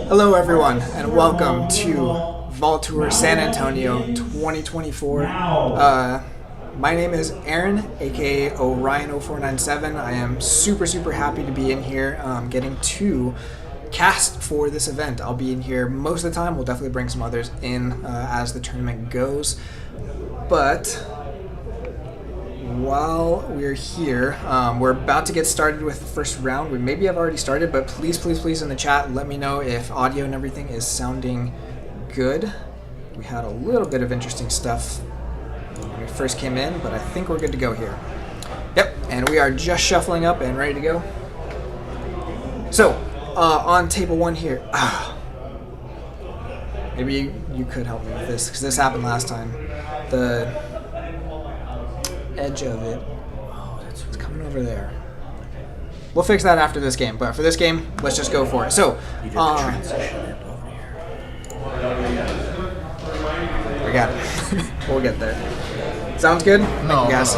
Hello everyone, and welcome to Vault Tour San Antonio 2024. My name is Aaron, aka Orion0497. I am super happy to be in here getting to cast for this event. I'll be in here most of the time. We'll definitely bring some others in as the tournament goes. But while we're here, we're about to get started with the first round. We maybe have already started, but please in the chat, let me know if audio and everything is sounding good. We had a little bit of interesting stuff when we first came in, but I think we're good to go here. Yep, and we are just shuffling up and ready to go. So, on table one here, maybe you could help me with this, because this happened last time. The edge of it, it's coming over there. We'll fix that after this game, but for this game, let's just go for it. So, we got it. We'll get there. Sounds good? No, yes.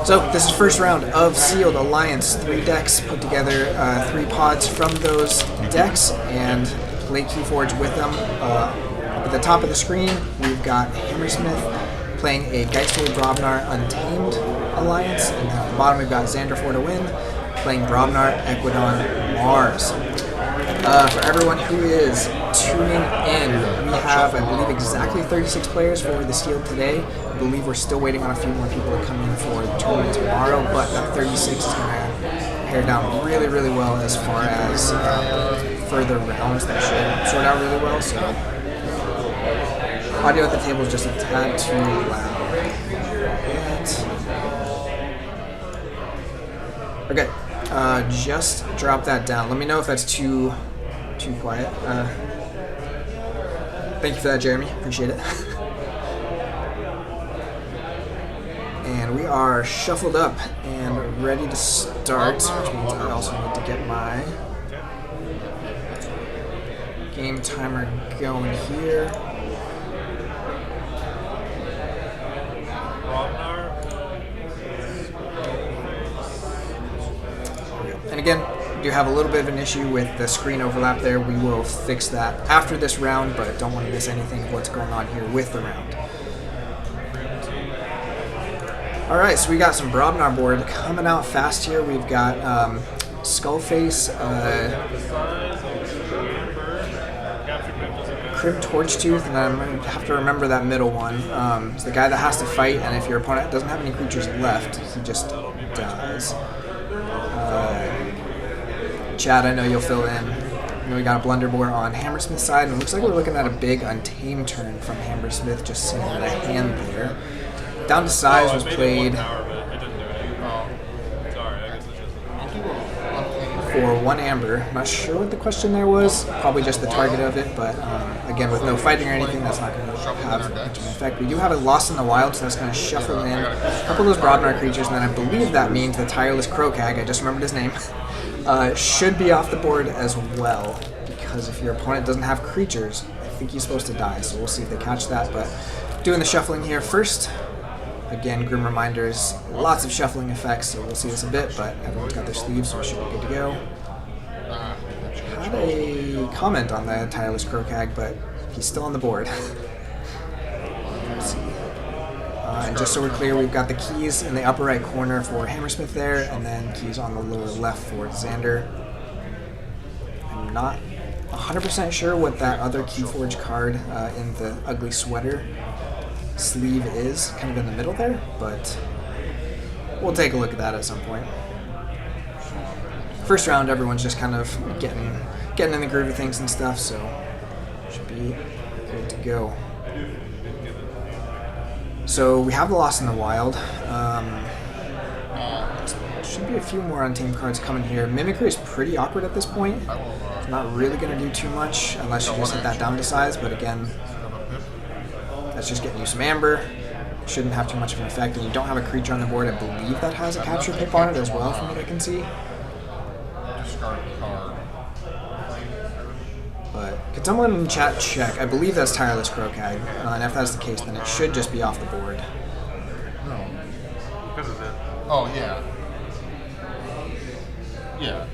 So this is first round of Sealed Alliance. 3 decks put together, 3 pods from those decks, and play KeyForge with them. Up at the top of the screen, we've got Hammersmith playing a Geistful Brobnar Untamed Alliance, and then at the bottom we've got Xander for to win, playing Brobnar Equidon Mars. For everyone who is tuning in, we have, I believe, exactly 36 players for the Sealed today. I believe we're still waiting on a few more people to come in for the tournament tomorrow, but that 36 is going to pare down really well as far as further rounds. That should sort out really well. So audio at the table is just a tad too loud. Okay, just drop that down. Let me know if that's too quiet. Thank you for that, Jeremy. Appreciate it. And we are shuffled up and ready to start, which means I also need to get my game timer going here. And again, we do have a little bit of an issue with the screen overlap there. We will fix that after this round, but don't want to miss anything of what's going on here with the round. Alright, so we got some Brobnar board coming out fast here. We've got Crim Torchtooth, and I'm going to have to remember that middle one. It's the guy that has to fight, and if your opponent doesn't have any creatures left, he just dies. Chad, I know you'll fill in. And we got a Blunderbore on Hammersmith's side, and it looks like we're looking at a big Untamed turn from Hammersmith, just sitting in a hand there. Down to Size was played for 1 amber. I'm not sure what the question there was. Probably just the target of it, but again, with no fighting or anything, that's not going to have much of an effect. We do have a Lost in the Wild, so that's going to shuffle in a couple of those Broadnar creatures, and then I believe that means the Tireless Crowcag, I just remembered his name, should be off the board as well, because if your opponent doesn't have creatures, I think he's supposed to die, so we'll see if they catch that. But doing the shuffling here first. Again, Grim Reminders, lots of shuffling effects, so we'll see this a bit, but everyone's got their sleeves, so we should be good to go. Had a comment on the Tireless Crowcag, but he's still on the board. Let's see. And just so we're clear, we've got the keys in the upper right corner for Hammersmith there, and then keys on the lower left for Xander. I'm not 100% sure what that other KeyForge card in the Ugly Sweater sleeve is, kind of in the middle there, but we'll take a look at that at some point. First round, everyone's just kind of getting in the groove of things and stuff, so should be good to go. So we have the Lost in the Wild. Should be a few more Untamed cards coming here. Mimicry is pretty awkward at this point. It's not really going to do too much unless you just hit that down to Size, but again, that's just getting you some amber. Shouldn't have too much of an effect, and you don't have a creature on the board. I believe that has a capture pip on it as well, from what I can see. But could someone in the chat check? I believe that's Tireless Crowcag, and if that's the case, then it should just be off the board. No. Because of it. Oh, yeah. Yeah.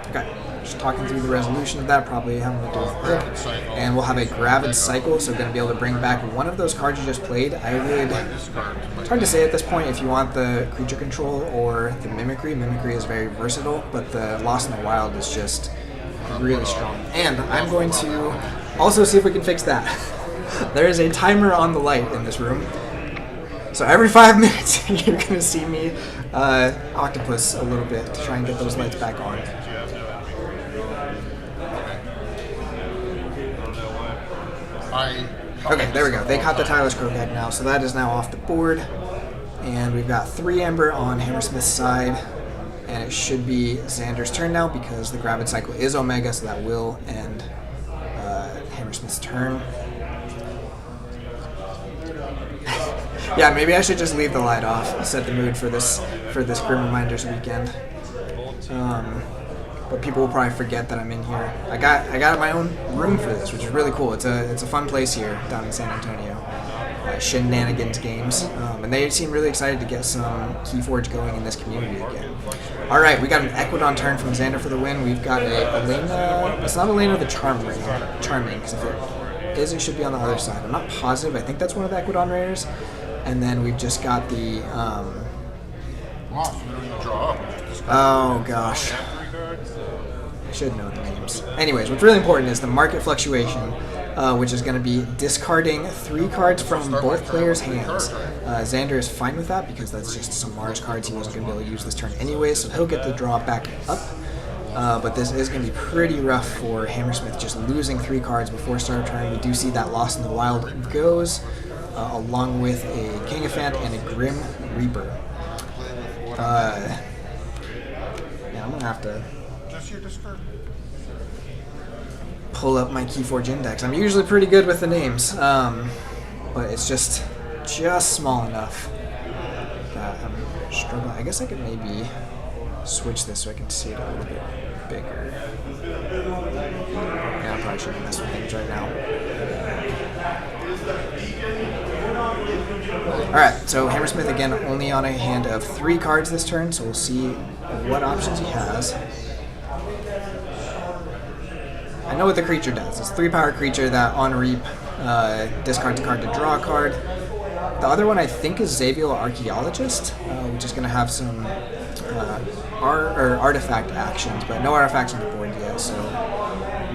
Okay. Just talking through the resolution of that, probably having to do with it. And we'll have a Gravid Cycle, so going to be able to bring back one of those cards you just played. It's hard to say at this point if you want the creature control or the Mimicry. Mimicry is very versatile, but the Lost in the Wild is just really strong. And I'm going to also see if we can fix that. There is a timer on the light in this room. So every 5 minutes, you're going to see me octopus a little bit to try and get those lights back on. Okay, there we go. They caught the Tireless Crowcag now, so that is now off the board. And we've got 3 amber on Hammersmith's side, and it should be Xander's turn now because the Gravid Cycle is Omega, so that will end Hammersmith's turn. Yeah, maybe I should just leave the light off, set the mood for this Grim Reminders weekend. But people will probably forget that I'm in here. I got my own room for this, which is really cool. It's a fun place here down in San Antonio. Shenanigans Games, and they seem really excited to get some KeyForge going in this community again. All right, we got an Equidon turn from Xander for the win. We've got a Elena. It's not Elena the Charming, because if it is, it should be on the other side. I'm not positive. I think that's one of the Equidon rares. And then we've just got the. Oh gosh. I should know the names. Anyways, what's really important is the market fluctuation, which is going to be discarding 3 cards from both players' hands. Xander is fine with that because that's just some Mars cards he wasn't going to be able to use this turn anyway, so he'll get the draw back up. But this is going to be pretty rough for Hammersmith, just losing 3 cards before start of turn. We do see that Lost in the Wild goes, along with a Kingafant and a Grim Reaper. Yeah, I'm going to have to pull up my KeyForge index. I'm usually pretty good with the names, but it's just small enough that I'm struggling. I guess I could maybe switch this so I can see it a little bit bigger. Yeah, I probably shouldn't mess with names right now. Alright, so Hammersmith again only on a hand of 3 cards this turn, so we'll see what options he has. I know what the creature does. It's a 3-power creature that on Reap discards a card to draw a card. The other one I think is Xavier Archaeologist, which is going to have some artifact actions, but no artifacts on the board yet, so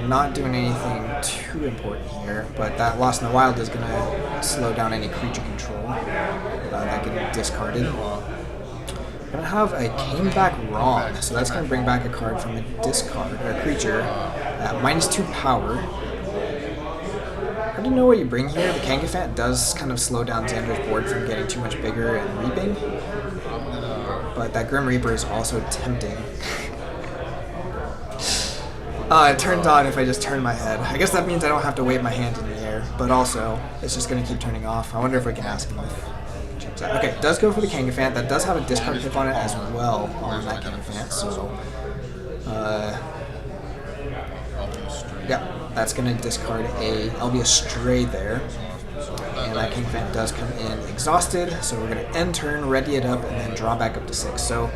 not doing anything too important here. But that Lost in the Wild is going to slow down any creature control that get discarded. I'm going to have a Came Back Wrong, so that's going to bring back a card from a discard, or a creature at -2 power. I don't know what you bring here. The Kangafant does kind of slow down Xander's board from getting too much bigger and reaping, but that Grim Reaper is also tempting. It turns on if I just turn my head. I guess that means I don't have to wave my hand in the air, but also it's just going to keep turning off. I wonder if we can ask him if... Okay, it does go for the Kangafant. That does have a discard tip on it as well on that Kangafant, so... yeah, that's going to discard a Elvia Stray there. And that Kangafant does come in exhausted, so we're going to end turn, ready it up, and then draw back up to 6. So,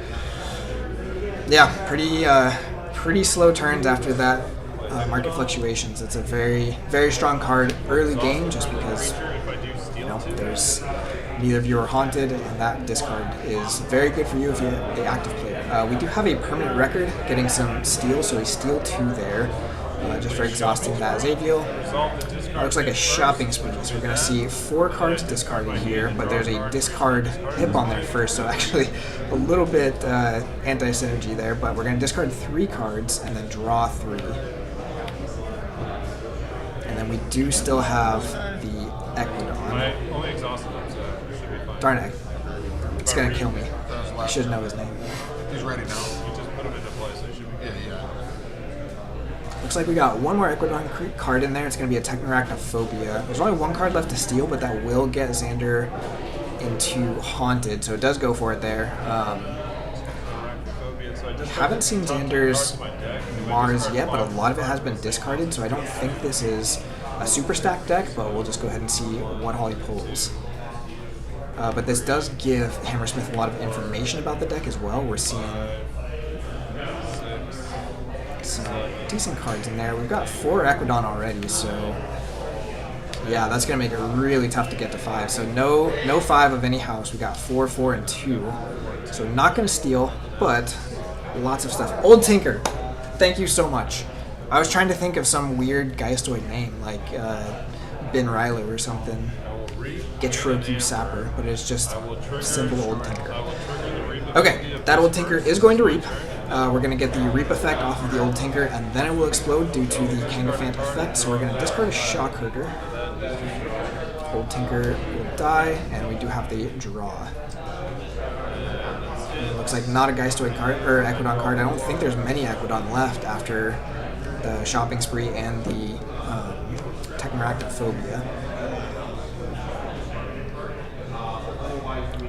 yeah, pretty slow turns after that market fluctuations. It's a very, very strong card early game just because, you know, there's neither of you are haunted, and that discard is very good for you if you're the active player. We do have a permanent record getting some steal, so a steal 2 there. Just for exhausting that Xavier. Looks like a shopping spree, so we're going to see 4 cards discarded here, but there's a discard hip on there first, so actually a little bit anti-synergy there, but we're going to discard 3 cards and then draw 3. And then we do still have the Equidon. Darn it. It's going to kill me. I should know his name. He's ready now. You just put him into play, so it should be good. Yeah. Looks like we got one more Equidon card in there. It's going to be a Technorachnophobia. There's only 1 card left to steal, but that will get Xander into Haunted, so it does go for it there. Haven't seen Xander's Mars yet, but a lot of it has been discarded, so I don't think this is a super stacked deck, but we'll just go ahead and see what Holly pulls. But this does give Hammersmith a lot of information about the deck as well. We're seeing some decent cards in there. We've got 4 Equidon already, so yeah, that's going to make it really tough to get to 5. So no 5 of any house. We got 4, 4, and 2. So not going to steal, but lots of stuff. Old Tinker, thank you so much. I was trying to think of some weird Geistoid name, like Ben Rylo or something. Getroku Sapper, but it's just simple Old Tinker. Okay, that Old Tinker is going to reap. We're going to get the reap effect off of the Old Tinker, and then it will explode due to the Kangafant effect, so we're going to discard a Shockherder. Old Tinker will die, and we do have the draw. It looks like not a Geistoid card, or Equidon card. I don't think there's many Equidon left after the Shopping Spree and the Technorachnophobia.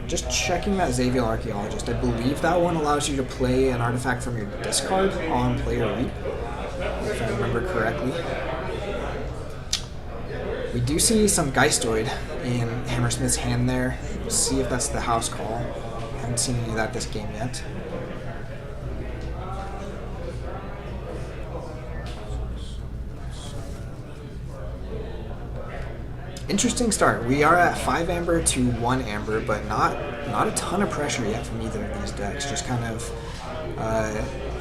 Just checking that Xavier Archaeologist. I believe that one allows you to play an artifact from your discard on player reap, if I remember correctly. We do see some Geistoid in Hammersmith's hand there. We'll see if that's the house call. Haven't seen any of that this game yet. Interesting start. We are at 5 amber to 1 amber, but not a ton of pressure yet from either of these decks. Just kind of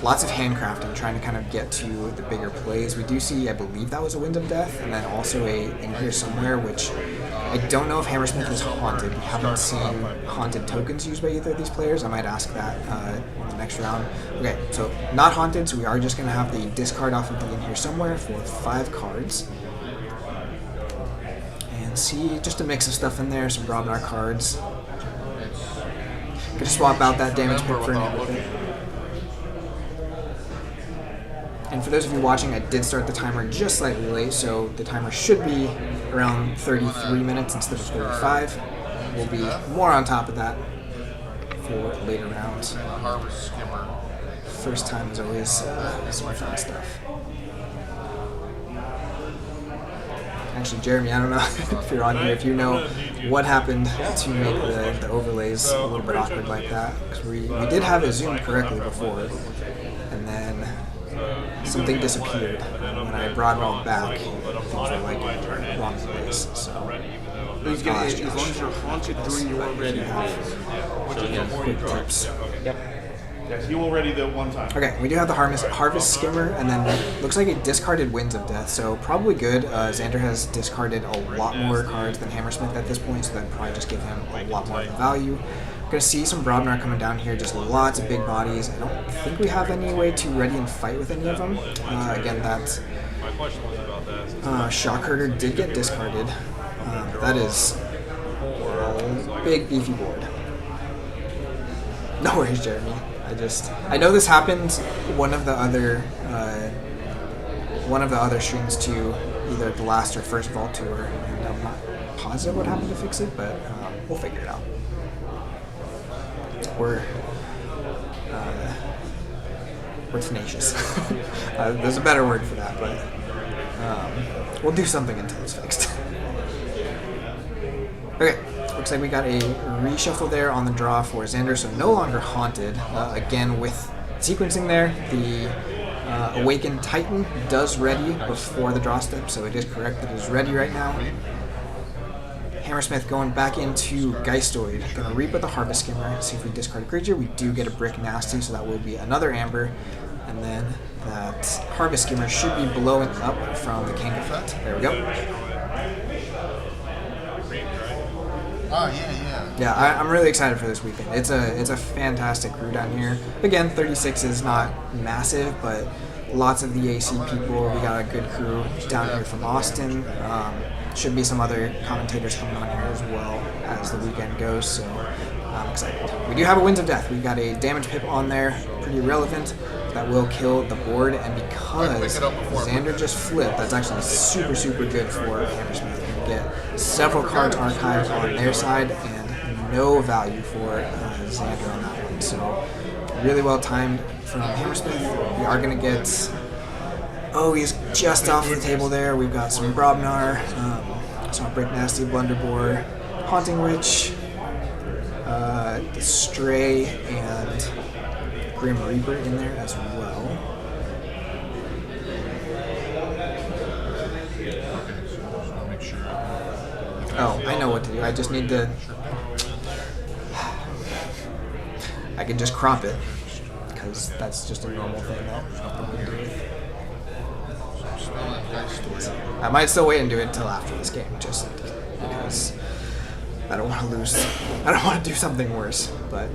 lots of handcrafting, trying to kind of get to the bigger plays. We do see, I believe that was a Wind of Death, and then also a In Here Somewhere, which I don't know if Hammersmith is haunted. We haven't seen haunted tokens used by either of these players. I might ask that in the next round. Okay, so not haunted, so we are just going to have the discard off of the In Here Somewhere for 5 cards. See, just a mix of stuff in there, some Brobnar cards. Gonna swap out that damage pick for another bit. And for those of you watching, I did start the timer just slightly late, so the timer should be around 33 minutes instead of 35. We'll be more on top of that for later rounds. First time is always some fun stuff. Actually, Jeremy, I don't know if you're on here, if you know what happened to make the overlays a little bit awkward like that. Because we did have it zoomed correctly before, and then something disappeared. When I brought it all back, things were like wrong place. So, as long as you're haunted during your ready. Quick tips. Yep. Yes, he will ready the one time. Okay, we do have the Harvest Skimmer, and then looks like a discarded Winds of Death, so probably good. Xander has discarded a lot more cards than Hammersmith at this point, so that probably just give him a lot more value. We're going to see some Brobnar coming down here, just lots of big bodies. I don't think we have any way to ready and fight with any of them. Again, that Shock Herder did get discarded. That is a big, beefy board. No worries, Jeremy. I know this happened one of the other streams too, either the last or first Vault Tour, and I'm not positive what happened to fix it, but we'll figure it out. We're tenacious. There's a better word for that, but we'll do something until it's fixed. Okay. Looks like we got a reshuffle there on the draw for Xander, so no longer Haunted. Again, with sequencing there, the Awakened Titan does ready before the draw step, so it is correct that it is ready right now. Hammersmith going back into Geistoid. Gonna reap with the Harvest Skimmer, see if we discard a creature. We do get a Brick Nasty, so that will be another Amber. And then that Harvest Skimmer should be blowing up from the Kangafut. There we go. Oh, yeah. Yeah, I'm really excited for this weekend. It's a fantastic crew down here. Again, 36 is not massive, but lots of the AC people. We got a good crew down here from Austin. Should be some other commentators coming on here as well as the weekend goes, so I'm excited. We do have a Winds of Death. We've got a damage pip on there, pretty relevant. That will kill the board, and because Xander just flipped, that's actually super, super good for Hammersmith. You get several cards archived on their side and no value for Xander on that one. So really well timed from Hammersmith. We are going to get... Oh, he's just off the table there. We've got some Brobnar, some Brick Nasty, Blunderbore, Haunting Witch, Stray, and Grim Reaper in there as well. Oh, I know what to do. I just need to... I can just crop it, because that's just a normal thing that I'm going to do. I might still wait and do it until after this game, just because I don't want to lose. I don't want to do something worse, but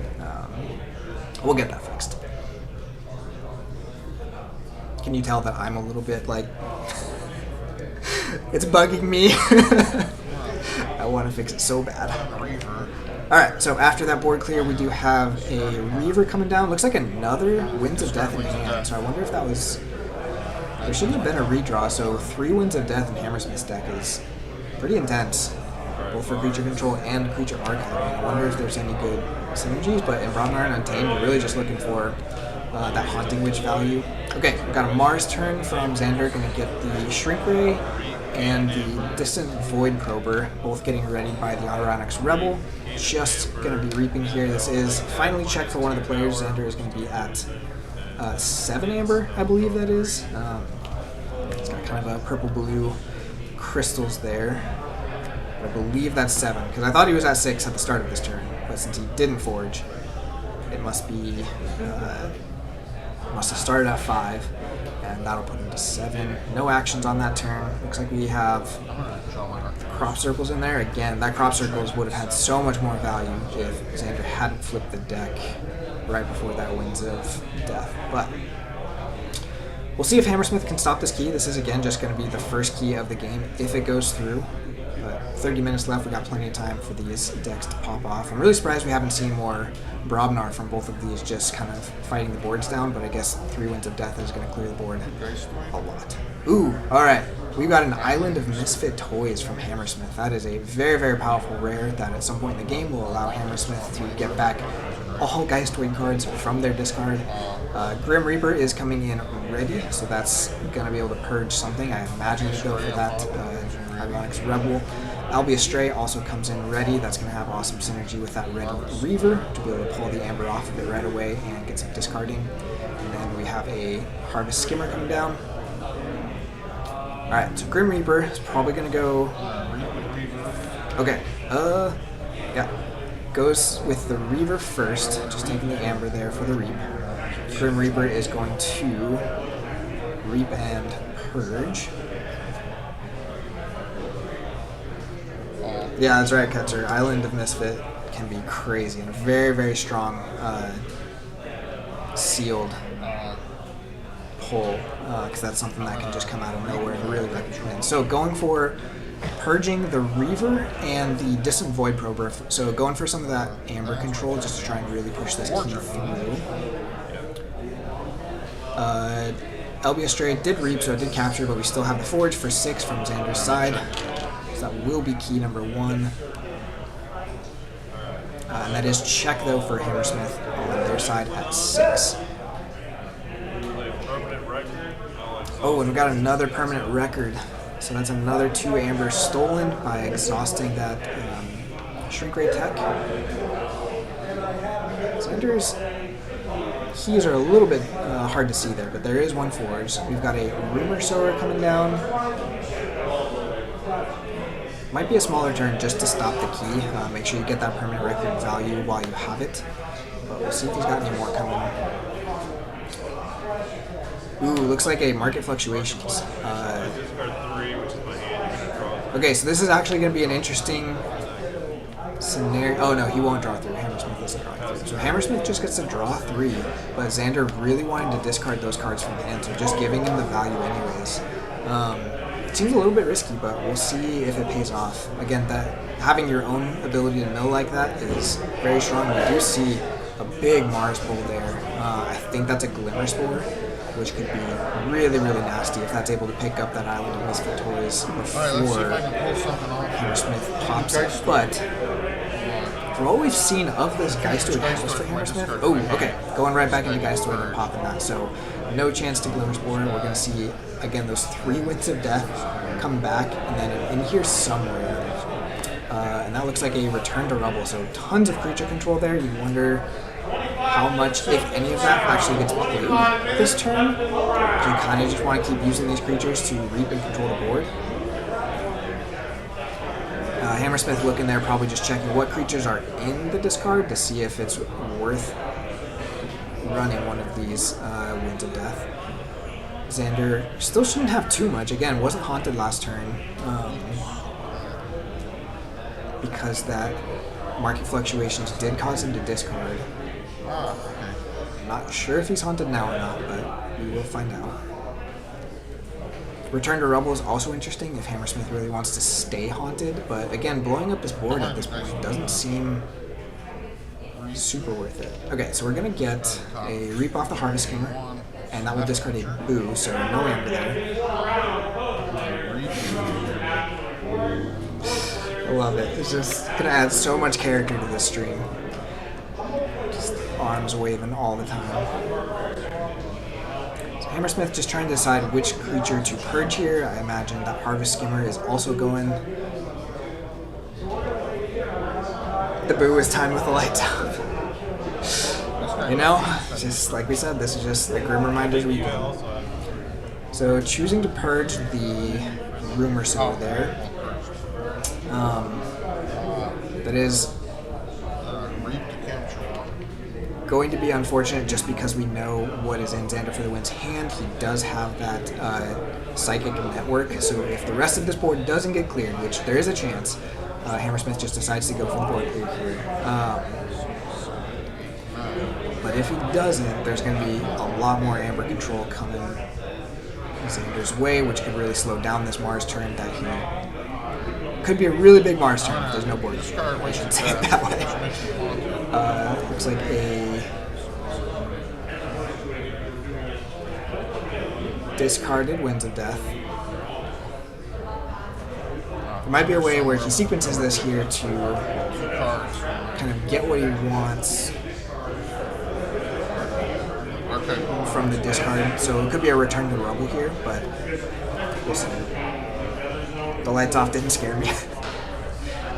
we'll get that fixed. Can you tell that I'm a little bit like it's bugging me? I want to fix it so bad. Alright, so after that board clear, we do have a Reaver coming down. Looks like another Winds of Death in hand, so I wonder if that was... There shouldn't have been a redraw, so 3 Winds of Death in Hammersmith's deck is pretty intense, both for creature control and creature archiving. I wonder if there's any good synergies, but in Brobnar and Untamed, you're really just looking for that Haunting Witch value. Okay, we've got a Mars turn from Xander, going to get the Shrink Ray and the Distant Void Prober, both getting ready by the Autoronix Rebel. Just going to be reaping here. This is finally checked for one of the players. Xander is going to be at 7 Amber, I believe that is. It's got kind of a purple-blue crystals there. I believe that's 7, because I thought he was at 6 at the start of this turn, but since he didn't forge, it must be must have started at 5, and that'll put him to 7. No actions on that turn. Looks like we have crop circles in there. Again, that crop circles would have had so much more value if Xander hadn't flipped the deck right before that Winds of Death. But we'll see if Hammersmith can stop this key. This is, again, just going to be the first key of the game if it goes through. But 30 minutes left. We got plenty of time for these decks to pop off. I'm really surprised we haven't seen more Brobnar from both of these just kind of fighting the boards down, but I guess 3 Winds of Death is going to clear the board a lot. Ooh, alright. We've got an Island of Misfit Toys from Hammersmith. That is a very, very powerful rare that at some point in the game will allow Hammersmith to get back all Geistoid cards from their discard. Grim Reaper is coming in ready, so that's going to be able to purge something. I imagine to go for that Autoronix Rebel. Albia Stray also comes in ready. That's going to have awesome synergy with that Red Reaver to be able to pull the Amber off of it right away and get some discarding. And then we have a Harvest Skimmer coming down. Alright, so Grim Reaper is probably going to go... Okay, yeah. goes with the Reaver first, just taking the Amber there for the Reap. Grim Reaper is going to Reap and Purge. Yeah, that's right, Ketzer. Island of Misfit can be crazy and very, very strong sealed pull, because that's something that can just come out of nowhere and really wreck your win. So going for purging the Reaver and the Distant Void Prober, so going for some of that Amber control just to try and really push this key through. LB Straight did Reap, so it did capture, but we still have the Forge for 6 from Xander's side. So that will be key number 1. And that is check, though, for Hammersmith on their side at 6. Oh, and we got another permanent record. So that's another 2 Amber stolen by exhausting that Shrink Ray tech. Xander's keys are a little bit hard to see there, but there is one Forge. We've got a Rumor Sower coming down. Might be a smaller turn just to stop the key. Make sure you get that permanent record value while you have it. But we'll see if he's got any more coming. Ooh, looks like a Market Fluctuations. Okay, so this is actually going to be an interesting scenario. Oh no, he won't draw 3. Hammersmith doesn't draw 3. So Hammersmith just gets to draw 3, but Xander really wanted to discard those cards from the hand, so just giving him the value anyways. It seems a little bit risky, but we'll see if it pays off. Again, that having your own ability to mill like that is very strong. We do see a big Mars pull there. I think that's a Glimmer Spore, which could be really, really nasty if that's able to pick up that Island of Misfit Toys before Hammersmith pops it. But from what we've seen of this Geistoid House for Hammersmith, oh, okay, going right back into Geistoid and popping that. So no chance to Glimmer Spore. We're going to see, again, those 3 Winds of Death come back, and then in here somewhere. And that looks like a Return to Rubble, so tons of creature control there. You wonder how much, if any of that, actually gets played this turn. Do you kind of just want to keep using these creatures to reap and control the board? Hammersmith looking there, probably just checking what creatures are in the discard to see if it's worth running one of these Winds of Death. Xander still shouldn't have too much. Again, wasn't haunted last turn because that Market Fluctuations did cause him to discard. I'm not sure if he's haunted now or not, but we will find out. Return to Rubble is also interesting if Hammersmith really wants to stay haunted, but again, blowing up his board at this point doesn't seem super worth it. Okay, so we're going to get a Reap off the Harvest Skimmer, and that will discard a Boo, so no Amber there. I love it. It's just going to add so much character to this stream. Just arms waving all the time. So Hammersmith just trying to decide which creature to purge here. I imagine that Harvest Skimmer is also going. The Boo is timed with the lights out. You know, just like we said, this is just the Grim Reminders weekend. So choosing to purge the Rumor Sower there. That is going to be unfortunate just because we know what is in Xander for the Wind's hand. He does have that Psychic Network, so if the rest of this board doesn't get cleared, which there is a chance, Hammersmith just decides to go for the board clear here. But if he doesn't, there's going to be a lot more Amber control coming Xander's way, which could really slow down this Mars turn that he... Could be a really big Mars turn if there's no board clear. I should say it that way. Looks like a... discarded Winds of Death. There might be a way where he sequences this here to kind of get what he wants from the discard. So it could be a Return to Rubble here, but we'll see. The lights off didn't scare me.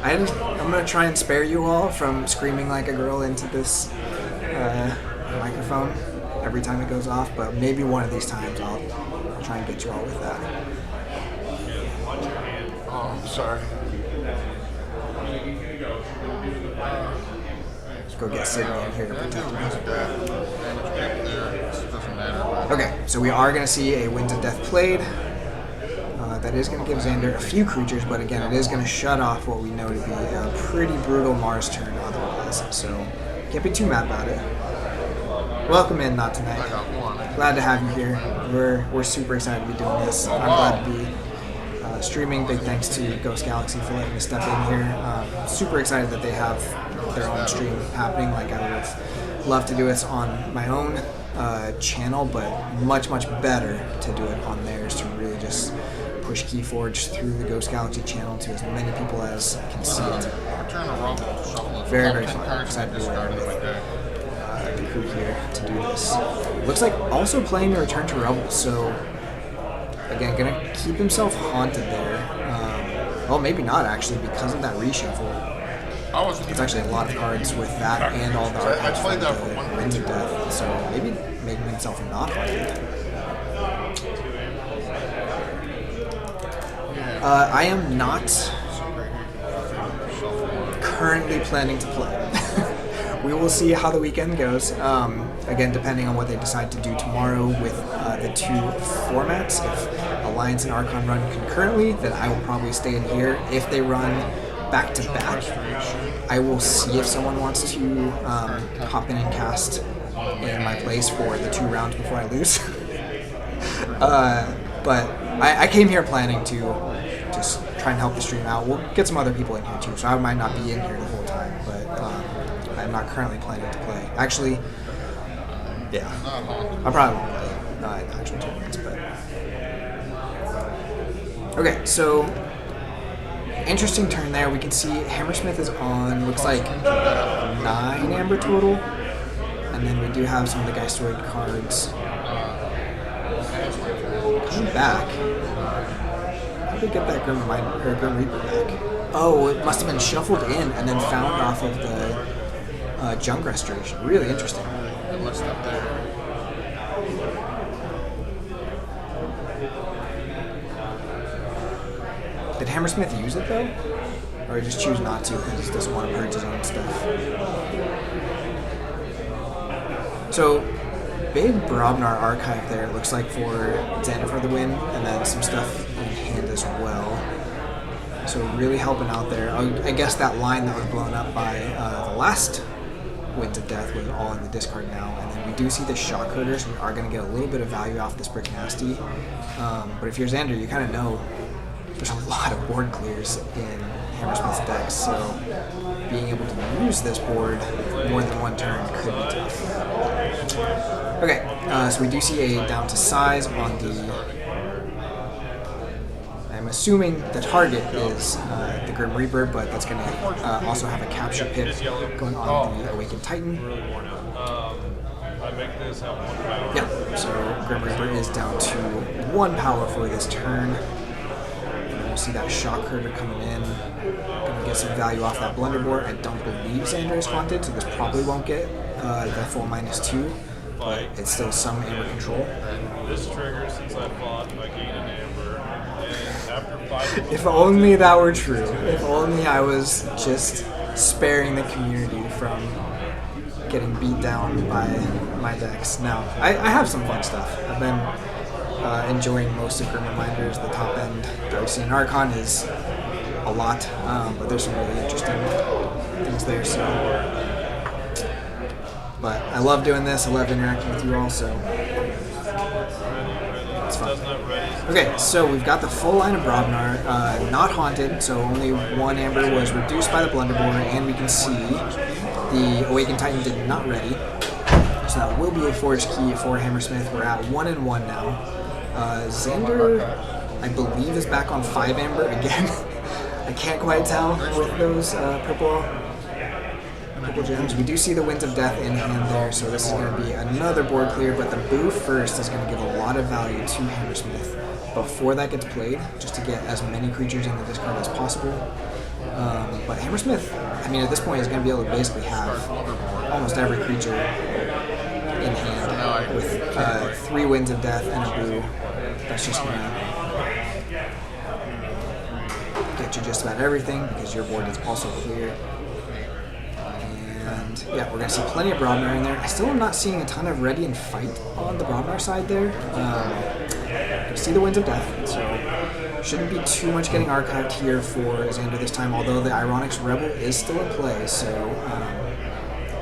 I'm going to try and spare you all from screaming like a girl into this microphone every time it goes off, but maybe one of these times I'll try and get you all with that. Oh, I'm sorry. go get Sydney in here to protect him. Doesn't matter. Okay, so we are going to see a Winds of Death played. That is going to give Xander a few creatures, but again, it is going to shut off what we know to be a pretty brutal Mars turn otherwise. So, can't be too mad about it. Welcome in, Not Tonight. I got one. Glad to have you here. We're super excited to be doing this. I'm glad to be streaming. Big thanks to Ghost Galaxy for letting me step in here. Super excited that they have their own stream happening. Like, I would have loved to do it on my own channel, but much better to do it on theirs to really just push KeyForge through the Ghost Galaxy channel to as many people as can see it. Very fun. Excited to be working with the crew here to do this. Looks like also playing the Return to Rebel, so again, gonna keep himself haunted there. Well, maybe not actually because of that reshuffle. It's actually a lot of cards with that and all the Archons from the Winds of Death, so maybe making himself not haunted. I am not currently planning to play. We will see how the weekend goes. Again, depending on what they decide to do tomorrow with the two formats. If Alliance and Archon run concurrently, then I will probably stay in here. If they run back to back, I will see if someone wants to hop in and cast in my place for the 2 rounds before I lose. But I came here planning to just try and help the stream out. We'll get some other people in here too, so I might not be in here the whole time, but I'm not currently planning to play. Actually, yeah, I probably won't play in the actual tournaments, but... Okay, so interesting turn there. We can see Hammersmith is on, looks like 9 amber total, and then we do have some of the Geistoid cards coming back. How did we get that Grim Reaper back? Oh, it must have been shuffled in and then found off of the Junk Restoration. Really interesting. Did Hammersmith use it though? Or he just choose not to because he doesn't want to purge his own stuff? So, big Brobnar archive there, it looks like, for Xander for the win, and then some stuff in hand as well. So really helping out there. I guess that line that was blown up by the last Winds of Death was all in the discard now. And then we do see the Shock Herders. We are going to get a little bit of value off this Brick Nasty. But if you're Xander, you kind of know there's a lot of board clears in Hammersmith's decks, so being able to use this board more than one turn could be tough. Okay, so we do see a down to size on the... I'm assuming the target is the Grim Reaper, but that's going to also have a capture pit going on the Awakened Titan. Yeah, so Grim Reaper is down to 1 power for this turn. See that Shock Herder coming in. Gonna get some value off that Blunderboard. I don't believe Xander is haunted, so this probably won't get the full -2, but it's still some amber control. This trigger, since I fought, I gain an amber. And after 5 If only that were true. If only I was just sparing the community from getting beat down by my decks. Now, I have some fun stuff. I've been enjoying most of Grim Reminders. The top end that we see in Archon is a lot, but there's some really interesting things there. So, but I love doing this. I love interacting with you all. So it's fun. Okay, so we've got the full line of Brobnar, not haunted. So only 1 amber was reduced by the Blunderboard, and we can see the Awakened Titan did not ready. So that will be a forge key for Hammersmith. We're at 1-1 now. Xander, I believe, is back on 5 amber again. I can't quite tell with those purple gems. We do see the Winds of Death in hand there, so this is going to be another board clear, but the Boo first is going to give a lot of value to Hammersmith before that gets played, just to get as many creatures in the discard as possible. But Hammersmith, I mean, at this point, is going to be able to basically have almost every creature in hand with 3 Winds of Death and a Boo. That's just going to get you just about everything because your board is also clear. And yeah, we're going to see plenty of Brobnar in there. I still am not seeing a ton of Ready and Fight on the Brobnar side there. You see the Winds of Death, so shouldn't be too much getting archived here for Xander this time, although the Ironics Rebel is still in play, so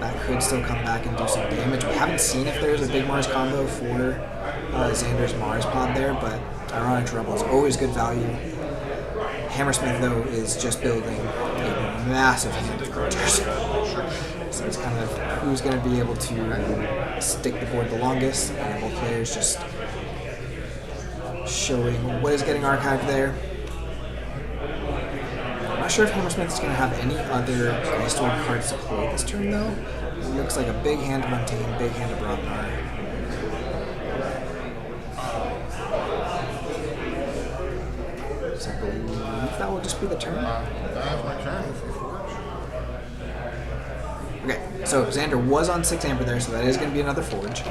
that could still come back and do some damage. We haven't seen if there's a big Mars combo for Xander's Mars pod there, but Ironics Rebel is always good value. Hammersmith, though, is just building a massive hand of creatures. So it's kind of who's going to be able to stick the board the longest, and both players just showing what is getting archived there. I'm not sure if Hammersmith is going to have any other Greystone cards to play this turn, though. It looks like a big hand of Untamed, big hand of Brobnar. So I believe that will just be the turn. That's my turn. Okay, so Xander was on 6 Amber there, so that is going to be another Forge.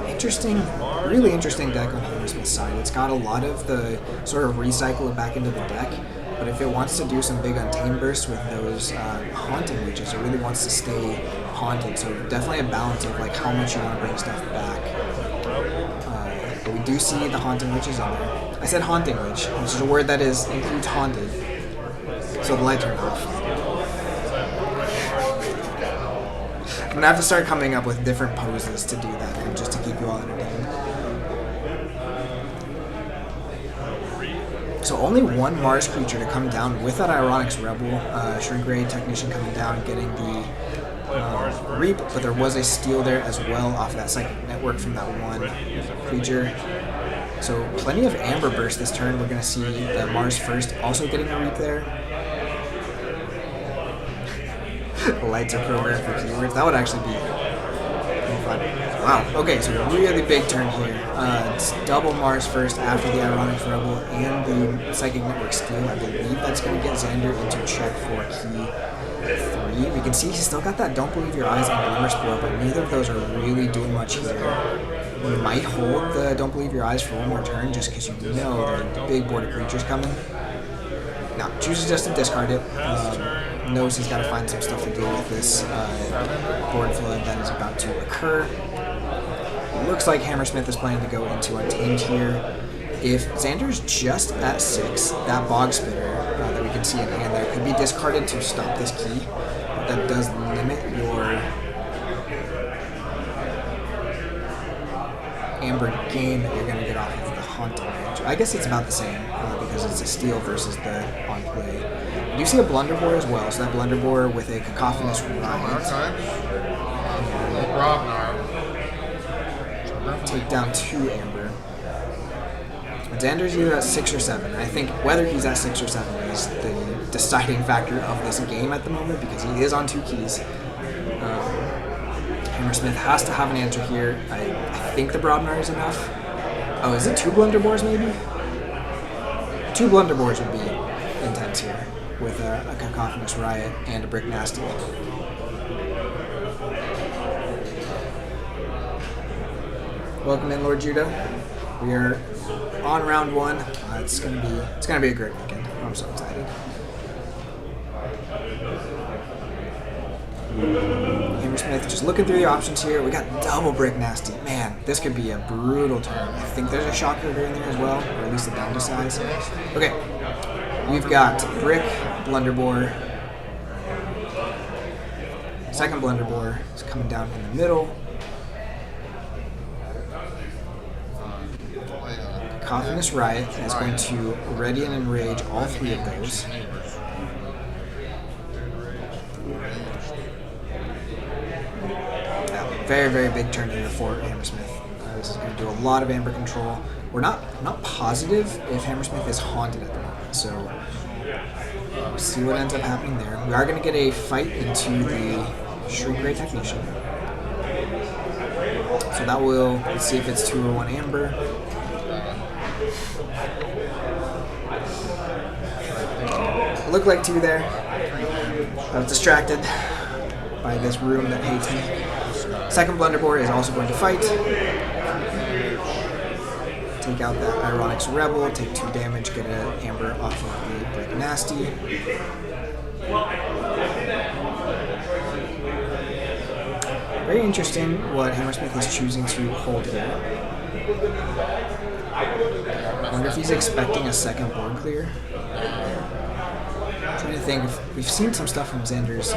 Interesting, really interesting deck on Hammersmith's side. It's got a lot of the sort of recycle it back into the deck, but if it wants to do some big Untamed bursts with those Haunting Witches, it really wants to stay haunted. So definitely a balance of like how much you want to bring stuff back. But we do see the Haunting Witches in there. I said Haunting Witch, which is a word that includes haunted. So the light turned off. I'm gonna have to start coming up with different poses to do that, and just to keep you all entertained. So only one Mars creature to come down with that Ironics Rebel, Shrink Ray Technician coming down, getting the Reap, but there was a steal there as well off that Psychic Network from that one creature. So plenty of Amber Burst this turn. We're gonna see the Mars first also getting a Reap there. The lights are programmed for keywords. That would actually be fun. Wow. Okay, so really big turn here. It's double Mars first after the Ironics Rebel and the Psychic Network steal. I believe that's going to get Xander into check for key 3. We can see he's still got that Don't Believe Your Eyes and Glimmer Spore, but neither of those are really doing much here. You might hold the Don't Believe Your Eyes for one more turn just because you know there's a big board of creatures coming. Now, chooses just to discard it. Knows he's got to find some stuff to do with this board flood that is about to occur. Looks like Hammersmith is planning to go into Untamed here. If Xander's just at 6, that Bog Spitter that we can see in hand there could be discarded to stop this key. But that does limit your Amber gain that you're going to get off of the Haunting Range. I guess it's about the same because it's a steal versus the on play. You do see a Blunderbore as well, so that Blunderbore with a Cacophonous Riot. Take down 2 Amber. Xander's either at 6 or 7. I think whether he's at 6 or 7 is the deciding factor of this game at the moment because he is on 2 keys. Hammersmith has to have an answer here. I think the Brobnar is enough. Oh, is it 2 Blunderbores maybe? 2 Blunderbores would be intense here with a Cacophonous Riot and a Brick Nasty. Welcome in, Lord Judah. We are on round 1. It's gonna be a great weekend. I'm so excited. Hammersmith just looking through the options here. We got double Brick Nasty. Man, this could be a brutal turn. I think there's a Shocker in there as well, or at least a bounty size. Okay, we've got Brick, Blunderbore. Second Blunderbore is coming down in the middle. Cacophonous Riot is going to Ready and Enrage all 3 of those. Very, very big turn here for Hammersmith. This is going to do a lot of Amber control. We're not positive if Hammersmith is haunted at the moment, so we'll see what ends up happening there. We are going to get a fight into the Shrink Ray Technician. So that will, let's see if it's 2 or 1 Amber. Looked like 2 there. I was distracted by this room that hates me. Second Blunderbore is also going to fight. take out that Ironics Rebel, take 2 damage, get an Amber off of the Break Nasty. Very interesting what Hammersmith is choosing to hold here. I wonder if he's expecting a second board clear. I'm trying to think. We've seen some stuff from Xander's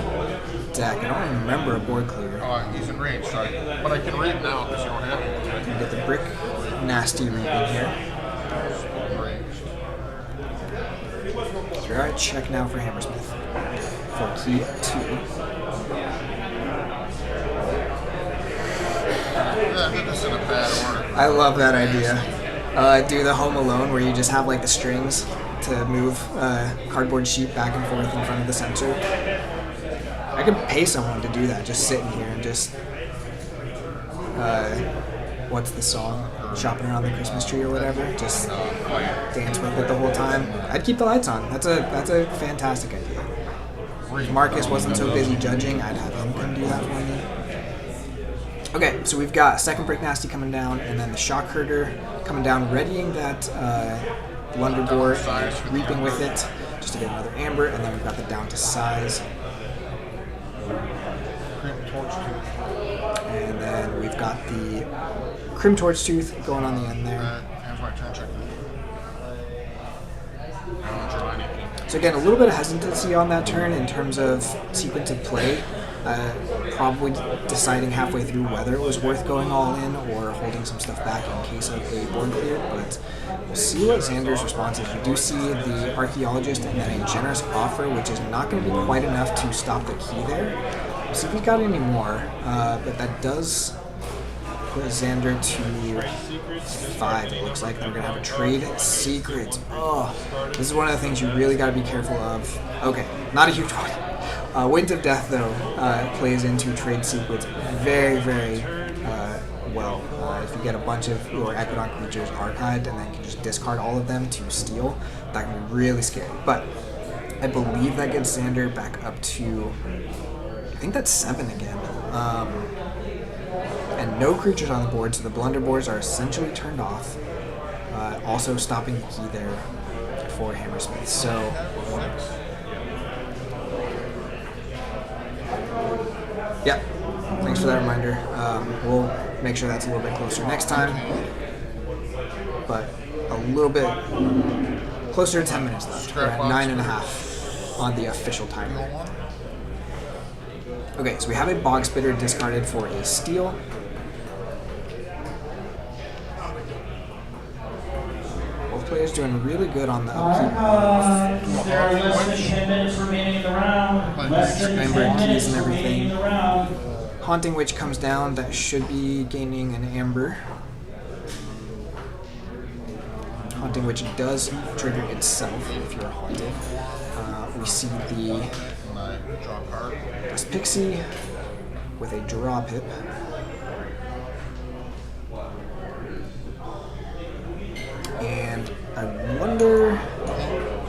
deck. I don't remember a board clear. He's in range, sorry. But I can read now because you don't have it. I can get the Brick Nasty reaping here. Range. So we're at check now for Hammersmith for key 2. Yeah, I did this in a bad order. I love that idea. Do the Home Alone where you just have like the strings to move cardboard sheet back and forth in front of the sensor. I could pay someone to do that, just sitting here and just what's the song? Shopping around the Christmas tree or whatever. Just dance with it the whole time. I'd keep the lights on. That's a fantastic idea. If Marcus wasn't so busy judging, I'd have him come do that for me. Okay, so we've got second Brick Nasty coming down, and then the Shock Herder coming down, readying that Blunderbore and reaping with it, just to get another Amber, and then we've got the down to size. And then we've got the Crim Torch Tooth going on the end there. So again, a little bit of hesitancy on that turn in terms of sequence of play. Probably deciding halfway through whether it was worth going all in or holding some stuff back in case of a board clear, but we'll see what Xander's response is. We do see the Archaeologist and then a Generous Offer, which is not going to be quite enough to stop the key there. We'll see if he's got any more, but that does put Xander to 5, it looks like. Then we're going to have a Trade Secret. Oh, this is one of the things you really got to be careful of. Okay, not a huge one. Wind of Death, though, plays into Trade Secrets very, very well. If you get a bunch of your Equidon creatures archived and then can just discard all of them to steal, that can be really scary. But I believe that gets Xander back up to, I think that's 7 again. And no creatures on the board, so the Blunderbores are essentially turned off. Also stopping the key there for Hammersmith. So yeah, thanks for that reminder. We'll make sure that's a little bit closer next time, but a little bit closer to 10 minutes left. We're at 9.5 on the official timer. Okay, so we have a Bog Spitter discarded for a steal. Both players doing really good on the upkeep. There are less than 10 minutes remaining in the round. Less than 10 minutes keys and remaining everything. in the round. Haunting Witch comes down, that should be gaining an Amber. Haunting Witch does trigger itself if you're haunted. We see the Dust Pixie with a Draw Pip. And I wonder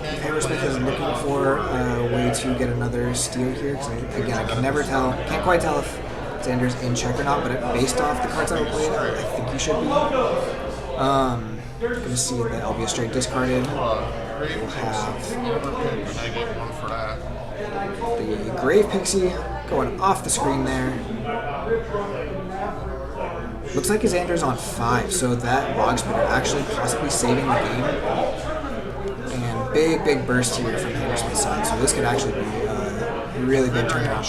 if Hammersmith is looking for a way to get another steal here. Because again, I can never tell, can't quite tell if Xander's in check or not, but based off the cards that were played, I think he should be. Gonna see the Elvia straight discarded. We'll have the Grave Pixie going off the screen there. Looks like his Xander's on 5, so that Bog Spitter actually possibly saving the game. And big burst here from Hammersmith's side, so this could actually be a really good turnaround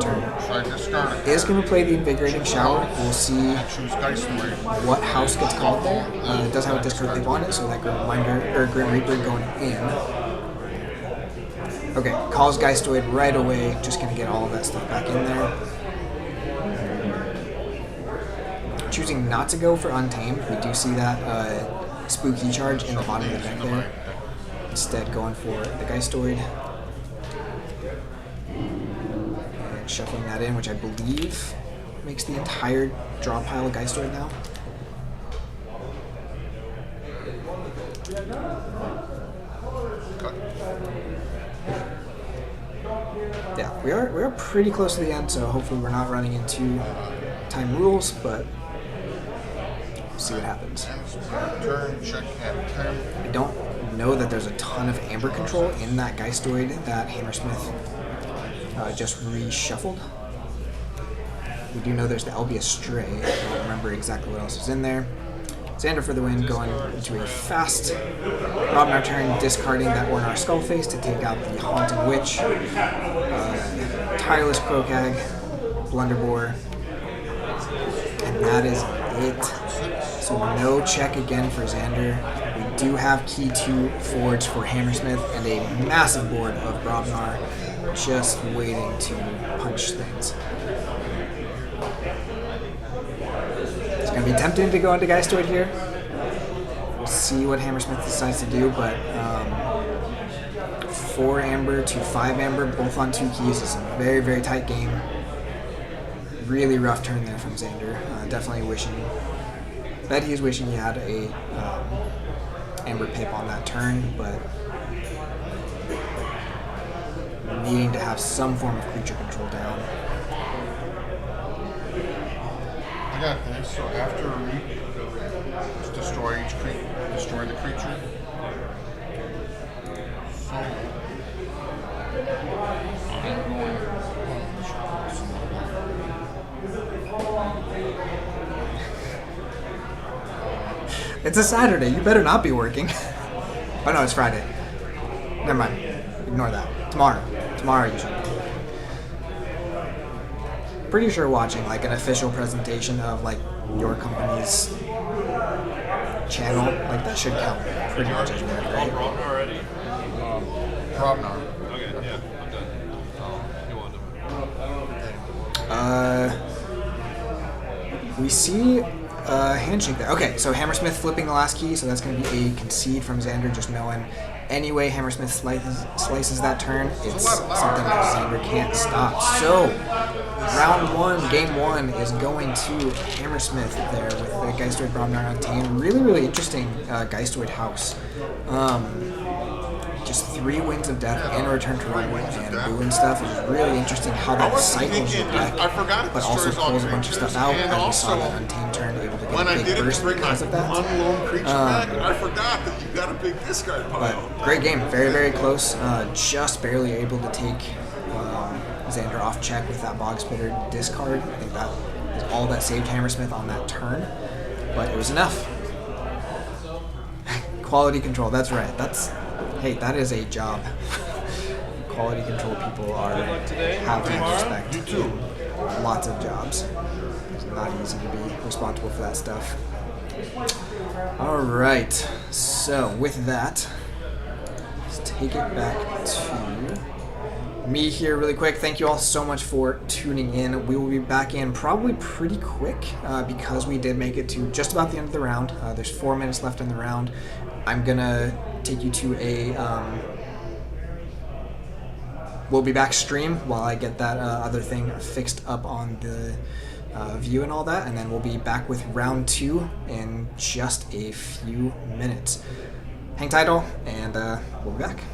turn. Is going to play the Invigorating Shower. We'll see what house gets called there. It does have a discard leave on it, so that Grim Reaper going in. Okay, calls Geistoid right away. Just going to get all of that stuff back in there. Choosing not to go for Untamed. We do see that Spooky Charge in the bottom of the deck there. Instead going for the Geistoid. And shuffling that in, which I believe makes the entire draw pile of Geistoid now. Yeah, we are pretty close to the end, so hopefully we're not running into time rules, but see what happens. Turn, check, and 10. I don't know that there's a ton of amber control in that Geistoid that Hammersmith just reshuffled. We do know there's the Elby Stray. I don't remember exactly what else was in there. Xander for the win, going into a fast Robnar turn, discarding that Ornar Skullface to take out the Haunted Witch, Tireless Krokag, Blunderbore, and that is it. So no check again for Xander. We do have KeyForge for Hammersmith and a massive board of Brobnar just waiting to punch things. It's going to be tempting to go into Geistoid here. We'll see what Hammersmith decides to do, but 4 amber to 5 amber, both on 2 keys, is a very, very tight game. Really rough turn there from Xander. Definitely bet he's wishing he had a amber pip on that turn, but needing to have some form of creature control down. I got this. So after a reap, just destroy the creature. So I'm going. It's a Saturday. You better not be working. Oh no, it's Friday. Never mind. Ignore that. Tomorrow you should. Pretty sure watching like an official presentation of like your company's channel, like that should count pretty much as work, right? Robnar already? Robnar. Okay, yeah, I'm done. You want them? We see handshake there. Okay, so Hammersmith flipping the last key, so that's going to be a concede from Xander, just knowing any way Hammersmith slices that turn, it's something that Xander can't stop. So, round 1, game 1 is going to Hammersmith there with the Geistoid Brobnar Untamed. Really, really interesting Geistoid house. Just 3 Wings of Death and a Return to Rumble and Boo and stuff. It was really interesting how that cycles the deck, but also pulls a bunch of stuff out, as we saw that Untamed turn, able to get a big burst because of that. I forgot that you got a big discard pile. But great game, very, very close. Just barely able to take Xander off check with that Bog Splitter discard. I think that is all that saved Hammersmith on that turn, but it was enough. Quality control, that's right. Hey, that is a job. Quality control people have to respect. You too. Lots of jobs. It's not easy to be responsible for that stuff. All right. So with that, let's take it back to me here really quick. Thank you all so much for tuning in. We will be back in probably pretty quick because we did make it to just about the end of the round. There's 4 minutes left in the round. I'm gonna take you to a we'll be back stream while I get that other thing fixed up on the view and all that, and then we'll be back with round 2 in just a few minutes. Hang tight all, and we'll be back.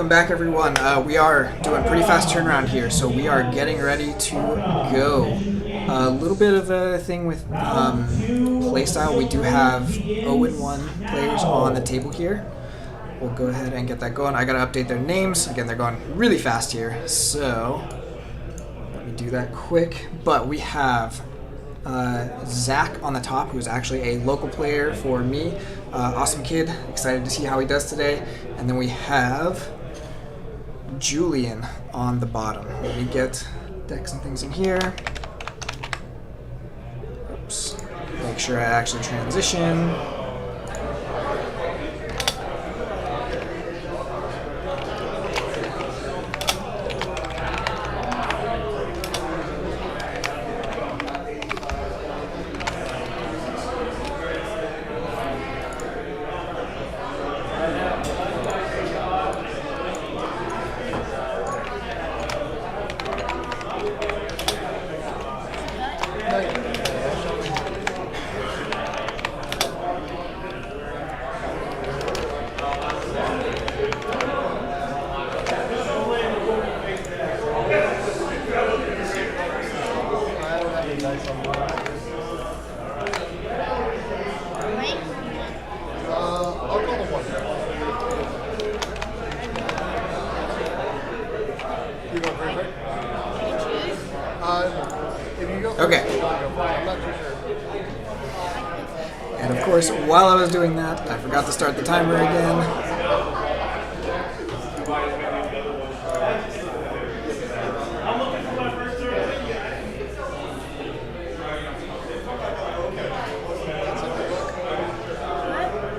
welcome back, everyone. We are doing pretty fast turnaround here, so we are getting ready to go. A little bit of a thing with playstyle. We do have 0-1 players on the table here. We'll go ahead and get that going. I gotta update their names. Again, they're going really fast here, so let me do that quick. But we have Zach on the top, who's actually a local player for me. Awesome kid. Excited to see how he does today. And then we have Julian on the bottom. Let me get decks and things in here. Oops. Make sure I actually transition. Okay. And of course, while I was doing that, I forgot to start the timer again.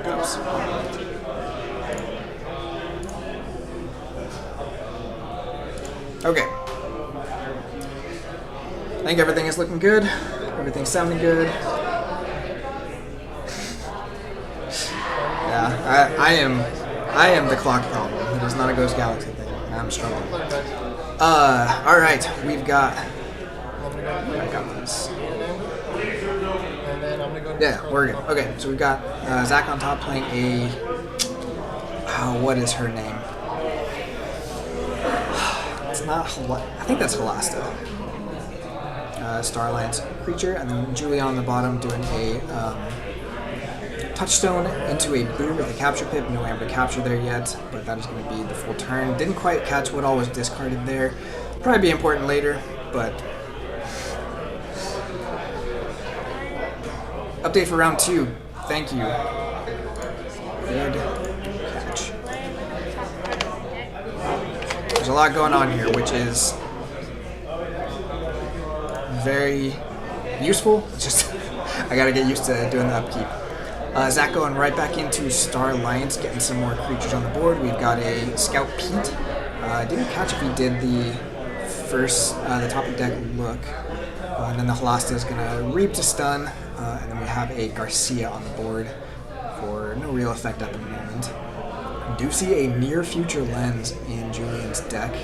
Oops. Okay. I think everything is looking good. Everything's sounding good. Yeah, I am the clock problem. It is not a Ghost Galaxy thing. I'm struggling. All right, we've got. I got this. Yeah, we're good. Okay, so we've got Zach on top playing a. What is her name? It's not. I think that's Halasta. Starlight's creature, and then Julia on the bottom doing a touchstone into a boot with a capture pip. No amber capture there yet, but that is going to be the full turn. Didn't quite catch what all was discarded there. Probably be important later, but update for round 2. Thank you. Good catch. There's a lot going on here, which is very useful. It's just I gotta get used to doing the upkeep. Zach going right back into Star Alliance, getting some more creatures on the board. We've got a Scout Pete. Didn't catch if he did the first, the top of deck look. And then the Halasta is gonna reap to stun, and then we have a Garcia on the board for no real effect at the moment. I do see a near future lens in Julian's deck.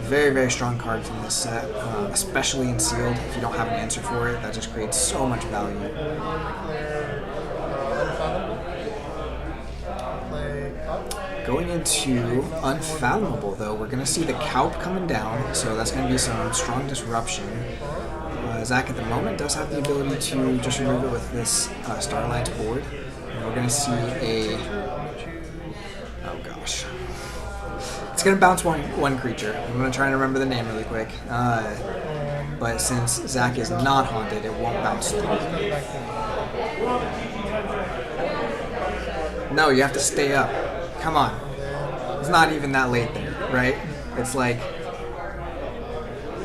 Very, very strong card from this set, especially in sealed. If you don't have an answer for it, that just creates so much value. Going into Unfathomable, though, we're going to see the Cowp coming down, so that's going to be some strong disruption. Zach at the moment does have the ability to just remove it with this Starlight's board. And we're going to see a... Oh gosh. It's going to bounce one creature. I'm going to try and remember the name really quick. But since Zach is not haunted, it won't bounce through. No, you have to stay up. Come on. It's not even that late there, right? It's like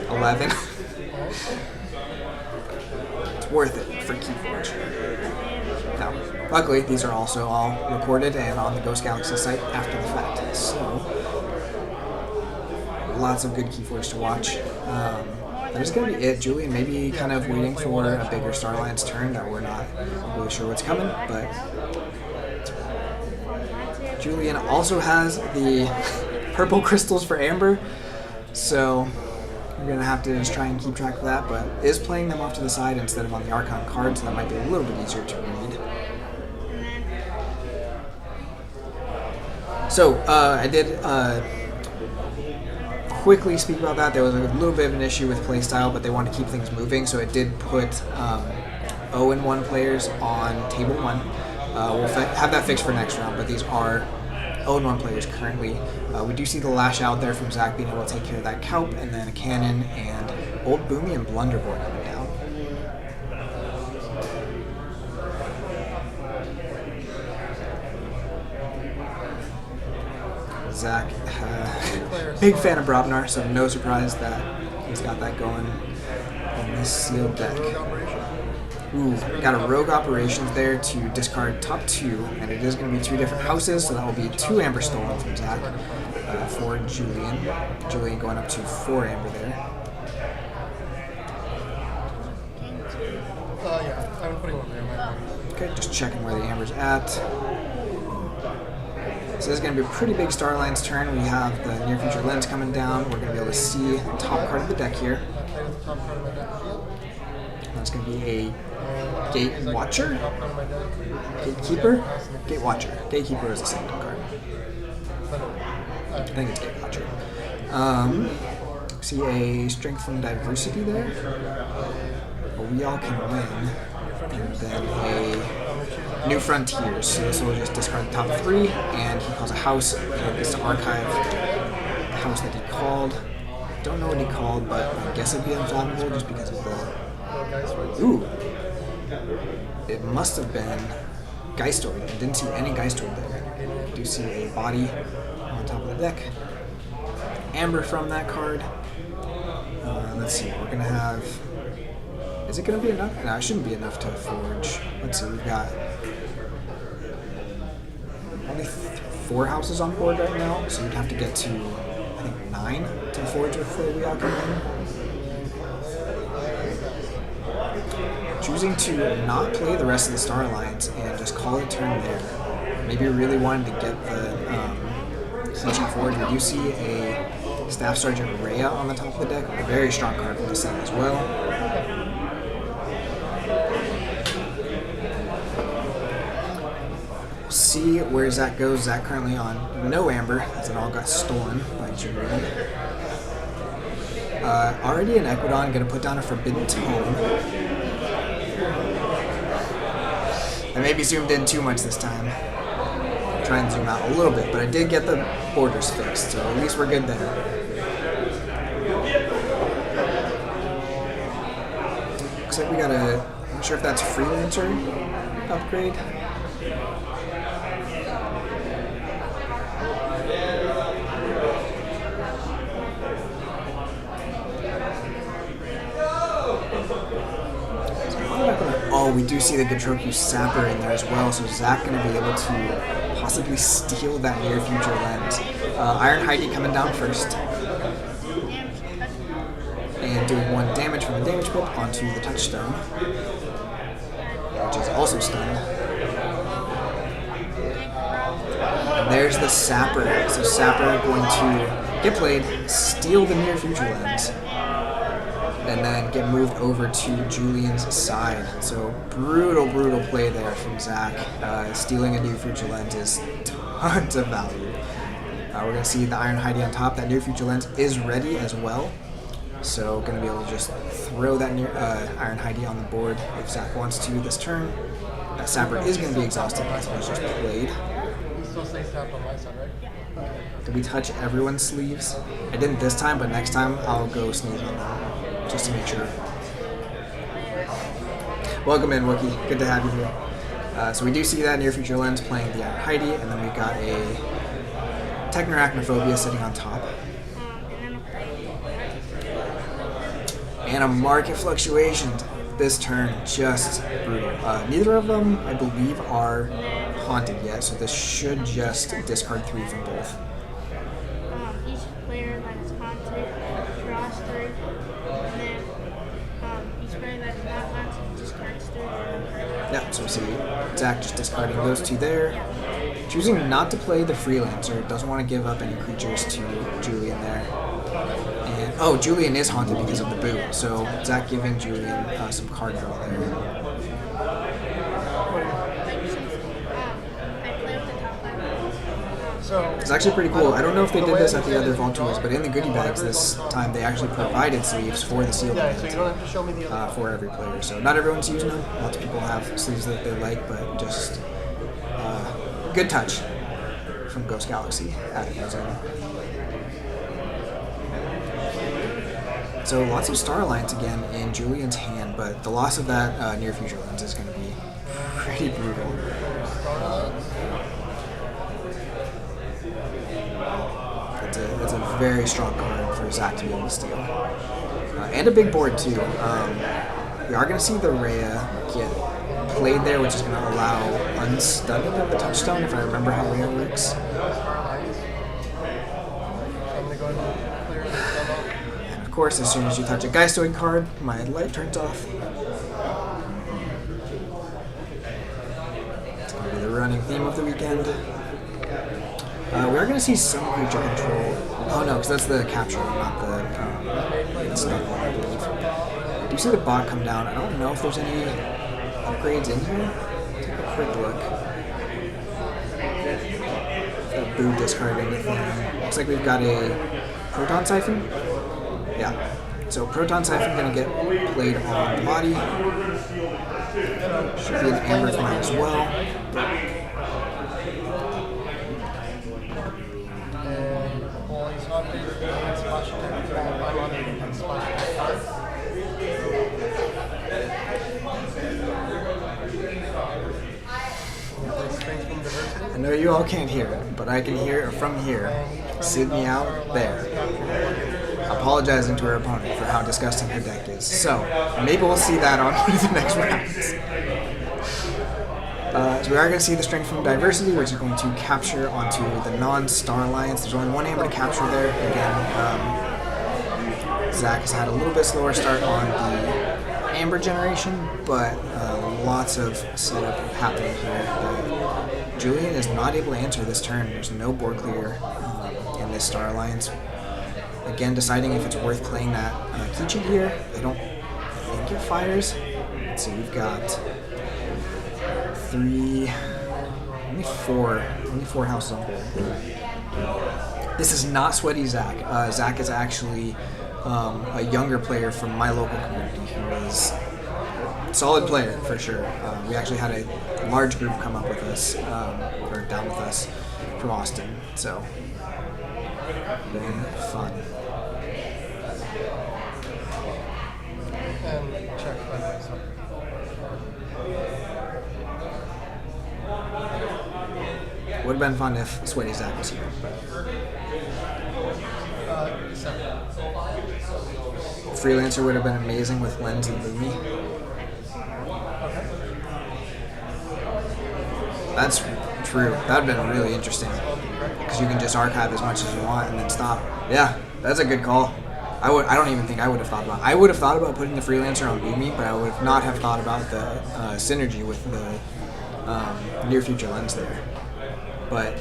11. It's worth it for KeyForge. Now, luckily, these are also all recorded and on the Ghost Galaxy site after the fact. So, lots of good KeyForge to watch. That is going to be it. Julian maybe kind of waiting for a bigger Starlight's turn that we're not really sure what's coming, but Julian also has the purple crystals for Amber, so we're going to have to just try and keep track of that, but is playing them off to the side instead of on the Archon card, so that might be a little bit easier to read. So I did quickly speak about that. There was a little bit of an issue with playstyle, but they wanted to keep things moving, so it did put 0-1 players on table 1. We'll have that fixed for next round, but these are 0-1 players currently. We do see the Lash Out there from Zach being able to take care of that Kelp, and then a Cannon and Old Boomy and Blunderboard coming down. Zach, big fan of Brobnar, so no surprise that he's got that going on this sealed deck. Ooh, got a Rogue Operations there to discard top 2, and it is going to be 2 different houses, so that will be 2 Amber stolen from Zach for Julian. Julian going up to 4 Amber there. Yeah, I'm putting one there. Okay, just checking where the Amber's at. So this is going to be a pretty big Starline's turn. We have the Near Future Lens coming down. We're going to be able to see the top card of the deck here. That's going to be a Gate Watcher? Gatekeeper? Gate Watcher. Gatekeeper is a second card. I think it's Gate Watcher. See a Strength from Diversity there. But we all can win. And then a New Frontiers. So this will just discard the top 3, and he calls a house. And it's to archive the house that he called. Don't know what he called, but I guess it'd be Unfathomable just because of the... Ooh. It must have been Geistoid. I didn't see any Geistoid there. I do see a body on top of the deck. Amber from that card. Let's see, we're going to have... Is it going to be enough? No, it shouldn't be enough to forge. Let's see, we've got only 4 houses on board right now, so you'd have to get to, I think, 9 to forge before we all come in. Choosing to not play the rest of the Star Alliance and just call it turn there. Maybe you really wanted to get the KeyForge. We do see a Staff Sergeant Rhea on the top of the deck, a very strong card from the set as well. See where Zach goes. Zach currently on no Amber, as it all got stolen by Julian. Already an Equidon, going to put down a Forbidden Tome. I maybe zoomed in too much this time. Try and zoom out a little bit, but I did get the borders fixed, so at least we're good there. Looks like we got a, I'm not sure if that's Freelancer upgrade. Oh, we do see the Gatroku Sapper in there as well, so Zach going to be able to possibly steal that Near Future Lens. Iron Heidi coming down first. And doing 1 damage from the damage pip onto the Touchstone, which is also stunned. And there's the Sapper. So Sapper going to get played, steal the Near Future Lens, and then get moved over to Julian's side. So brutal play there from Zach. Stealing a Near Future Lens is tons of value. We're going to see the Iron Heidi on top. That Near Future Lens is ready as well. So going to be able to just throw that Iron Heidi on the board if Zach wants to this turn. That Sapper is going to be exhausted because it was just played. Did we touch everyone's sleeves? I didn't this time, but next time I'll go sneeze on them, just to make sure. Welcome in, Wookie. Good to have you here. So we do see that Near Future Lens playing the Iron Heidi, and then we've got a Technoarachnophobia sitting on top. And a Market Fluctuations. This turn, just brutal. Neither of them, I believe, are haunted yet, so this should just discard 3 from both. Each player that is haunted draws 3, and then each player that is not haunted discards 3. Yeah, so we see Zach just discarding those 2 there. Choosing not to play the Freelancer, doesn't want to give up any creatures to Julian there. And, oh, Julian is haunted because of the boot, so Zach giving Julian some card draw there. I play with the top 5. It's actually pretty cool. I don't know if they did this at the other Vault Tours, but in the goodie bags this time they actually provided sleeves for the sealed event for every player. So not everyone's using them. Lots of people have sleeves that they like, but just good touch from Ghost Galaxy adding those in. So lots of Star Alliance again in Julian's hand, but the loss of that near future lens is going to be pretty brutal. It's a very strong card for Zach to be able to steal. And a big board too. We are going to see the Rhea get played there, which is going to allow unstunning of the touchstone, if I remember how Rhea works. And of course, as soon as you touch a Geistoid card, my light turns off. It's going to be the running theme of the weekend. We are going to see some creature control. Oh no, because that's the capture, not the stun one, I believe. I do see the bot come down. I don't know if there's any upgrades in here. Take a quick look. That boo discard anything. Looks like we've got a Proton Siphon. Yeah. So Proton Siphon going to get played on the body. Should be an Amber for mine as well. I know you all can't hear it, but I can hear it from here. Sydney out there, apologizing to her opponent for how disgusting her deck is. So maybe we'll see that on the next rounds. So we are going to see the strength from Diversity, which is going to capture onto the non-Star Alliance. There's only one Amber to capture there. Again, Zach has had a little bit slower start on the Amber generation, but lots of setup happening here. Julian is not able to answer this turn. There's no board clear in this Star Alliance. Again, deciding if it's worth playing that keychain here. I don't think it fires. Let's see, we've got only four houses on board. This is not Sweaty Zach. Zach is actually a younger player from my local community who is a solid player for sure. We actually had a large group come up with us, or down with us from Austin. So, been fun. Would have been fun if Sweaty Zach was here. Freelancer would have been amazing with Lens and Lumi. That's true. That would have been really interesting. Because you can just archive as much as you want and then stop. Yeah, that's a good call. I don't even think I would have thought about it. I would have thought about putting the Freelancer on Lumi, but I would not have thought about the synergy with the near future Lens there. But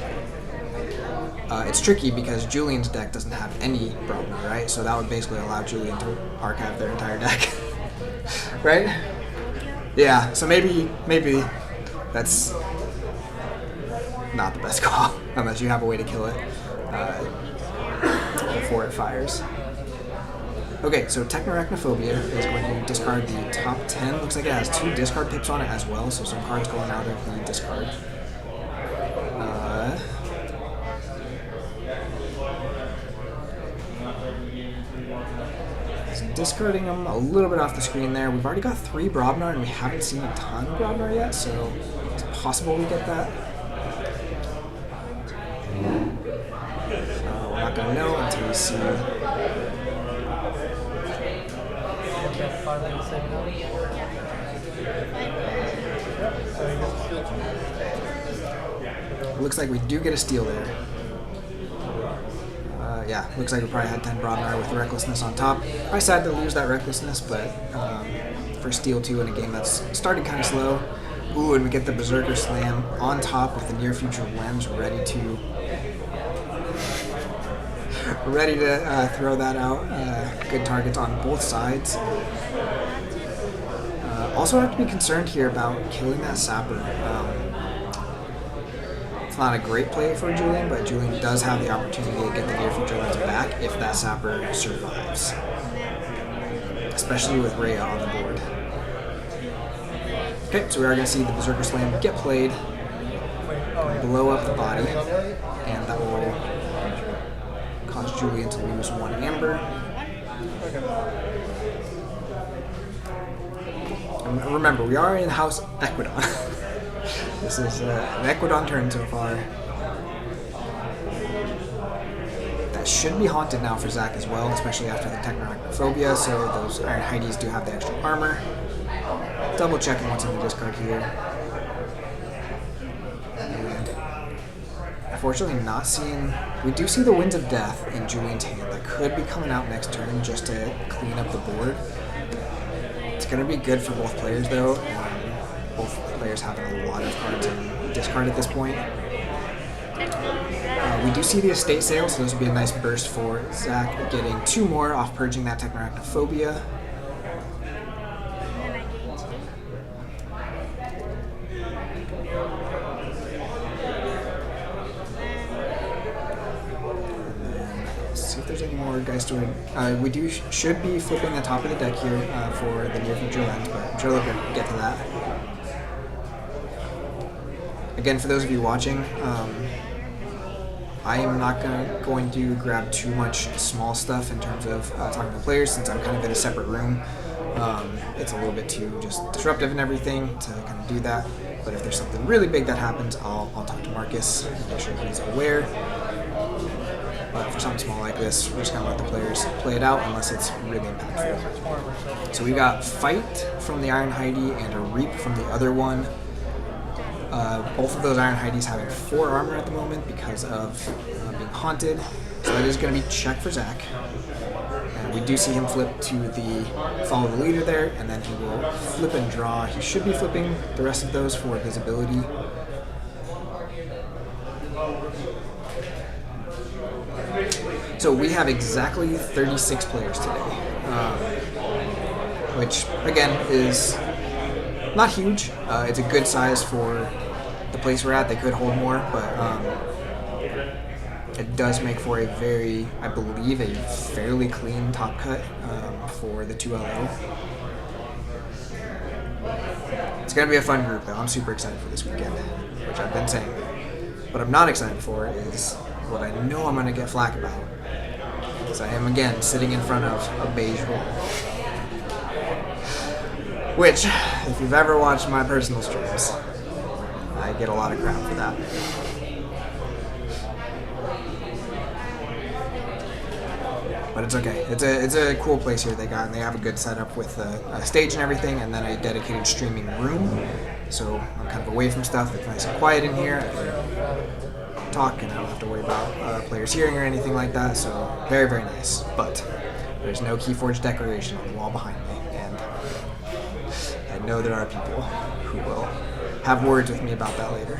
it's tricky because Julian's deck doesn't have any problem, right? So that would basically allow Julian to archive their entire deck, right? Yeah. So maybe that's not the best call unless you have a way to kill it before it fires. Okay, so Technoarachnophobia is going to discard the top 10. Looks like it has 2 discard pips on it as well, so some cards going out of the discard. So discarding them a little bit off the screen there. We've already got 3 Brobnar, and we haven't seen a ton of Brobnar yet, so it's possible we get that. We're not going to know until we see. It looks like we do get a steal there. Yeah, looks like we probably had 10 Brobnar with Recklessness on top. Probably sad to lose that Recklessness, but for steal 2 in a game that's started kind of slow. Ooh, and we get the Berserker Slam on top with the near future Lens ready to throw that out. Good targets on both sides. Also have to be concerned here about killing that Sapper. It's not a great play for Julian, but Julian does have the opportunity to get the near future lens back if that sapper survives. Especially with Rhea on the board. Okay, so we are going to see the Berserker Slam get played, blow up the body, and that will cause Julian to lose 1 amber. And remember, we are in House Equidon. This is an Equidon turn so far. That should be haunted now for Zach as well, especially after the Technophobia, so those Iron Heidies do have the extra armor. Double checking what's in the discard here. And unfortunately not seeing... We do see the Winds of Death in Julian's hand that could be coming out next turn just to clean up the board. It's going to be good for both players though. Both players having a lot of cards in discard at this point. We do see the estate sale, so this would be a nice burst for Zach, getting 2 more off purging that Technophobia. See if there's any more guys doing. We should be flipping the top of the deck here for the near future lens, but I'm sure they'll get to that. Again, for those of you watching, I am not going to grab too much small stuff in terms of talking to players, since I'm kind of in a separate room. It's a little bit too just disruptive and everything to kind of do that. But if there's something really big that happens, I'll talk to Marcus and make sure he's aware. But for something small like this, we're just going to let the players play it out unless it's really impactful. So we got Fight from the Iron Heidi and a Reap from the other one. Both of those Iron Heidies having 4 armor at the moment because of being haunted. So that is going to be check for Zach. And we do see him flip to the Follow the Leader there, and then he will flip and draw. He should be flipping the rest of those for visibility. So we have exactly 36 players today, which again is not huge. It's a good size for the place we're at. They could hold more, but it does make for a very, I believe, a fairly clean top cut for the 2LO. It's going to be a fun group, though. I'm super excited for this weekend, which I've been saying. What I'm not excited for is what I know I'm going to get flack about. Because I am, again, sitting in front of a beige wall. Which, if you've ever watched my personal streams, I get a lot of crap for that. But it's okay. It's a cool place here they got, and they have a good setup with a stage and everything, and then a dedicated streaming room. So I'm kind of away from stuff. It's nice and quiet in here. I can talk, and I don't have to worry about players hearing or anything like that. So very, very nice. But there's no KeyForge decoration on the wall behind me, and I know there are people who will have words with me about that later.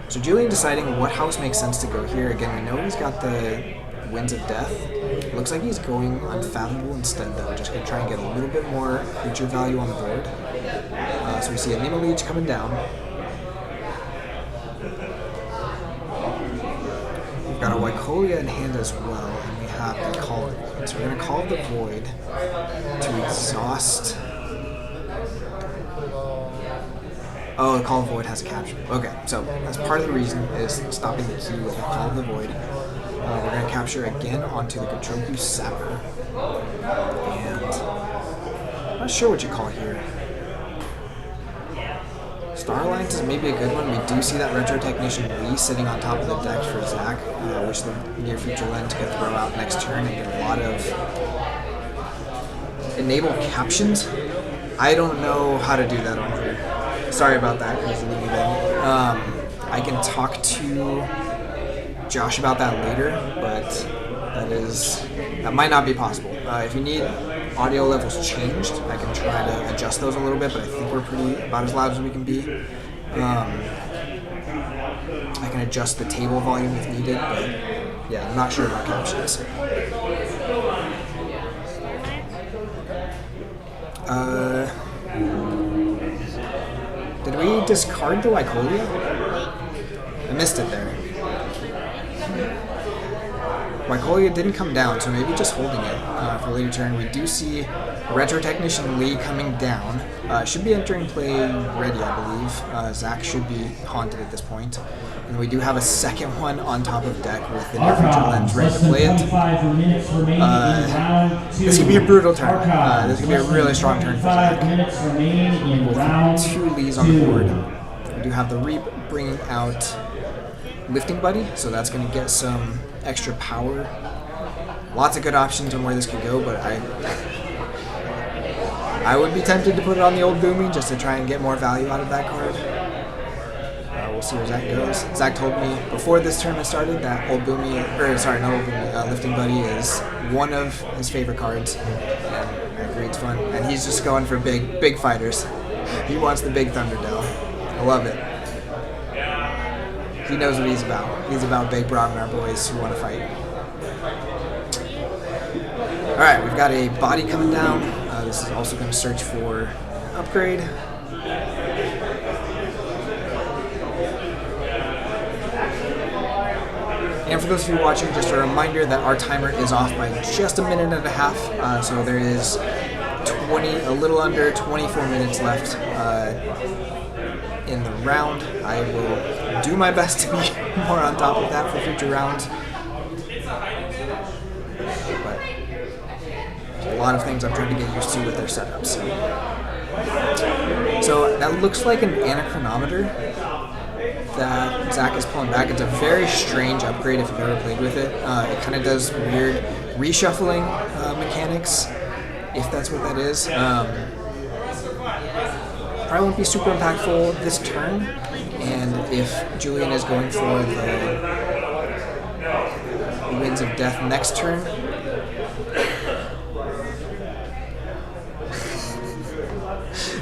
So Julian deciding what house makes sense to go here. Again, we know he's got the Winds of Death. It looks like he's going Unfathomable instead, though. Just going to try and get a little bit more creature value on the board. So we see a Nimaleech coming down. We've got a Wycolia in hand as well, and we have the Call of the Void. So we're going to Call of the Void to exhaust. Oh, the Call of the Void has a capture. Okay, so that's part of the reason is stopping the key with the Call of the Void. We're going to capture again onto the Gatroku Sapper. And I'm not sure what you call here. Star Alliance is maybe a good one. We do see that Retro Technician Lee sitting on top of the deck for Zach, which the near future lens could throw out next turn and get a lot of enable captions. I don't know how to do that on here. Sorry about that, crazy Lee then. I can talk to Josh about that later, but that might not be possible. If you need audio levels changed, I can try to adjust those a little bit, but I think we're about as loud as we can be. I can adjust the table volume if needed, but yeah, I'm not sure about captions. Did we discard the Wycolia? I missed it there. Mycolia didn't come down, so maybe just holding it for later turn. We do see Retro Technician Lee coming down. Should be entering play ready, I believe. Zach should be haunted at this point. And we do have a second one on top of deck with the Near Future Lens ready to play it. This could be a brutal turn. This could be a really strong turn for Zach. With 2 Lees on the board. We do have the Reap bringing out Lifting Buddy, so that's going to get some extra power. Lots of good options on where this could go, but I would be tempted to put it on the old Boomy just to try and get more value out of that card. We'll see where Zach goes. Zach told me before this tournament started that old Boomy, or sorry, not old Boomy, Lifting Buddy is one of his favorite cards. And I agree, it's fun. And he's just going for big fighters. He wants the big Thunderdell. I love it. He knows what he's about. He's about big Brognar boys who want to fight. Alright, we've got a body coming down. This is also going to search for upgrade. And for those of you watching, just a reminder that our timer is off by just a minute and a half. So there is a little under 24 minutes left in the round. I will do my best to be more on top of that for future rounds. But there's a lot of things I'm trying to get used to with their setups. So that looks like an anachronometer that Zach is pulling back. It's a very strange upgrade if you've ever played with it. It kind of does weird reshuffling mechanics, if that's what that is. Probably won't be super impactful this turn, and if Julian is going for the Winds of Death next turn,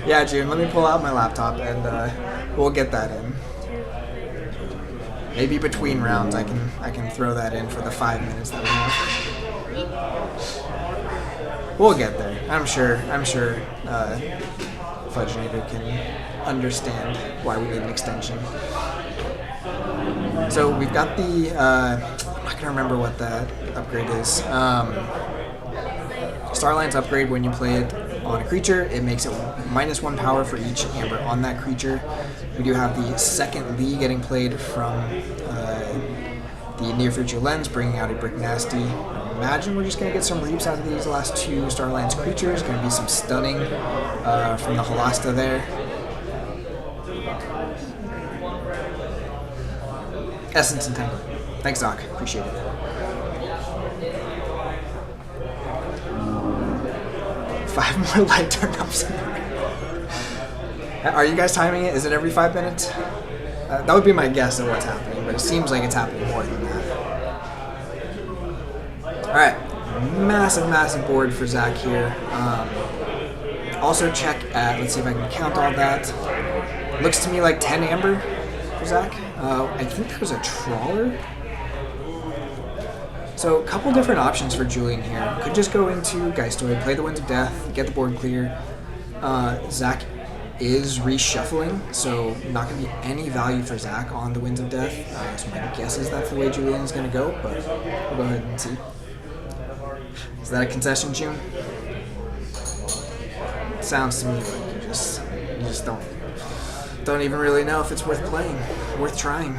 yeah, June, let me pull out my laptop and we'll get that in. Maybe between rounds I can throw that in for the 5 minutes that we have. We'll get there. I'm sure Fudgenator can understand why we need an extension. So we've got the I'm not gonna remember what that upgrade is. Starline's upgrade, when you play it on a creature, it makes it -1 power for each amber on that creature. We do have the second Lee getting played from the Near Future Lens, bringing out a Brick Nasty. I imagine we're just going to get some reaps out of these last 2 Starline's creatures. Going to be some stunning from the Halasta there. Essence and Tangle. Thanks, Doc. Appreciate it. Five more light turn-ups. Are you guys timing it? Is it every 5 minutes? That would be my guess of what's happening, but it seems like it's happening more than that. Alright, massive board for Zach here. Also check at, let's see if I can count all that. Looks to me like 10 amber for Zach. I think there was a trawler. So a couple different options for Julian here. Could just go into Geistoid, play the Winds of Death, get the board clear. Zach is reshuffling, so not going to be any value for Zach on the Winds of Death. So my guess is that's the way Julian is going to go, but we'll go ahead and see. Is that a concession, June? Sounds to me like you just don't even really know if it's worth playing, worth trying.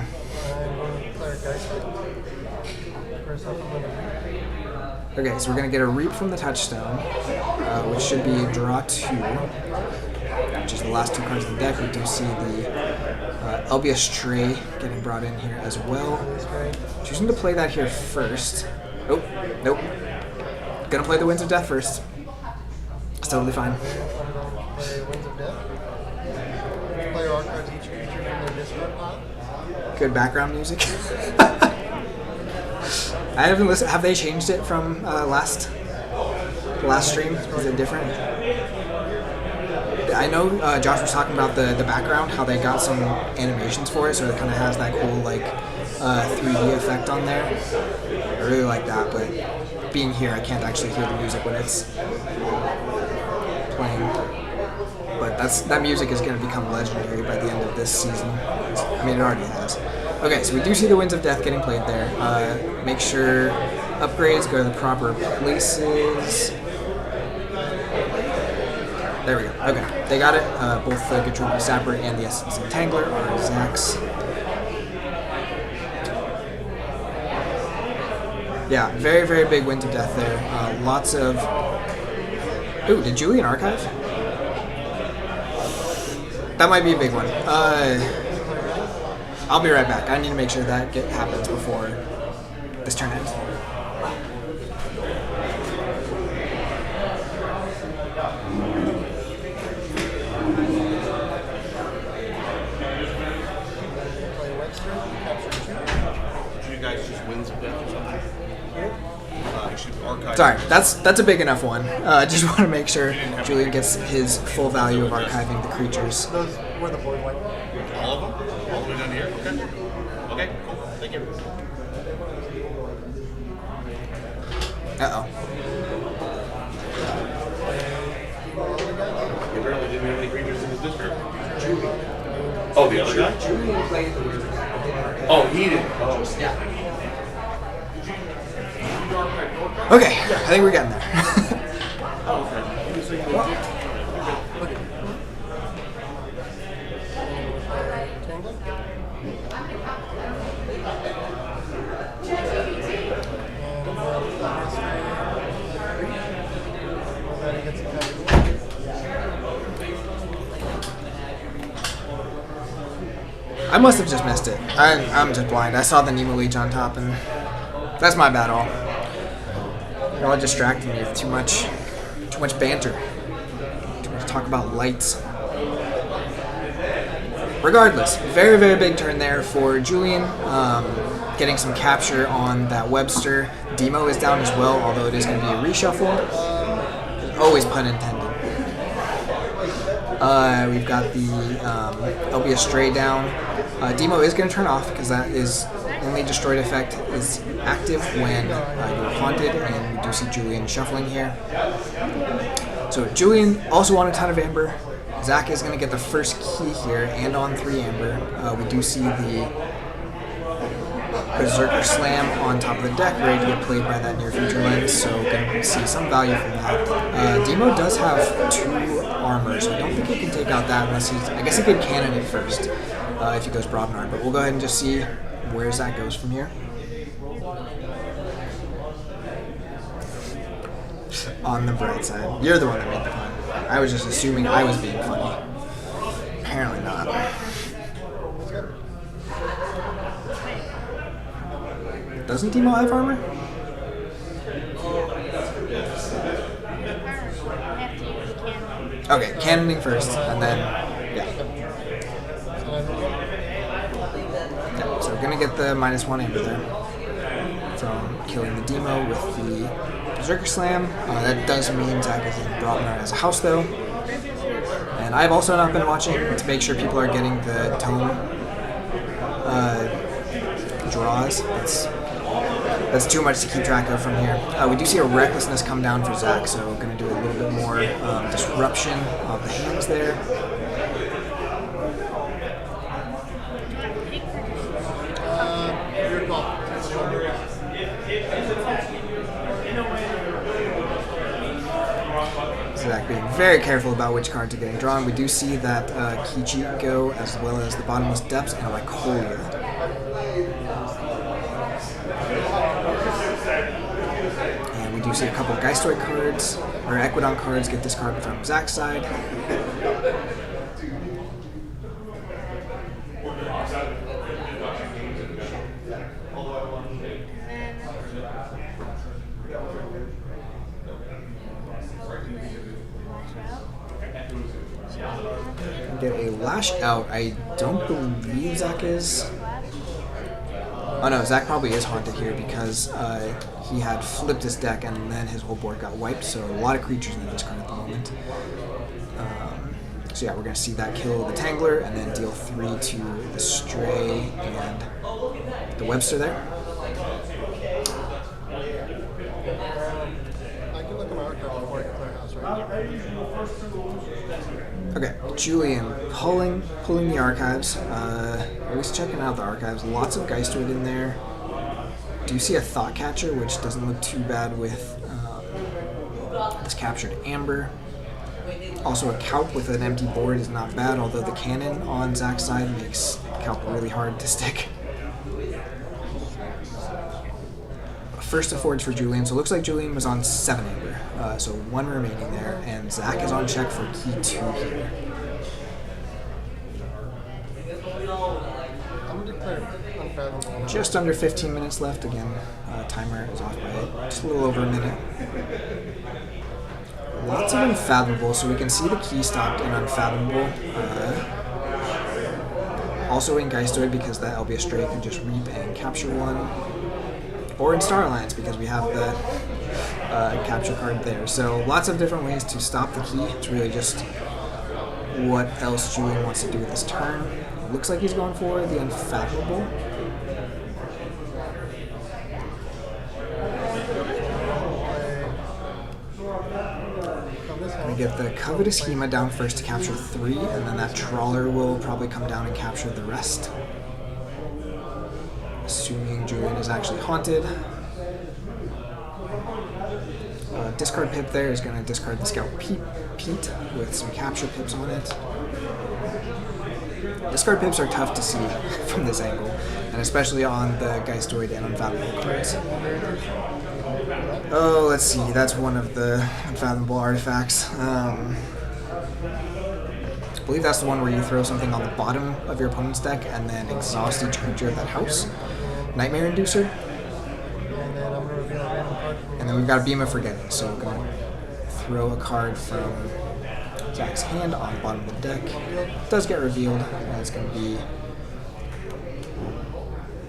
Okay, so we're going to get a Reap from the Touchstone, which should be draw 2, which is the last 2 cards of the deck. We do see the Elbia Stray getting brought in here as well. Choosing to play that here first. Oh, nope. Gonna play the Winds of Death first. It's totally fine. Play Archons each creature from their discard pile. Good background music. I haven't listened. Have they changed it from last stream? Is it different? I know Josh was talking about the background, how they got some animations for it, so it kind of has that cool like 3D effect on there. I really like that, but being here, I can't actually hear the music when it's playing. But that music is going to become legendary by the end of this season. I mean, it already has. Okay, so we do see the Winds of Death getting played there. Make sure upgrades go to the proper places. There we go. Okay, they got it. Both the Gatruba Sapper and the Essence Entangler are Zach's. Yeah, very, very big Winds of Death there. Lots of... Ooh, did Julian archive? That might be a big one. I'll be right back. I need to make sure that happens before this turn ends. You guys just Winds of Death or something? You should archive. Sorry, that's a big enough one. Just want to make sure Julian gets his full value of archiving the creatures. Those were the board white. All of them? All the way down here? Okay. Okay, cool. Thank you. Uh-oh. He apparently didn't have any creatures in his discard. Oh, the other guy? Julian played the Wizard. Oh, he didn't. Oh, Yeah. Okay, I think we're getting there. I must have just missed it. I'm just blind. I saw the Nemo Leech on top, and that's my bad all. You're all distracting me with too much banter. Too much talk about lights. Regardless, very, very big turn there for Julian. Getting some capture on that Webster. Demo is down as well, although it is going to be a reshuffle. Always pun intended. We've got the LB Stray down. Demo is going to turn off because that is only destroyed effect is active when you're haunted, and we do see Julian shuffling here. So Julian also on a ton of amber. Zach is going to get the first key here and on 3 amber. We do see the Berserker Slam on top of the deck, ready to get played by that near future lens, so going to see some value from that. Demo does have 2 armor, so I don't think he can take out that unless he's... I guess he could cannon it first if he goes Brobnar, but we'll go ahead and just see where Zach goes from here. On the bright side. You're the one that made the pun. I was just assuming I was being funny. Apparently not. Doesn't Demo have armor? Okay, cannoning first, and then, yeah. Yeah, so we're gonna get the -1 amber there from killing the Demo with the Berserker Slam. That does mean Zach is in Brobnar as a house, though. And I've also not been watching to make sure people are getting the tone draws. That's too much to keep track of from here. We do see a Recklessness come down for Zach, so we're going to do a little bit more disruption of the hands there. Your call. Zach being very careful about which cards are getting drawn. We do see that Kichi go, as well as the Bottomless Depths and a Lycolia. And we do see a couple of Geistoid cards, or Equidon cards, get discarded from Zach's side. Get a Lash Out. I don't believe Zach is. Oh no, Zach probably is haunted here because he had flipped his deck and then his whole board got wiped, so a lot of creatures in this card at the moment. So yeah, we're going to see that kill the Tangler and then deal 3 to the Stray and the Webster there. I can look at my archive before I can play a house, right? Okay, Julian pulling the archives. At least checking out the archives. Lots of Geistoid in there. Do you see a Thought Catcher, which doesn't look too bad with this captured Amber. Also, a Calp with an empty board is not bad, although the cannon on Zach's side makes Calp really hard to stick. First to Forge for Julian, so it looks like Julian was on 7 Amber, so 1 remaining there, and Zach is on check for key 2 here. I'm going to declare Unfathomable. Just under 15 minutes left. Again, timer is off by just a little over a minute. Lots of Unfathomable, so we can see the key stopped in Unfathomable. Also in Geistoid, because that LB Stray can just reap and capture 1. Or in Star Alliance, because we have the capture card there. So lots of different ways to stop the key. It's really just what else Julian wants to do with this turn. Looks like he's going for the Unfathomable. Gonna get the Covetous Hema down first to capture 3, and then that Trawler will probably come down and capture the rest. Assuming Julian is actually haunted. Discard Pip there is going to discard the Scout Pete with some capture pips on it. Discard pips are tough to see from this angle, and especially on the Geistoid and Unfathomable cards. Oh, let's see, that's one of the Unfathomable artifacts. I believe that's the one where you throw something on the bottom of your opponent's deck and then exhaust each creature of that house. Nightmare Inducer. And then we've got a Beam of Forgetting, so we're going to throw a card from Zach's hand on the bottom of the deck. It does get revealed, and it's going to be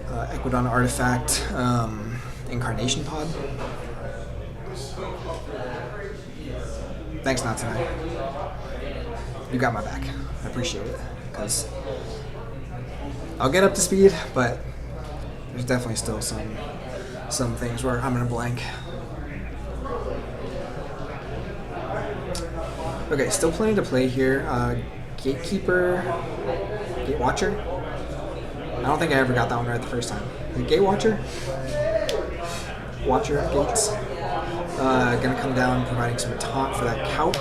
Equidon Artifact, Incarnation Pod. Thanks, not tonight. You got my back. I appreciate it, because I'll get up to speed, but there's definitely still some things where I'm gonna blank. Okay, still plenty to play here. Gatekeeper, Gatewatcher. I don't think I ever got that one right the first time. Gatewatcher? Watcher of Gates. Gonna come down, providing some taunt for that Calp.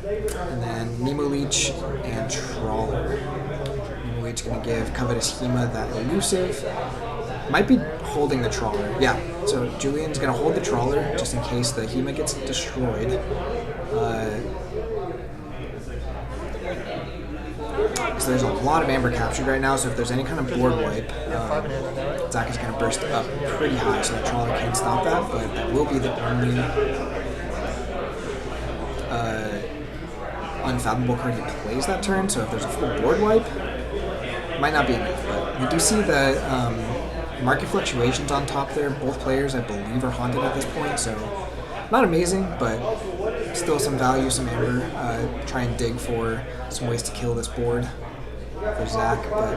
And then Nemo Leech and Trawler. Nemo Leech gonna give Covetous Hema that elusive. Might be holding the Trawler. Yeah, so Julian's gonna hold the Trawler just in case the Hema gets destroyed. So there's a lot of Amber captured right now, so if there's any kind of board wipe, Zach is going to burst up pretty high, so the Trawler can't stop that, but that will be the only Unfathomable card he plays that turn, so if there's a full board wipe, it might not be enough, but we do see the market fluctuations on top there. Both players, I believe, are haunted at this point, so not amazing, but still some value, some Amber. Try and dig for some ways to kill this board for Zach, but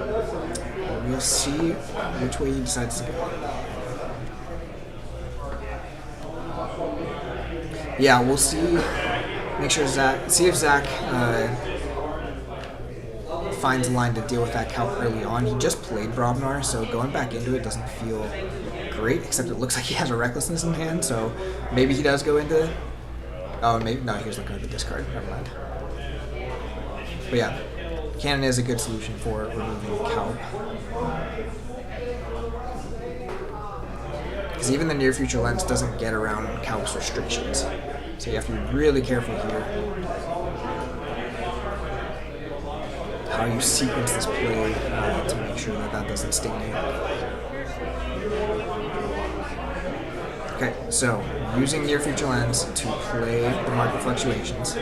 we'll see which way he decides to go. Yeah, we'll see. Make sure see if Zach finds a line to deal with that Calp early on. He just played Brobnar, so going back into it doesn't feel great, except it looks like he has a Recklessness in hand, so maybe he does go into it. Oh, maybe, no, he was looking at the discard, never mind. But yeah, Cannon is a good solution for removing Calp. Because even the Near Future Lens doesn't get around Calp's restrictions. So you have to be really careful here. How you sequence this play to make sure that that doesn't stagnate. Okay, so using Near Future Lens to play the market fluctuations.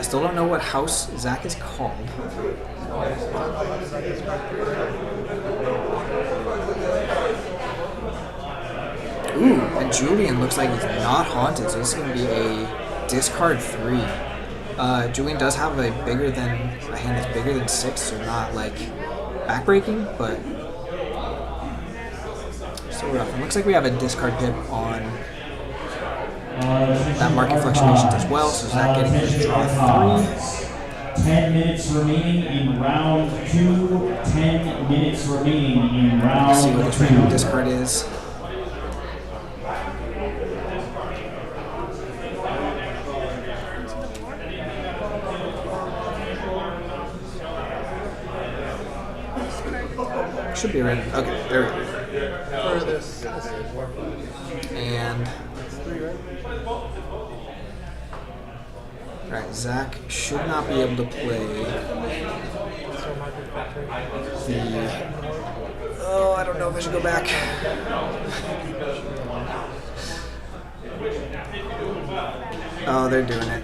Still don't know what house Zach is called. Ooh, and Julian looks like he's not haunted, so this is going to be a discard 3. Julian does have a hand that's bigger than 6, so not like backbreaking, but still rough. It looks like we have a discard pip on that market fluctuations as well, so Zach getting his draw 3. 10 minutes remaining in round 2. 10 minutes remaining in round 2. Let's see what this random discard is. Should be random. Okay, there we go. For this. And alright, Zach should not be able to play the... Oh, I don't know if I should go back. Oh, they're doing it.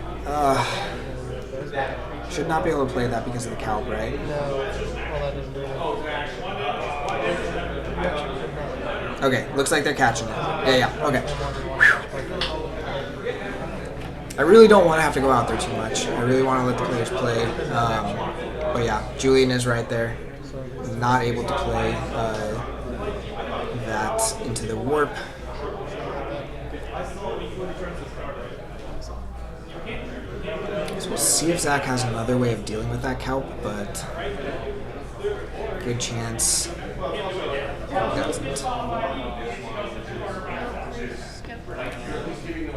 Should not be able to play that because of the calc, right? Okay, looks like they're catching it. Yeah, okay. Whew. I really don't want to have to go out there too much. I really want to let the players play. But yeah, Julian is right there. Not able to play that into the warp. So we'll see if Zach has another way of dealing with that kelp, but good chance he doesn't.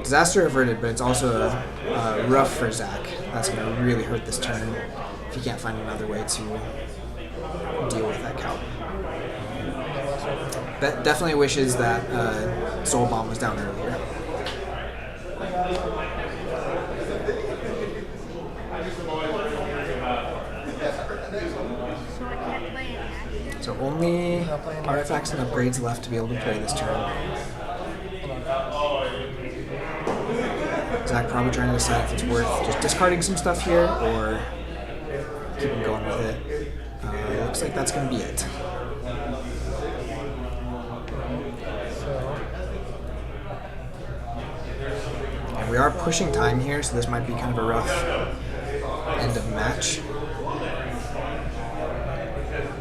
Disaster averted, but it's also rough for Zach. That's going to really hurt this turn if he can't find another way to deal with that kelp. That definitely wishes that Soul Bomb was down earlier. So only artifacts and upgrades left to be able to play this turn. Zach probably trying to decide if it's worth just discarding some stuff here or keeping going with it. Looks like that's going to be it. And we are pushing time here, so this might be kind of a rough end of match.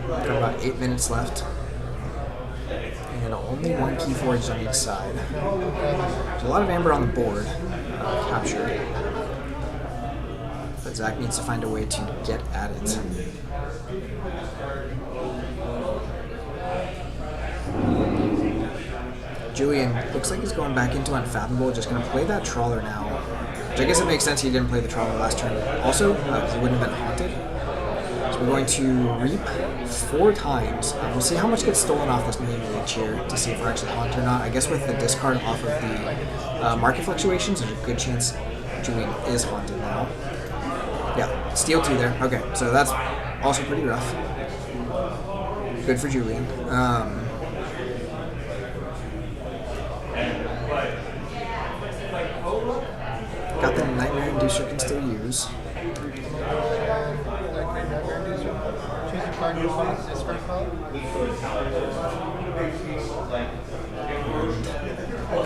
Got about 8 minutes left. And only one KeyForge on each side. There's a lot of amber on the board, captured. But Zach needs to find a way to get at it. Julian looks like he's going back into Unfathomable, just going to play that Trawler now. Which I guess it makes sense he didn't play the Trawler last turn. Also, because he wouldn't have been haunted. So we're going to reap 4 times. We'll see how much gets stolen off this name each here to see if we're actually haunted or not. I guess with the discard off of the market fluctuations, there's a good chance Julian is haunted now. Yeah, steal 2 there. Okay, so that's also pretty rough. Good for Julian. Got the Nightmare Inducer can still use.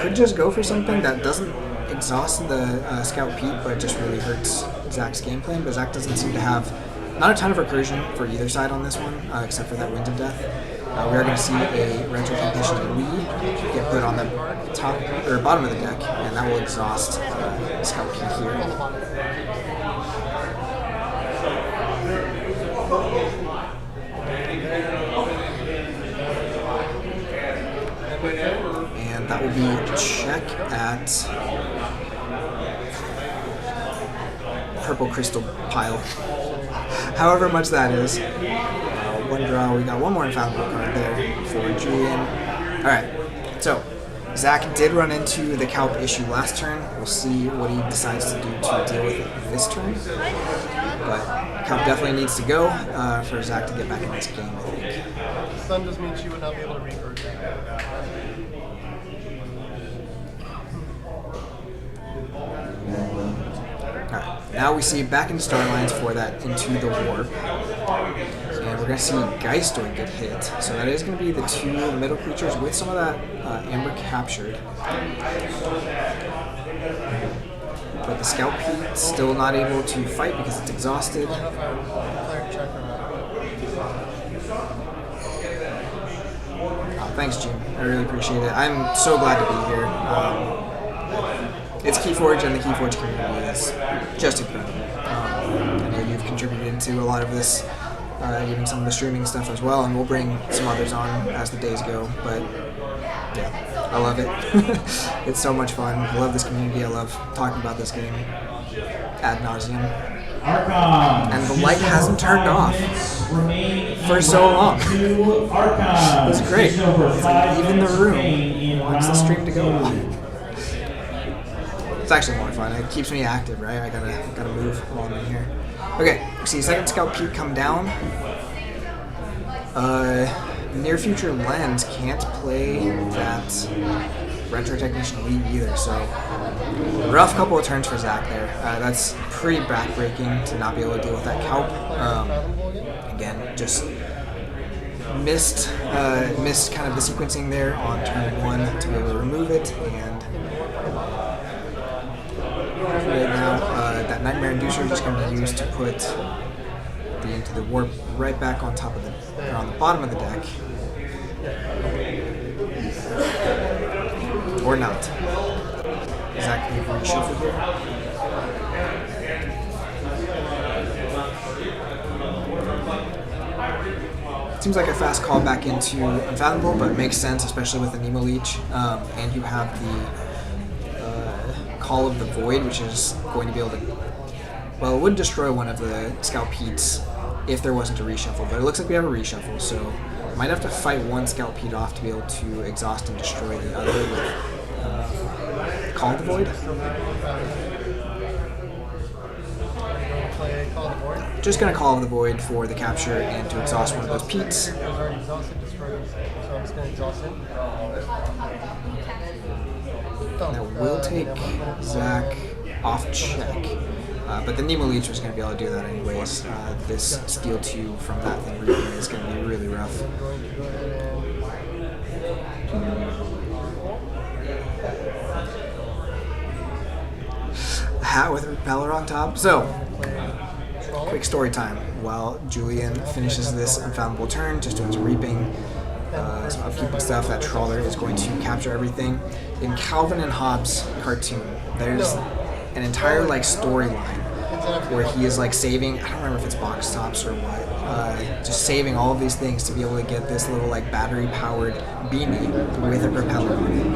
Could just go for something that doesn't exhaust the Scout Peak, but just really hurts Zach's game plan. But Zach doesn't seem to have not a ton of recursion for either side on this one, except for that Winds of Death. We are going to see a Retro Competition we get put on the top or bottom of the deck, and that will exhaust Scout Peak here. And that will be a check at Purple Crystal Pile. However much that is. One draw. We got one more Unfathomable card there for Julian. Alright, so Zach did run into the Calp issue last turn. We'll see what he decides to do to deal with it this turn. But Calp definitely needs to go for Zach to get back in this game, I think. Sun just means she would not be able to recurve. Alright, now we see back into Starlines for that Into the Warp. And we're going to see Geistoid get hit. So that is going to be the 2 middle creatures with some of that Amber captured. But the Scout Peak still not able to fight because it's exhausted. Oh, thanks, Jim. I really appreciate it. I'm so glad to be here. it's KeyForge, and the KeyForge community is just incredible. I know you've contributed to a lot of this, even some of the streaming stuff as well, and we'll bring some others on as the days go. But yeah, I love it. It's so much fun. I love this community. I love talking about this game ad nauseum. Archons. And the light hasn't turned off for so long. It's great. It's like even the room wants the stream to go on. It's actually more fun. It keeps me active, right? I gotta move while I'm in here. Okay, see second scout peak come down. Near future lens can't play that retro technician lead either, so rough couple of turns for Zach there. That's pretty backbreaking to not be able to deal with that Calp. Again, just missed kind of the sequencing there on turn 1 to be able to remove it, and right now that Nightmare Inducer is just going to be used to put the Into the Warp right back on top of or on the bottom of the deck. Or not. Is that going to be reshuffled here? Seems like a fast call back into Unfathomable, but it makes sense, especially with the Nemo Leech. And you have the Call of the Void, which is going to be able to... Well, it would destroy one of the Scout Peats if there wasn't a reshuffle, but it looks like we have a reshuffle, so might have to fight one Scout Peat off to be able to exhaust and destroy the other with Call of the Void. Just going to Call of the Void for the capture and to exhaust one of those Peats. That will take Zach off check. But the Nemo Leech was going to be able to do that anyways. This Steel 2 from that thing really is going to be really rough. A hat with a repeller on top. So, quick story time. While Julian finishes this Unfathomable turn, just doing some reaping, some upkeeping stuff, that Trawler is going to capture everything. In Calvin and Hobbes' cartoon, there's an entire like storyline where he is like saving, I don't remember if it's box tops or what, just saving all of these things to be able to get this little like battery powered beanie with a propeller on it.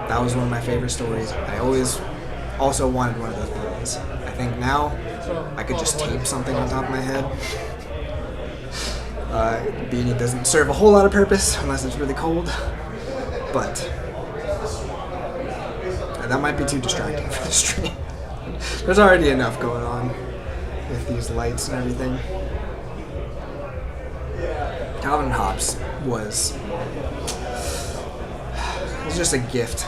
That was one of my favorite stories. I always also wanted one of those beanies. I think now I could just tape something on top of my head. Beanie doesn't serve a whole lot of purpose unless it's really cold, but that might be too distracting for the stream. There's already enough going on with these lights and everything. Calvin and Hobbes was just a gift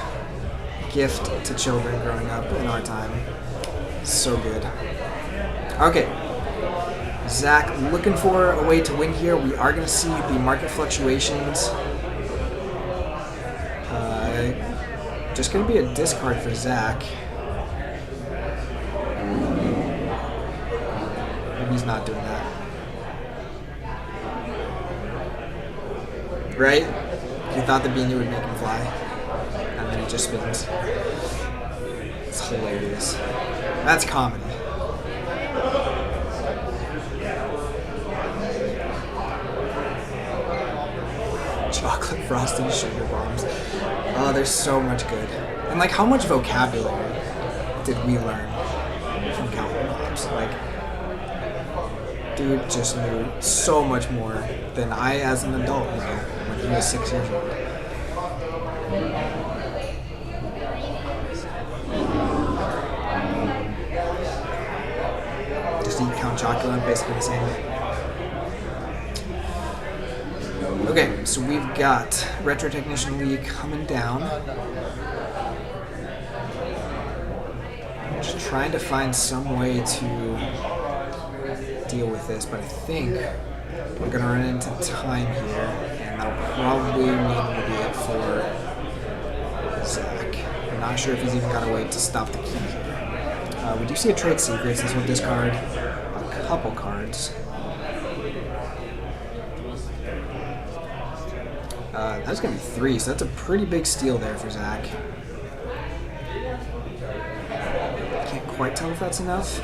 to children growing up in our time. So good. Okay, Zach looking for a way to win here. We are going to see the market fluctuations. Just going to be a discard for Zach. Maybe he's not doing that. Right? He thought the beanie would make him fly. And then it just spins. It's hilarious. That's comedy. Chocolate frosted sugar bombs. Oh, there's so much good. And like, how much vocabulary did we learn from Calvin Hobbes? Like, dude just knew so much more than I as an adult knew when he was 6 years old. Just eat Count Chocula, basically the same. Okay, so we've got Retro Technician Lee coming down. Just trying to find some way to deal with this, but I think we're going to run into time here, and that'll probably mean we'll be it for Zach. I'm not sure if he's even got a way to stop the key here. We do see a Trade Secrets. This will discard a couple cards. That's going to be 3, so that's a pretty big steal there for Zach. quite tell if that's enough.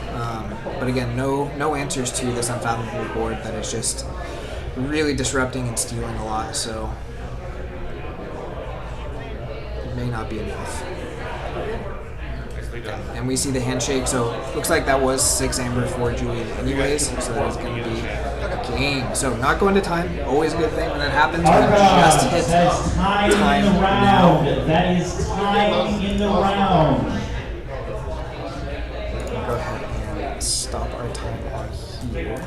But again, no answers to this unfathomable board that is just really disrupting and stealing a lot. So it may not be enough. And we see the handshake, so looks like that was 6 amber for Julian anyways, so that is going to be game. So not going to time, always a good thing when that happens. We just hit That is time in the round. That is time in the round. I'll go ahead and stop our time on here.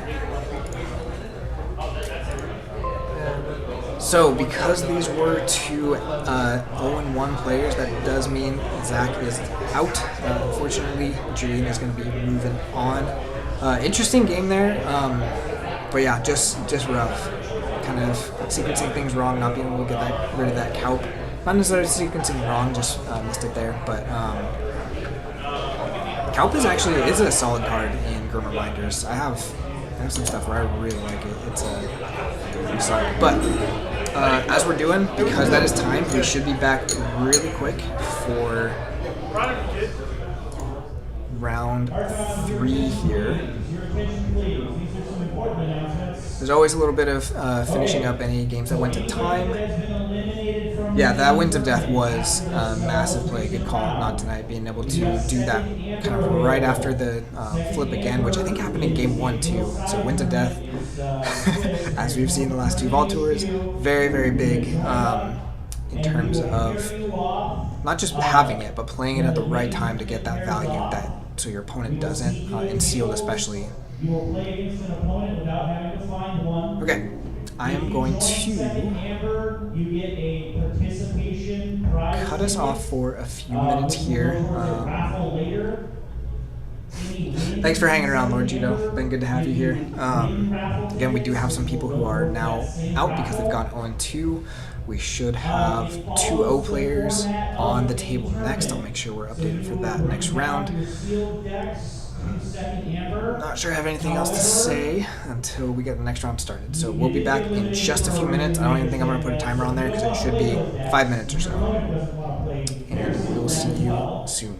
So because these were two 0-1 players, that does mean Zach is out. Unfortunately, Julian is going to be moving on. Interesting game there, but yeah, just rough. Kind of sequencing things wrong, not being able to get rid of that Calp. Not necessarily sequencing wrong, just missed it there. But Calp is a solid card in Grim Reminders. I have some stuff where I really like it. It's pretty solid. But as we're doing, because that is time, we should be back really quick for round 3 here. There's always a little bit of finishing up any games that went to time. Yeah, that Winds of Death was a massive play. Good call, not tonight, being able to do that kind of right after the flip again, which I think happened in game 1 too. So Winds of Death, as we've seen the last 2 Vault Tours, very, very big in terms of not just having it, but playing it at the right time to get that value that so your opponent doesn't, in Sealed especially. Okay, I am going to cut us off for a few minutes here. Thanks for hanging around, Lord Judo. Been good to have you here. Again, we do have some people who are now out because they've gone 0-2. We should have 2-0 players on the table next. I'll make sure we're updated for that next round. Not sure I have anything else to say until we get the next round started. So we'll be back in just a few minutes. I don't even think I'm going to put a timer on there because it should be 5 minutes or so. And we'll see you soon.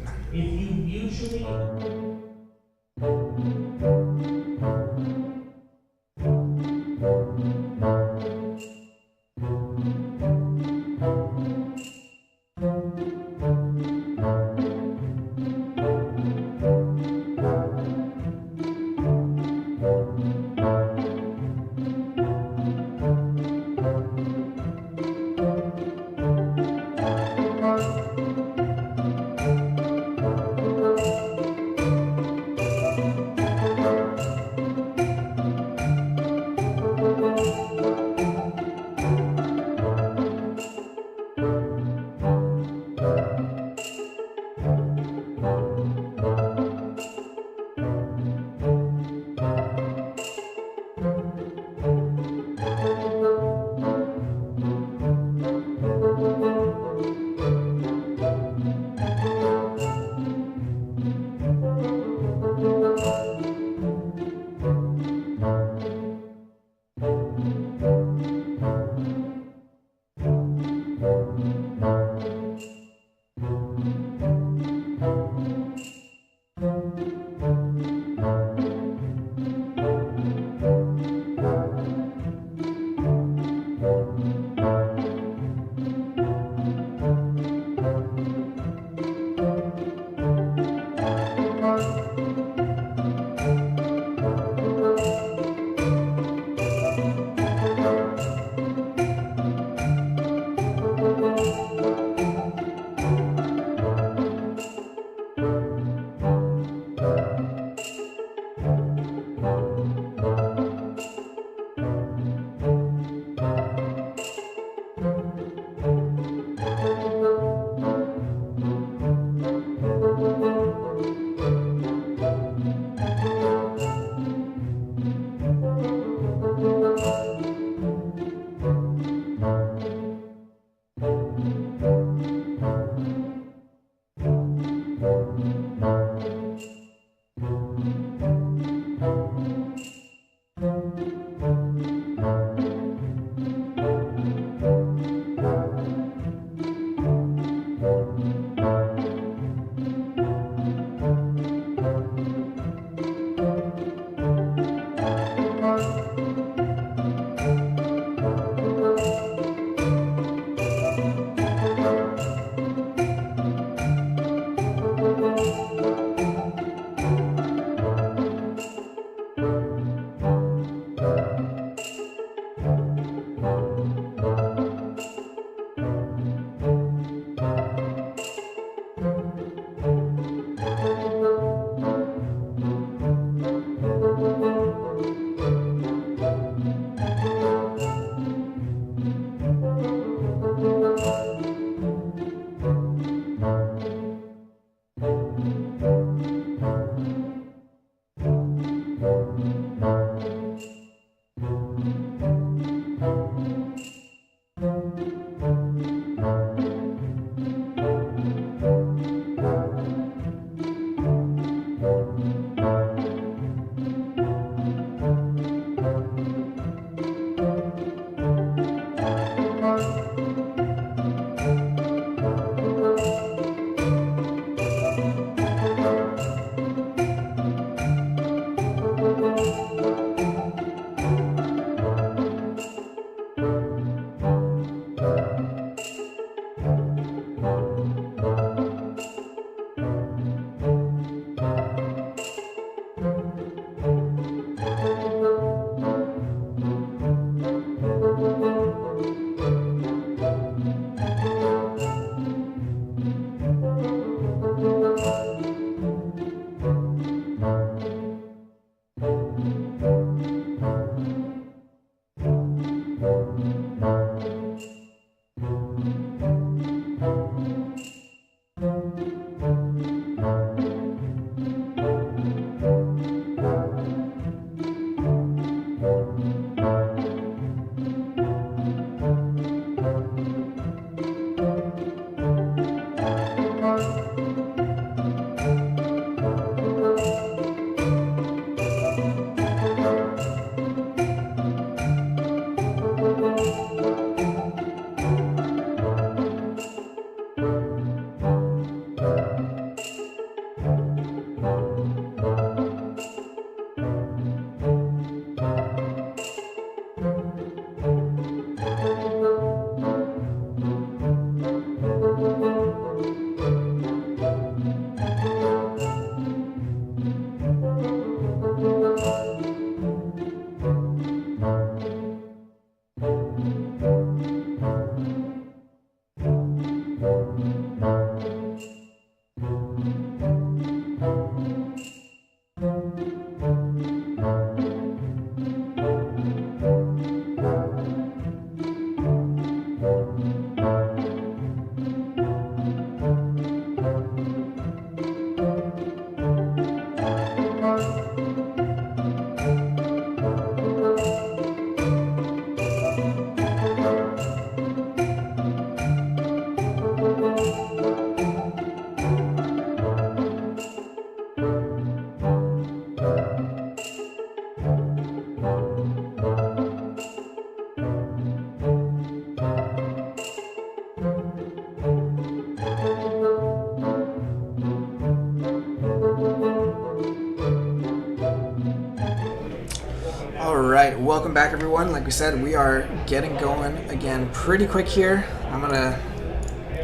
Alright, welcome back everyone. Like we said, we are getting going again pretty quick here. I'm gonna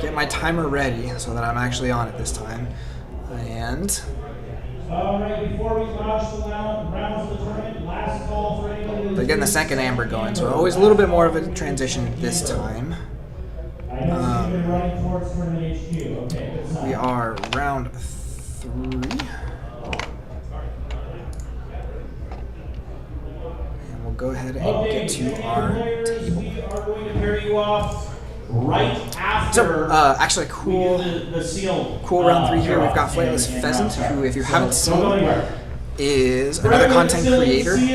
get my timer ready so that I'm actually on it this time. And Alright, before we launch the rounds of the tournament, last call for anybody. they're getting the second amber going, so always a little bit more of a transition this time. I know you've been running towards tournament HQ. Okay, good sign. We are round 3. And we'll go ahead and get to our table. We are going to pair you off right after. So, actually, cool round 3 here. We've got Flightless Pheasant, who, if you haven't seen, is another content creator. He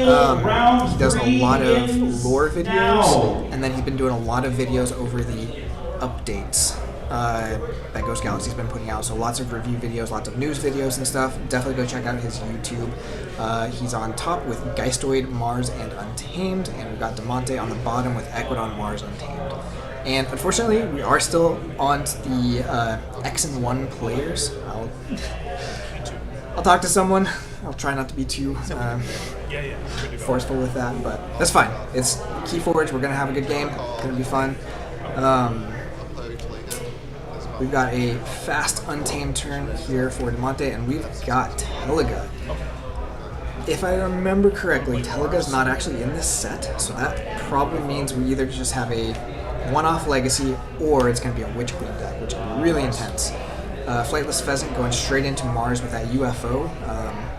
does a lot of lore videos, and then he's been doing a lot of videos over the updates that Ghost Galaxy's been putting out. So lots of review videos, lots of news videos and stuff. Definitely go check out his YouTube. He's on top with Geistoid, Mars, and Untamed, and we've got Demonte on the bottom with Equidon, Mars, Untamed. And unfortunately, we are still on the X and 1 players. I'll talk to someone. I'll try not to be too forceful with that, but that's fine. It's KeyForge. We're gonna have a good game. It's gonna be fun. We've got a fast Untamed turn here for Demonte, and we've got Teliga. If I remember correctly, Teliga's not actually in this set, so that probably means we either just have a one-off Legacy, or it's going to be a Witch Queen deck, which will be really intense. Flightless Pheasant going straight into Mars with that UFO.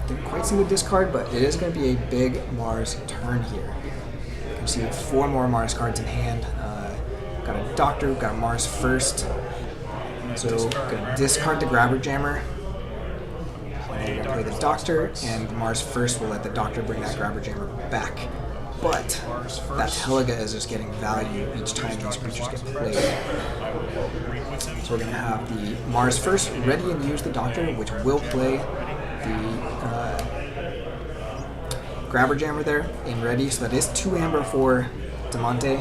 Didn't quite see the discard, but it is going to be a big Mars turn here. You can see 4 more Mars cards in hand. Got a Doctor, got a Mars first. So gonna discard the Grabber Jammer. And we're gonna play the Doctor, and Mars first will let the Doctor bring that Grabber Jammer back. But that Teliga is just getting value each time these creatures get played. So we're gonna have the Mars first ready and use the Doctor, which will play the Grabber Jammer there in ready. So that is 2 amber for Demonte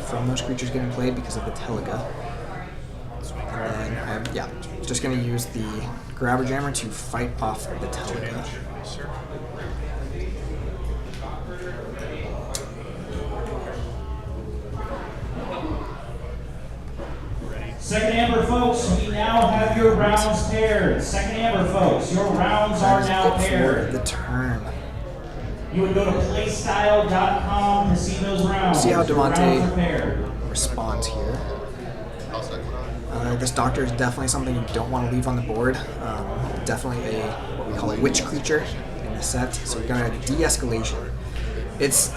from those creatures getting played because of the Teliga. And then I'm just going to use the Grabber Jammer to fight off the Teliga. Second amber, folks, we now have your rounds paired. Second amber, folks, your rounds are now paired. The turn. You would go to playstyle.com to see those rounds. See how Your rounds are Demonte paired. responds here. This Doctor is definitely something you don't want to leave on the board. Definitely what we call a witch creature in the set. So we're going to de-escalation. It's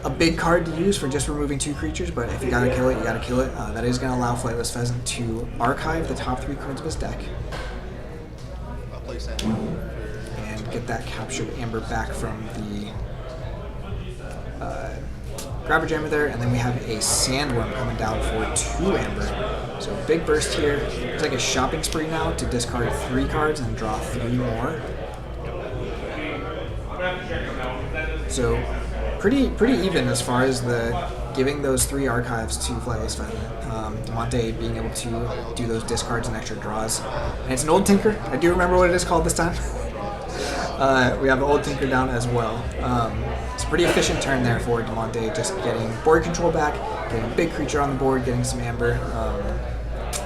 a big card to use for just removing 2 creatures, but if you gotta kill it, you gotta kill it. That is going to allow Flightless Pheasant to archive the top 3 cards of his deck and get that captured amber back from the Grabber Jammer there, and then we have a Sandworm coming down for 2 amber. So big burst here. It's like a shopping spree now to discard 3 cards and draw 3 more. So pretty even as far as the giving those 3 archives to Flightless Pheasant. Demonte being able to do those discards and extra draws. And it's an old Tinker. I do remember what it is called this time. We have the old Tinker down as well. It's a pretty efficient turn there for Demonte, just getting board control back, getting a big creature on the board, getting some amber,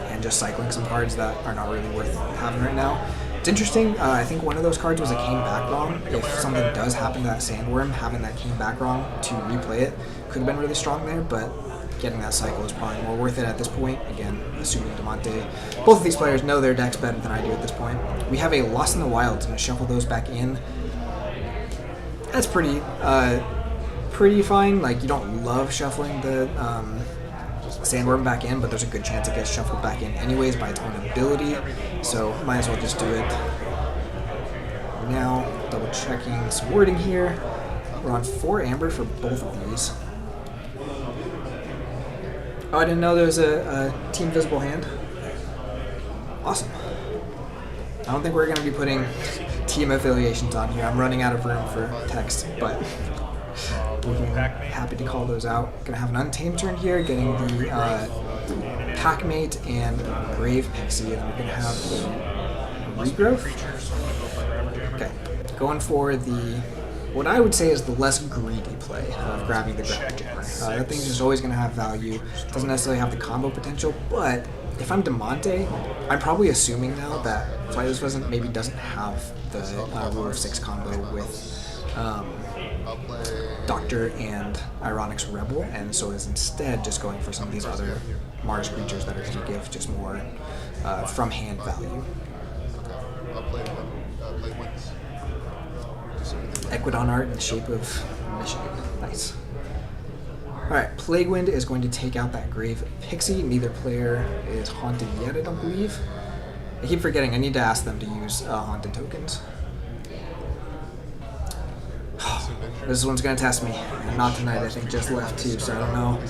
and just cycling some cards that are not really worth having right now. It's interesting, I think one of those cards was a came back wrong. If something does happen to that Sandworm, having that came back wrong to replay it could have been really strong there, but getting that cycle is probably more worth it at this point. Again, assuming Demonte. Both of these players know their decks better than I do at this point. We have a Lost in the Wilds, and shuffle those back in. That's pretty fine. Like, you don't love shuffling the Sandworm back in, but there's a good chance it gets shuffled back in anyways by its own ability, so might as well just do it. Now, double checking some wording here. We're on 4 amber for both of these. Oh, I didn't know there was a Team Visible hand. Awesome. I don't think we're going to be putting team affiliations on here. I'm running out of room for text, but we're happy to call those out. Going to have an Untamed turn here, getting the Packmate and Grave Pixie, and we're going to have a Regrowth. Okay, going for the what I would say is the less greedy play of grabbing the Grabber Jammer. That thing's just always going to have value. Doesn't necessarily have the combo potential, but if I'm DeMonte, I'm probably assuming now that Flightless Pheasant maybe doesn't have the Rule of 6 combo with Doctor and Ironic's Rebel, and so is instead just going for some of these other Mars creatures that are going to give just more from hand value. I'll play Winds. Equidon art in the shape of Michigan. Nice. Alright, Plague Wind is going to take out that Grave Pixie. Neither player is haunted yet, I don't believe. I keep forgetting, I need to ask them to use haunted tokens. This one's going to test me. And not tonight, I think just left too, so I don't know.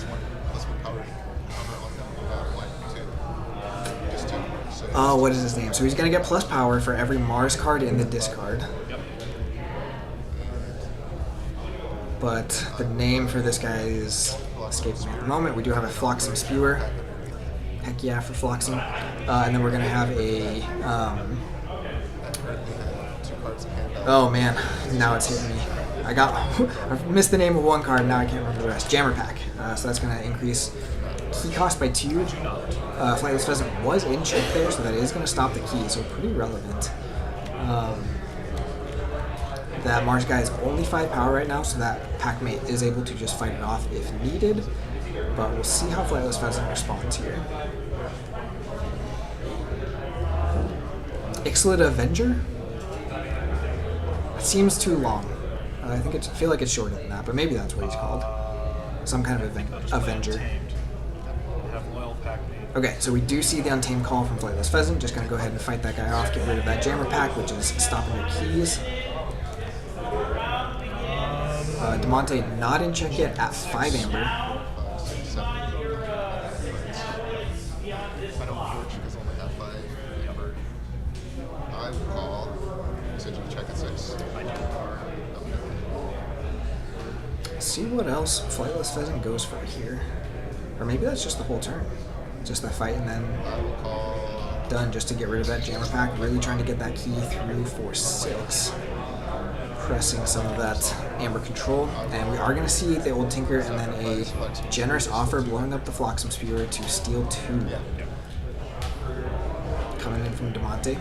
Oh, what is his name? So he's going to get plus power for every Mars card in the discard. But the name for this guy is escaping me at the moment. We do have a Flotsam Spewer. Heck yeah for Flotsam. And then we're going to have a... oh man, now it's hitting me. I missed the name of one card, now I can't remember the rest. Jammer Pack. So that's going to increase key cost by 2. Flightless Pheasant was in check there, so that is going to stop the key, so pretty relevant. That Mars guy is only 5 power right now, so that Packmate is able to just fight it off if needed. But we'll see how Flightless Pheasant responds here. Ixalit Avenger? It seems too long. I feel like it's shorter than that, but maybe that's what he's called. Some kind of Avenger. Okay, so we do see the Untamed Call from Flightless Pheasant. Just going to go ahead and fight that guy off, get rid of that Jammer Pack, which is stopping your keys. DeMonte not in check yet at 5 Amber. I don't forge because I only have 5 Amber. I will call. You said you check at 6. I do. See what else Flightless Pheasant goes for here. Or maybe that's just the whole turn. Just the fight and then I will call. done just to get rid of that Jammer Pack. Really trying to get that key through for 6. Pressing some of that Amber control. And we are going to see the old Tinker and then a generous offer blowing up the Flotsam Spewer to steal 2. Coming in from DeMonte.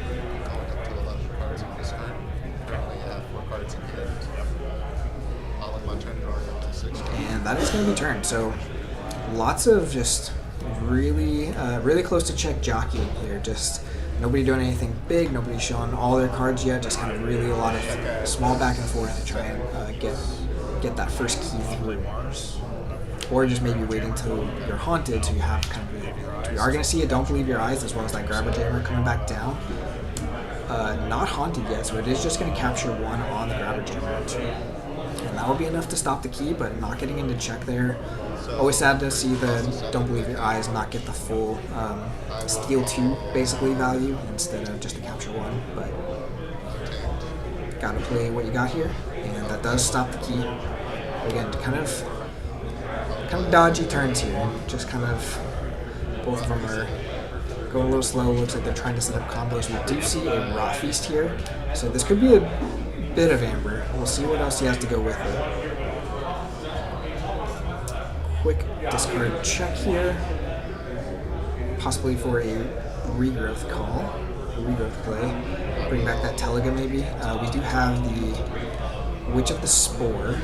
And that is going to be turned. So lots of just really close to check jockeying here. Just nobody doing anything big, nobody showing all their cards yet, just kind of really a lot of small back and forth to try and get that first key through. Or just maybe waiting until you're haunted so you have kind of we are going to see a Don't Believe Your Eyes as well as that Grabber Jammer coming back down. Not haunted yet, so it is just going to capture 1 on the Grabber Jammer. And that will be enough to stop the key, but not getting into check there. Always sad to see the Don't Believe Your Eyes not get the full steal 2 basically value instead of just a capture 1. But gotta play what you got here, and that does stop the key. Again, kind of dodgy turns here. Just kind of both of them are going a little slow. Looks like they're trying to set up combos. We do see a Rot Feast here, so this could be a bit of Amber. We'll see what else he has to go with it. Quick discard check here, possibly for a regrowth call, a regrowth play. Bring back that Teliga maybe. We do have the Witch of the Spore.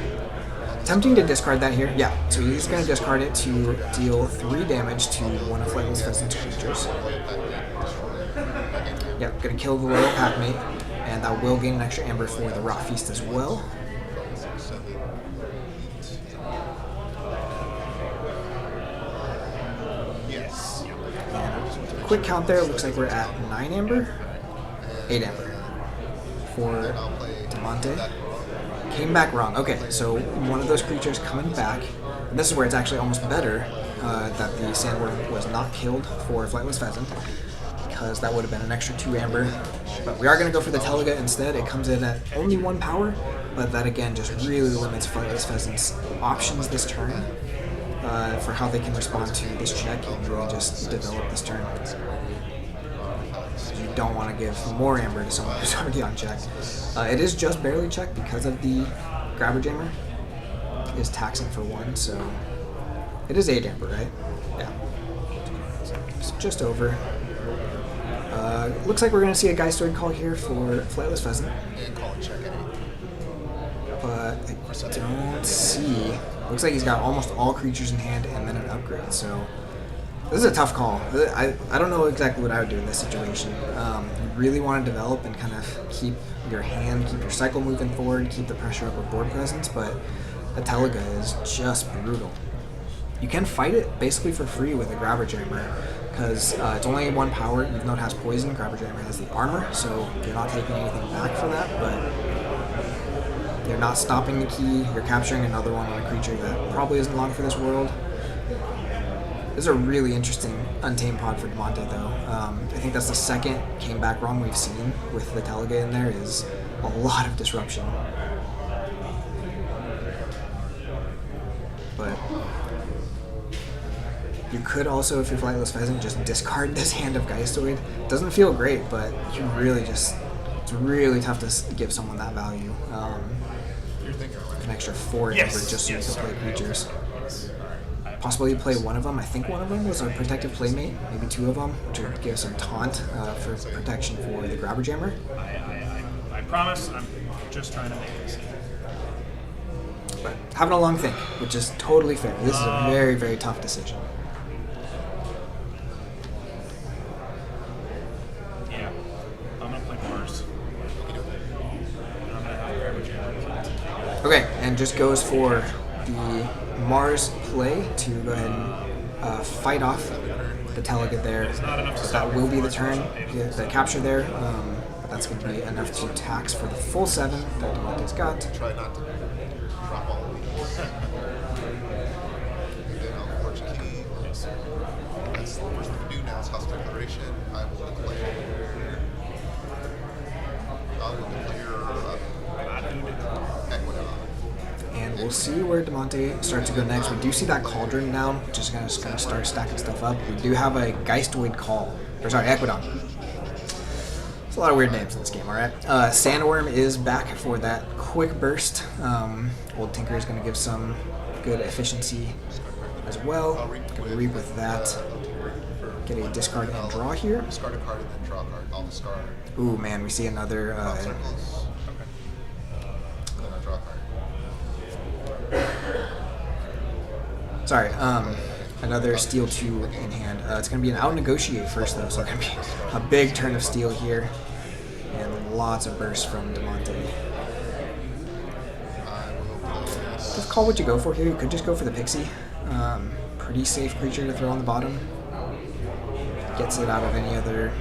Tempting to discard that here. Yeah, so he's going to discard it to deal 3 damage to one of Flightless Pheasant's creatures. Yep, going to kill the Loyal Packmate, and that will gain an extra Amber for the Rot Feast as well. Quick count there, looks like we're at 9 Amber, 8 Amber for DeMonte. Came back wrong. Okay, so one of those creatures coming back, and this is where it's actually almost better that the Sandworm was not killed for Flightless Pheasant, because that would have been an extra 2 Amber. But we are going to go for the Teliga instead. It comes in at only 1 power, but that again just really limits Flightless Pheasant's options this turn. For how they can respond to this check and really just develop this turn. You don't want to give more Amber to someone who's already on check. It is just barely checked because of the Grabber Jammer is taxing for 1, so it is 8 amber, right? Yeah. It's just over. Looks like we're going to see a Geistoid call here for Flightless Pheasant. And call it check at 8. But I don't see. Looks like he's got almost all creatures in hand and then an upgrade. So this is a tough call. I don't know exactly what I would do in this situation. You really want to develop and kind of keep your hand, keep your cycle moving forward, keep the pressure up with board presence, but the Teliga is just brutal. You can fight it basically for free with a Grabber Jammer because it's only 1 power, even though it has poison. Grabber Jammer has the armor, so you're not taking anything back for that, but you're not stopping the key. You're capturing another one on a creature that probably isn't long for this world. This is a really interesting Untamed pod for Damonte, though. I think that's the second came back wrong we've seen with the Teliga in there is a lot of disruption. But you could also, if you're Flightless Pheasant, just discard this hand of Geistoid. Doesn't feel great, but you really just, it's really tough to give someone that value. An extra 4 amber just so you can play creatures. Possibly you play one of them. I think one of them was a protective playmate, maybe 2 of them, which would give some taunt for protection for the Grabber Jammer. I promise I'm just trying to make this. But having a long think, which is totally fair. This is a very, very tough decision. Yeah, I'm gonna play Mars. I'm gonna have Grabber Jammer. Okay, and just goes for the Mars play to go ahead and fight off the Teliga there. So that will be the turn, the capture there. That's going to be enough to tax for the full 7 that Damonte's got. Try not to drop all of these. And then I'll forge a key. That's the first thing to do now is House Declaration. I will declare Equidon. And we'll see where Damonte starts to go next. We do see that Cauldron now, just going to start stacking stuff up. We do have a Geistoid call, or sorry, Equidon. There's a lot of weird names in this game, alright? Sandworm is back for that quick burst. Old Tinker is going to give some good efficiency as well. Going to reap with that. Get a discard and draw here. Discard a card and then draw a card. I'll discard. Ooh, man, we see another... Circles. And then I draw a card. Sorry, another Steel 2 in hand. It's going to be an out-negotiate first, though, so it's going to be a big turn of Steel here. And lots of bursts from Damonte. Just call what you go for here. You could just go for the Pixie. Pretty safe creature to throw on the bottom. Gets it out of any other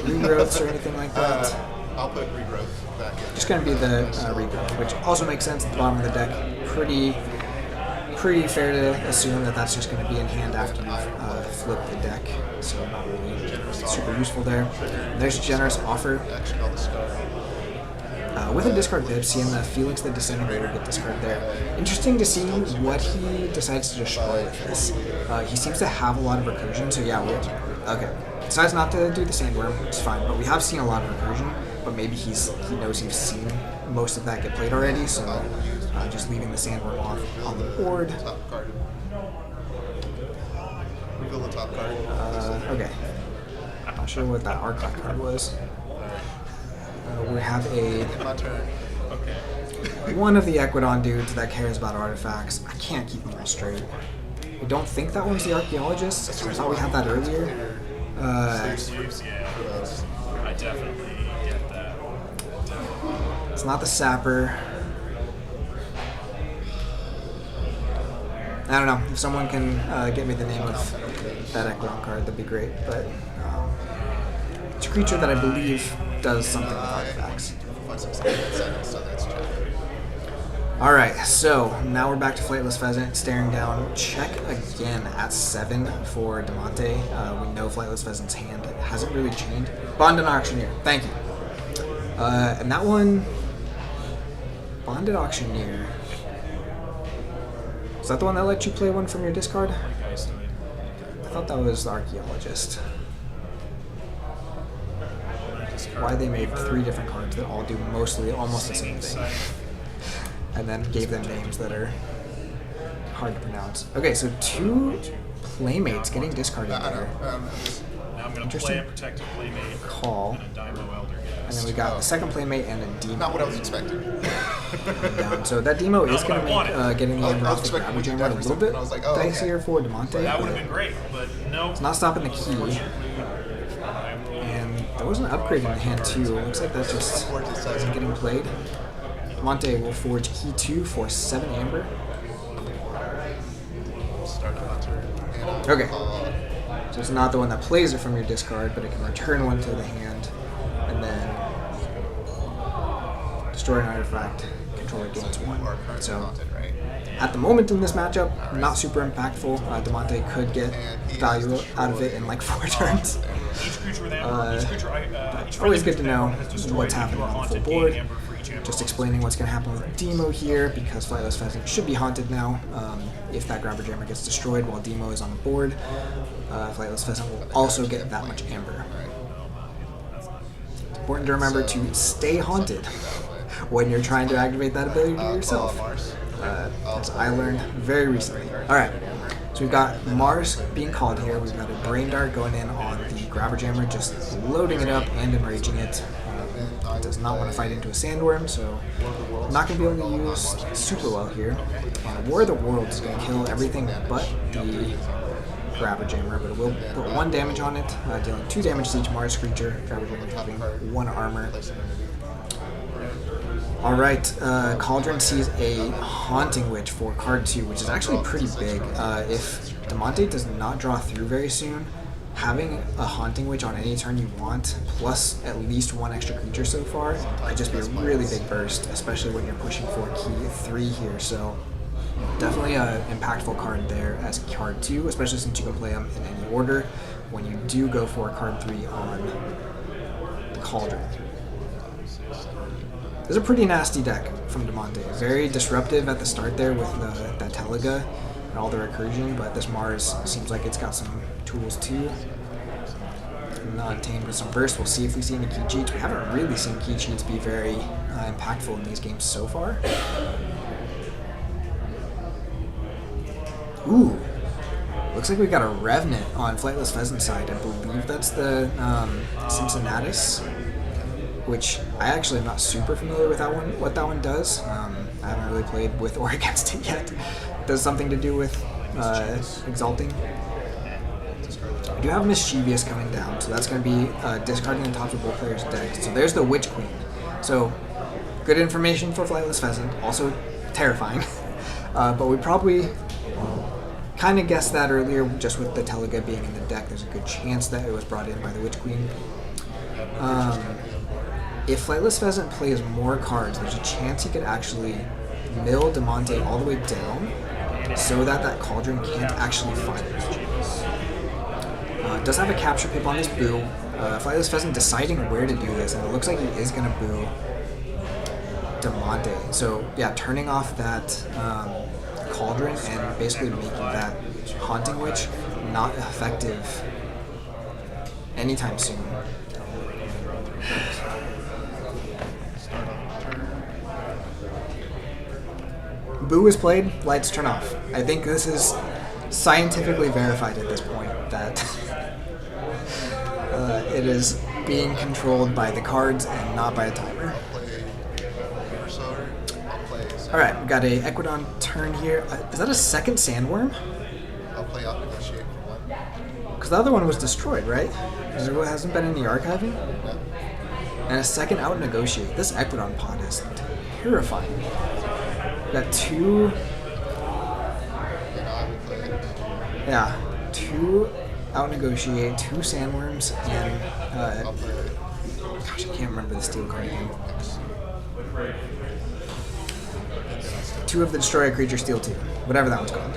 regrowths or anything like that. I'll put regrowth back in. Just going to be the regrowth, which also makes sense at the bottom of the deck. Pretty fair to assume that that's just going to be in hand after you flip the deck. So not really super useful there. There's a generous offer. With a discard bib, seeing the Felix the Disintegrator get discarded there. Interesting to see what he decides to destroy with this. He seems to have a lot of recursion, so yeah, okay. Decides not to do the Sandworm, which is fine, but we have seen a lot of recursion, but maybe he knows he's seen most of that get played already, so just leaving the Sandworm off on the board. Top card. Reveal the top card. Okay. Not sure what that Archon card was. We have My turn. one of the Equidon dudes that cares about artifacts. I can't keep them all straight. I don't think that one's the Archaeologist. I thought we had that earlier. I definitely get that. It's not the Sapper. I don't know. If someone can get me the name of that Equidon card, that'd be great. But it's a creature that I believe does something with artifacts. Alright, so now we're back to Flightless Pheasant, staring down. Check again at 7 for Damonte. We know Flightless Pheasant's hand hasn't really changed. Bonded Auctioneer, thank you. And that one, Bonded Auctioneer. Is that the one that let you play one from your discard? I thought that was the Archaeologist. why they made 3 different cards that all do mostly almost the same thing, and then gave them names that are hard to pronounce. Okay, so 2 Playmates getting discarded there. Now I'm going to play a protective playmate Call. and a Daimo Elder And Gas. then we got the second Playmate and a Demo Not what I was expecting. down. So that Demo is Not going to what I make wanted. getting the I Ember was off the expecting Grabber we did Jammer that a or little something, bit and I was like, oh, okay. dicier for DeMonte. That would have but been great, but no. it's not stopping the key. And there was an upgrade in hand too. Looks like that's just isn't getting played. DeMonte will forge key 2 for 7 Amber. Start on turn. And, Okay. So it's not the one that plays it from your discard, but it can return one to the hand, and then destroy an artifact. Controller gains 1. So haunted, right? at the moment in this matchup, not super impactful. DeMonte could get value out of it in like 4 turns. Each creature with Amber, each creature, each Always friendly good to know has destroyed what's each happening of our on the full haunted, board. gaining Amber for each Amber. Just explaining what's going to happen with Demo here, because Flightless Pheasant should be haunted now if that Grabber Jammer gets destroyed while Demo is on the board. Flightless Pheasant will also get that much Amber. It's important to remember to stay haunted when you're trying to activate that ability to yourself. As I learned very recently. Alright, so we've got Mars being called here. We've got a Brain Dart going in on the Grabber Jammer, just loading it up and enraging it. It does not want to fight into a Sandworm, so not going to be able to use super well here. And War of the Worlds is going to kill everything but the Grabber Jammer, but it will put 1 damage on it, dealing 2 damage to each Mars creature. Grabber Jammer having 1 armor. Alright, Cauldron sees a Haunting Witch for card 2, which is actually pretty big. If DeMonte does not draw through very soon, having a Haunting Witch on any turn you want, plus at least 1 extra creature so far, could just be a really big burst, especially when you're pushing for key 3 here. So definitely an impactful card there as card 2, especially since you can play them in any order when you do go for card 3 on the Cauldron. This is a pretty nasty deck from DeMonte. Very disruptive at the start there with that Teliga and all the recursion, but this Mars seems like it's got some tools too. Tamed with some burst. We'll see if we see any key cheats. We haven't really seen key cheats be very impactful in these games so far. Ooh. Looks like we got a Revenant on Flightless Pheasant side. I believe that's the Cincinnatus, which I actually am not super familiar with that one, what that one does. I haven't really played with or against it yet. It does something to do with Exalting. We do have Mischievous coming down, so that's going to be discarding the top of both players' decks. So there's the Witch Queen. So good information for Flightless Pheasant, also terrifying. But we probably kind of guessed that earlier, just with the Teliga being in the deck. There's a good chance that it was brought in by the Witch Queen. If Flightless Pheasant plays more cards, there's a chance he could actually mill DeMonte all the way down so that that Cauldron can't actually fire. Does have a capture pip on this boo. Flightless Pheasant deciding where to do this, and it looks like he is going to boo DeMonte. So yeah, turning off that Cauldron and basically making that Haunting Witch not effective anytime soon. Boo is played, lights turn off. I think this is scientifically verified at this point that it is being controlled by the cards and not by a timer. Alright, we got a Equidon turn here. Is that a second Sandworm? I'll play out negotiate for 1. Because the other one was destroyed, right? There hasn't been any archiving? Yeah. And a second out negotiate. This Equidon pod is terrifying. We got 2... Yeah, 2 out negotiate, 2 Sandworms, and gosh, I can't remember the steel card again. 2 of the destroy a creature, steal 2, whatever that one's called.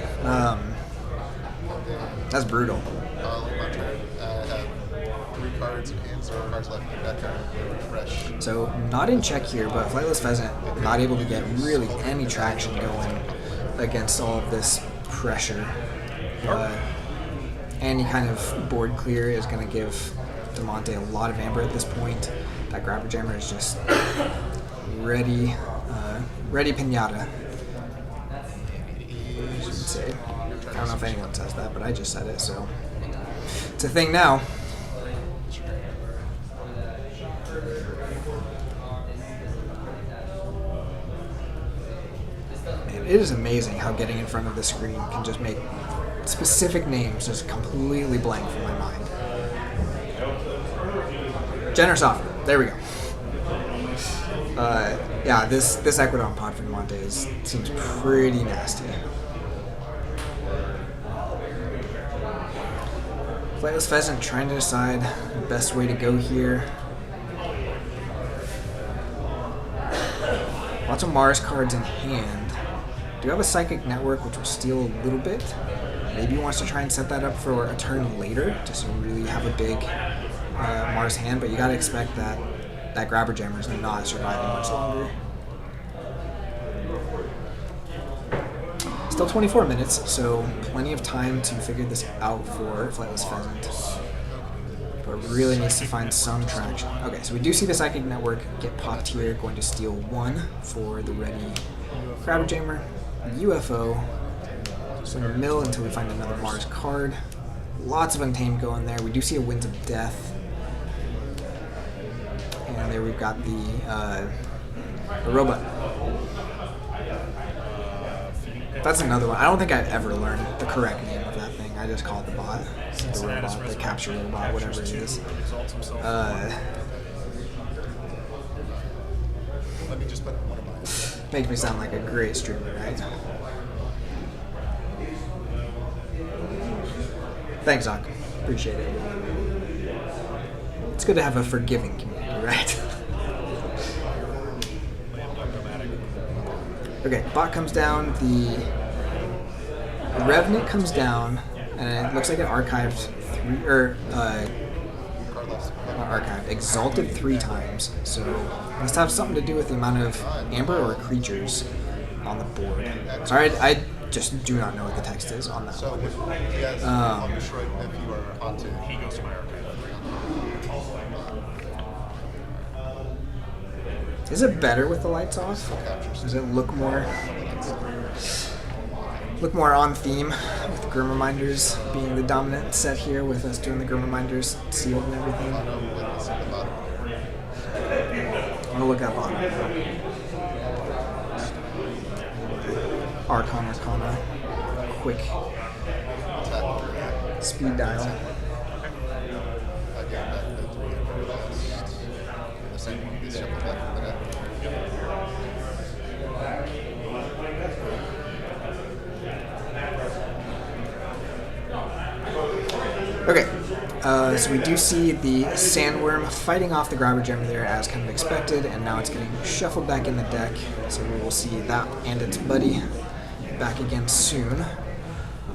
That's brutal. My turn. I have 3 cards in hand, 0 cards left in the deck. Refresh. So not in check here, but Flightless Pheasant not able to get really any traction going against all of this pressure. Any kind of board clear is going to give DeMonte a lot of amber at this point. that Grabber Jammer is just ready, ready pinata. I should say. I don't know if anyone says that, but I just said it, so it's a thing now. Man, it is amazing how getting in front of the screen can just make specific names just completely blank from my mind. Generous offer. There we go. Yeah, this Equidon pod for Monte seems pretty nasty. Flightless Pheasant trying to decide the best way to go here. Lots of Mars cards in hand. Do have a Psychic Network, which will steal a little bit. Maybe he wants to try and set that up for a turn later, just to really have a big Mars hand, but you gotta expect that that Grabber Jammer is not surviving much longer. Still 24 minutes, so plenty of time to figure this out for Flightless Pheasant. But really needs to find some traction. Okay, so we do see the Psychic Network get popped here, going to steal 1 for the ready Grabber Jammer. UFO. So mill until we find another Mars card. Lots of Untamed going there. We do see a Winds of Death. And there we've got the robot. That's another one. I don't think I've ever learned the correct name of that thing. I just call it the bot. The robot, the capture robot, whatever it is. Let me just put one of mine. Makes me sound like a great streamer, right? Thanks, Zach. Appreciate it. It's good to have a forgiving community, right? Okay, bot comes down, the Revenant comes down, and it looks like it archived exalted 3 times. So it must have something to do with the amount of amber or creatures on the board. Sorry, I just do not know what the text is on that So one. he has on destroyed if you are onto. He goes to my archive. Is it better with the lights off? Does it look more on theme with Grim Reminders being the dominant set here, with us doing the Grim Reminders sealed and everything? I'm gonna look up on Arcana. Quick speed dial. Okay, so we do see the Sandworm fighting off the Grabber Jammer there as kind of expected, and now it's getting shuffled back in the deck, so we will see that and its buddy back again soon.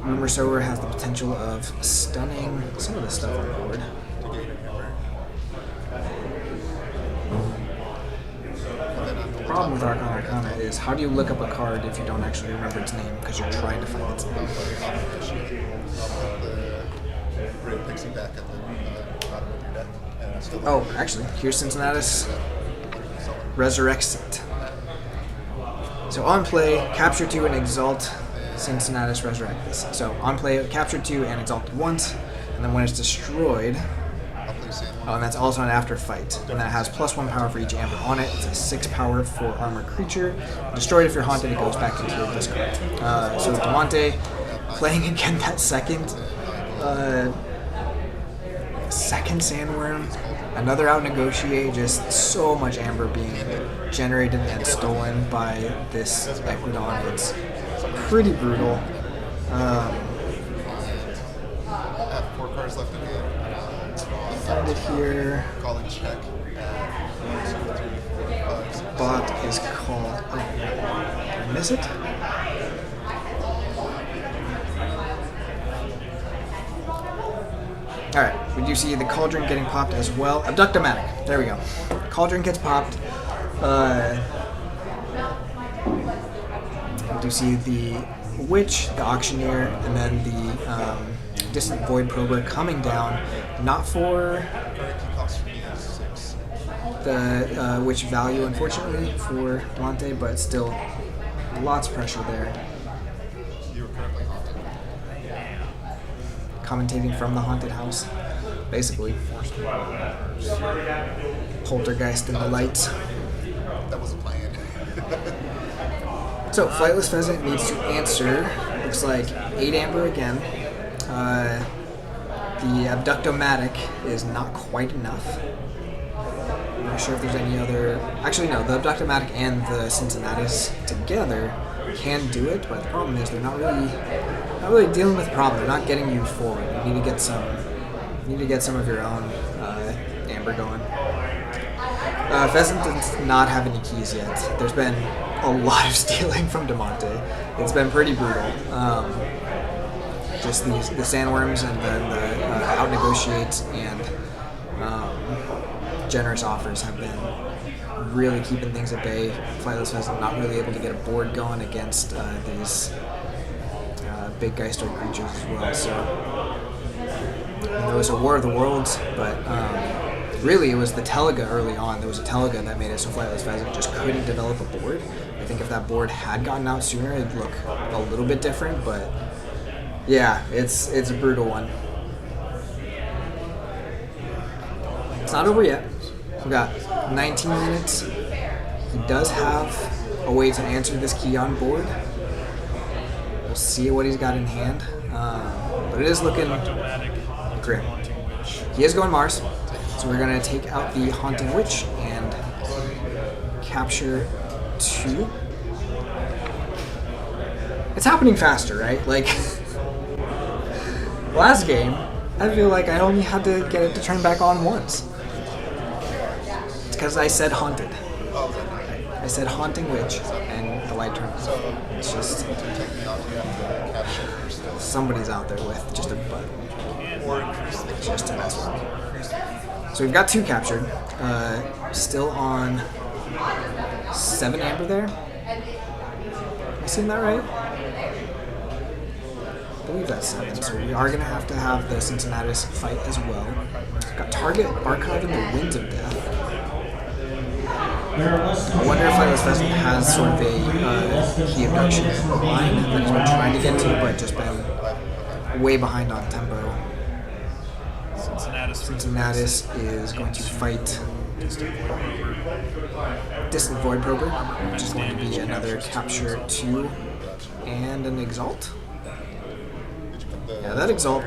Rumor Sower has the potential of stunning some of the stuff on the board. The problem with Arcana is, how do you look up a card if you don't actually remember its name because you're trying to find its name? Oh, actually, here's Cincinnatus resurrects it. So on play, capture 2 and exalt Cincinnatus resurrect this. So on play, capture 2 and exalt once, and then when it's destroyed, oh, and that's also an after fight. And then it has +1 power for each amber on it. It's a 6 power for armor creature. Destroyed if you're haunted, it goes back into your discard. So Demonte playing again that second Sandworm. Another out negotiate, just so much amber being generated and stolen by this Equidon. It's pretty brutal. Have 4 cards left in the game. Find it here. Calling check. Bot is called. Oh, did I miss it? Alright, we do see the Cauldron getting popped as well. Abductomatic. There we go. Cauldron gets popped. We do see the Witch, the Auctioneer, and then the Distant Void Prober coming down. Not for... the witch value, unfortunately, for Monte, but still lots of pressure there. You were currently haunted. Commentating from the haunted house, basically. Poltergeist in the lights. That wasn't planned. So, Flightless Pheasant needs to answer. Looks like 8 amber again. The Abductomatic is not quite enough. I'm not sure if there's any other... Actually, no. The Abductomatic and the Cincinnatus together can do it, but the problem is they're not really dealing with the problem. They're not getting you forward. You need to get some... You need to get some of your own amber going. Pheasant does not have any keys yet. There's been a lot of stealing from DeMonte. It's been pretty brutal. Just the sandworms and then the out-negotiates and generous offers have been really keeping things at bay. Flightless Pheasant not really able to get a board going against these big Geister creatures as well. So there was a War of the Worlds, but really, it was the Teliga early on. There was a Teliga that made it so Flightless Pheasant just couldn't develop a board. I think if that board had gotten out sooner, it'd look a little bit different, but yeah, it's a brutal one. It's not over yet. We got 19 minutes. He does have a way to answer this key on board. We'll see what he's got in hand, but it is looking grim. He is going Mars. So we're going to take out the Haunting Witch and capture 2. It's happening faster, right? Like, last game, I feel like I only had to get it to turn back on once. It's because I said haunted. I said Haunting Witch and the light turned on. It's just... Somebody's out there with just a button. Just to mess with me. So we've got 2 captured. Still on 7 amber there. Am I seeing that right? I believe that's 7. So we are going to have the Cincinnatus fight as well. We've got target Archive in the Winds of Death. I wonder if Flightless Pheasant has sort of a key abduction line that he's been trying to get to, but just been way behind on tempo. Cincinnatus is going to fight Distant Void Prober, which is going to be another capture 2 and an Exalt. Yeah, that Exalt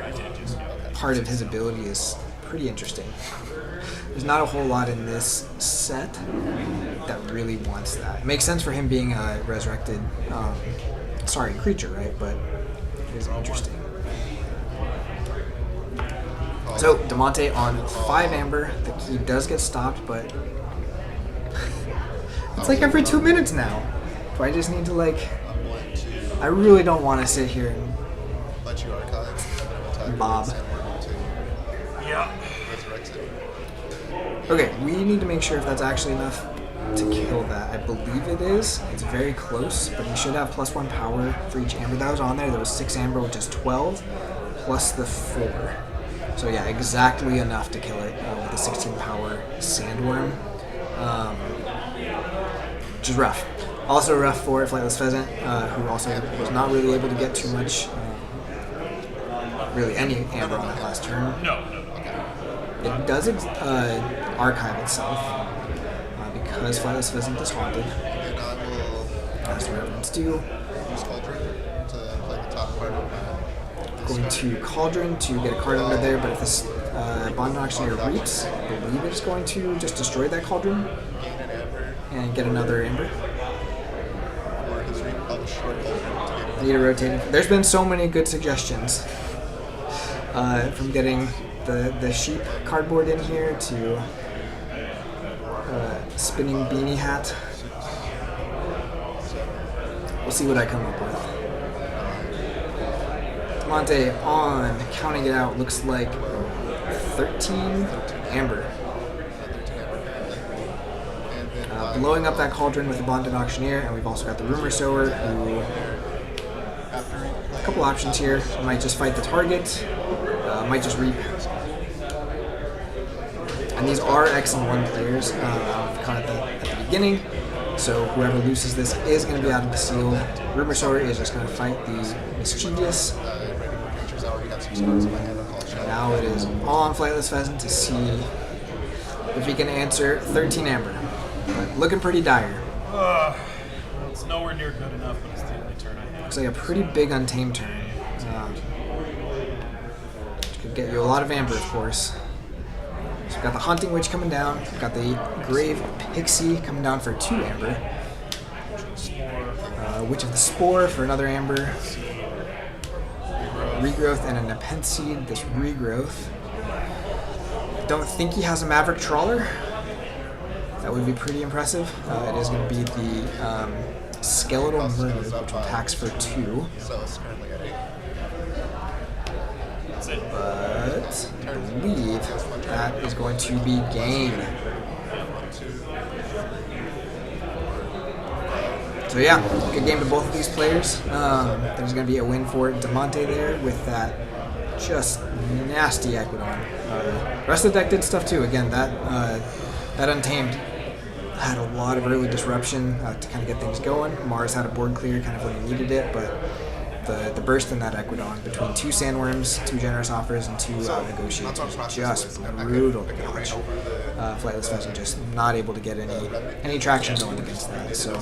part of his ability is pretty interesting. There's not a whole lot in this set that really wants that. It makes sense for him being a resurrected, creature, right? But it is interesting. So, DeMonte on 5 amber. The key does get stopped, but it's like every 2 minutes now. Do I just need to, like... I really don't want to sit here and... Let you archive. Bob. Yeah. Okay, we need to make sure if that's actually enough to kill that. I believe it is. It's very close, but he should have +1 power for each amber that was on there. There was 6 amber, which is 12, plus the 4. So yeah, exactly enough to kill it with a 16 power Sandworm, which is rough. Also rough for Flightless Pheasant, who also was not really able to get too much, really any amber on that last turn. No. It does archive itself because Flightless Pheasant is haunted. And I will As reverence do. use Cauldron to play the top part of my... Going to Cauldron to get a card under there, but if this Bond Auctioneer reaps, I believe it's going to just destroy that Cauldron and get another Ember. Or his republished Cauldron. Need a rotating. There's been so many good suggestions from getting the sheep cardboard in here to spinning beanie hat. We'll see what I come up with. Monte on, counting it out, looks like 13 amber. Blowing up that Cauldron with the Bonded Auctioneer, and we've also got the Rumor Sower, who... A couple options here. Might just fight the target, might just reap. And And these are X and 1 players. I don't know if you caught it at the beginning. So whoever loses this is going to be out of the sealed. Rumor Sower is just going to fight the Mischievous. Now it is all on Flightless Pheasant to see if he can answer 13 Amber. But looking pretty dire. It's nowhere near good enough, but it's the only turn I have. Looks like a pretty big Untamed turn. Which could get you a lot of Amber, of course. So we've got the Haunting Witch coming down. We've got the Grave Pixie coming down for 2 Amber. Witch of the Spore for another Amber. Regrowth and a Nepenthe Seed. This Regrowth. Don't think he has a Maverick Trawler. That would be pretty impressive. It is going to be the Skeletal Murder, which attacks for 2. So it's currently at 8. But I believe that is going to be game. So yeah, good game to both of these players. There's going to be a win for Demonte there with that just nasty Equidon. The rest of the deck did stuff too. Again, that Untamed had a lot of early disruption to kind of get things going. Mars had a board clear kind of when he needed it, but the burst in that Equidon between 2 Sandworms, 2 Generous Offers, and 2 Negotiates was just brutal to watch. Flightless Pheasant just not able to get any traction going against that. So,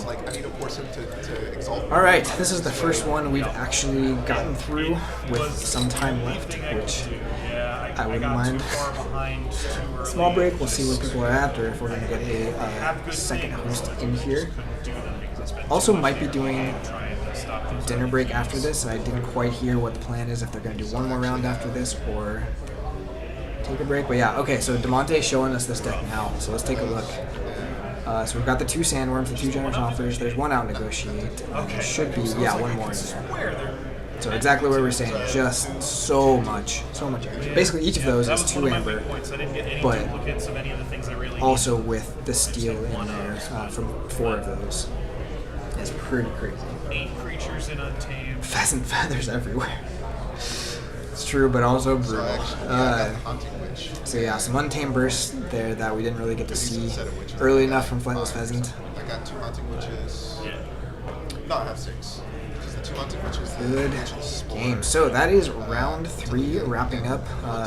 all right, this is the first one we've actually gotten through with some time left, which I wouldn't mind. Small break. We'll see where people are at, or if we're going to get a second host in here. Also, might be doing dinner break after this. I didn't quite hear what the plan is, if they're going to do one more round after this or take a break. But yeah, okay, so Demonte is showing us this deck now, so let's take a look. So we've got the 2 Sandworms, the 2 Generous Offers, there's 1 out Negotiate, and there should be, yeah, 1 more in there. So exactly what we're saying, just so much Amber. Basically each of those is 2 Amber, but also with the steal in there from 4 of those. It's pretty crazy. 8 creatures in Untamed. Pheasant feathers everywhere. It's true, but also brutal. So yeah, some Untamed bursts there that we didn't really get to see early enough from Flightless Pheasant. I got 2 Haunting Witches. No, I have 6. Good game. So that is round 3 wrapping up.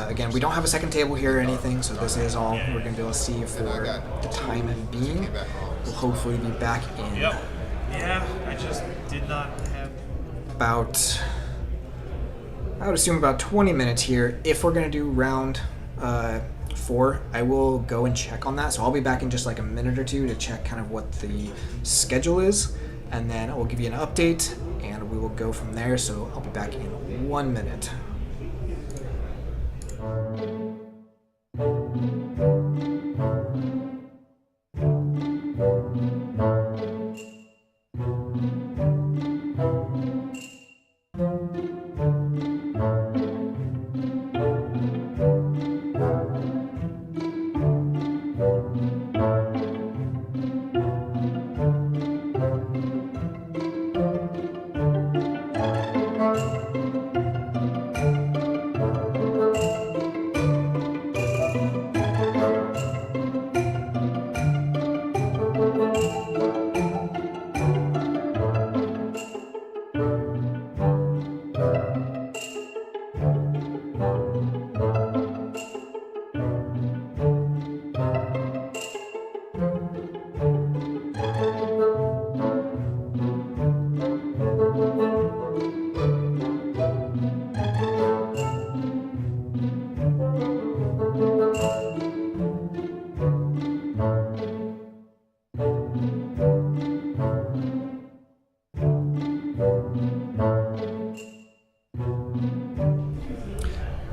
Again, we don't have a second table here or anything, so this is all we're going to be able to see for the time being. We'll hopefully be back in Yeah, I just did not have about, I would assume about 20 minutes here. If we're going to do round 4, I will go and check on that. So I'll be back in just like a minute or 2 to check kind of what the schedule is. And then I will give you an update, and we will go from there. So I'll be back in 1 minute.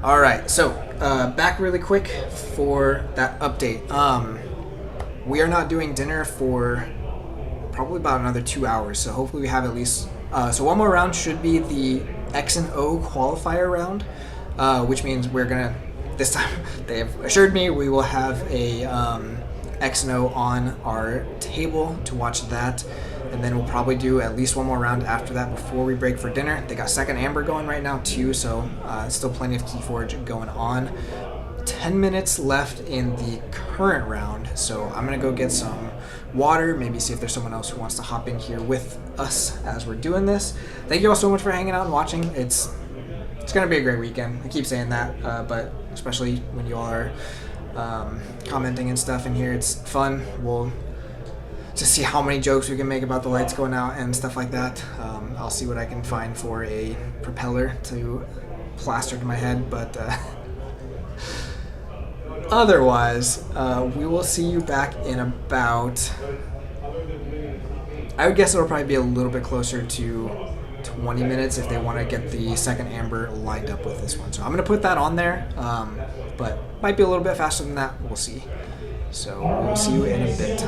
All right, so back really quick for that update. We are not doing dinner for probably about another 2 hours, so hopefully we have at least... so one more round should be the X and O qualifier round, which means we're going to... This time, they have assured me we will have a X and O on our table to watch that. And then we'll probably do at least one more round after that before we break for dinner. They got second Amber going right now too, so still plenty of KeyForge going on. 10 minutes left in the current round, so I'm gonna go get some water, maybe see if there's someone else who wants to hop in here with us as we're doing this. Thank you all so much for hanging out and watching. It's gonna be a great weekend. I keep saying that, but especially when you all are commenting and stuff in here, it's fun. We'll just see how many jokes we can make about the lights going out and stuff like that. I'll see what I can find for a propeller to plaster to my head, but otherwise, we will see you back in about, I would guess it'll probably be a little bit closer to 20 minutes if they want to get the second amber lined up with this one. So I'm going to put that on there, but might be a little bit faster than that. We'll see. So we'll see you in a bit.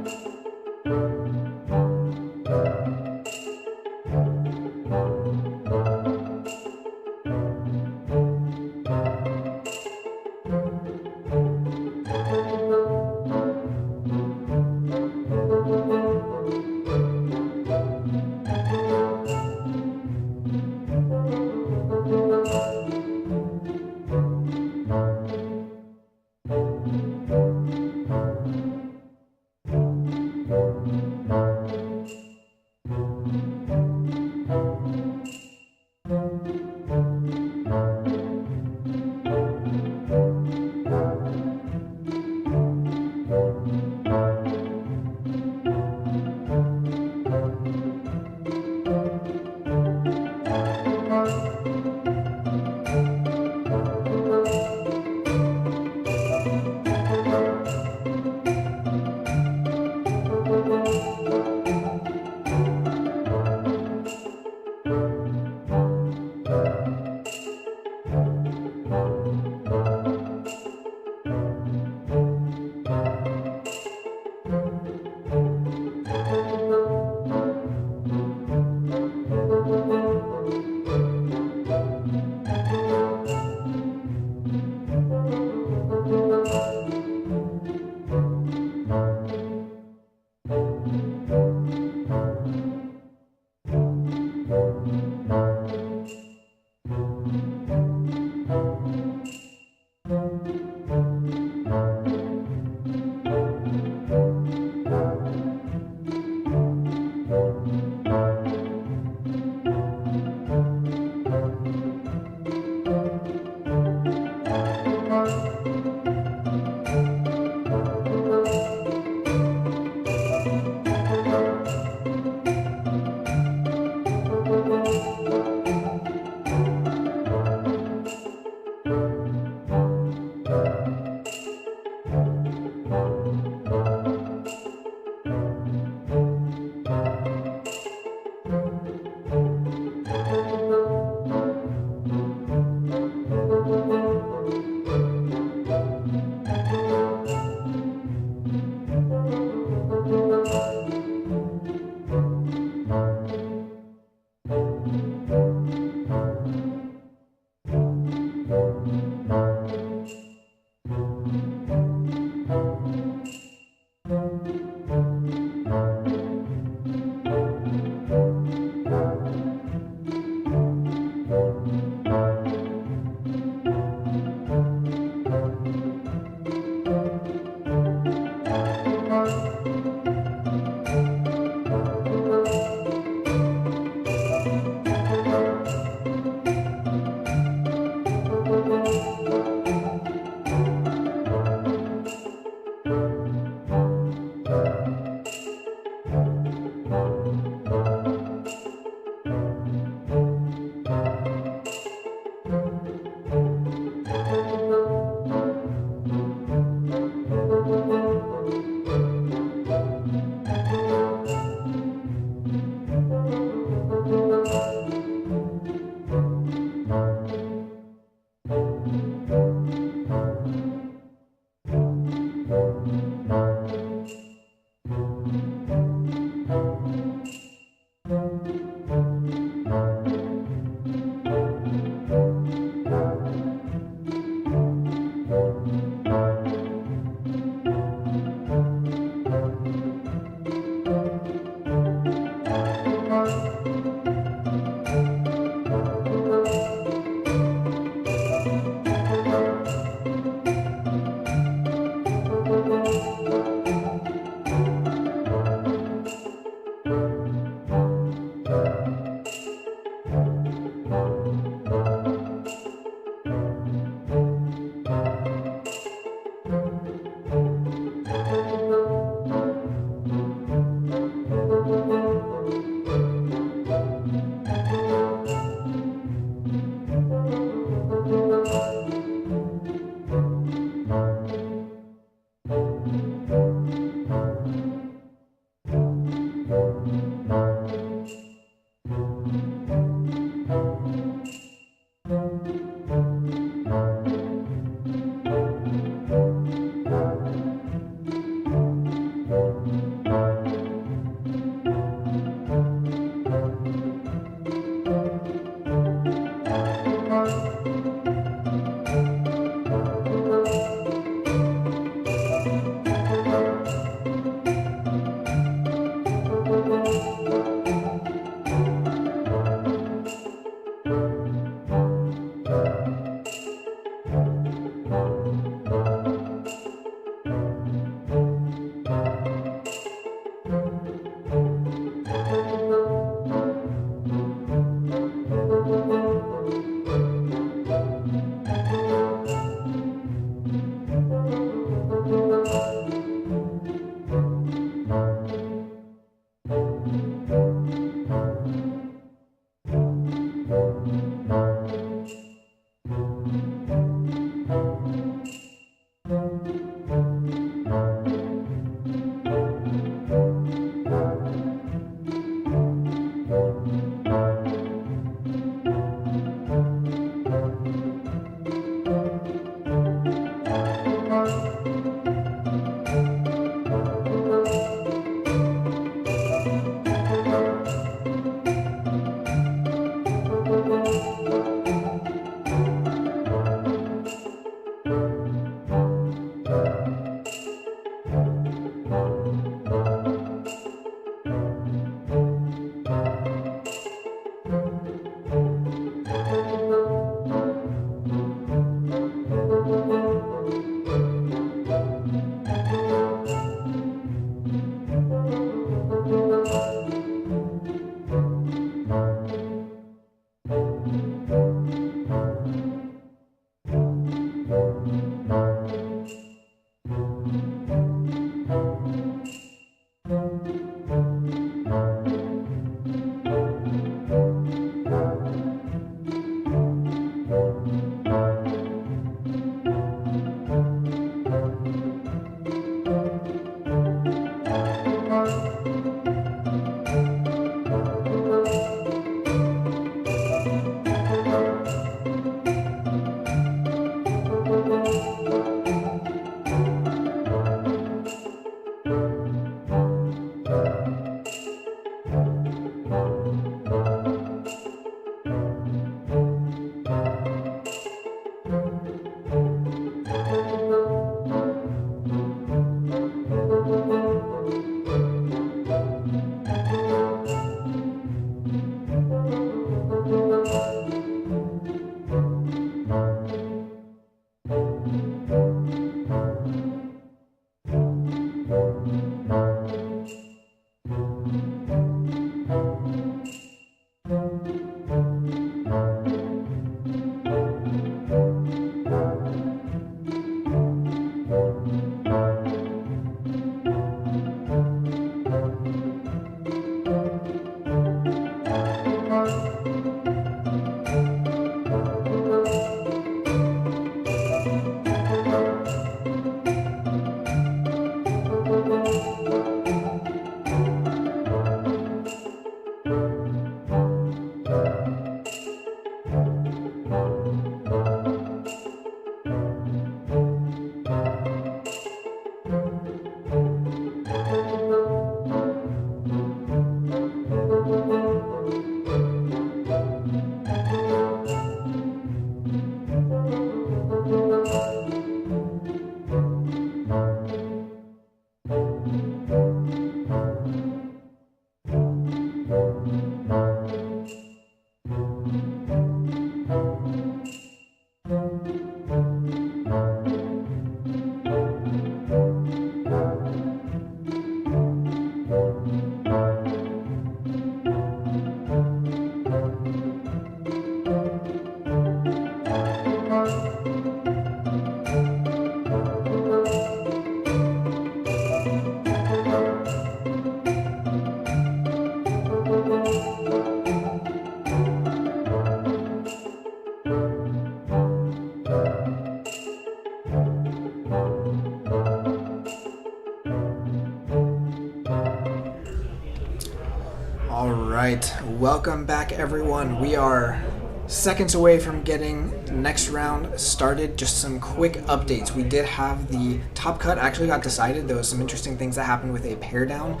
All right, welcome back everyone. We are seconds away from getting the next round started. Just some quick updates. We did have the top cut actually got decided. There was some interesting things that happened with a pair down,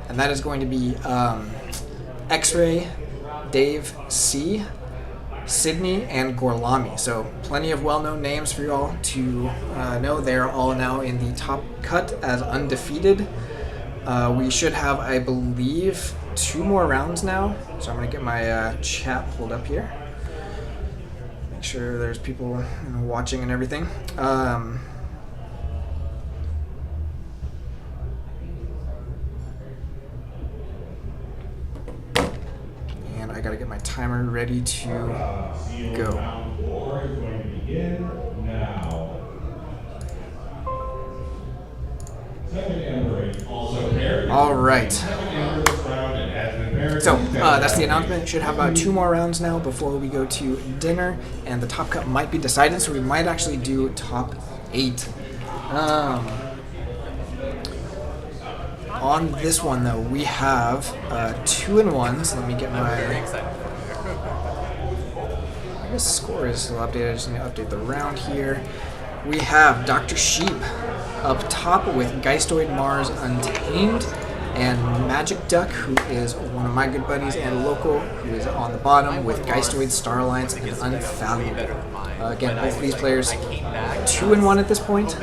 and that is going to be X-Ray, Dave C, Sydney, and Gorlami. So plenty of well-known names for you all to know. They're all now in the top cut as undefeated. We should have, I believe, 2 more rounds now. So I'm going to get my chat pulled up here. Make sure there's people watching and everything. And I got to get my timer ready to go. Round 4 is going to begin now. Second Ember also paired. All right. Second Ember this round and has been paired. So that's the announcement. Should have about 2 more rounds now before we go to dinner, and the top cut might be decided, so we might actually do top 8 On this one though, we have 2-1s. Let me get my. I guess score is still updated. I just need to update the round here. We have Dr. Sheep up top with Geistoid Mars Untamed, and Magic Duck, who is one of my good buddies and local, who is on the bottom with Geistoid Star Alliance and Unfathomable. Again, both of these players 2-1 at this point.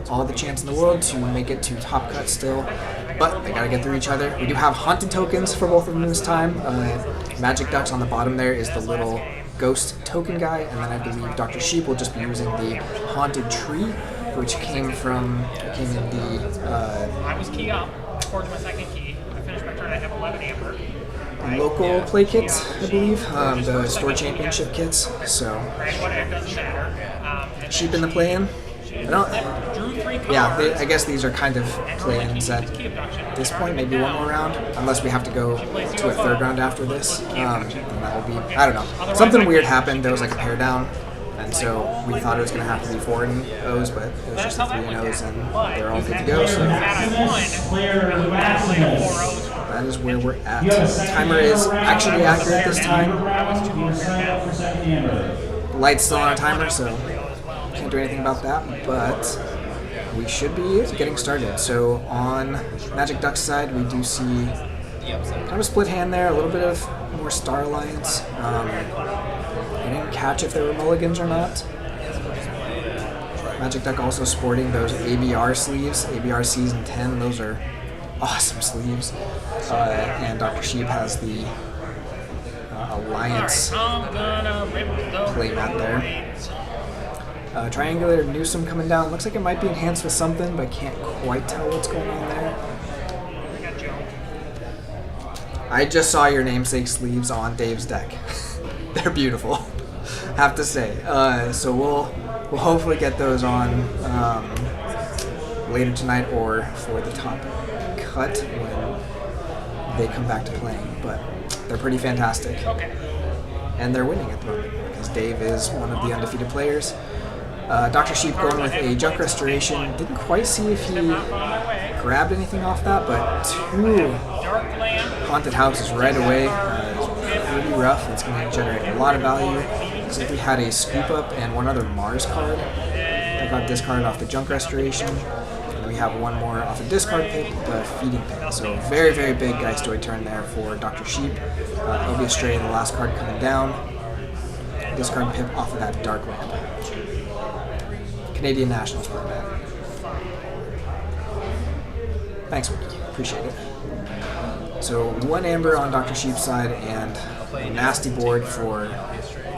All the chance in the world to make it to top cut still, but they gotta get through each other. We do have haunted tokens for both of them this time. Magic Duck's on the bottom there is the little ghost token guy, and then I believe Dr. Sheep will just be using the haunted tree, which came in the I was key up. I forged my second key. I finished my turn. I have 11 amber. local play kits, I believe, the store championship kits. So It doesn't matter. Sheep in the play-in. I don't. Yeah, I guess these are kind of play-ins at this point. Maybe one more round, unless we have to go to a third round after this. And that will be, I don't know. Something weird happened. There was like a pair down, and so we thought it was going to have to be 4-0s, but it was just 3-0s, and they're all good to go. So that is where we're at. Timer is actually accurate this time. Light's still on a timer, so can't do anything about that, but we should be getting started. So on Magic Duck's side, we do see kind of a split hand there, a little bit of more Star Alliance. I didn't catch if there were mulligans or not. Magic Duck also sporting those ABR sleeves, ABR Season 10. Those are awesome sleeves. And Dr. Sheep has the Alliance playmat there. Triangular Newsome coming down. Looks like it might be enhanced with something, but I can't quite tell what's going on there. I just saw your namesake sleeves on Dave's deck. They're beautiful, have to say. So we'll hopefully get those on later tonight or for the top cut when they come back to playing. But they're pretty fantastic, and they're winning at the moment because Dave is one of the undefeated players. Dr. Sheep going with a Junk Restoration. Didn't quite see if he grabbed anything off that, but 2 Haunted Houses right away. It's pretty rough. It's going to generate a lot of value. Looks like we had a Scoop Up and one other Mars card that got discarded off the Junk Restoration. And we have one more off the discard pit, the Feeding Pit. So very, very big Geistoid turn there for Dr. Sheep. Elvia Stray, the last card coming down. Discard pip off of that Dark Ramp. Canadian Nationals format. Thanks, Wiki. Appreciate it. So 1 Amber on Dr. Sheep's side and a nasty board for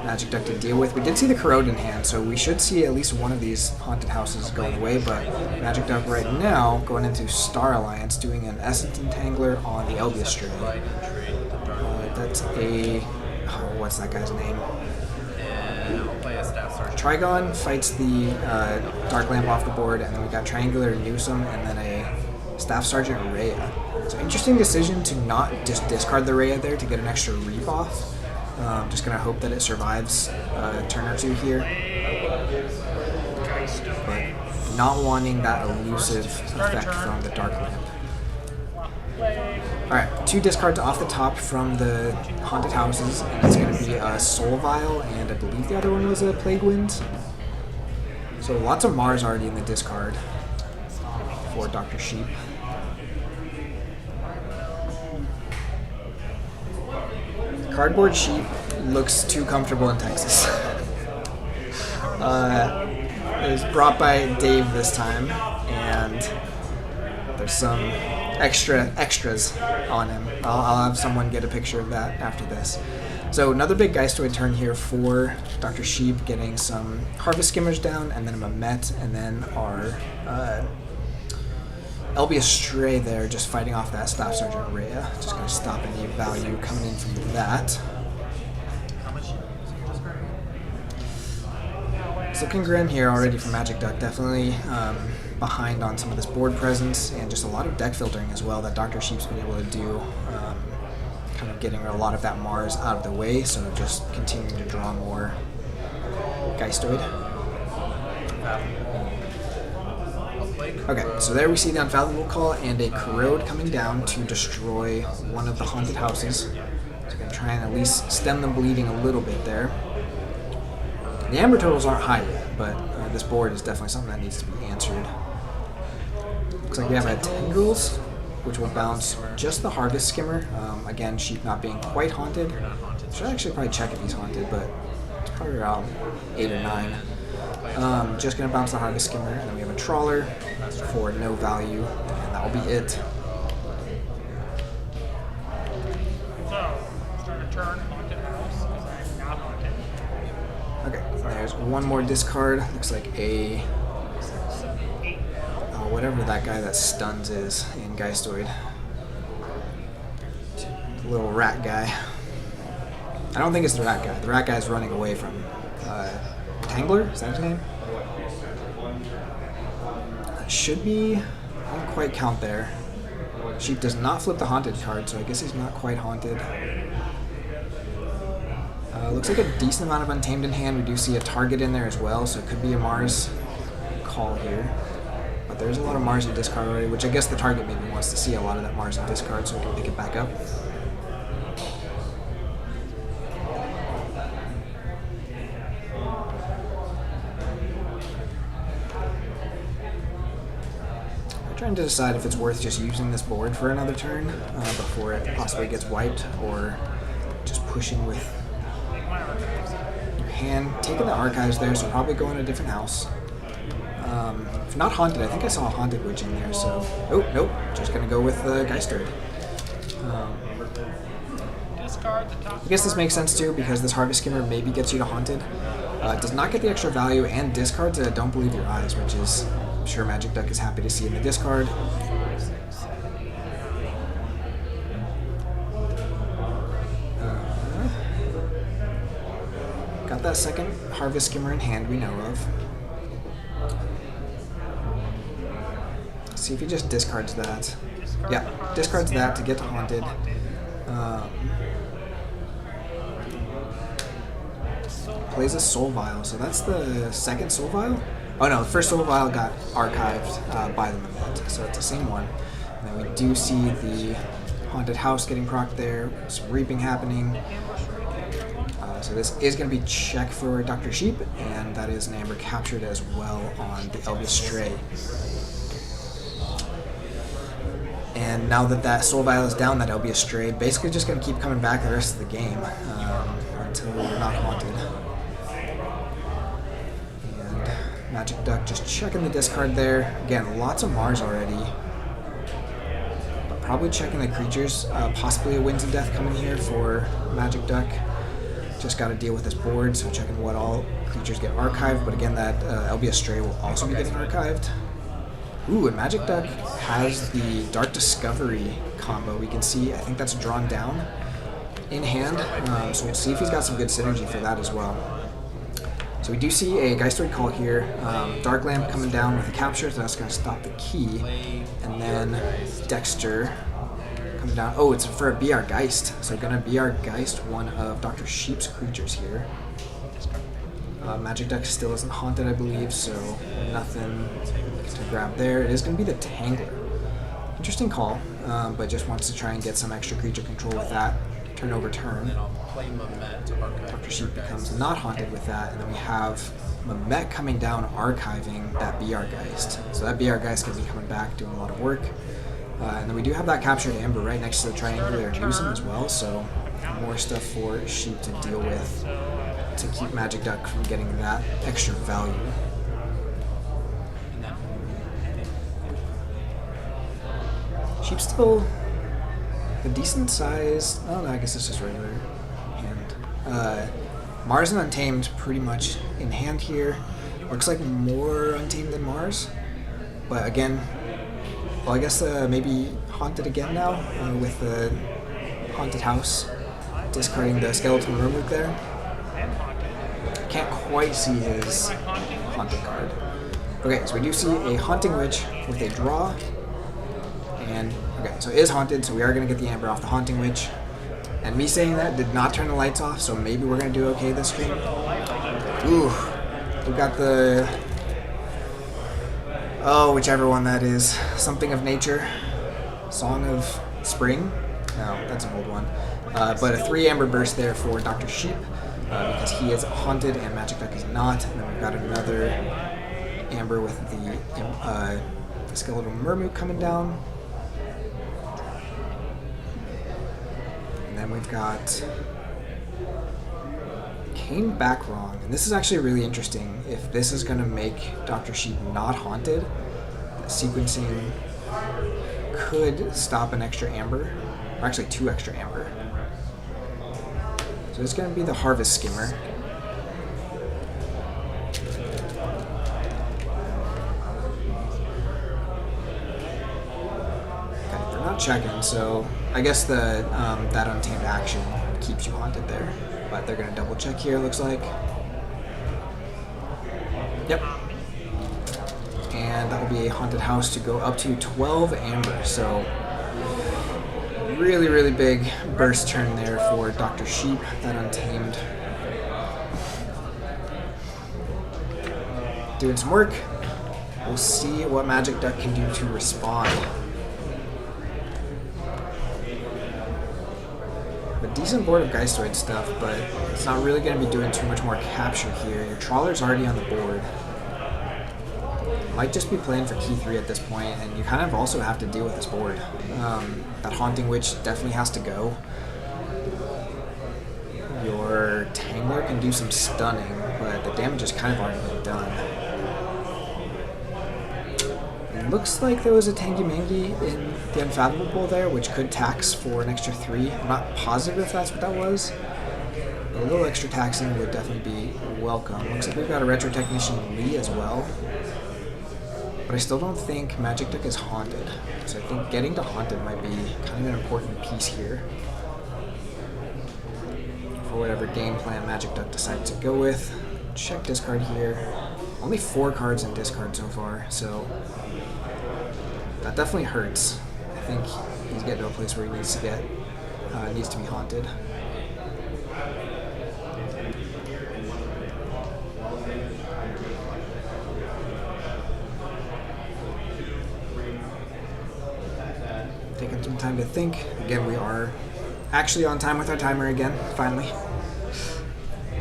Magic Duck to deal with. We did see the Corrode in hand, so we should see at least one of these Haunted Houses going away, but Magic Duck right now going into Star Alliance, doing an Essence Entangler on the Elvia Stray. That's a... Oh, what's that guy's name? Trigon fights the Dark Lamp off the board, and then we got Triangular Newsome, and then a Staff Sergeant Rhea. So interesting decision to not just discard the Rhea there to get an extra reap off. Just gonna hope that it survives a turn or 2 here. But not wanting that elusive effect from the Dark Lamp. Alright, 2 discards off the top from the Haunted Houses, and it's going to be a Soul Vial, and I believe the other one was a Plague Wind. So lots of Mars already in the discard for Dr. Sheep. Cardboard Sheep looks too comfortable in Texas. It was brought by Dave this time, and there's some extras on him. I'll have someone get a picture of that after this. So another big Geistoid turn here for Dr. Sheep, getting some Harvest Skimmers down, and then a Mamet, and then our Elvia Stray there, just fighting off that Staff Sergeant Rhea. Just going to stop any value coming in from that. It's looking grim here already for Magic Duck. Definitely behind on some of this board presence and just a lot of deck filtering as well that Dr. Sheep's been able to do. Kind of getting a lot of that Mars out of the way, so just continuing to draw more Geistoid. Okay, so there we see the Unfathomable Call and a Corrode coming down to destroy one of the haunted houses. So we're going to try and at least stem the bleeding a little bit there. The Amber totals aren't high yet, but this board is definitely something that needs to be answered. Looks like we have a Tendrils, which will bounce just the Harvest Skimmer. Again, Sheep not being quite haunted. Should actually probably check if he's haunted, but it's probably around 8 or 9. Just going to bounce the Harvest Skimmer, and then we have a Trawler for no value, and that will be it. So, start a turn, haunted house, because I'm not haunted. Okay, there's one more discard. Looks like a whatever that guy that stuns is in Geistoid. The little rat guy. I don't think it's the rat guy. The rat guy is running away from Tangler? Is that his name? That should be. I don't quite count there. Sheep does not flip the haunted card, so I guess he's not quite haunted. Looks like a decent amount of Untamed in hand. We do see a target in there as well, so it could be a Mars call here. But there's a lot of Mars in discard already, which I guess the target maybe wants to see a lot of that Mars in discard so we can pick it back up. I'm trying to decide if it's worth just using this board for another turn before it possibly gets wiped, or just pushing with your hand. Taking the Archives there, so probably go in a different house. If not haunted, I think I saw a Haunted Witch in there, so... Oh, nope. Just gonna go with the Geister. I guess this makes sense too, because this Harvest Skimmer maybe gets you to Haunted. Does not get the extra value, and discards a Don't Believe Your Eyes, which is... I'm sure Magic Duck is happy to see in the discard. Got that second Harvest Skimmer in hand we know of. See if he just discards that. Yeah, discards that to get to Haunted. Plays a Soul Vial, so that's the second Soul Vial? Oh no, the first Soul Vial got archived by the Mehmet, so it's the same one. And then we do see the Haunted House getting procced there, some reaping happening. So this is going to be check for Dr. Sheep, and that is an Amber captured as well on the Elvish Stray. And now that that Soul Vial is down, that Elvish Stray basically just going to keep coming back the rest of the game until we're not haunted. And Magic Duck just checking the discard there. Again, lots of Mars already. But probably checking the creatures. Possibly a Winds of Death coming here for Magic Duck. Just got to deal with this board, so checking what all creatures get archived. But again, that Elvish Stray will also be getting archived. Ooh, and Magic Duck has the Dark Discovery combo. We can see, I think that's drawn down in hand. So we'll see if he's got some good synergy for that as well. So we do see a Geistoid Call here. Dark Lamp coming down with a capture, so that's going to stop the key. And then Dexter coming down. Oh, it's for a BR Geist. So going to BR Geist one of Dr. Sheep's creatures here. Magic Duck still isn't haunted, I believe, so nothing to grab there. It is going to be the Tangler. Interesting call, but just wants to try and get some extra creature control with that. Turn over turn. Dr. Sheep becomes not haunted with that, and then we have Mehmet coming down, archiving that BR Geist. So that BR Geist can be coming back, doing a lot of work. And then we do have that captured Amber right next to the Triangular Newsom as well, so more stuff for Sheep to deal with to keep Magic Duck from getting that extra value. Sheep's still a decent size. Oh no, I guess it's just regular hand. Mars and Untamed pretty much in hand here. Looks like more Untamed than Mars, but again, well, I guess maybe Haunted again now with the Haunted House, discarding the Skeletal Rumor there. Can't quite see his Haunted card. Okay, so we do see a Haunting Witch with a draw. And, okay, so it is haunted, so we are going to get the Amber off the Haunting Witch. And me saying that did not turn the lights off, so maybe we're going to do okay this stream. Ooh, we got the Oh, whichever one that is. Something of Nature. Song of Spring? No, that's an old one. But a 3 Amber Burst there for Dr. Sheep, because he is haunted and Magic Duck is not. And then we've got another Amber with the Skeletal Mermoot coming down. And then we've got Came Back Wrong. And this is actually really interesting. If this is going to make Dr. Sheep not haunted, sequencing could stop an extra Amber, or actually 2 extra Amber. So it's going to be the Harvest Skimmer. Okay, they're not checking, so I guess the that Untamed action keeps you haunted there. But they're going to double check here, looks like. Yep. And that will be a Haunted House to go up to 12 Amber. So really, really big burst turn there for Dr. Sheep, that Untamed. Doing some work. We'll see what Magic Duck can do to respond. A decent board of Geistoid stuff, but it's not really going to be doing too much more capture here. Your Trawler's already on the board. Might just be playing for key 3 at this point, and you kind of also have to deal with this board. That Haunting Witch definitely has to go. Your Tangler can do some stunning, but the damage is kind of already been done. It looks like there was a Tangy Mangy in the Unfathomable there, which could tax for an extra 3. I'm not positive if that's what that was. A little extra taxing would definitely be welcome. Looks like we've got a Retro Technician Lee as well. But I still don't think Magic Duck is haunted. So I think getting to haunted might be kind of an important piece here. For whatever game plan Magic Duck decides to go with. Check discard here. Only 4 cards in discard so far, so that definitely hurts. I think he's getting to a place where he needs to be haunted. Taking some time to think. Again, we are actually on time with our timer again, finally.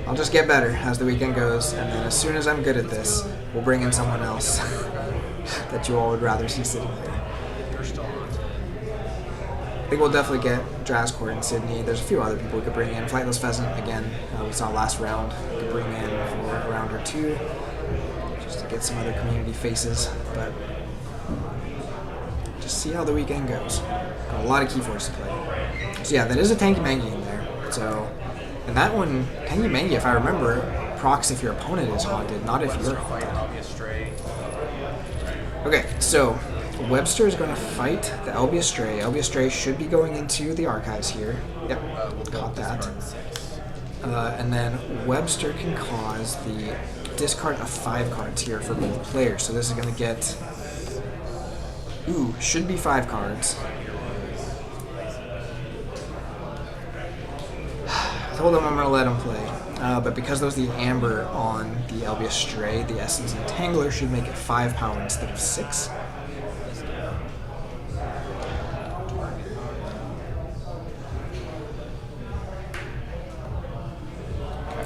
I'll just get better as the weekend goes, and then as soon as I'm good at this, we'll bring in someone else that you all would rather see sitting here. I think we'll definitely get Drazcourt and Sydney. There's a few other people we could bring in. Flightless Pheasant, again, we saw last round. We could bring in for a round or 2, just to get some other community faces, but just see how the weekend goes. Got a lot of KeyForge to play. So yeah, that is a Tangy Mangy in there. So, and that one, Tangy Mangy, if I remember, procs if your opponent is haunted, not if you're haunted. Okay, so Webster is going to fight the Elbia Stray. Elbia Stray should be going into the archives here. Yep, caught that. And then Webster can cause the discard of 5 cards here for both players. So this is going to get, should be 5 cards. I told him I'm going to let him play. But because there's the Amber on the Elbia Stray, the Essence Entangler should make it 5 power instead of 6.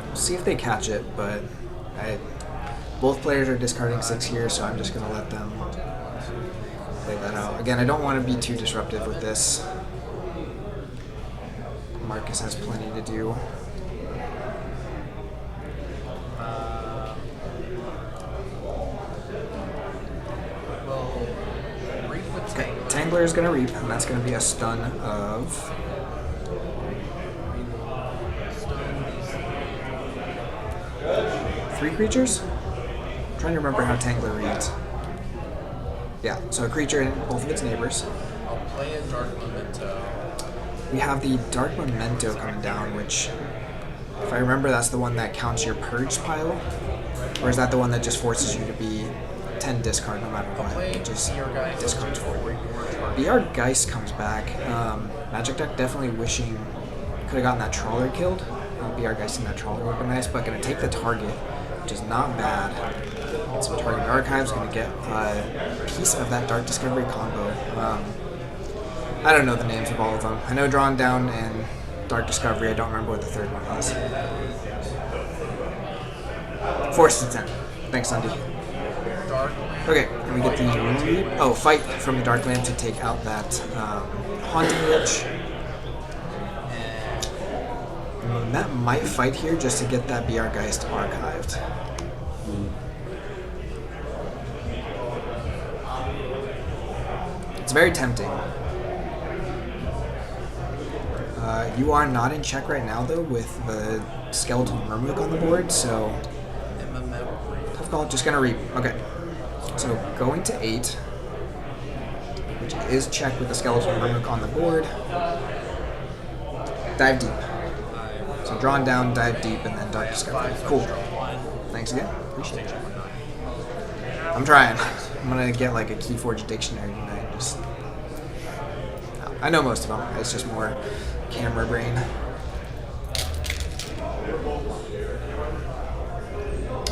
We'll see if they catch it, but both players are discarding 6 here, so I'm just going to let them play that out. Again, I don't want to be too disruptive with this. Marcus has plenty to do. Okay, Tangler is going to reap, and that's going to be a stun of... 3 creatures? I'm trying to remember how Tangler reads. Yeah, so a creature and both of its neighbors. I'll play a Dark Memento. We have the Dark Memento coming down, which, if I remember, that's the one that counts your Purge pile? Or is that the one that just forces you to be 10 discard no matter what? It just discards for you. BR Geist comes back. Magic Duck definitely wishing could have gotten that Trawler killed. BR Geist and that Trawler would have been nice, but going to take the target, which is not bad. Get some target archives. Going to get a piece of that Dark Discovery combo. I don't know the names of all of them. I know Drawn Down and Dark Discovery. I don't remember what the third one was. Force to 10. Thanks, Sunday. Okay, and we get the fight from the Dark Lamp to take out that Haunting Lich. And that might fight here just to get that BR Geist archived. It's very tempting. You are not in check right now, though, with the Skeletal Murmuk on the board, so tough call. Just gonna reap. Okay. So going to 8, which is check with the Skeletal Murmuk on the board. Dive deep. So Drawn Down, Dive Deep, and then Dark Discovery. Cool. Thanks again. Appreciate it. I'm trying. I'm gonna get like a KeyForge dictionary tonight. Just, I know most of them. It's just more camera brain.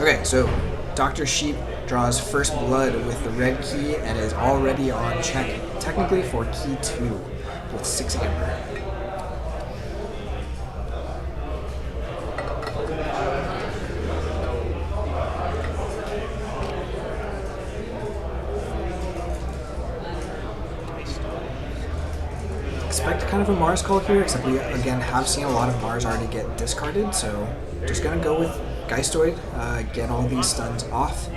Okay, so Dr. Sheep draws first blood with the red key and is already on check, technically for key 2 with 6 amber. Expect kind of a Mars call here, except we again have seen a lot of Mars already get discarded, so just gonna go with Geistoid, get all these stuns off.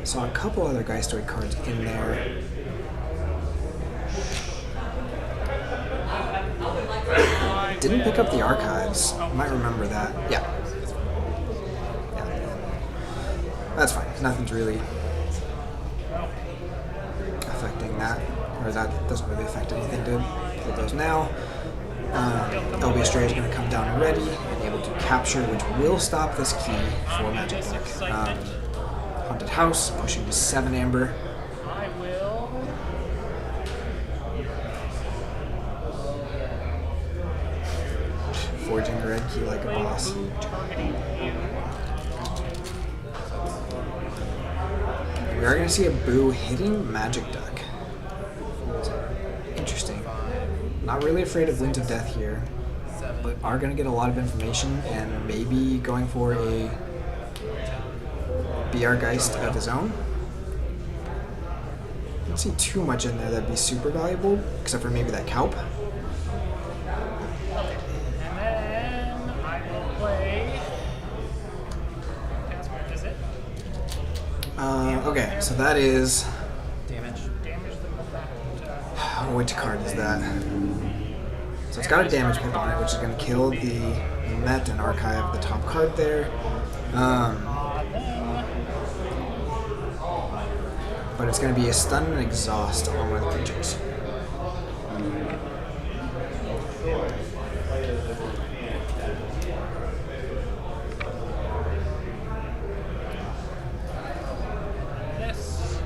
Saw a couple other Geistoid cards in there. Didn't pick up the archives. Might remember that. Yeah. That's fine. Nothing's really affecting that. Or that doesn't really affect anything, dude. Pull those now. LB Stray is going to come down ready and able to capture, which will stop this key for Magic Duck. Haunted House, pushing to 7 amber. I will. Forging the red key like a boss. Targeting you. We are going to see a Boo hitting Magic Duck. Interesting. Not really afraid of Winds of Death here, but are going to get a lot of information and maybe going for a BR Geist of his own. I don't see too much in there that'd be super valuable, except for maybe that Kelp. And then I will play. Password, is it? Okay, so that is... Damage the Which card is that? So it's got a damage pip on it, which is going to kill the Met and archive the top card there. But it's going to be a stun and exhaust on one of the creatures. this.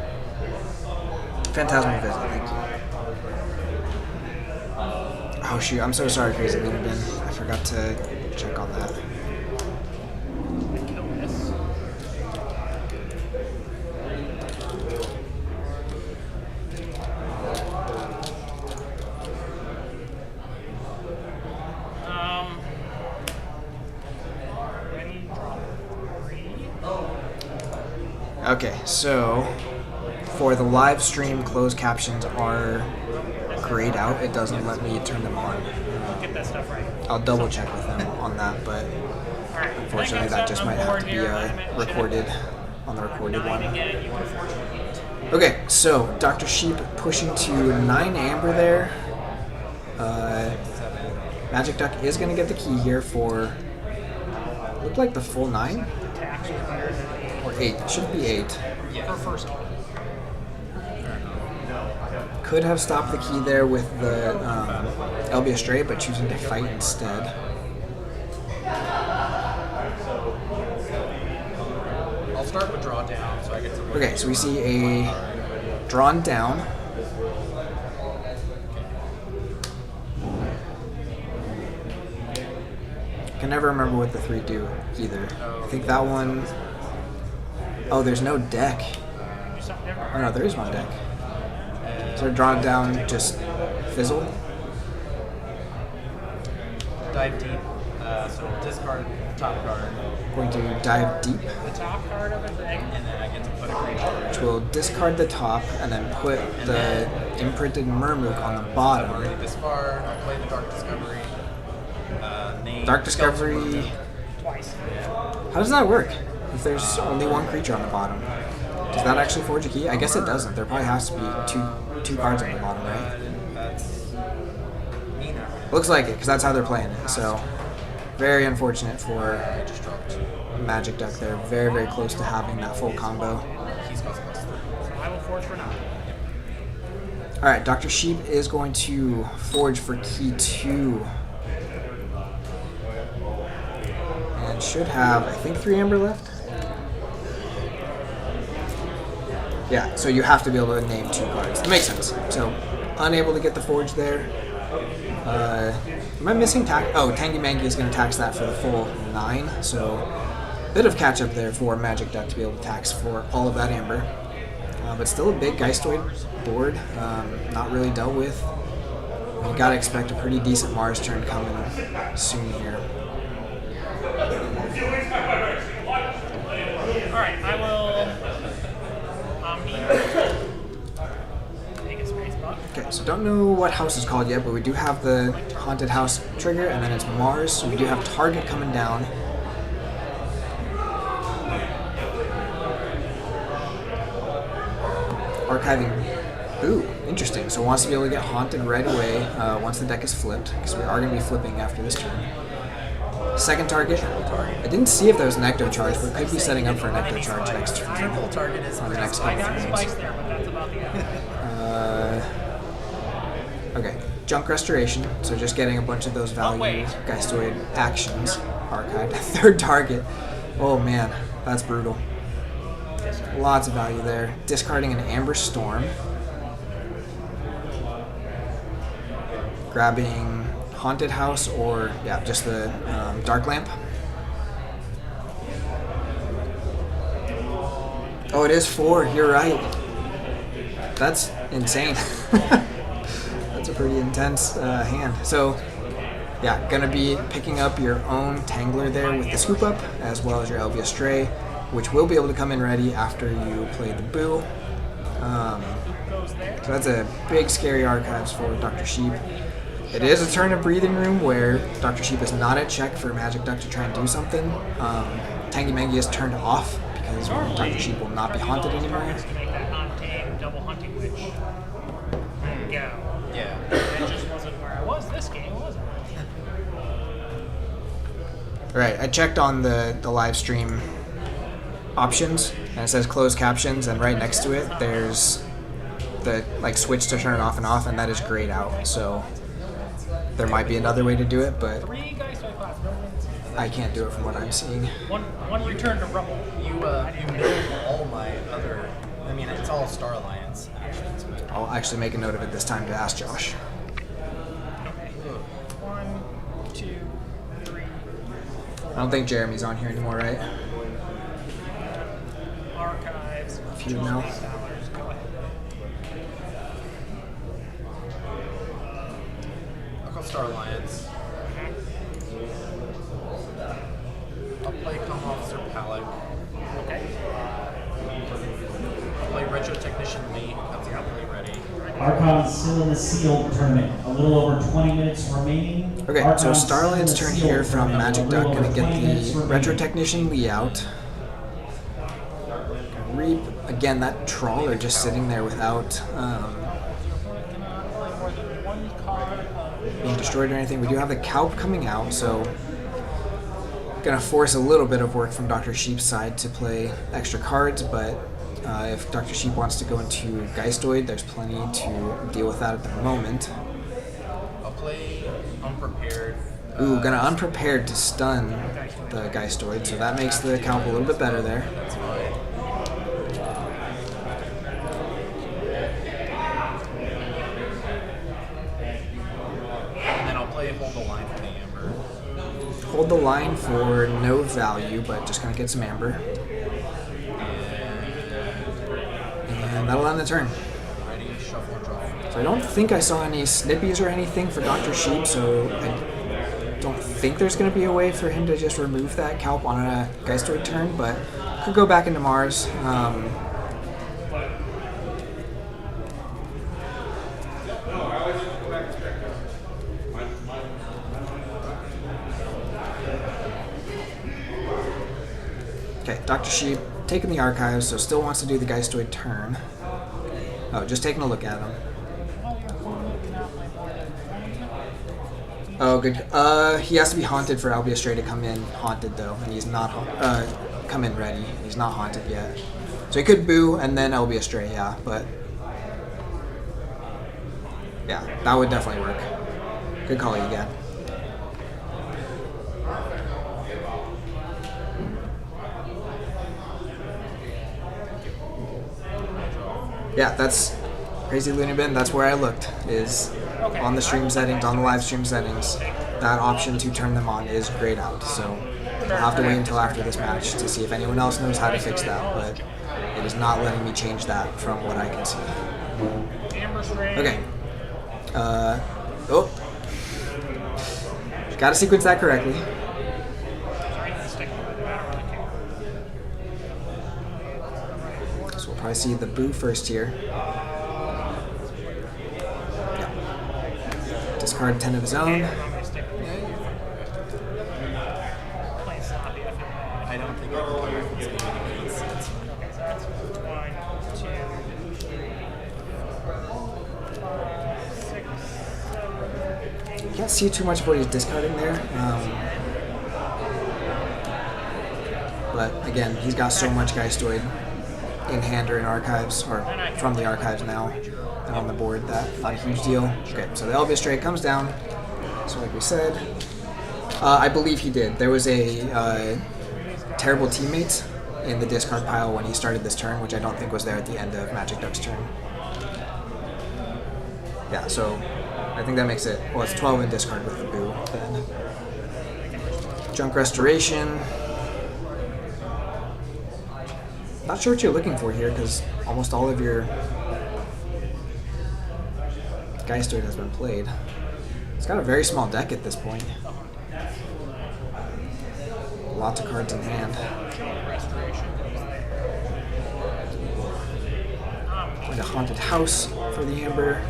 Phantasmal Visit, thank you. Oh shoot, I'm so sorry, Crazy Leader Ben. I forgot to check on that. Kill this. Ready, drop 3. Okay, so for the live stream, closed captions are grayed out. It doesn't let me turn them on. Get that stuff right. I'll double check with them on that, but Alright. unfortunately that just might have to be recorded on the recorded one. Get it, you unfortunately. Okay, so Dr. Sheep pushing to 9 amber there. Magic Duck is going to get the key here for, looked like the full 9? Tax required. Or 8, it should be 8. For first. Could have stopped the key there with the LB Astray, but choosing to fight instead. I'll start with draw down so I get some. Okay, so we see a Drawn Down. Can never remember what the 3 do either. I think that one Oh, there's no deck. Oh no, there is one deck. So drawn down, just fizzle. Dive deep. So discard top card, Going to dive deep, The top card of a thing. and then I get to put a creature. which will discard the top and then put the imprinted Murmook on the bottom. Already this far. I'll play the Dark Discovery. Name Dark Skeleton Discovery. Mummy. Twice. How does that work? If there's only one creature on the bottom, does that actually forge a key? I guess it doesn't. There probably has to be two cards on the bottom, right? That's meaner. Looks like it, because that's how they're playing it. So, very unfortunate for I just dropped 2. Magic Duck. They're very, very close to having that full combo. He's got +3. So I will forge for now. Alright, Dr. Sheep is going to forge for key 2. And should have, I think, 3 amber left? Yeah, so you have to be able to name 2 cards. It makes sense. So, unable to get the forge there. Am I missing tax? Oh, Tangy Mangy is going to tax that for the full 9. So, bit of catch up there for Magic Duck to be able to tax for all of that amber. But still a big Geistoid board. Not really dealt with. You gotta expect a pretty decent Mars turn coming soon here. Alright, I will take a space buck. Okay, so don't know what house is called yet, but we do have the Haunted House trigger, and then it's Mars, so we do have target coming down. Archiving. Ooh, interesting. So wants to be able to get haunted right away once the deck is flipped, because we are going to be flipping after this turn. Second target. I didn't see if there was an Ecto Charge, but could be setting up for an Ecto Charge next turn. Triple target is On the next I couple got of spice games. there, but that's about the end. Okay, Junk Restoration, so just getting a bunch of those value Geistoid actions archived. Third target. Oh man, that's brutal. Lots of value there. Discarding an Amber Storm. Grabbing Haunted House or, yeah, just the Dark Lamp. Oh, it is 4. You're right. That's insane. That's a pretty intense hand. So, yeah, gonna be picking up your own Tangler there with the Scoop Up, as well as your Elvia Stray, which will be able to come in ready after you play the Boo. So that's a big scary archives for Dr. Sheep. It is a turn of Breathing Room where Dr. Sheep is not at check for Magic Duck to try and do something. Tangy Mangy is turned off because Dr. Sheep will not be haunted anymore. To make that non-tame double hunting witch go. Yeah. It just wasn't where I was this game, was it? Alright, I checked on the live stream options and it says closed captions, and right next to it there's the switch to turn it off and off, and that is grayed out. So there might be another way to do it, but 3 Geistoid class movements. I can't do it from what I'm seeing. One return to Rumble. You know all my other. I mean, it's all Star Alliance actions. But I'll actually make a note of it this time to ask Josh. Okay. 1, 2, 3. I don't think Jeremy's on here anymore, right? Archives. If you know. $8. Go ahead. I'll go Star Alliance. I'll play Come Officer Palak. Okay. I'll play Retro Technician Lee. That's probably ready. Archons still in the sealed tournament. A little over 20 minutes remaining. Okay, so Archons Starlight's still turn in the here sealed from tournament. Magic A Duck. little Gonna over get 20 minutes the remaining. Retro Technician Lee out. Reap again, that Trawler just sitting there without being destroyed or anything. We do have the Calp coming out, so gonna force a little bit of work from Dr. Sheep's side to play extra cards, but if Dr. Sheep wants to go into Geistoid, there's plenty to deal with that at the moment. I'll play Unprepared. Ooh, gonna Unprepared to stun the Geistoid, so that makes the Calp a little bit better there. That's fine. And then I'll play Hold the Line for the Amber. Hold the line for no value, but just gonna get some amber. And And that'll end the turn. Ready, shuffle, and draw. So I don't think I saw any snippies or anything for Dr. Sheep, so I don't think there's going to be a way for him to just remove that Calp on a Geistoid turn, but could go back into Mars. Okay, Dr. Sheep taking the Archives, so still wants to do the Geistoid turn. Oh, just taking a look at him. Oh, good. He has to be haunted for Albia Stray to come in haunted, though, and he's not come in ready. He's not haunted yet. So he could boo and then Albia Stray, yeah, but yeah, that would definitely work. Good call again. Yeah, that's Crazy Looney Bin. That's where I looked, is on the stream settings, on the live stream settings. That option to turn them on is grayed out, so I'll have to wait until after this match to see if anyone else knows how to fix that, but it is not letting me change that from what I can see. Okay. Oh. Gotta sequence that correctly. So we'll probably see the boo first here. Discard 10 of his own. I don't think I can play it. Can't see too much of what he's discarding there. But again, he's got so much Geistoid in hand or in Archives, or from the Archives now, and on the board, that not a huge deal. Okay, so the Albia Stray comes down. So like we said, I believe he did. There was a terrible teammate in the discard pile when he started this turn, which I don't think was there at the end of Magic Duck's turn. Yeah, so I think that makes it, well, it's 12 in discard with the boo then. Junk Restoration. Not sure what you're looking for here, because almost all of your Geistoid has been played. It's got a very small deck at this point. Lots of cards in hand. Going to Haunted House for the Amber.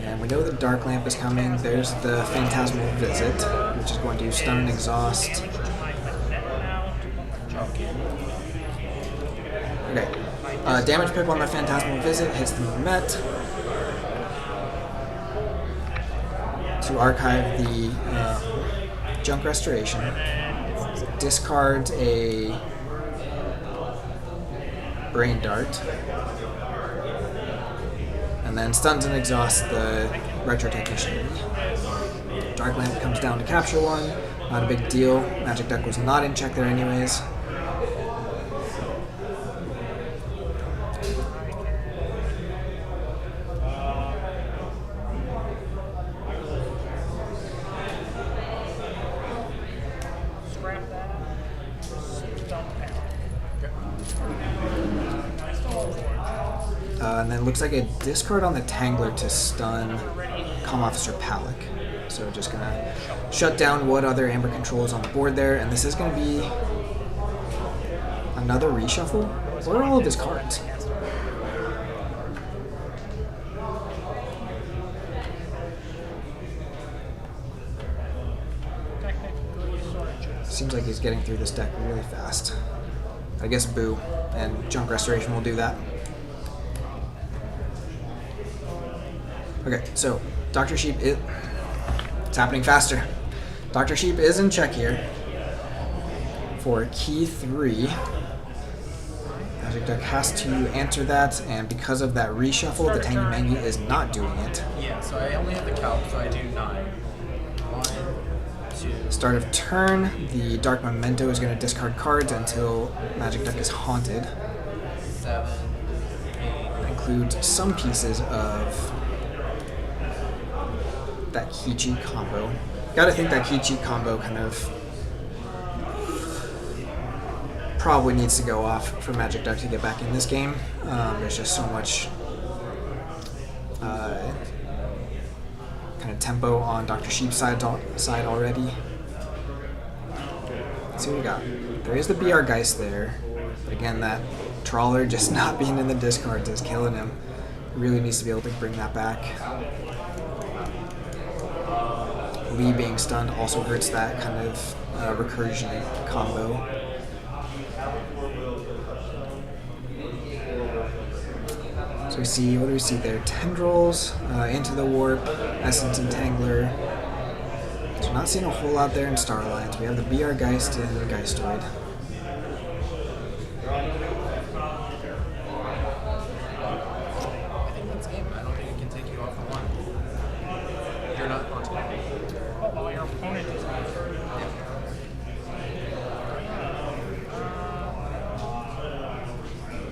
And we know the Dark Lamp is coming. There's the Phantasmal Visit, which is going to stun and exhaust. Okay. Damage pip on the Phantasmal Visit hits the Met. To archive the Junk Restoration. Discard a Brain Dart. And then stuns and exhausts the Retro Technician. Dark Lamp comes down to capture one. Not a big deal. Magic Duck was not in check there anyways. And then it looks like a discard on the Tangler to stun Comm Officer Palak. So just gonna shut down what other Amber control is on the board there, and this is gonna be another reshuffle. What are all of his cards? Seems like he's getting through this deck really fast. I guess Boo and Junk Restoration will do that. Okay, so Dr. Sheep, it's happening faster. Dr. Sheep is in check here for key 3. Magic Duck has to answer that, and because of that reshuffle, the Tangy Mangy is not doing it. Yeah, so I only have the Calp, so I do 9. 1, 2. Start of turn, the Dark Memento is going to discard cards until Magic Duck is haunted. 7, 8. Includes some pieces of that key cheat combo. Gotta think that key cheat combo kind of probably needs to go off for Magic Duck to get back in this game. There's just so much kind of tempo on Dr. Sheep's side already. Let's see what we got. There is the BR Geist there, but again, that Trawler just not being in the discards is killing him. He really needs to be able to bring that back. Lee being stunned also hurts that kind of recursion combo. So we see, what do we see there? Tendrils, Into the Warp, Essence Entangler. So not seeing a whole lot there in Star Alliance. We have the BR Geist and the Geistoid. I think that's game. I don't think it can take you off the one. You're not on top. Oh, well, your opponent is on.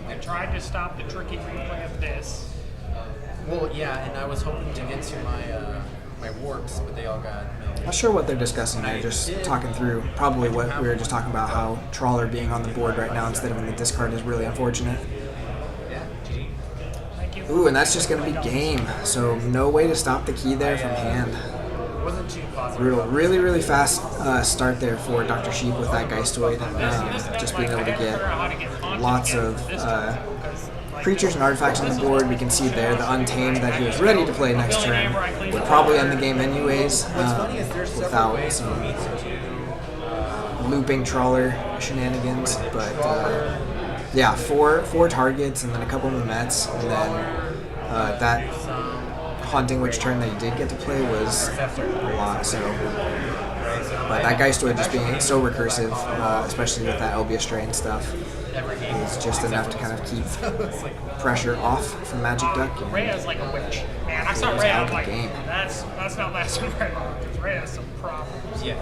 I tried to stop the tricky replay of this. Well, yeah, and I was hoping to get to my warps, but they all got. Not sure what they're discussing there, just talking through probably what we were just talking about, how Trawler being on the board right now instead of in the discard is really unfortunate. Yeah, GG. Thank you. Ooh, and that's just going to be game. So no way to stop the key there from hand. Wasn't too positive. Brutal. Really, really fast start there for Dr. Sheep with that Geistoid. Just being able to get lots of creatures and artifacts on the board. We can see there the Untamed that he was ready to play next turn would probably end the game anyways without some looping Trawler shenanigans. But yeah, four targets and then a couple of Mets, and then that Haunting Witch turn that he did get to play was a lot. So, but that Geistoid just being so recursive, especially with that Elbia Strain stuff, is just enough to kind of keep pressure off from Magic Duck. Rhea's like a witch. Man, I saw Rhea, I'm like, that's not lasting very long, because Rhea has some problems. Yeah.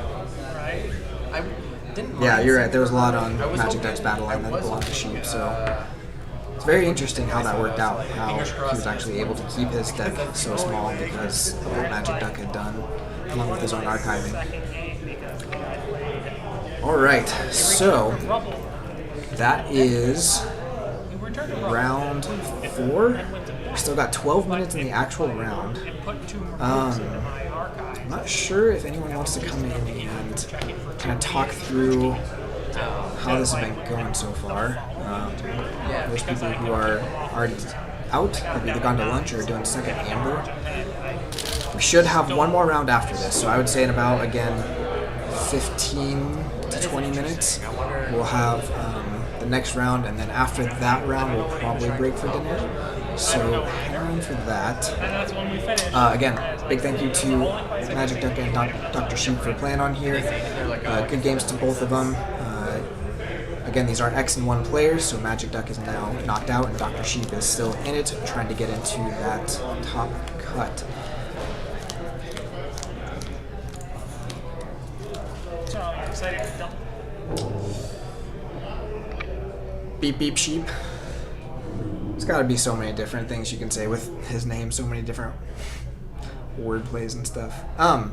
Right? I didn't. Yeah, you're right. There was a lot on Magic Duck's battle line that belonged to Sheep, so it's very interesting how that worked out, how he was actually able to keep his deck so small because of what Magic Duck had done, along with his own archiving. Alright, so that is round 4. We still got 12 minutes in the actual round. I'm not sure if anyone wants to come in and kind of talk through how this has been going so far. Those people who are already out have either gone to lunch or doing second Amber. We should have one more round after this, so I would say in about, again, 15 to 20 minutes, we'll have the next round, and then after that round, we'll probably break for dinner. So hang around for that. Again, big thank you to Magic Duck and Dr. Sheep for playing on here. Good games to both of them. Again, these are X and 1 players, so Magic Duck is now knocked out, and Dr. Sheep is still in it, trying to get into that top cut. Beep Beep Sheep. There's got to be so many different things you can say with his name, so many different word plays and stuff. I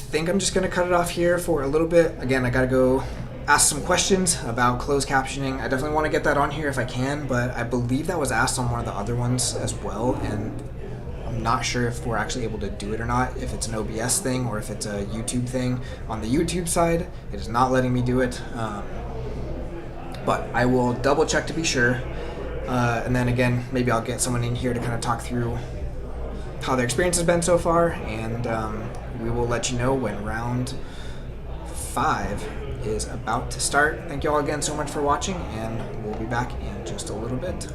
think I'm just going to cut it off here for a little bit. Again, I got to go ask some questions about closed captioning. I definitely want to get that on here if I can, but I believe that was asked on one of the other ones as well, and I'm not sure if we're actually able to do it or not, if it's an OBS thing or if it's a YouTube thing. On the YouTube side, it is not letting me do it, but I will double check to be sure, and then again, maybe I'll get someone in here to kind of talk through how their experience has been so far, and we will let you know when round 5 is about to start. Thank you all again so much for watching, and we'll be back in just a little bit.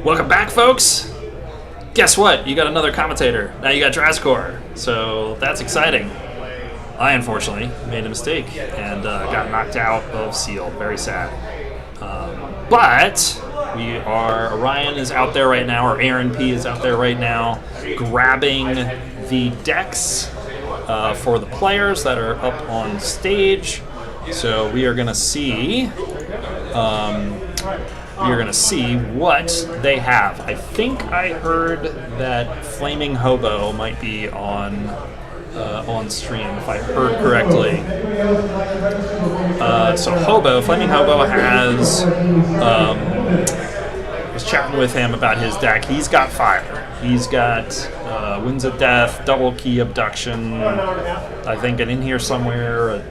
Welcome back, folks. Guess what? You got another commentator. Now you got Drazcor. So that's exciting. I unfortunately made a mistake and got knocked out of Seal. Very sad. But we are. Orion is out there right now, or Aaron P is out there right now, grabbing the decks for the players that are up on stage. So we are gonna see. You're going to see what they have. I think I heard that Flaming Hobo might be on stream, if I heard correctly. So Flaming Hobo has... I was chatting with him about his deck. He's got fire. He's got Winds of Death, Double Key Abduction, I think, and in here somewhere, a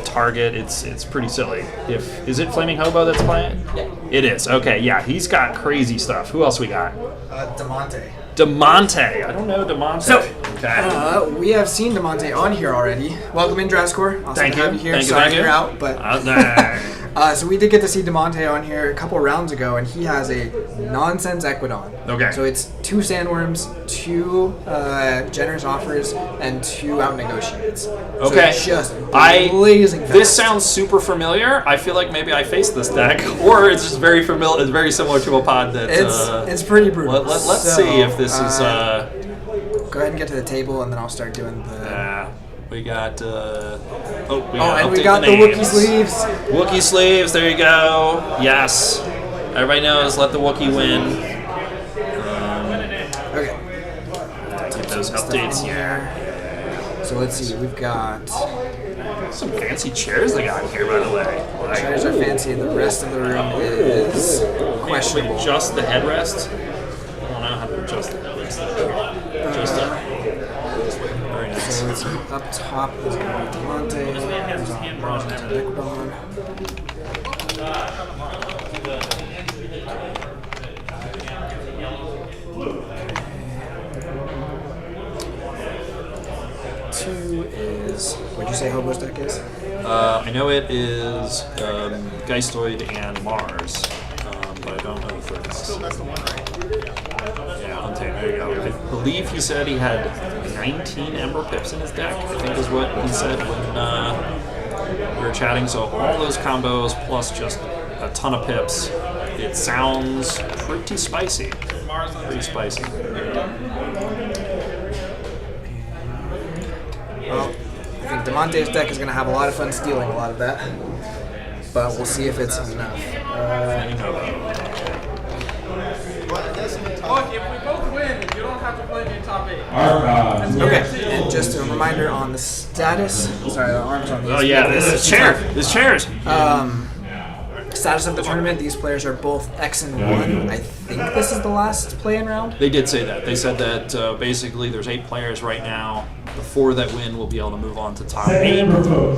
target. It's pretty silly. Is it Flaming Hobo that's playing? Yeah. It is. Okay, yeah, he's got crazy stuff. Who else we got? Demonte. I don't know Demonte. So, okay. we have seen Demonte on here already. Welcome in, Drazcor. Awesome Thank to have you. you here. Thank you, Sorry thank you. you're out, but so we did get to see Demonte on here a couple rounds ago, and he has a nonsense Equidon. Okay. So it's 2 Sandworms, 2 Generous Offers, and 2 Out Negotiates. Okay. So it's just blazing fast. This sounds super familiar. I feel like maybe I faced this deck, or it's just very familiar. It's very similar to a pod that. It's pretty brutal. Let's see if this is. Go ahead and get to the table, and then I'll start doing the. We got. We got the Wookiee sleeves. Wookiee sleeves. There you go. Yes. Everybody knows. Let the Wookiee win. those stuff updates. in Yeah. here. So let's see. We've got Some fancy chairs they got here, by the way. Like, chairs are fancy. The rest of the room is questionable. Wait, just the headrest? I don't know how to adjust the headrest. Just very nice. So let's see. Up top is going to be Demonte. There's Archons and Necrodon. Two is, what'd you say Hobo's deck is? I know it is Geistoid and Mars, but I don't know the third. That's the one, right? Yeah, Untamed. There you go. I believe he said he had 19 Ember Pips in his deck, I think is what he said when we were chatting. So all those combos plus just a ton of pips. It sounds pretty spicy. Pretty spicy. Well, I think Demonte's deck is going to have a lot of fun stealing a lot of that. But we'll see if it's enough. Flaming Hobo. Look, if we both win, you don't have to play me in top 8. Okay, and just a reminder on the status. Sorry, the arms on these. Oh yeah, this chairs. Status of the tournament, these players are both X and 1. I think this is the last play-in round. They did say that. They said that basically there's 8 players right now. The 4 that win will be able to move on to top 8. So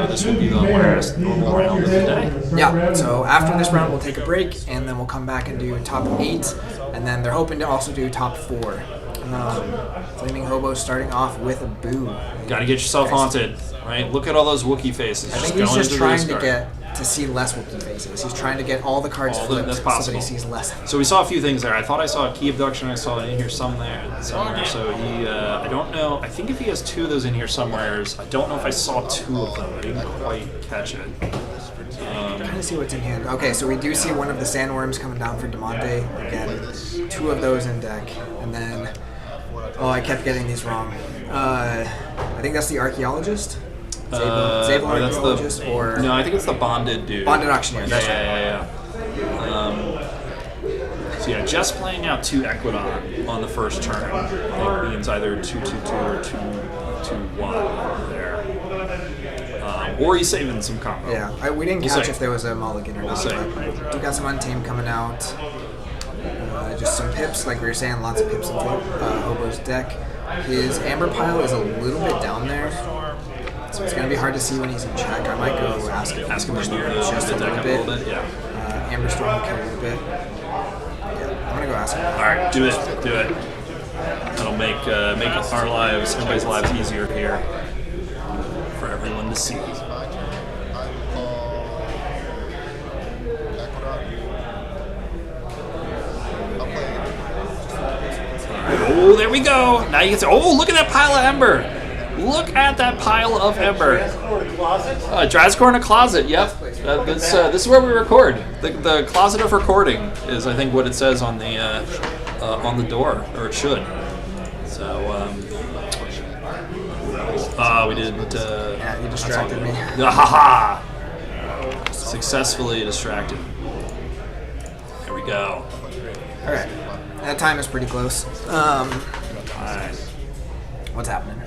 this will be the last normal round of the day. Yeah, so after this round we'll take a break, and then we'll come back and do top 8, and then they're hoping to also do top 4. Flaming Hobo starting off with a boo. Gotta get yourself haunted, right? Look at all those Wookiee faces. I think going he's just into trying the to discard. get to see less Wookiee faces. He's trying to get all the cards flipped that's so possible. that he sees less. So we saw a few things there. I thought I saw a key abduction. I saw it in here somewhere. So he, I don't know. I think if he has 2 of those in here somewheres, I don't know if I saw 2 of them. I didn't quite catch it. I'm trying to see what's in hand. Okay, so we do see one of the sandworms coming down for Demonte. Again, 2 of those in deck. And then, oh, I kept getting these wrong. I think that's the archaeologist. Zabel That's archaeologist, the, or no, I think it's the bonded dude. Bonded auctioneer. That's right. Yeah. So yeah, just playing out 2 Equidon on the first turn. It means either 2/2/2 or 2/2/1 there. Or he's saving some combo. Yeah, we didn't catch if there was a mulligan or not. see. But we got some Untamed coming out. Just some pips, like we were saying, lots of pips in Hobo's deck. His Amber pile is a little bit down there, so it's going to be hard to see when he's in check. I might go ask him to steer just the a deck little up bit. a little bit. Yeah. Amber Storm will kill a little bit. Yeah, I'm going to go ask him. All right, do it. That'll make our lives, everybody's lives easier here for everyone to see. Oh, there we go. Now you can say, oh, look at that pile of Ember. Look at that pile of Ember. Drazcore in a closet, yep. This is where we record. The closet of recording is, I think, what it says on the door, or it should. So, we didn't. Yeah, you distracted me. Ha! Successfully distracted. There we go. All right. That time is pretty close. Alright. What's happening?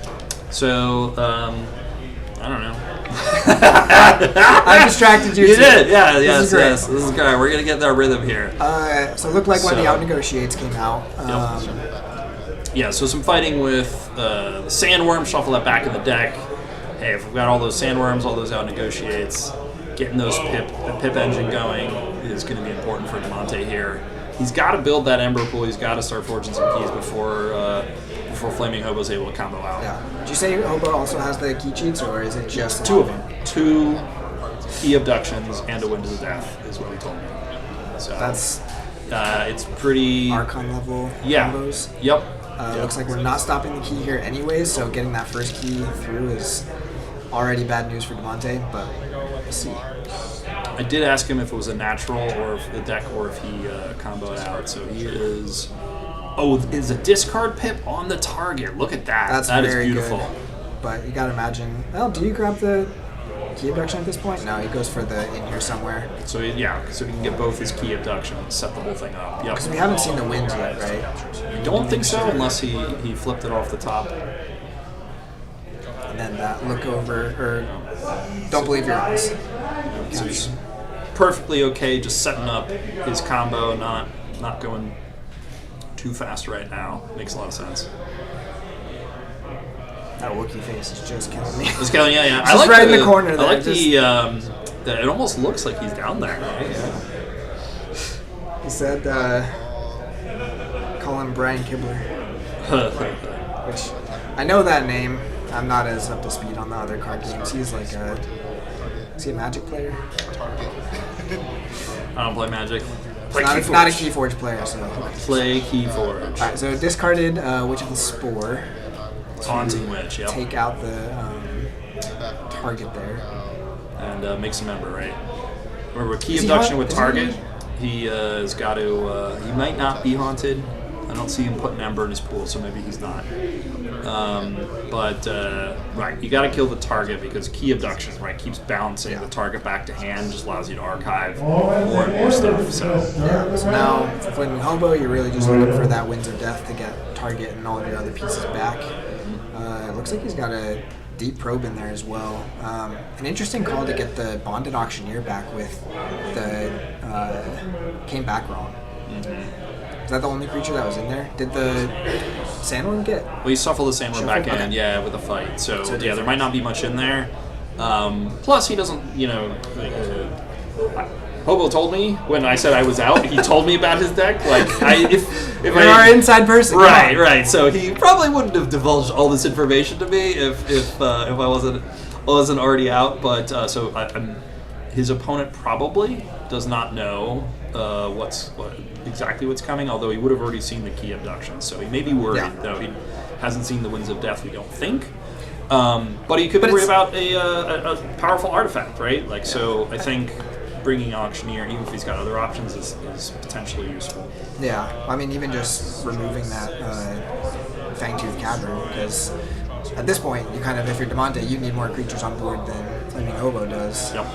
So, I don't know. I distracted you. You too. did, yeah, This is great. This is great. We're gonna get our rhythm here. So it looked like when the So- Out Negotiates came out. Yeah, so some fighting with the sandworm, shuffle that back in the deck. Hey, if we've got all those sandworms, all those out negotiates, getting those the pip engine going is going to be important for Demonte here. He's got to build that Ember pool. He's got to start forging some keys before Flaming Hobo's able to combo out. Yeah. Did you say Hobo also has the key cheats, or is it just 2 of them? 2 key abductions and a Windows of Death is what he told me. So That's it's pretty Archon level Yeah. combos. Yep. Looks like we're not stopping the key here anyways, so getting that first key through is already bad news for Demonte, but we'll see. I did ask him if it was a natural or if the deck or if he comboed out. So he is. Oh, is a discard pip on the target? Look at that. That's That is very beautiful. good. But you gotta imagine. Well, do you grab the key abduction at this point? No, he goes for the in here somewhere. So so he can get both his key abductions, set the whole thing up. Yep. Because we haven't seen the winds yet, right? don't think so, unless he flipped it off the top. And then that look over, or don't believe your eyes. So he's perfectly okay just setting up his combo, not going too fast right now. Makes a lot of sense. That Wookiee face is just killing me. It's killing, yeah. Just right in the corner there, I like just- it almost looks like he's down there. Right? He said, call him Brian Kibler, which I know that name. I'm not as up to speed on the other card games. He's like is he a Magic player? I don't play Magic. Play Not a KeyForge. KeyForge player, so. Play KeyForge. Alright, so discarded Witch of the Spore. Haunting Witch, yep. Take out the target there. And make some Ember, right? Remember, Key Is he Abduction haunt- with is target, he has got to, he might not be haunted. I don't see him putting Ember in his pool, so maybe he's not. Right, you got to kill the target because Key Abduction, right, keeps bouncing the target back to hand, just allows you to archive more and more stuff. So Yeah, so now for Flaming Hobo, you're really just looking for that Winds of Death to get target and all of your other pieces back. It looks like he's got a deep probe in there as well. An interesting call to get the Bonded Auctioneer back with the came back wrong. Is that the only creature that was in there? Did the Sandworm get? well, you shuffle the Sandworm back in, Okay. yeah, with a fight. So So yeah, there might not be much in there. Plus, he doesn't, Hobo told me when I said I was out. He told me about his deck. Like, if You're our inside person. come right, on. right. So he probably wouldn't have divulged all this information to me if I wasn't already out. But his opponent probably does not know exactly what's coming. Although he would have already seen the Key Abduction, so he may be worried. Yeah. Though he hasn't seen the Winds of Death. We don't think. But he could But worry it's- about a powerful artifact, right? Like, so I think bringing Auctioneer, even if he's got other options, is potentially useful. Yeah, I mean, even just removing that Fangtooth Cavern, because at this point, you kind of, if you're Demonte, you need more creatures on board than Flaming Hobo does. Yep.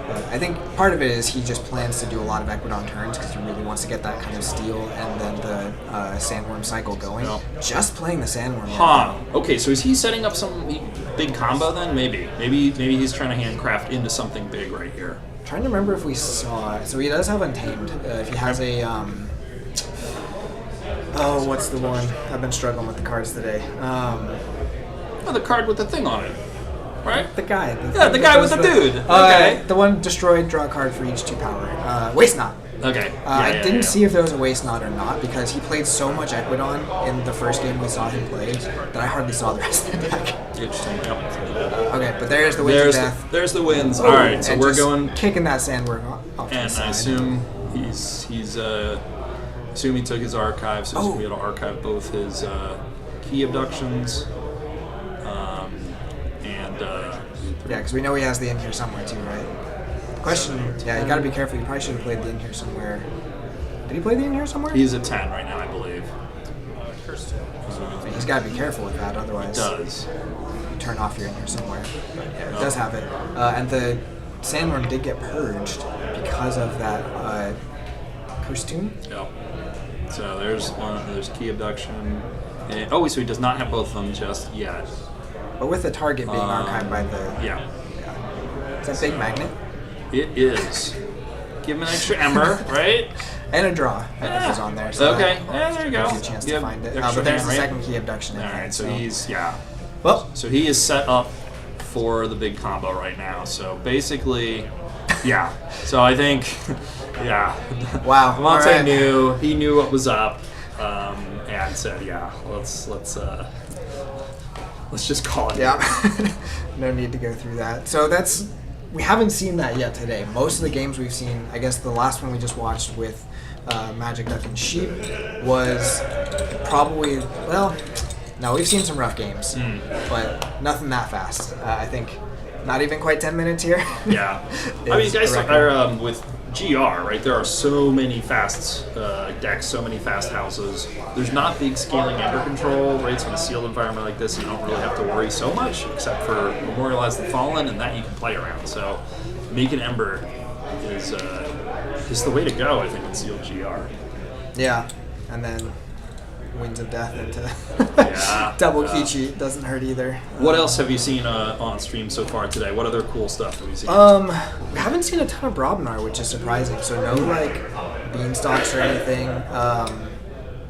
But I think part of it is he just plans to do a lot of Equidon turns because he really wants to get that kind of steal and then the Sandworm cycle going. Yeah. Just playing the Sandworm. Huh. Okay, so is he setting up some big combo then? Maybe he's trying to handcraft into something big right here. Trying to remember if we saw it. So he does have Untamed. If he has a oh, what's the one? I've been struggling with the cards today. Oh, the card with the thing on it, right? The guy. The guy with the dude. Okay. The one destroyed, draw a card for each 2 power. Waste Knot. Okay. I didn't see if there was a Waste Knot or not because he played so much Equidon in the first game we saw him play that I hardly saw the rest of the deck. Interesting. Yep. Okay, but there's the Winds of Death. There's the Winds. All right, so And we're just going. kicking that Sandworm off to the And side. I assume he's assume he took his archive, so he's gonna be able to archive both his Key Abductions, and Yeah, because we know he has the in here somewhere too, right? Question, yeah, you gotta be careful. You probably should have played the in here somewhere. Did he play the in here somewhere? he's at 10 right now, I believe. He's gotta be careful with that, otherwise Does. you turn off your in here somewhere. But yeah, it does have it. And the Sandworm did get purged because of that Curse Tomb. Yep. So there's one. There's Key Abduction. And, so he does not have both of them just yet. But with the target being archived by the... Yeah. Is that big magnet? It is. Give him an extra Ember, right? And a draw, I think, is on there. So Okay. that Yeah, there you go. gives you a chance to Give find it. extra But there's hand, the right? second Key Abduction in All there. right. So he's Well, So he is set up for the big combo right now. So basically, yeah. So I think, yeah. Wow. Monte All right. knew. He knew what was up, and said, "Yeah, let's just call it." yeah. No need to go through that. So we haven't seen that yet today. Most of the games we've seen, I guess the last one we just watched with Magic, Duck, and Sheep was probably, well, no, we've seen some rough games, but nothing that fast. I think not even quite 10 minutes here. Yeah. I mean, is guys a record. are with GR, right? There are so many fast decks, so many fast houses. There's not big scaling Ember control, right? So in a sealed environment like this, you don't really have to worry so much, except for Memorialize the Fallen, and that you can play around. So making Ember is the way to go, I think, in sealed GR. Yeah. and then Winds of Death into Yeah. double key cheat doesn't hurt either. What else have you seen on stream so far today? What other cool stuff have you seen? We haven't seen a ton of Brobnar, which is surprising. So no like beanstalks or anything.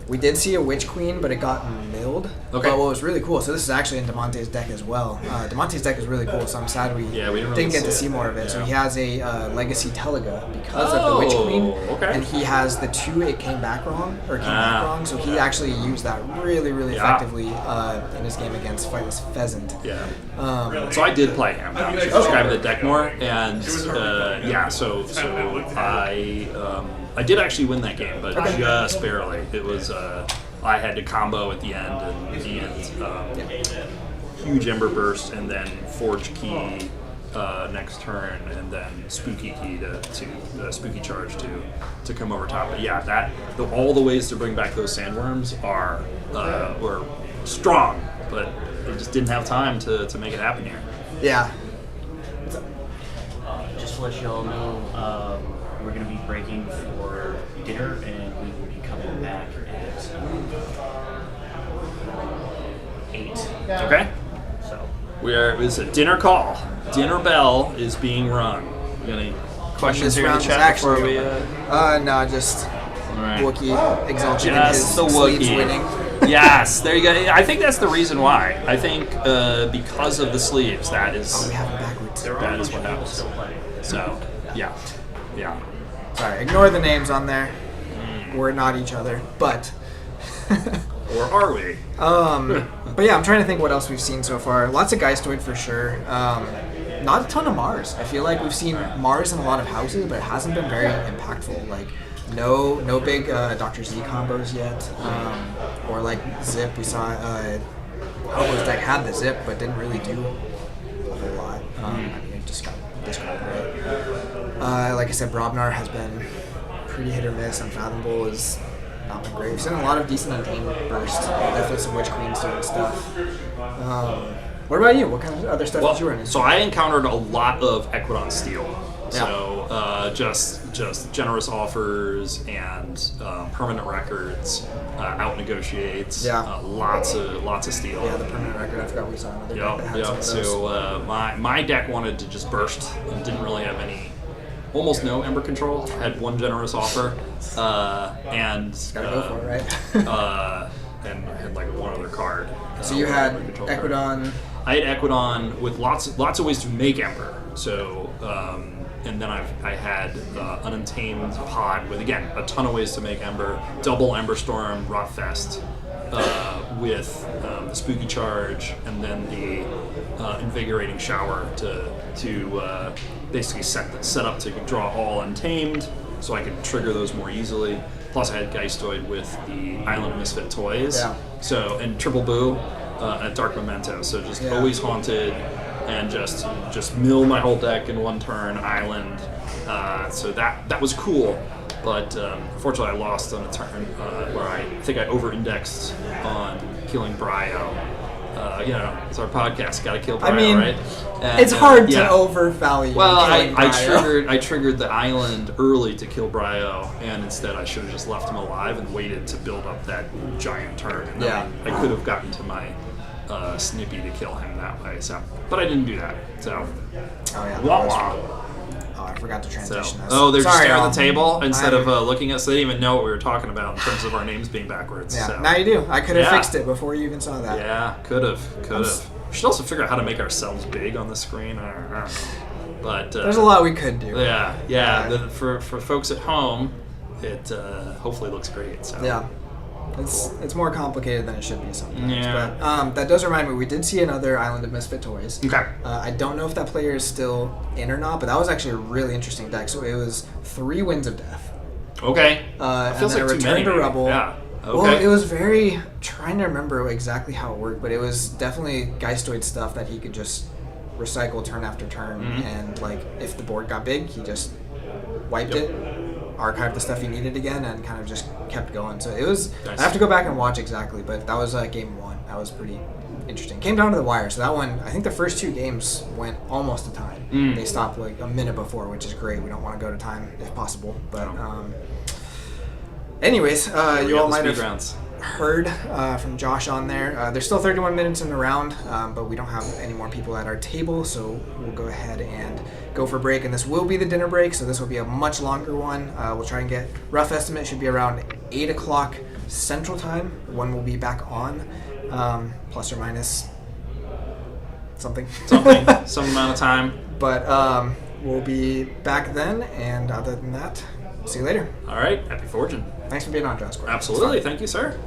We did see a Witch Queen, but it got milled. Okay. But what was really cool, so this is actually in Demonte's deck as well. Demonte's deck is really cool, so I'm sad we, we didn't really get to see see it. more of it. So Yeah. he has a Legacy Telega because of the Witch Queen. Okay. And he has the 2 it came back wrong. So he actually used that really, really Yeah. effectively in his game against Flightless Pheasant. Yeah. So I did play him. I was describing the deck more, and so I did actually win that game, but just barely. It was I had to combo at the end, and huge Ember Burst, and then Forge Key next turn, and then Spooky Key to Spooky Charge to come over top. But yeah, all the ways to bring back those sandworms were strong, but they just didn't have time to make it happen here. Yeah. Just to let you all know, we're going to be breaking for dinner, and we will be coming back at 8. Okay. So, It's a dinner call. Dinner bell is being rung. Any questions This here in the round is chat before actually we? no, just All right. Wookiee exalted in Just his the sleeves Wookiee. winning. Yes, there you go. I think that's the reason why. I think because of the sleeves, that is We have him backwards. that is what happens. still playing. So, yeah. Sorry, ignore the names on there. We're not each other, but. Or are we? But yeah, I'm trying to think what else we've seen so far. Lots of Geistoid for sure. Not a ton of Mars. I feel like we've seen Mars in a lot of houses, but it hasn't been very impactful. Like, no big Dr. Z combos yet. Or like Zip, we saw Hobo's deck had the Zip, but didn't really do a whole lot. I mean, it just got discarded, right? Like I said, Brobnar has been pretty hit or miss. Unfathomable has not been great. We've seen a lot of decent Untamed burst. Definitely some Witch Queens doing stuff. What about you? What kind of other stuff did you run into? So I encountered a lot of Equidon Steel. So just generous offers and permanent records, out negotiates. Lots of steel. Yeah, the permanent record. I forgot we saw another deck that had some of those. So my deck wanted to just burst and didn't really have almost no Ember control. Had one generous offer, and Gotta go for it, right? and I had like one other card. So you had Ember control card. Equidon. I had Equidon with lots of ways to make Ember. So and then I had an Untamed pod with again a ton of ways to make Ember. Double Ember Storm, Rotfest, with the Spooky Charge, and then the Invigorating Shower to basically set up to draw all Untamed, so I could trigger those more easily. Plus, I had Geistoid with the Island Misfit toys. Yeah. So and Triple Boo, and Dark Memento. So just always haunted, and just mill my whole deck in one turn. Island. So that was cool. But unfortunately, I lost on a turn where I think I over-indexed on killing Bryo. It's our podcast. Got to kill Bryo, I mean, right? And, it's hard to overvalue. Well, killing Bryo. I triggered the island early to kill Bryo, and instead I should have just left him alive and waited to build up that giant turn. And then I could have gotten to my Snippy to kill him that way. So, but I didn't do that. So, wah wah. Oh, I forgot to transition this. Oh, they're just Sorry, staring y'all. at the table instead of looking at us. They didn't even know what we were talking about in terms of our names being backwards. Yeah, So. now you do. I could have fixed it before you even saw that. Yeah, could have. We should also figure out how to make ourselves big on the screen. I don't know. But there's a lot we could do. Yeah. For folks at home, it hopefully looks great. So. Yeah. It's more complicated than it should be sometimes. Yeah. But that does remind me, we did see another Island of Misfit Toys. Okay. I don't know if that player is still in or not, but that was actually a really interesting deck. So it was 3 Winds of Death. Okay. And feels then like a too Return many, to maybe. Rebel. Yeah. Okay. Well, it was trying to remember exactly how it worked, but it was definitely Geistoid stuff that he could just recycle turn after turn. And like if the board got big, he just wiped it, archived the stuff he needed again, and kind of just kept going. So it was, Nice. I have to go back and watch exactly, but that was game 1. That was pretty interesting. Came down to the wire, so that one, I think the first 2 games went almost to time. They stopped like a minute before, which is great. We don't want to go to time if possible, but Anyways, you all might speed have rounds. heard from Josh on there. There's still 31 minutes in the round, but we don't have any more people at our table, so we'll go ahead and go for break. And this will be the dinner break, so this will be a much longer one. We'll try and get, rough estimate should be around 8 o'clock Central Time. One will be back on, plus or minus something. Some amount of time. But we'll be back then, and other than that, see you later. All right. Happy forging. Thanks for being on, John Square. Absolutely. Thank you, sir.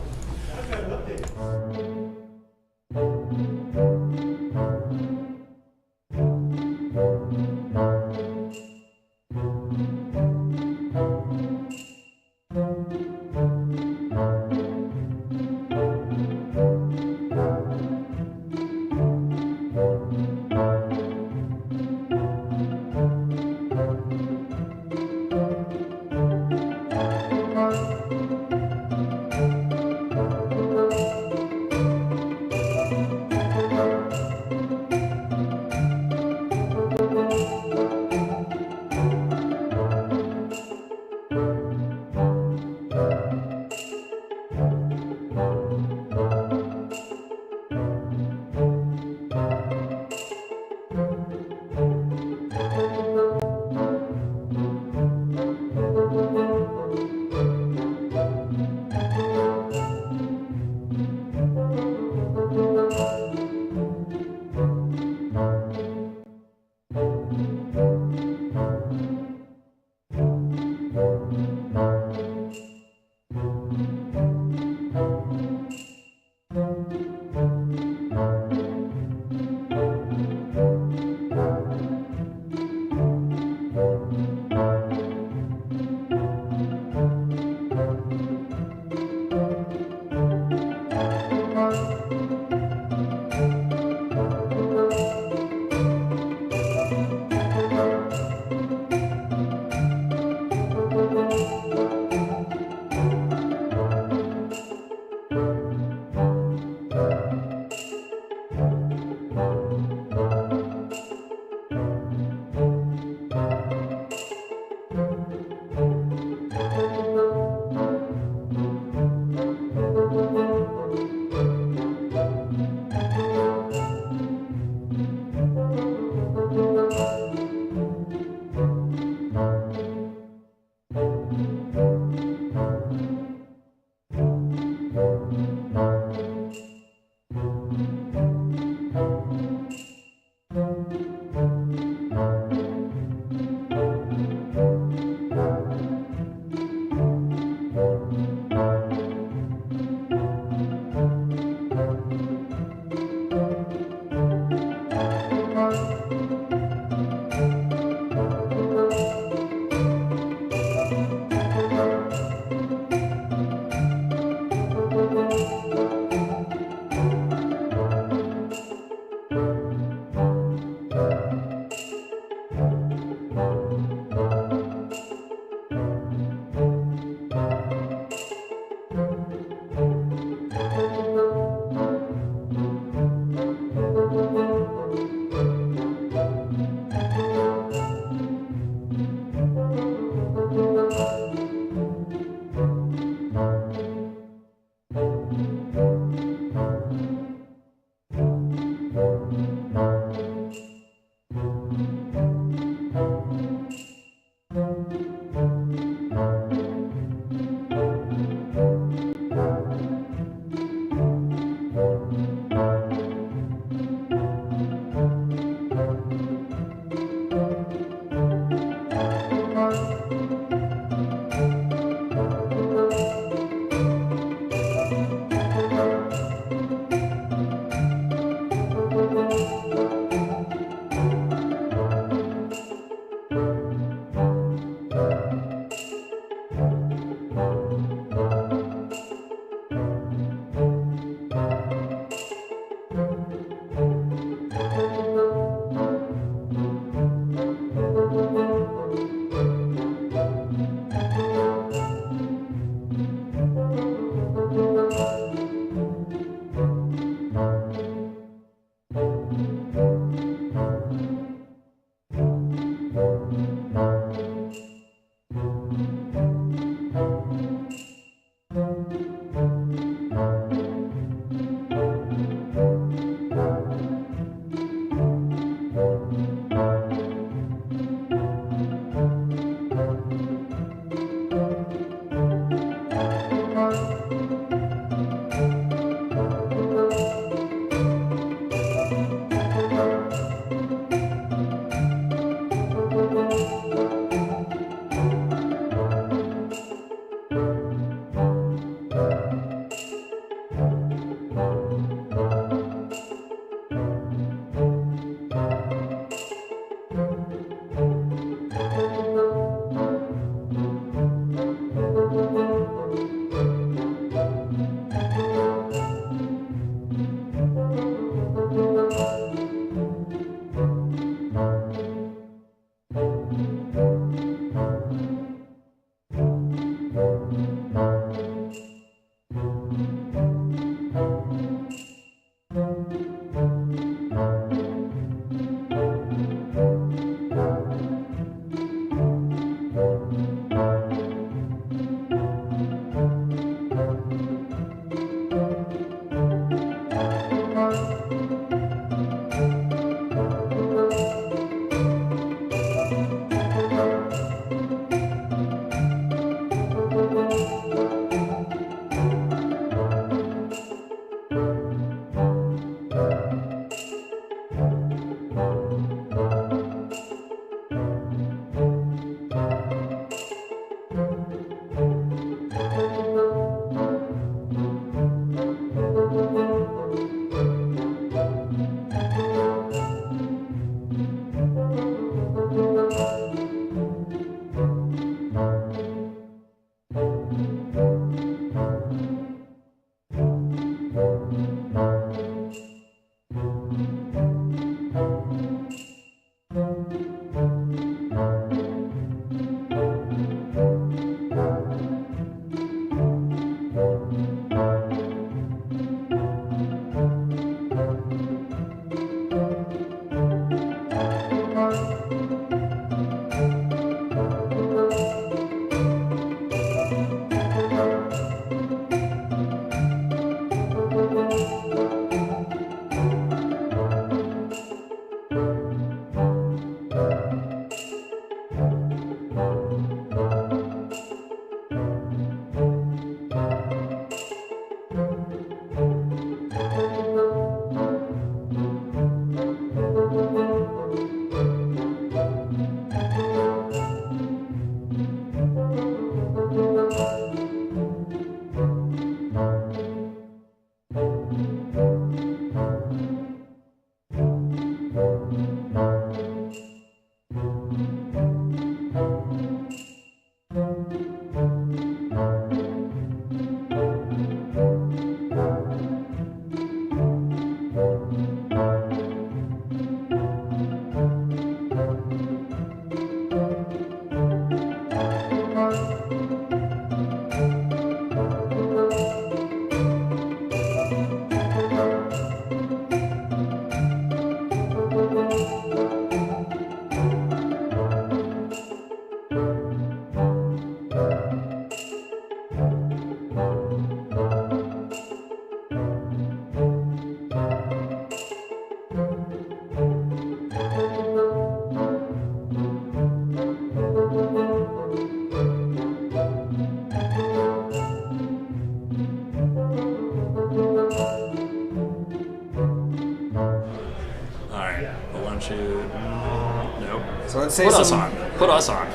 So let's say Put us on. Put us on.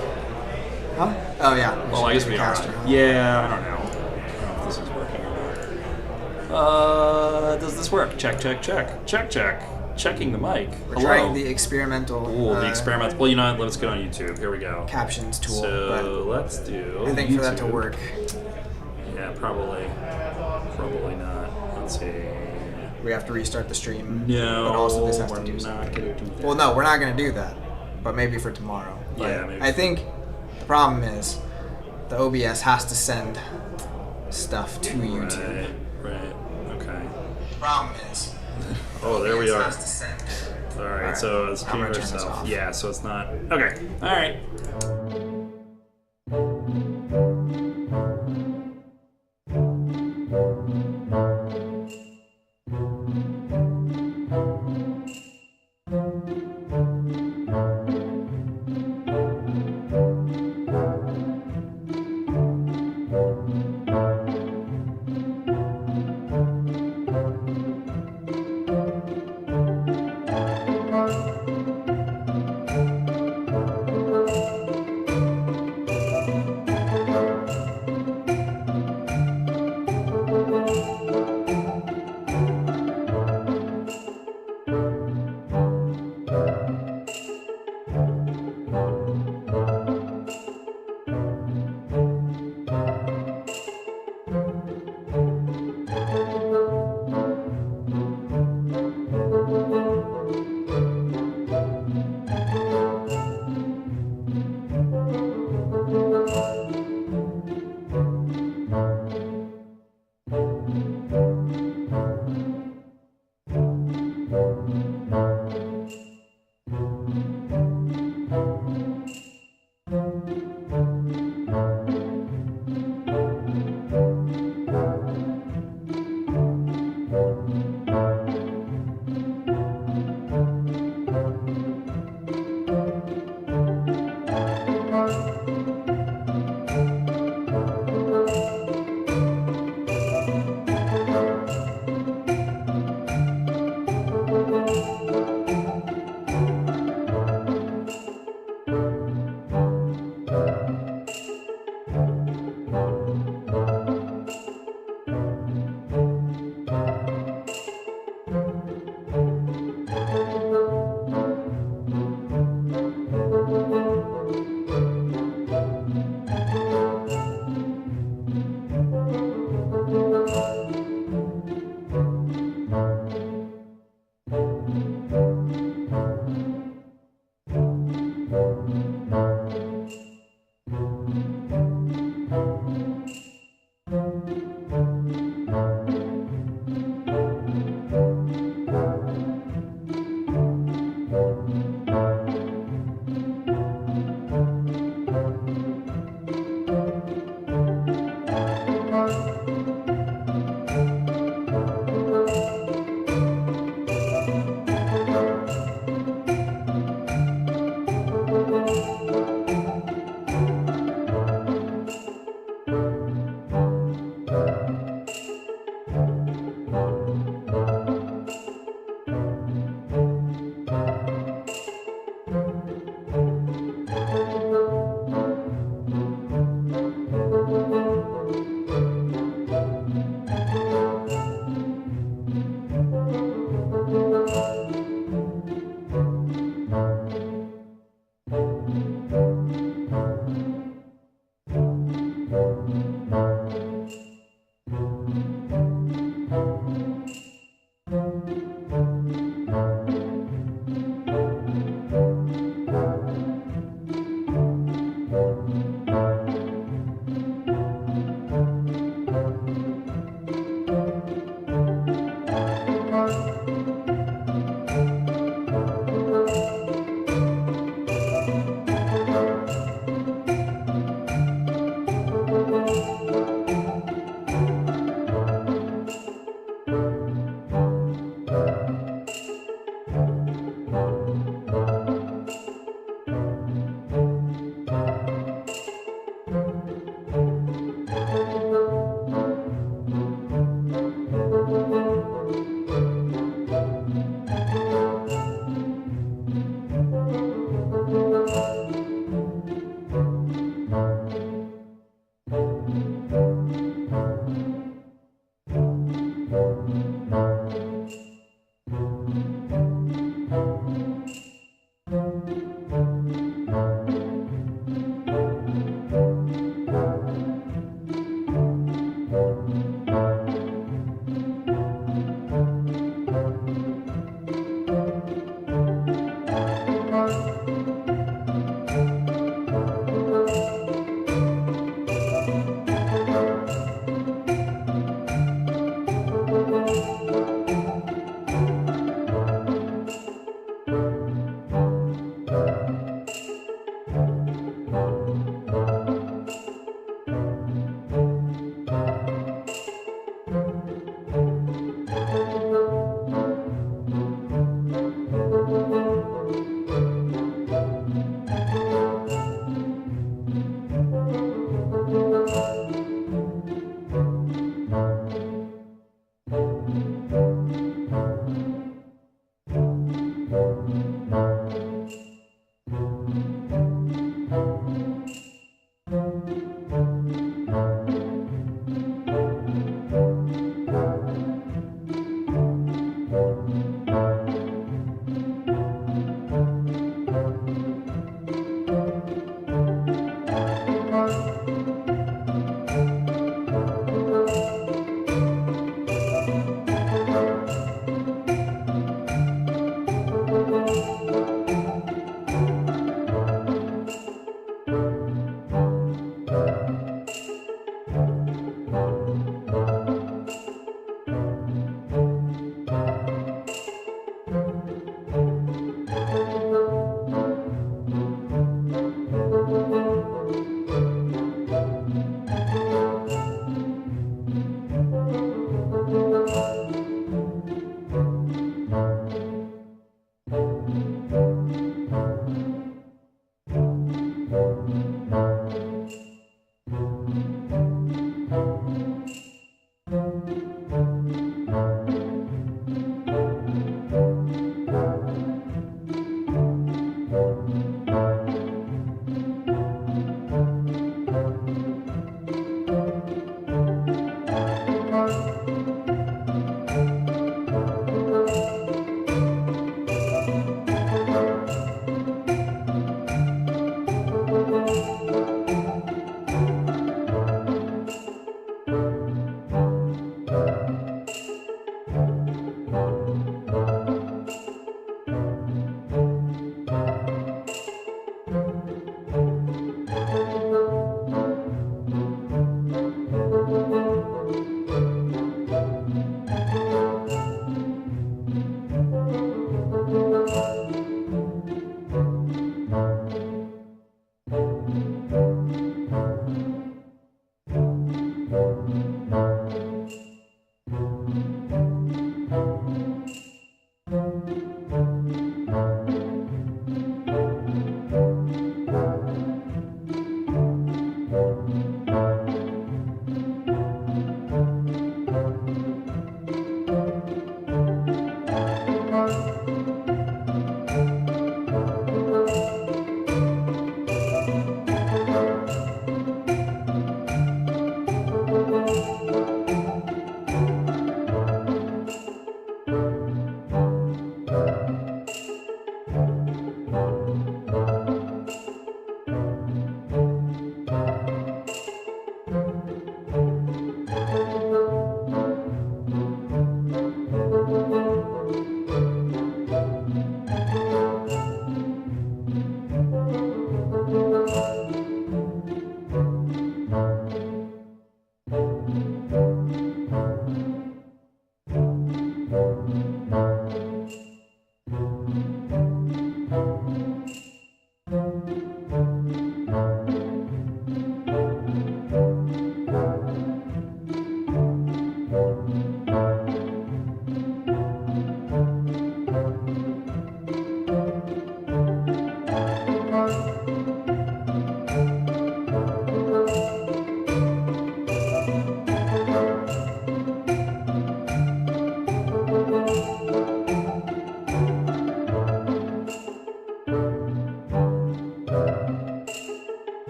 Huh? Oh yeah. Well, I guess we are. Caster, huh? Yeah, I don't know. I don't know if this is working or not. Does this work? Check, check, check. Check, check. Checking the mic. We're Hello. trying the experimental. Ooh, the experimental. Well, you know what? Let's get on YouTube. Here we go. Captions tool. So let's do. I think YouTube. for that to work. Yeah, probably. Probably not. Let's see. We have to restart the stream. No, but also this has we're to do not something. gonna do that. Well, no, we're not going to do that. But maybe for tomorrow. But Yeah, maybe. I think the problem is the OBS has to send stuff to YouTube. Right. Okay. The problem is. Oh, there we OBS are. has to send. All right, Alright, so it's I'm gonna keeping turn this herself. off. Yeah, so it's not. Okay. All right.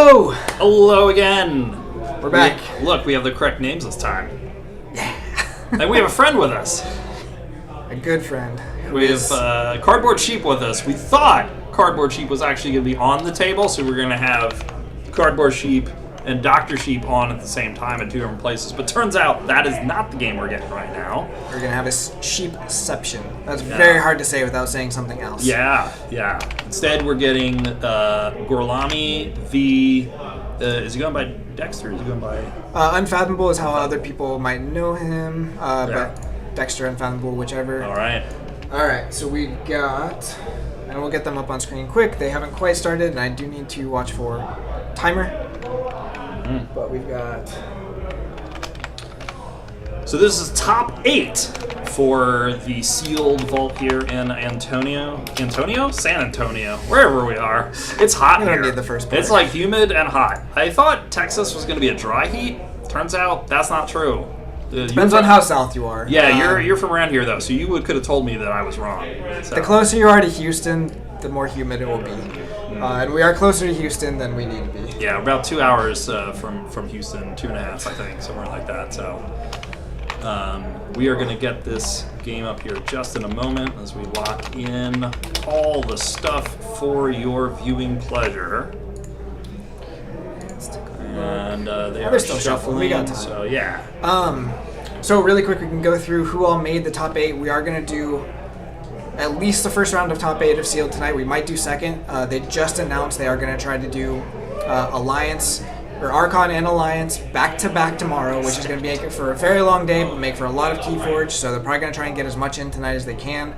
Hello! Hello again. We're back. Look, we have the correct names this time. And we have a friend with us. A good friend. We have Cardboard Sheep with us. We thought Cardboard Sheep was actually going to be on the table, so we were going to have Cardboard Sheep and Dr. Sheep on at the same time at 2 different places. But turns out that is not the game we're getting right now. We're going to have a sheepception. That's very hard to say without saying something else. Yeah. Instead, we're getting Gorlami v. Is he going by Dexter? Is he going by... Unfathomable is how other people might know him, but Dexter, Unfathomable, whichever. All right, so we got... And we'll get them up on screen quick. They haven't quite started, and I do need to watch for timer. But we've got... So this is top 8 for the sealed vault here in San Antonio, wherever we are. It's hot here. Need the first part. It's like humid and hot. I thought Texas was going to be a dry heat. Turns out that's not true. Depends on how south you are. Yeah, you're from around here though, so you could have told me that I was wrong. So. The closer you are to Houston, the more humid it will be. And we are closer to Houston than we need to be. Yeah, about 2 hours from Houston, 2.5, I think, somewhere like that. So we are going to get this game up here just in a moment as we lock in all the stuff for your viewing pleasure. And they are still shuffling. We got time. So yeah. So really quick, we can go through who all made the top 8. We are going to do at least the first round of top 8 of sealed tonight. We might do second. They just announced they are going to try to do Alliance or Archon and Alliance back to back tomorrow, which is going to make it for a very long day, but make for a lot of KeyForge. So they're probably going to try and get as much in tonight as they can.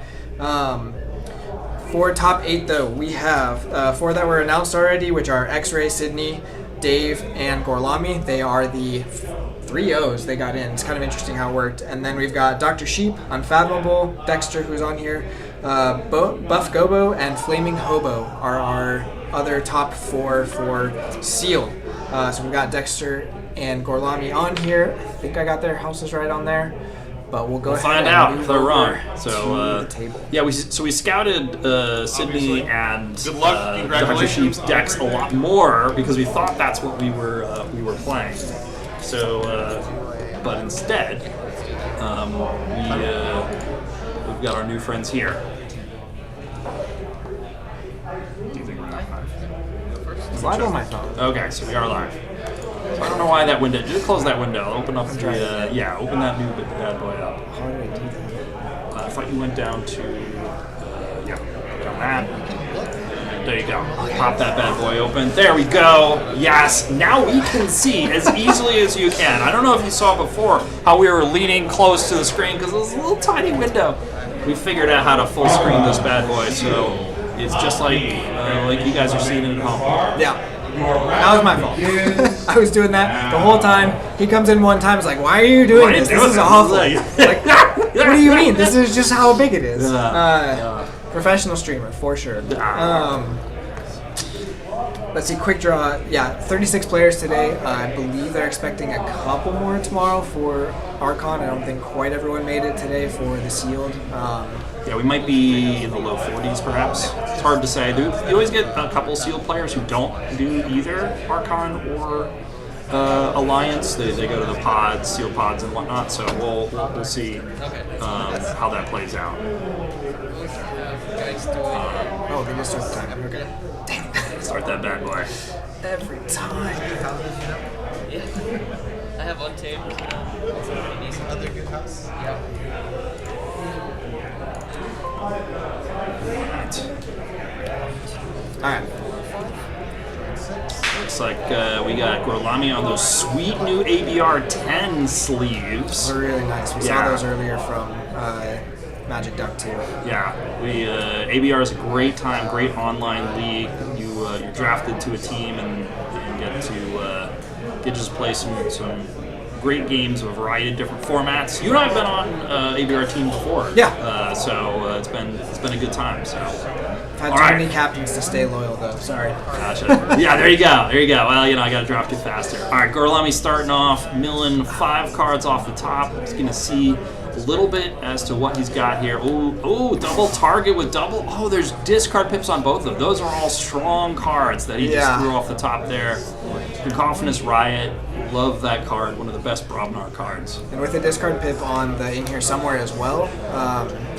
For top 8 though, we have 4 that were announced already, which are X-Ray, Sydney, Dave, and Gorlami. They are the 3 O's they got in. It's kind of interesting how it worked. And then we've got Dr. Sheep, Unfathomable, Dexter, who's on here, Buff Gobo, and Flaming Hobo are our other top 4 for sealed. So we've got Dexter and Gorlami on here. I think I got their houses right on there. But we'll go ahead find and out move if they're over wrong. So to the table. yeah, we scouted Sydney and Good luck. Dr. Congratulations. Sheep's decks a lot more because we thought that's what we were playing. So, but instead, we've got our new friends here. Do you think we're live? Live on my phone. Okay, so we are live. So I don't know why that window. Just close that window. Open up the open that new bad boy up. How did I do that? I thought you went down to on that. There you go. Pop that bad boy open. There we go. Yes. Now we can see as easily as you can. I don't know if you saw before how we were leaning close to the screen because it was a little tiny window. We figured out how to full screen this bad boy, so it's just like you guys are seeing it at home. Yeah. That was my fault. I was doing that the whole time. He comes in one time, it's like, why are you doing this? This is awful. Like, what do you mean? This is just how big it is. Professional streamer, for sure. Let's see, quick draw. Yeah, 36 players today. I believe they're expecting a couple more tomorrow for Archon. I don't think quite everyone made it today for the sealed. Yeah, we might be in the low 40s, perhaps. It's hard to say. You always get a couple sealed players who don't do either Archon or Alliance. They go to the pods, sealed pods, and whatnot. So we'll see how that plays out. Oh, they just start the time. Okay. Dang it. Start that bad boy. Every time. I have Untamed. Other good house. Yeah. Alright. Looks like we got Gorlami on those sweet new ABR 10 sleeves. Those are really nice. We saw those earlier from Magic Duck 2. Yeah, ABR is a great time, great online league. You're drafted to a team and get to just play some great games of a variety of different formats. You and I have been on ABR team before. Yeah. So it's been a good time. So Had All too right. many captains to stay loyal, though. Sorry. Gotcha. Yeah, there you go. There you go. Well, you know, I got to drop too faster. All right, Gorlami starting off, milling 5 cards off the top. He's going to see a little bit as to what he's got here. Oh, double target with double. Oh, there's discard pips on both of them. Those are all strong cards that he just threw off the top there. Cacophonous Riot. Love that card. One of the best Brobnar cards. And with the discard pip on the in here somewhere as well.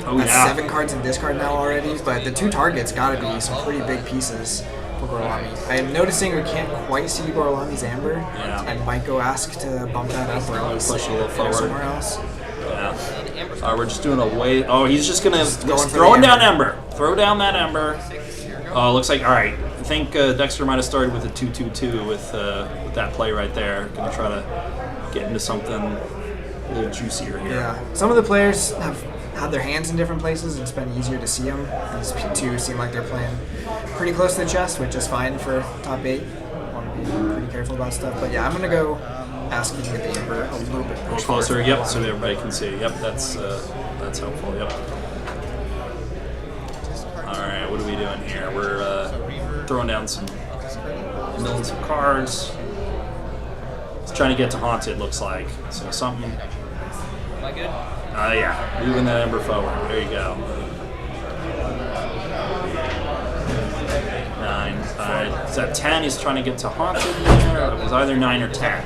That's 7 cards in discard now already, but the 2 targets got to be some pretty big pieces for Gorlami. I'm noticing we can't quite see Gorlami's Amber. Yeah. I might go ask to bump that up or at least Push a little go forward. somewhere else. Yeah. We're just doing a way. Oh, he's just going to going for throw the down Ember. Throw down that Ember. Oh, looks like, all right. I think Dexter might have started with a 2-2-2 with that play right there. Going to try to get into something a little juicier here. Yeah. Some of the players have had their hands in different places and it's been easier to see them. These 2 seem like they're playing pretty close to the chest, which is fine for top 8. Want to be pretty careful about stuff. But yeah, I'm going to go ask you to get the Ember a little bit Closer, yep, so everybody can see. Yep, that's helpful, yep. Alright, what are we doing here? We're throwing down milling some cards. It's trying to get to Haunted, looks like. So something. Am I good? Yeah, moving that Ember forward. There you go. 9. Alright, is that 10? He's trying to get to Haunted there. It was either 9 or 10.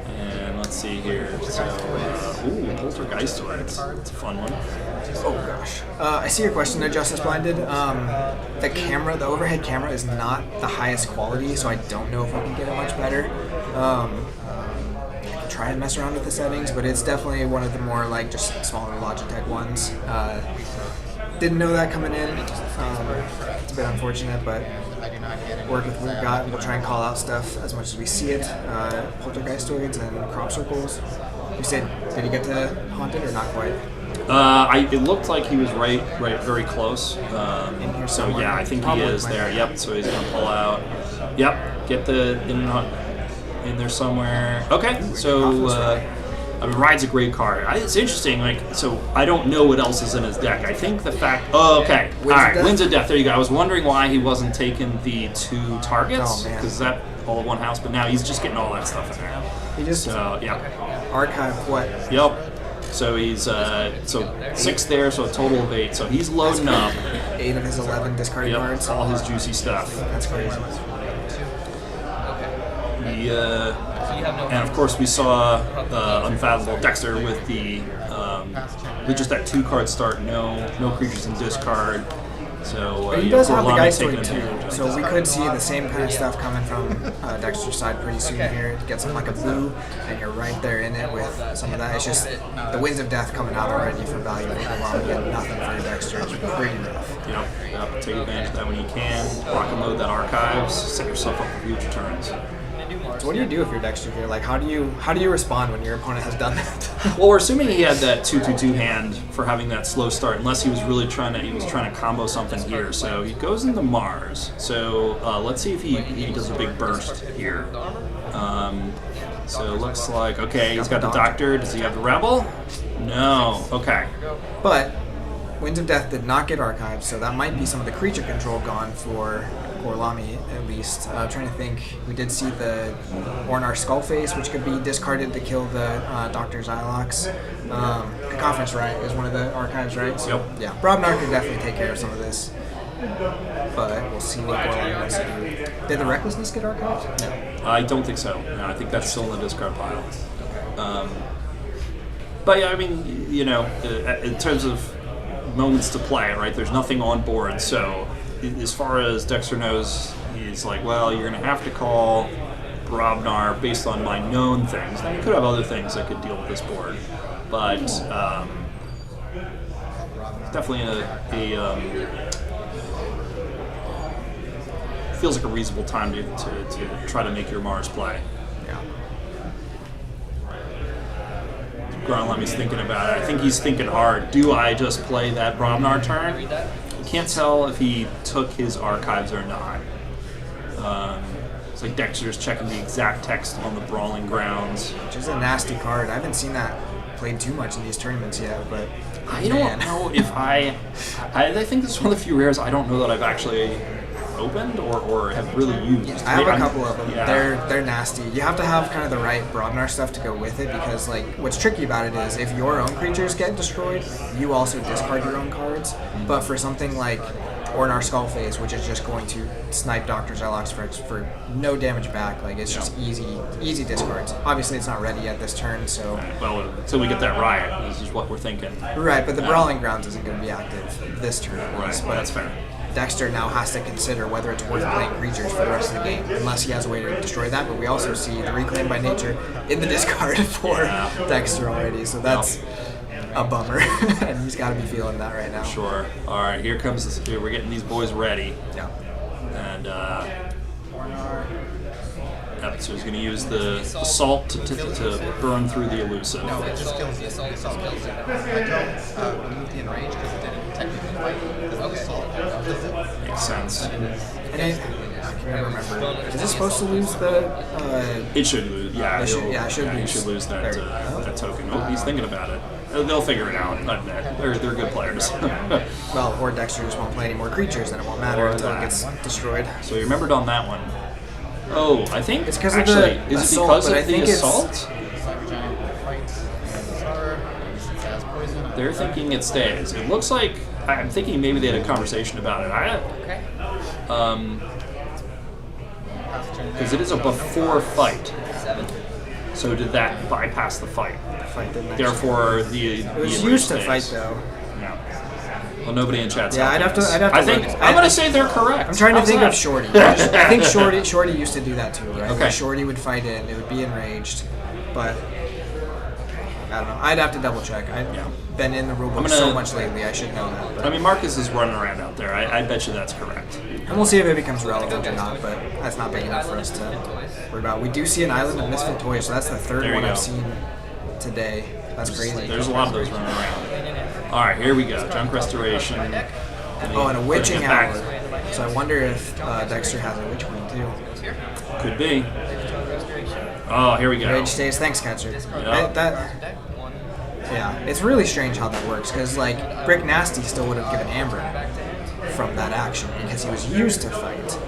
And let's see here. So, Poltergeist Tour. It's a fun one. Oh gosh. I see your question there, Justice Blinded. The camera, the overhead camera is not the highest quality, so I don't know if I can get it much better. I can try and mess around with the settings, but it's definitely one of the more like just smaller Logitech ones. Didn't know that coming in. It's a bit unfortunate, but work with what we got. We'll try and call out stuff as much as we see it. Poltergeistoids and crop circles. You said, did he get to Haunted or not quite? It looked like he was right, very close. In here So somewhere. yeah, I think he Probably is might there. be. Yep. So he's gonna pull out. Yep. Get the in there somewhere. Okay. So I mean, Ride's a great card. It's interesting. Like, so I don't know what else is in his deck. I think the fact. Oh, okay. All right. Winds of Death. There you go. I was wondering why he wasn't taking the 2 targets Oh, man. because that all in one house. But now he's just getting all that stuff in there. He just So yeah. archived what? Yep. So he's so 6 there, so a total of 8. So he's loading up. 8 of his 11 discarded Yep, cards. all his juicy stuff. That's crazy. And of course we saw Unfathomable Dexter with the with just that 2 card start, no creatures in discard. So But he does have the Gorlami Geistoid taking too, advantage of it. so we could see the same kind of stuff coming from Dexter's side pretty soon here. Get something like a blue, and you're right there in it with some of that. It's just the Winds of Death coming out already for value for Gorlami and nothing for Dexter. It's pretty rough. Yep, take advantage of that when you can. Rock and load that archives. Set yourself up for future turns. So what do you do if you're Dexter here? Like, how do you respond when your opponent has done that? Well, we're assuming he had that 2/2/2 hand for having that slow start, unless he was really trying to combo something here. So he goes into Mars. So let's see if he does a big burst here. So it looks like, okay, he's got the Doctor. Does he have the Rebel? No. Okay. But Winds of Death did not get archived, so that might be some of the creature control gone for Gorlami, at least. Trying to think, we did see the Ornar Skullface, which could be discarded to kill the Dr. Xylox. Cacophonous Riot is one of the archives, right? So, Yep. yeah, Brobnar could definitely take care of some of this. But we'll see what Gorlami wants to do. Did the Recklessness get archived? No. I don't think so. No, I think that's still in the discard pile. But yeah, I mean, you know, in terms of moments to play, right? There's nothing on board, so as far as Dexter knows, he's like, well, you're going to have to call Brobnar based on my known things. Now, you could have other things that could deal with this board, but definitely feels like a reasonable time to try to make your Mars play. Yeah. Gorlami's thinking about it. I think he's thinking hard. Do I just play that Brobnar turn? You can't tell if he took his archives or not. It's like Dexter's checking the exact text on the Brawling Grounds. Which is a nasty card. I haven't seen that played too much in these tournaments yet, but I don't know if I think this is one of the few rares I don't know that I've actually opened or have really used. I have a couple of them. Yeah. They're nasty. You have to have kind of the right Brobnar stuff to go with it because like what's tricky about it is if your own creatures get destroyed, you also discard your own cards. But for something like Ornar Skullface, which is just going to snipe Dr. Zelox for no damage back, like it's just easy discards. Obviously it's not ready yet this turn, so Well, until we get that riot, this is what we're thinking. right, but the Brawling Grounds isn't going to be active this turn at least. Right, But that's fair. Dexter now has to consider whether it's worth playing creatures for the rest of the game, unless he has a way to destroy that. But we also see the Reclaim by Nature in the discard for Dexter already, so that's a bummer. And he's got to be feeling that right now. Sure. All right, here comes this. We're getting these boys ready. Yeah. And so he's going to use the salt to burn through the elusive. No, it just kills you. Assault kills you. I don't remove the enrage because it didn't technically fight. Because the assault does it. Makes sense. And I can never remember. Is it supposed to lose the? It should lose. Yeah, It should- he'll- yeah, it should he lose. should lose that There you go. that token. Oh, he's thinking about it. They'll figure it out. I bet. They're good players. Well, or Dexter just won't play any more creatures, then it won't matter Or until that. it gets destroyed. So you remembered on that one. Oh, I think It's 'cause of actually the is it assault, because but I of the think it's- assault? Cyber Giant fights Star, has poison. They're thinking it stays. It looks like I'm thinking maybe they had a conversation about it. Okay. Because it is a before fight. So did that bypass the fight? Fight didn't actually- Therefore, the It was enrage used to stays. fight though. Yeah. Well, nobody in chat's Yeah, I'd helping have to- us. I'd have to I think look. I'm I- gonna say they're correct. I'm trying to How's think that? of Shorty. I think Shorty used to do that too, right? Okay. Where Shorty would fight in, it would be enraged, but I don't know. I'd have to double check. I've been in the rulebook so much lately, I should know that. But. I mean, Marcus is running around out there. I bet you that's correct. And we'll see if it becomes relevant or not, but that's not big enough for us to worry about. We do see an island of Misfit Toys, so that's the third There you one go. I've seen today. That's crazy. There's a lot of those running around. All right, here we go. Junk Restoration. Oh, and a Witching Putting it back. Hour. So I wonder if Dexter has a Witch Queen too. Could be. Oh, here we go. Rage stays. Thanks, Catcher. Yeah. Yeah, it's really strange how that works because like Brick Nasty still would have given Amber from that action because he was used to fight,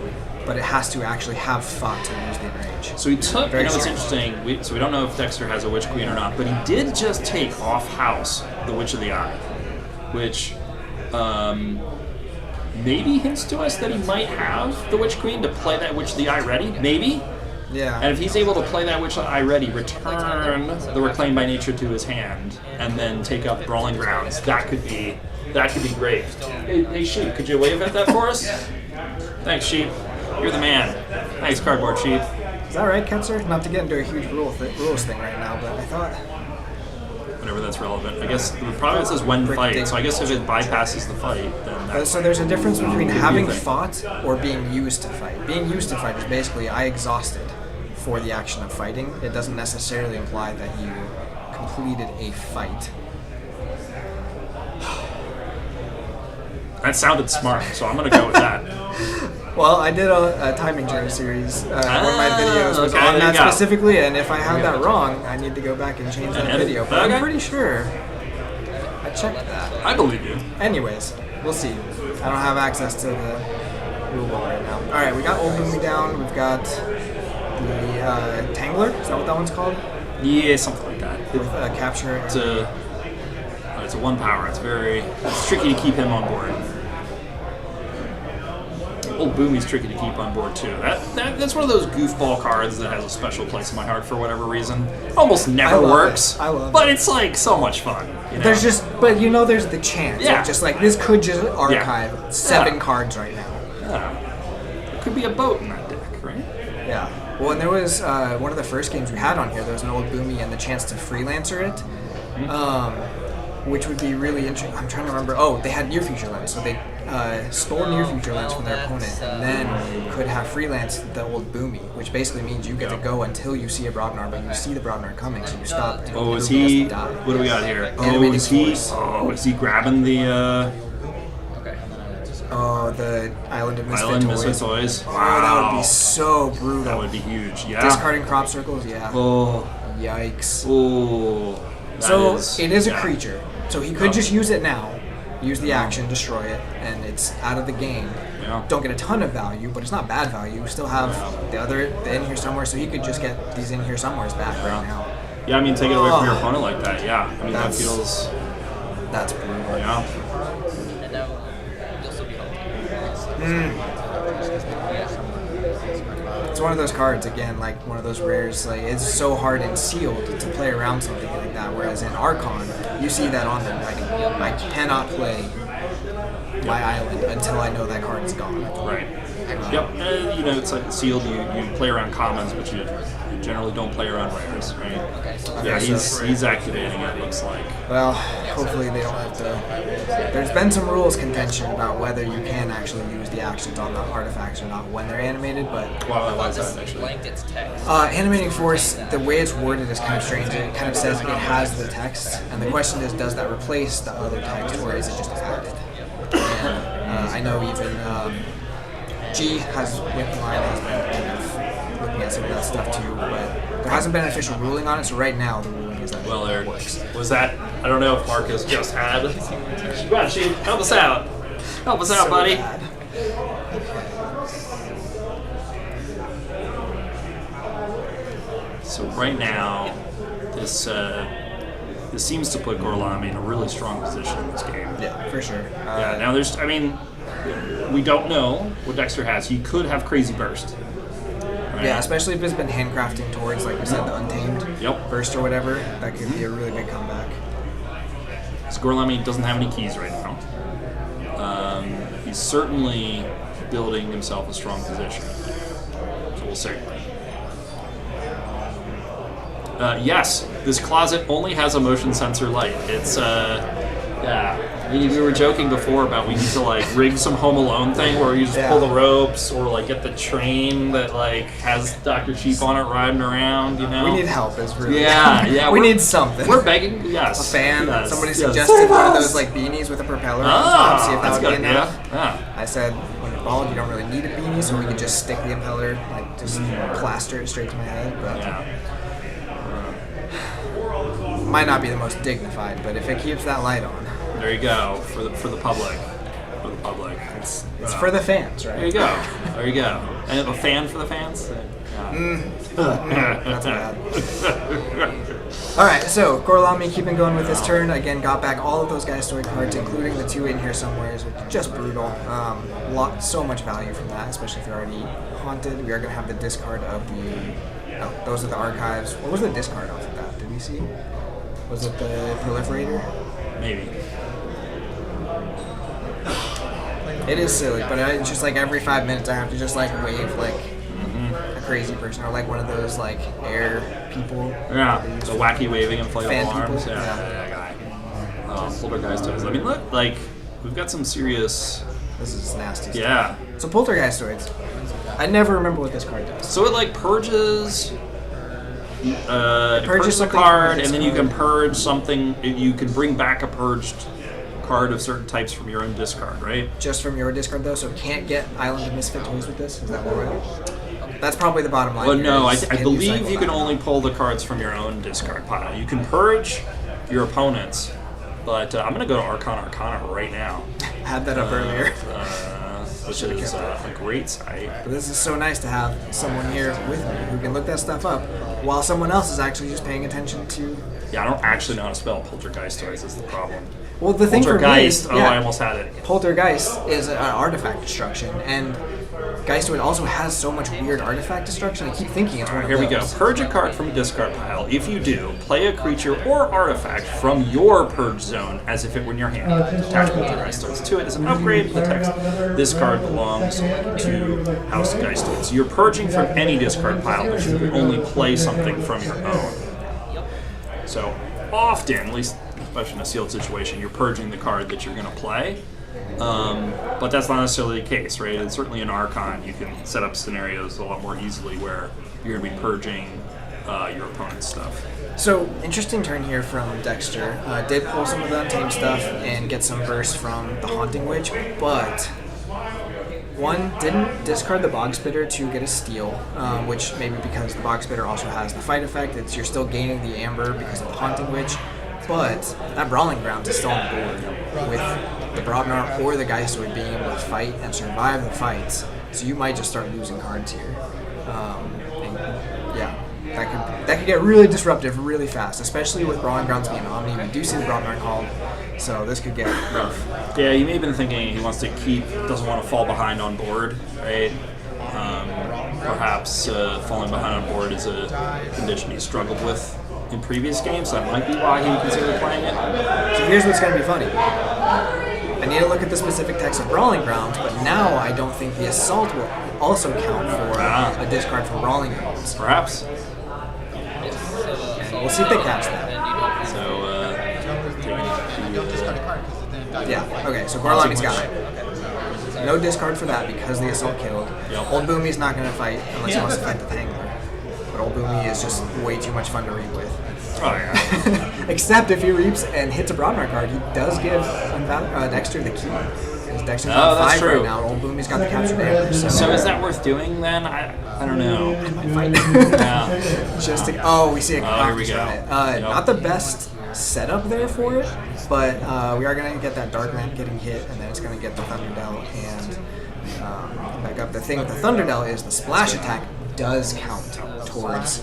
but it has to actually have fought to use the enrage. So he took, Very you know, it's strange. interesting, so we don't know if Dexter has a Witch Queen or not, but he did just take off house the Witch of the Eye, which maybe hints to us that he might have the Witch Queen to play that Witch of the Eye ready, maybe? Yeah. And if he's able to play that Witch of the Eye ready, return the Reclaim by Nature to his hand, and then take up Brawling Grounds, that could be great. Hey Sheep, could you wave at that for us? Thanks, Sheep. You're the man. Thanks, Cardboard Sheep. Is that right, Ketzer? Not to get into a huge rules thing right now, but I thought Whenever that's relevant. I guess the problem says when fight, so I guess if it bypasses the fight, then that's... so there's a difference between having thing. fought or being used to fight. Being used to fight is basically I exhausted for the action of fighting. It doesn't necessarily imply that you completed a fight. That sounded smart, so I'm going to go with that. Well, I did a timing journey series. One of my videos was okay, on there that you go. specifically, and if I had that wrong, I need to go back and change that edit? video. But Okay. I'm pretty sure I checked that. I believe you. Anyways, we'll see. I don't have access to the rulebook right now. All right, we got Old Boomy down. We've got the Tangler. Is that what that one's called? Yeah, something like that. With capture. It's a 1 power. It's tricky to keep him on board. Old Boomy's tricky to keep on board too. That's one of those goofball cards that has a special place in my heart for whatever reason. Almost never love works. it. I love but it. it's like so much fun. You know? There's there's the chance. Yeah. Of just like this could just archive 7 Yeah. cards right now. Yeah. There could be a boat in that deck, right? Yeah. Well, and there was one of the first games we had on here. There was an Old Boomy and the chance to freelancer it, which would be really interesting. I'm trying to remember. Oh, they had Near Future Lens, so they stole Near Future Lens from their opponent, and then could have freelanced the Old Boomy, which basically means you get to go until you see a Brobnar, but you see the Brobnar coming, so you stop. And Oh, is Boomy has he? to die. What do we got here? Animating Is he grabbing the Oh, the Island of Misfit Island Toys. Misfit Toys? Oh, that would be so brutal. That would be huge. Yeah. Discarding crop circles, yeah. Oh. Yikes. Oh. So it is a creature. So he could just use it now, use the action, destroy it, and it's out of the game. Yeah. Don't get a ton of value, but it's not bad value. You still have the in here somewhere, so he could just get these in here somewheres back right now. Yeah, I mean, take it away from your opponent like that. Yeah, I mean that That's- feels. That's brutal. Yeah. And now you'll still be helping. It's one of those cards again, like one of those rares. Like it's so hard and sealed to play around something like that. Whereas in Archon, you see that on them. Like I cannot play my island until I know that card is gone. Right. Yep. You know, it's like sealed. You play around commons, but you generally don't play around rares, right? Yeah, he's activating it. Looks like. Well, hopefully they don't have to. There's been some rules contention about whether you can actually use the actions on the artifacts or not when they're animated, but Wow, why is that actually? Blanked its text. animating force, the way it's worded is kind of strange. It kind of says it has the text, and the question is, does that replace the other text, or is it just added? And I know even G has with mine has been kind of looking at some of that stuff too, but there hasn't been an official ruling on it. So right now the ruling is that Well, it there works. was that. I don't know if Marcus just had. Come on, Shane, help us out. Help us out, So buddy. bad. So right now, this seems to put Gorlami in a really strong position in this game. Yeah, for sure. Yeah. Now there's, I mean, we don't know what Dexter has. He could have Crazy Burst. Right? Yeah, especially if it's been handcrafting towards, like we said, the Untamed burst or whatever. That could be a really big comeback. So Gorlami doesn't have any keys right now. He's certainly building himself a strong position. So we'll see. Yes, this closet only has a motion sensor light. It's, yeah. We were joking before about we need to like rig some Home Alone thing where you just pull the ropes or like get the train that like has Dr. Cheap on it riding around, you know? We need help, is really. Yeah, we need something. We're begging, yes. A fan. Yes, Somebody yes. suggested one of those like beanies with a propeller on top. See if that that's would be good, enough. yeah. I said, when you're bald, you don't really need a beanie, so we could just stick the impeller, like just plaster it straight to my head. But might not be the most dignified, but if it keeps that light on, there you go for the public. For the public, it's for the fans, right? There you go. There you go. And a fan for the fans. That's bad. Alright, so Gorlami keeping going with his turn. Again, got back all of those Geistoid cards, including the 2 in here somewheres, which is just brutal. So much value from that, especially if you're already haunted. We are going to have the discard of the... Oh, those are the archives. What was the discard off of that? Did we see? Was it the Proliferator? Maybe. It is silly, but it's just like every 5 minutes I have to just like wave like a crazy person or like one of those like air people. Yeah, the wacky waving inflatable Fan arms. people? Yeah, guy. Poltergeist toys. I mean, look, like we've got some serious. This is nasty stuff. Yeah. So Poltergeistoids. I never remember what this card does. So it like purges. It purges a something card, from this and then you card. can purge something. You can bring back a purged card of certain types from your own discard, right? Just from your discard though, so can't get Island of Misfit Toys with this? Is that what we're at? That's probably the bottom line. Well, here, no, I is can believe cycle you can that only out? pull the cards from your own discard pile. You can purge your opponents, but I'm going to go to Arcana right now. Had that up earlier. Which is a great site. But this is so nice to have someone here with me who can look that stuff up while someone else is actually just paying attention to... Yeah, I don't actually know how to spell Poltergeist toys is the problem. Well, the thing for me... Poltergeist, yeah, I almost had it. Poltergeist is an artifact destruction, and Geistoid also has so much weird artifact destruction. I keep thinking it's one of Here we go. those. Purge a card from a discard pile. If you do, play a creature or artifact from your purge zone as if it were in your hand. Attach Poltergeist toys to it as an upgrade. The text: this card belongs to House Geistoids. You're purging from any discard pile, but you can only play something from your own. So often, at least especially in a sealed situation, you're purging the card that you're going to play. But that's not necessarily the case, right? And certainly in Archon, you can set up scenarios a lot more easily where you're going to be purging your opponent's stuff. So, interesting turn here from Dexter. Did pull some of the Untamed stuff and get some burst from the Haunting Witch, but one, didn't discard the Bog Spitter to get a steal, which maybe because the Bog Spitter also has the fight effect, you're still gaining the Amber because of the Haunting Witch. But that Brawling Grounds is still on the board with the Brobnar or the Geistoid being able to fight and survive the fights. So you might just start losing cards here. And yeah, that could get really disruptive really fast, especially with Brawling Grounds being Omni. We do see the Brobnar called, so this could get rough. Yeah, you may have been thinking he wants to doesn't want to fall behind on board, right? Perhaps falling behind on board is a condition he struggled with in previous games. That might be why he considered playing it. So here's what's going to be funny. I need to look at the specific text of Brawling Grounds, but now I don't think the Assault will also count for a discard from Brawling Grounds. Perhaps. And we'll see if they catch that. So, yeah, okay, so Gorlami's got it. No discard for that because the Assault killed. Yep. Old Boomy's not going to fight unless he wants to fight the Tangler. But Old Boomy is just way too much fun to reap with. oh yeah. Except if he reaps and hits a Brobnar card, he does give Dexter the key. Because Dexter's on that's 5 true. right now. Old Boomy's got the captured amber. So is that worth doing then? I don't know. Yeah. Just to, we see a here we go. Yep. Not the best setup there for it, but we are going to get that Dark Lamp getting hit, and then it's going to get the Thunderdell and back up. The thing with the Thunderdell is the splash attack does count towards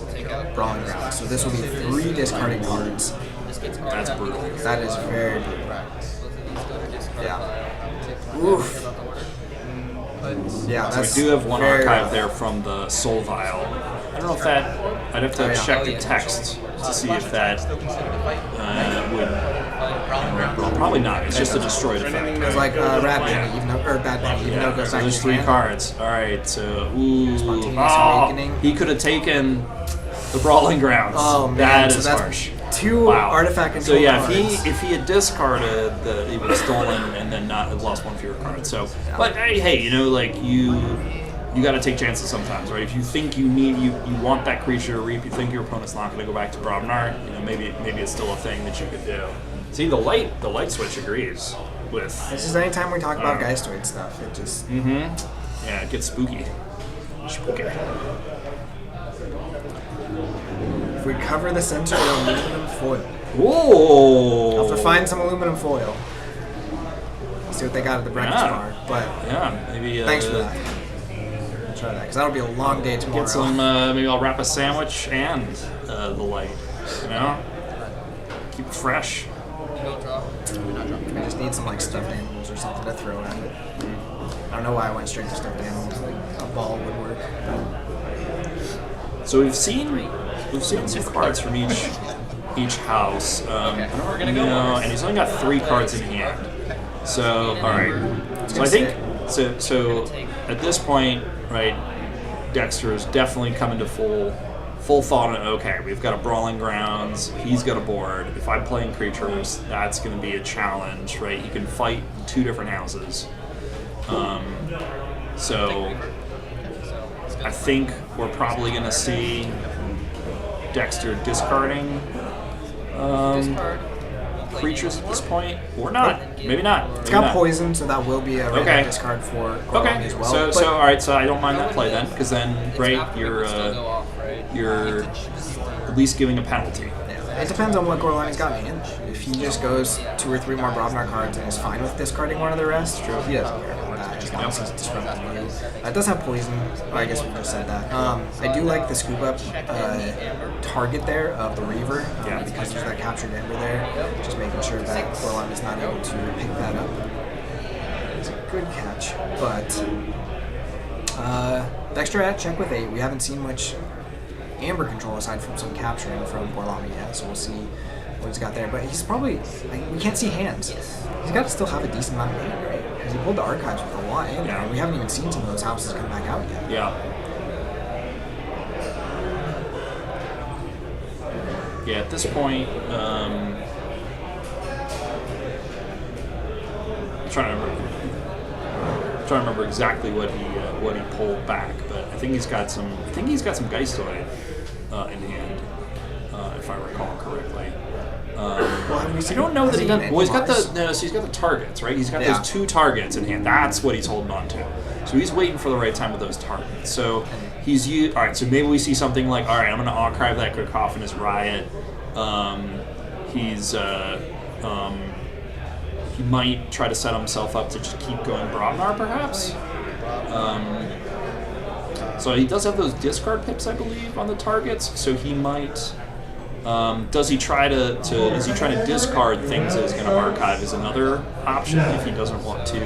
Brawling Grounds. So this will be 3 discarding cards. That's brutal. That is very brutal. Yeah. Oof. Yeah, So that's we do have one very archive rough. there from the Soul Vial. I don't know if that. I'd have to check the text to see if that would. Well, probably not. It's just a destroyed effect. It's like Rat Penny, even though, or Bad Penny, even though it goes So back there's to 3 hand. cards. All right. So Spontaneous Awakening. he could have taken the Brawling Grounds. Oh man, That so is that's harsh. 2 Wow. artifact control So yeah, cards. if he had discarded he would have stolen and then not lost 1 fewer card. So, but hey, like you got to take chances sometimes, right? If you think you want that creature to reap, you think your opponent's not going to go back to Brobnar, maybe it's still a thing that you could do. See, the light switch agrees with. This is anytime we talk about Geistoid stuff, it just Yeah, it gets spooky. Spooky. if we cover the center with aluminum foil. Whoa! I'll have to find some aluminum foil. See what they got at the breakfast bar. But Yeah, maybe. thanks for that. I'll try that because that'll be a long day tomorrow. Get some. Maybe I'll wrap a sandwich and the light. Keep it fresh. I just need some like stuffed animals or something to throw at it. I don't know why I went straight to stuffed animals. Like a ball would work. So we've seen some cards from each house. And he's only got 3 cards in hand. So all right. So I think so at this point, right? Dexter is definitely coming to full thought on, okay, we've got a Brawling Grounds, he's got a board. If I'm playing creatures, that's going to be a challenge, right? He can fight 2 different houses. So I think we're probably going to see Dexter discarding creatures at this point, or not. Maybe not. It's got poison, so that will be a random discard for Gorlami as well. So all right. So I don't mind that play then, because then great, you're at least giving a penalty. Yeah. It depends on what Gorlami's got in hand. If he just goes 2 or 3 more Brobnar cards and is fine with discarding one of the rest, he doesn't care about that. As long as he's disrupting you. It does have poison. Oh, I guess we just said that. I do like the scoop up target there of the Reaver, because there's that captured ember there. Just making sure that Gorlami's not able to pick that up. It's a good catch, but Dexter at check with 8. We haven't seen much amber control aside from some capturing from Gorlami yet, so we'll see what he's got there. But he's probably, we can't see hands. He's got to still have a decent amount of hand, right? Because he pulled the archives with a lot in there, and we haven't even seen some of those houses come back out yet. Yeah, at this point, I'm trying to remember exactly what he pulled back, but I think he's got some Geistoid in hand, if I recall correctly. I don't know that he done. Well, he's got he's got the targets, right? He's got those 2 targets in hand. That's what he's holding on to. So he's waiting for the right time with those targets. So he's all right. So maybe we see something like, all right, I'm going to archive that Cacophonous Riot. he's he might try to set himself up to just keep going Brobnar, perhaps. So he does have those discard pips, I believe, on the targets. So he might. Does he try to is he trying to discard things that he's going to archive is another option if he doesn't want to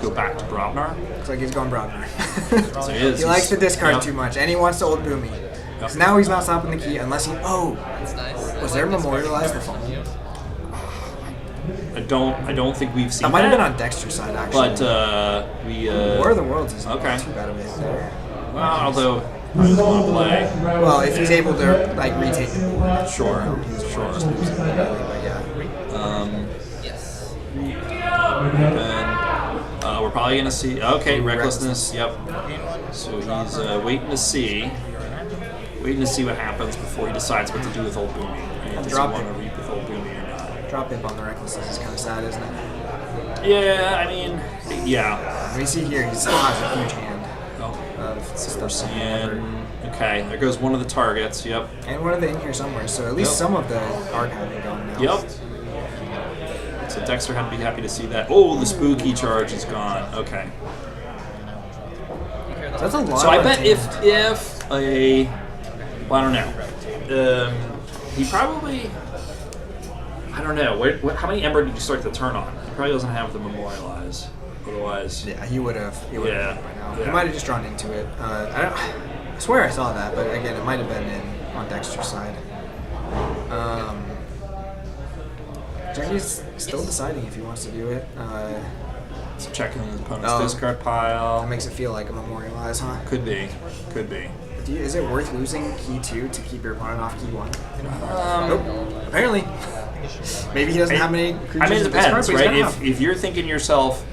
go back to Brobnar? Looks like he's going Brobnar. So he is. He likes to discard Yep. too much, and he wants to old Boomy. Because now he's not stopping the key unless he. Oh, was there memorialized the phone? I don't think we've seen That might have been on Dexter's side actually. But we. War of the Worlds is okay. not too bad of it there. Well, although I just want to play. Well, if he's able to like retake the board, Sure. just losing immediately, but yeah. Then we're probably gonna see. Okay, recklessness. Yep. So he's waiting to see what happens before he decides what to do with old Boomy. Right? Does he Drop want it. to reap with old Boomy or not? Drop imp on the recklessness is kind of sad, isn't it? Yeah, I mean, yeah. We see here he still has a huge hand Oh, of stuff. and okay, there goes one of the targets. Yep. And one of the in here somewhere, so at least Yep. some of the archiving going now. Yep. So Dexter had to be happy to see that. Oh, the spooky charge is gone. Okay. So that's a lot. So I of bet hand. if a, well, I don't know. He probably, I don't know. How many Ember did you start the turn on? He probably doesn't have the memorialize. Otherwise, Yeah, he would have. He would have by now. Yeah. He might have just drawn into it. I swear I saw that, but again, it might have been on Dexter's side. Jackie's still deciding if he wants to do it. so checking his opponent's Oh. discard pile. That makes it feel like a memorialize, huh? Could be. Could be. Is it worth losing key 2 to keep your opponent off key 1? Nope. Apparently. Maybe he doesn't have many creatures. I mean, it to discard, depends, but he's right? gonna have. If you're thinking to yourself,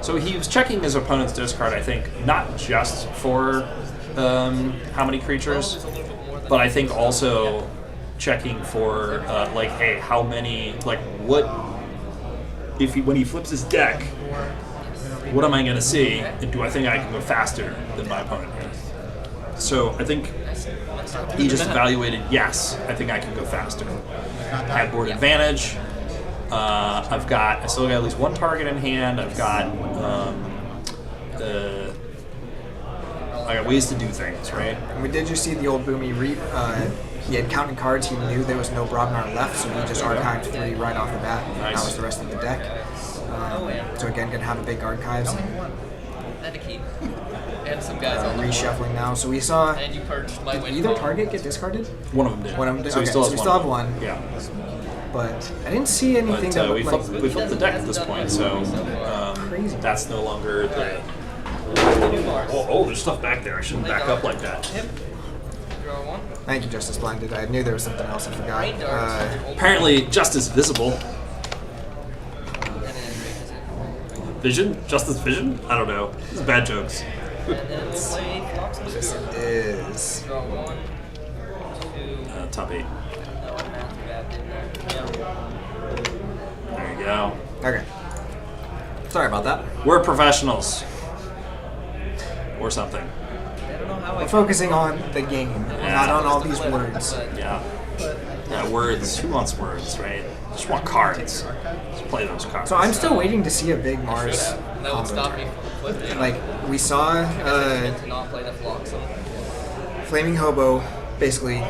so he was checking his opponent's discard, I think, not just for how many creatures, but I think also checking for like, hey, how many, like, what if when he flips his deck, what am I going to see, and do I think I can go faster than my opponent? So I think he just evaluated, yes, I think I can go faster. I have board advantage. I still got at least one target in hand. I got ways to do things, right? And we did just see the old Boomy reap. He had counting cards. He knew there was no Brobnar left, so he just archived 3 right off the bat. Nice. That was the rest of the deck. So again, gonna have a big archives. And a key. And some guys on the board. Reshuffling now. So we saw And you purged my win. either target get discarded. One of them did. One of them did? So he Okay, still so has we still have one. Yeah. But I didn't see anything But that we looked like. flipped the deck at this point, so Crazy. that's no longer the. Oh, there's stuff back there. I shouldn't back up like that. Draw one. Thank you, Justice Blinded. I knew there was something else I forgot. Apparently, Justice Visible. And then Drake Vision? Justice Vision? I don't know. This is bad jokes. is it. And then we'll play Foxes. This is. Draw one, two. Top 8. No, I have to grab in there. Yeah. There you go. Okay. Sorry about that. We're professionals. Or something. I don't know how We're focusing on the game, not on all these words. Yeah. Yeah, words. Who wants words, right? Just want cards. Just play those cards. So I'm still waiting to see a big Mars that would combo stop me turn. from flipping. Like, we saw To not play the Flotsam. Flaming Hobo basically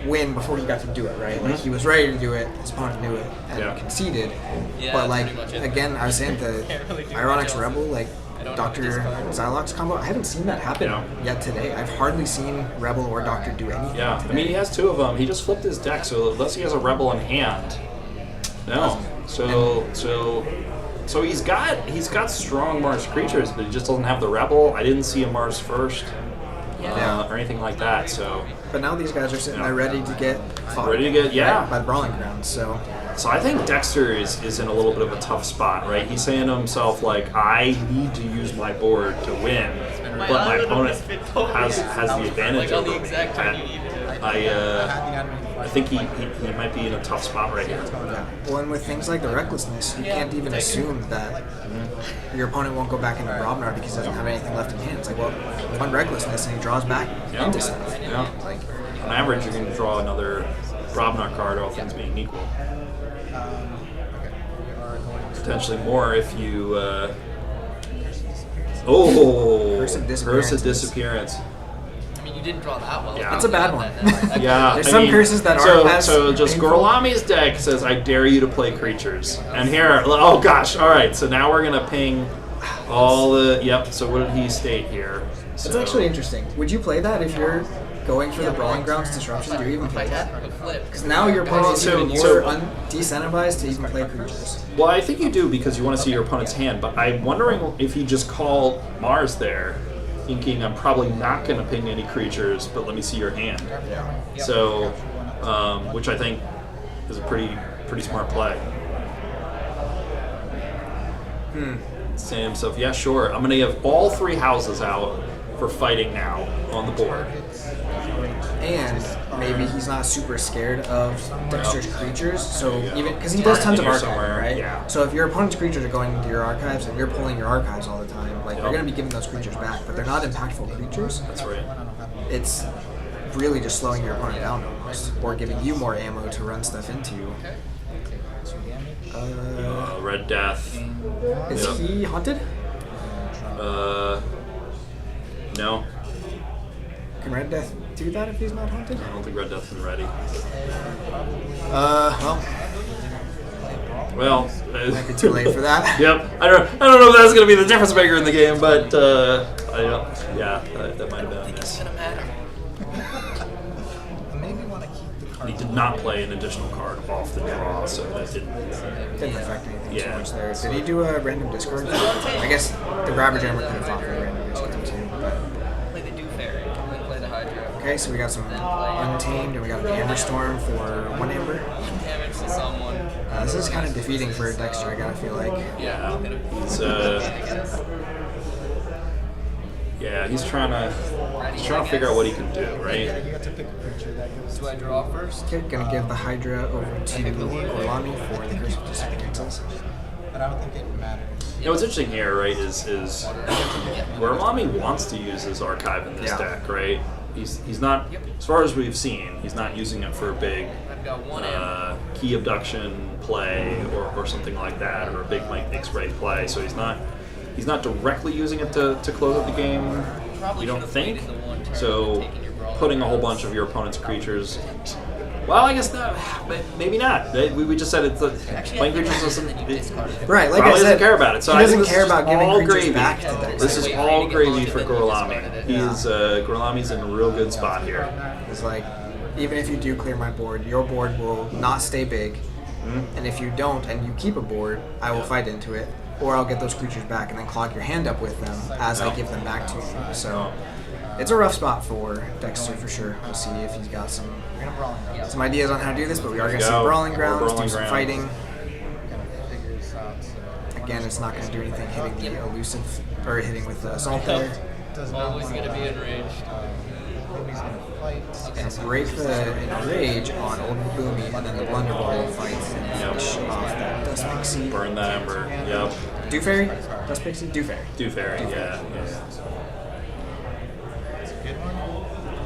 win before he got to do it, right? Like, he was ready to do it, his opponent knew it, and Yeah. conceded. Yeah, But, that's like, pretty much it. again, I was saying the Can't really do Ironics much else. Rebel, like, I don't Dr. have to discard. Xylox combo, I haven't seen that happen Yeah. yet today. I've hardly seen Rebel or Doctor do anything Yeah, today. I mean, he has 2 of them. He just flipped his deck, so unless he has a Rebel in hand. No. So he's got strong Mars creatures, but he just doesn't have the Rebel. I didn't see a Mars first. Yeah. Or anything like that, so But now these guys are sitting there ready to get fought. Ready to get- yeah. By the Brawling Grounds, so. I think Dexter is in a little bit of a tough spot, right? He's saying to himself, like, I need to use my board to win, but my opponent has the advantage Like on over the me. exact turn you needed it. I think he might be in a tough spot right here. Yeah. Well, and with things like the recklessness, you can't even assume that your opponent won't go back into Brobnar because he doesn't have anything left in hand. It's like, well, one recklessness and he draws back Yeah. into stuff. Yeah. Like, On average, you're going to draw another Brobnar card, all things being equal. Okay. We are going to Potentially more if you. Oh, Curse of Curse of Disappearance. Disappearance. I mean, you didn't draw that well. Yeah. That's a bad one. Yeah, There's I some mean, curses that so, aren't as so just painful. Gorlami's deck says, "I dare you to play creatures." And here, oh gosh, all right. So now we're gonna ping all the. Yep. So what did he state here? It's So, actually interesting. Would you play that if you're going for the Brawling Grounds disruption? Do you even play that? Because now your opponent is even more decentivized to even play creatures. Well, I think you do because you want to see your opponent's hand. But I'm wondering if you just call Mars there, thinking I'm probably not going to ping any creatures, but let me see your hand. Yeah. So, which I think is a pretty smart play. Saying himself, yeah, sure. I'm going to have all 3 houses out for fighting now on the board. And maybe he's not super scared of Dexter's creatures, so even because he does tons of Here archive, somewhere, right? yeah. So if your opponent's creatures are going into your archives and you're pulling your archives all the time, like Yep. you're going to be giving those creatures back, but they're not impactful creatures. That's right. It's really just slowing your opponent down almost, or giving you more ammo to run stuff into. Red Death. Is Yep. he haunted? No. Can Red Death do that if he's not haunted? I don't think Red Death's been ready. Well, Well, might be too late for that. Yep. I don't know if that's going to be the difference maker in the game, but I don't. Yeah, that might have been a miss. gonna matter. maybe want to keep the card. He did not play an additional card off the draw, so that didn't. Didn't affect anything Yeah. too much there. Did he do a random discard? I guess the Grabber Jammer could have fought for a random discard too. But. Play the Dew Fairy, then play the Hydra. Okay, so we got some Untamed and we got the Amber Storm for 1 Amber. Damage to someone. This is kind of defeating for Dexter, I gotta feel like. Yeah. He's trying to figure out what he can do, right? You got to pick a creature that goes. Do I draw first? Okay, gonna give the Hydra over to Orlami for the Curse of Disappearances. But I don't think it matters. You know, what's interesting here, right, is where Lami wants to use his archive in this Yeah. deck, right? He's not, as far as we've seen, he's not using it for a big I've got 1 ammo. key abduction play or something like that, or a big Mike X-ray play. So he's not directly using it to close out the game. Probably You don't should've think? waited the 1 turn So and taken your brawl. putting a whole bunch of your opponent's creatures. Well, I guess not. Maybe not. We just said it's playing creatures doesn't. Right, like I Probably said, doesn't care about it. So he I doesn't think this care is about giving all creatures gravy. back to Dexter. This is all gravy for Gorlami. He's Gorlami's in a real good spot here. It's like, even if you do clear my board, your board will not stay big. And if you don't and you keep a board, I will fight into it. Or I'll get those creatures back and then clog your hand up with them as I give them back to you. So it's a rough spot for Dexter for sure. We'll see if he's got some ideas on how to do this, but we are going to see Go. Brawling More Grounds, Brawling do some Grounds. fighting. Figure this out. So Again, it's not going to do anything hitting the elusive, or hitting with the assault there. does not Always want gonna be to enraged. Maybe he's gonna fight. And break the enrage on Old Boomy, and then the Blunderball will fight and Yep. finish off that Dust Pixie. Burn that ember. Yep. Do Fairy? Dust Pixie? Do Fairy. Do fairy. Yeah.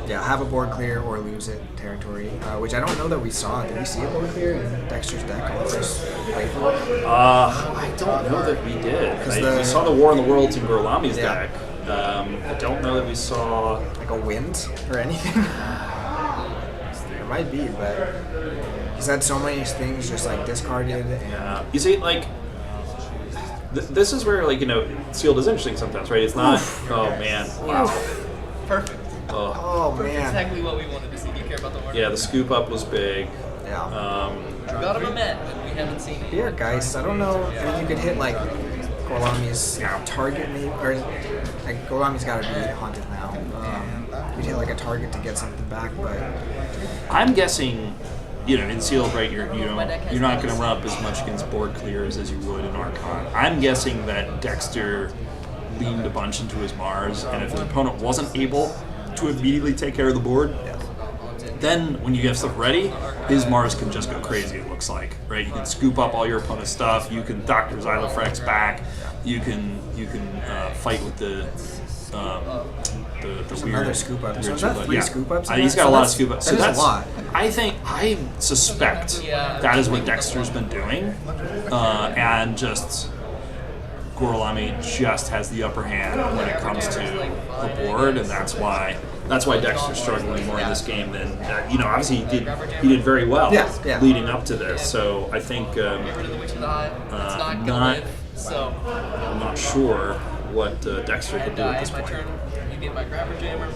Yeah, have a board clear or lose it territory, which I don't know that we saw. Did we see a board clear in Dexter's deck on the first playthrough? I don't know that we did. We saw the War in the Worlds in Gorlami's Yeah. deck. I don't know that we saw. Like a wind or anything? There might be, but he's had so many things just like discarded. And You see, like, this is where, like, sealed is interesting sometimes, right? It's not. Oh man. Wow. Perfect. Oh. oh man. Exactly what we wanted to see. Do you care about the word? Yeah, the scoop up was big. Yeah. Got him a Met, but we haven't seen it. Beer Geist, I don't know. I mean, you could hit like Gorlami's target, maybe, or like Gorlami's got to be haunted now. You'd hit like a target to get something back, but I'm guessing, in sealed, right? You're not going to run up as much against board clears as you would in Archon. I'm guessing that Dexter leaned a bunch into his Mars, and if his opponent wasn't able to immediately take care of the board, then when you have stuff ready, his Mars can just go crazy, it looks like, right? You can scoop up all your opponent's stuff, you can Dr. Xylofrex back, you can fight with the the weird. Another scoop up. So weird is that scoop 3 up. scoop ups? in He's that? got So a lot of that's- scoop ups. That is a lot. I suspect that is what Dexter's been doing, and just Gorlami just has the upper hand when it comes to the board, and that's why Dexter's struggling more in this game than obviously he did very well Yeah. leading up to this. So I think I'm not sure what Dexter could do at this point. You get my grabber jammer.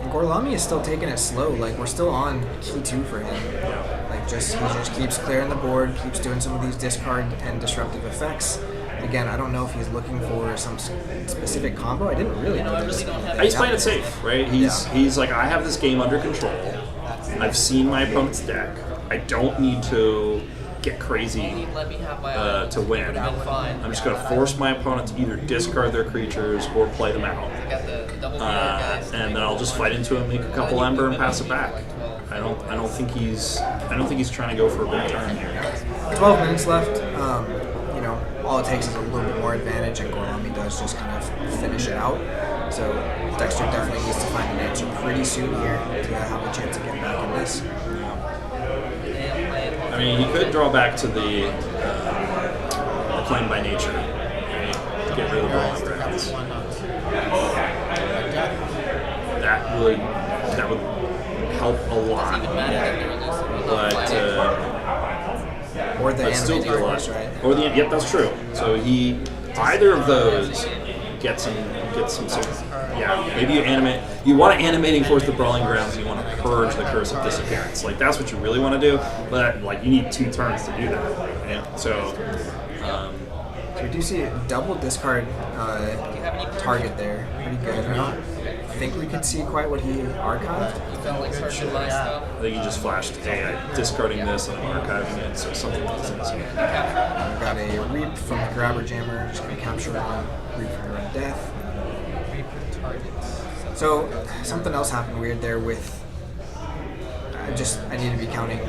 And Gorlami is still taking it slow. Like, we're still on key 2 for him. Like, he just keeps clearing the board, keeps doing some of these discard and disruptive effects. Again, I don't know if he's looking for some specific combo. I didn't really know this. He's playing it safe, right? He's like, I have this game under control. I've seen my opponent's deck. I don't need to get crazy to win. I'm just going to force my opponent to either discard their creatures or play them out, and then I'll just fight into it, make a couple ember, and pass it back. I don't think he's trying to go for a big turn here. 12 minutes left. All it takes is a little bit more advantage, and Gorlami does just kind of finish it out. So Dexter definitely needs to find an answer pretty soon here to have a chance of getting back in this. I mean, he could draw back to the Claim by Nature, to get rid of the Brawling Grounds. That would help a lot, Or the but still animated do a lot. force, right? Or yep, that's true. So either of those gets some. Yeah, maybe you want to animating force the Brawling Grounds, and you want to purge the Curse of Disappearance. Like, that's what you really want to do, but like, you need 2 turns to do that. Yeah. So we do see a double discard target there. Pretty good. I don't think we could see quite what he archived. I think he just flashed, hey, I'm discarding this and I'm archiving it, so something doesn't. We've got a Reap from the Grabber Jammer, just going to capture one, Reap from the Red Death. So, something else happened weird there with... I need to be counting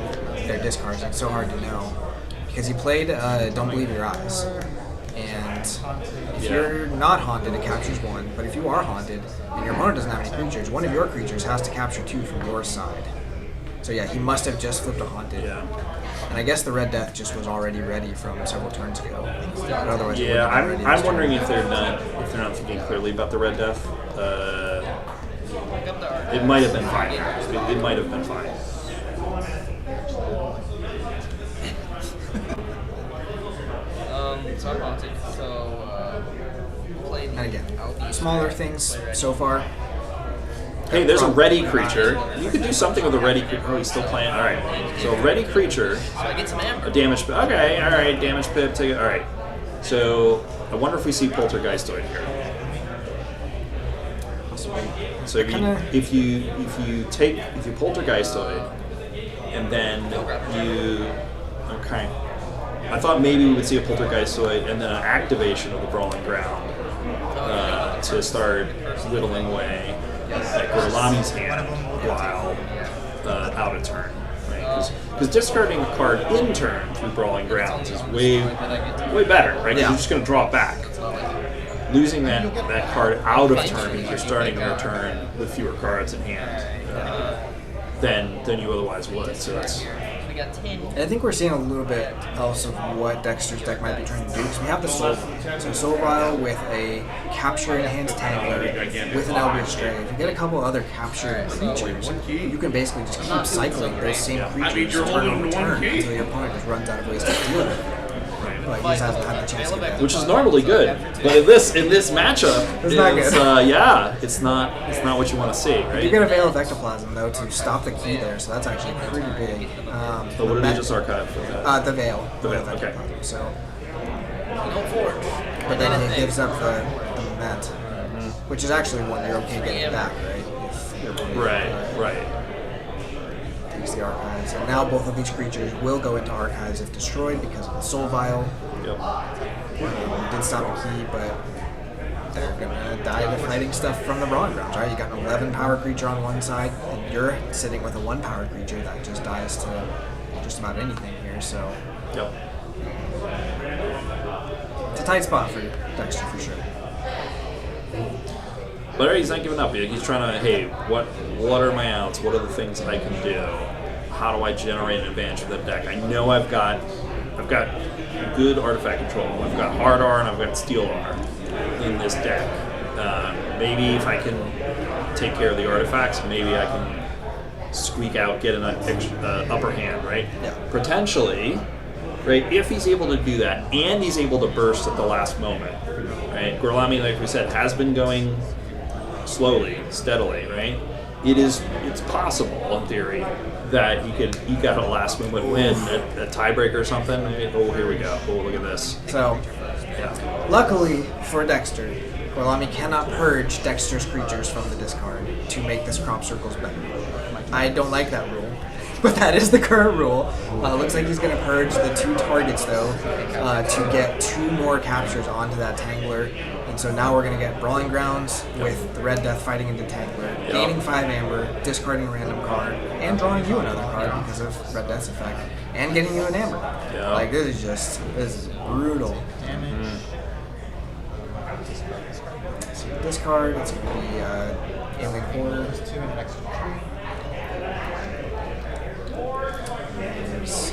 their discards. It's so hard to know. Because he played Don't Believe Your Eyes. And if you're not haunted, it captures 1. But if you are haunted, and your opponent doesn't have any creatures, one of your creatures has to capture 2 from your side. So yeah, he must have just flipped a haunted. Yeah. And I guess the Red Death just was already ready from several turns ago. But otherwise, Yeah, I'm wondering if they're not thinking clearly about the Red Death. It might have been fine. It might have been fine. And again, smaller things so far. Hey, there's a ready creature. You could do something with a ready creature. Oh, he's still playing. All right. So a ready creature. A damage. Okay. All right. Damage pip. Take it. All right. So I wonder if we see Poltergeistoid here. So if you Poltergeistoid, and then okay. I thought maybe we would see a Poltergeistoid and then an activation of the Brawling Ground to start whittling away at Gorlami's hand while out of turn. Right? Because discarding a card in turn through Brawling Grounds is way better, right? Because you're just going to draw it back. Losing that card out of turn means you're starting your turn with fewer cards in hand than you otherwise would. So that's. And I think we're seeing a little bit else of what Dexter's deck might be trying to do. Because we have the Soul Vial. So Soul Vial with a Capture Enhanced Tangler with an Eldritch Stray. If you get a couple other captured creatures, you can basically just keep cycling those same creatures turn over turn until your opponent just runs out of ways to deal with it. But he just hasn't had the chance to get that. Which is normally good, but in this matchup, It's not good. It's not what you want to see, right? You get a Veil of Ectoplasm though to stop the key there, so that's actually pretty big. So what did he just archive for that? The Veil. The Veil, of okay. Ectoplasm, so. But then he gives up the Ment, which is actually one you're okay getting back, right? If your opponent, Right. takes the archives, and now both of these creatures will go into archives if destroyed because of the Soul Vial. Yep. Did stop a key, but they're gonna die to fighting stuff from the Brawling Grounds, right? You got an 11 power creature on one side, and you're sitting with a 1 power creature that just dies to just about anything here. So Yep. it's a tight spot for Dexter for sure. But he's not giving up. He's trying to, hey, what are my outs? What are the things I can do? How do I generate an advantage for the deck? I know I've got good artifact control. I've got hard R and I've got steel R in this deck. Maybe if I can take care of the artifacts, maybe I can squeak out, get an upper hand, right? Yeah. Potentially, right? If he's able to do that and he's able to burst at the last moment, right? Gorlami, like we said, has been going slowly, steadily, right? It's possible in theory that he could eke out a last moment win, a tiebreaker or something. Maybe, oh, here we go. Oh, look at this. So, Yeah. luckily for Dexter, Gorlami cannot purge Dexter's creatures from the discard to make this crop circles better. I don't like that rule, but that is the current rule. Looks like he's going to purge the 2 targets, though, to get 2 more captures onto that Tangler. And so now we're going to get Brawling Grounds with the Red Death fighting into Tangler, gaining 5 amber, discarding a random card, and drawing you another card because of Red Death's effect, and getting you an amber. Yeah. Like, this is brutal. So this card, it's going to be Alien Horror. There's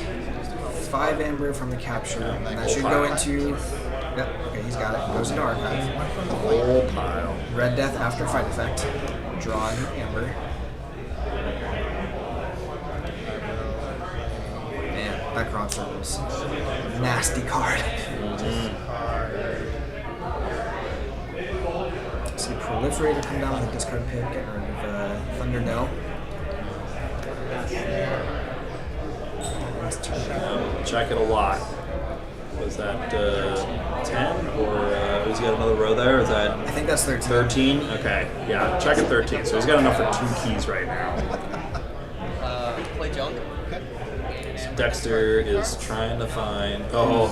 5 amber from the capture, and that should go into. Yep, okay, he's got it. Goes into archive. Whole pile. Red Death after fight effect. Drawing amber. Man, that crop circles. Nasty card. See Proliferator come down with a discard pick, get rid of Thunder No. Check it a lot. Was that 10 or has he got another row there? Is that I think that's 13. 13? Okay, yeah, check at 13. So he's got enough for 2 keys right now. Play junk. So Dexter is trying to find. Oh,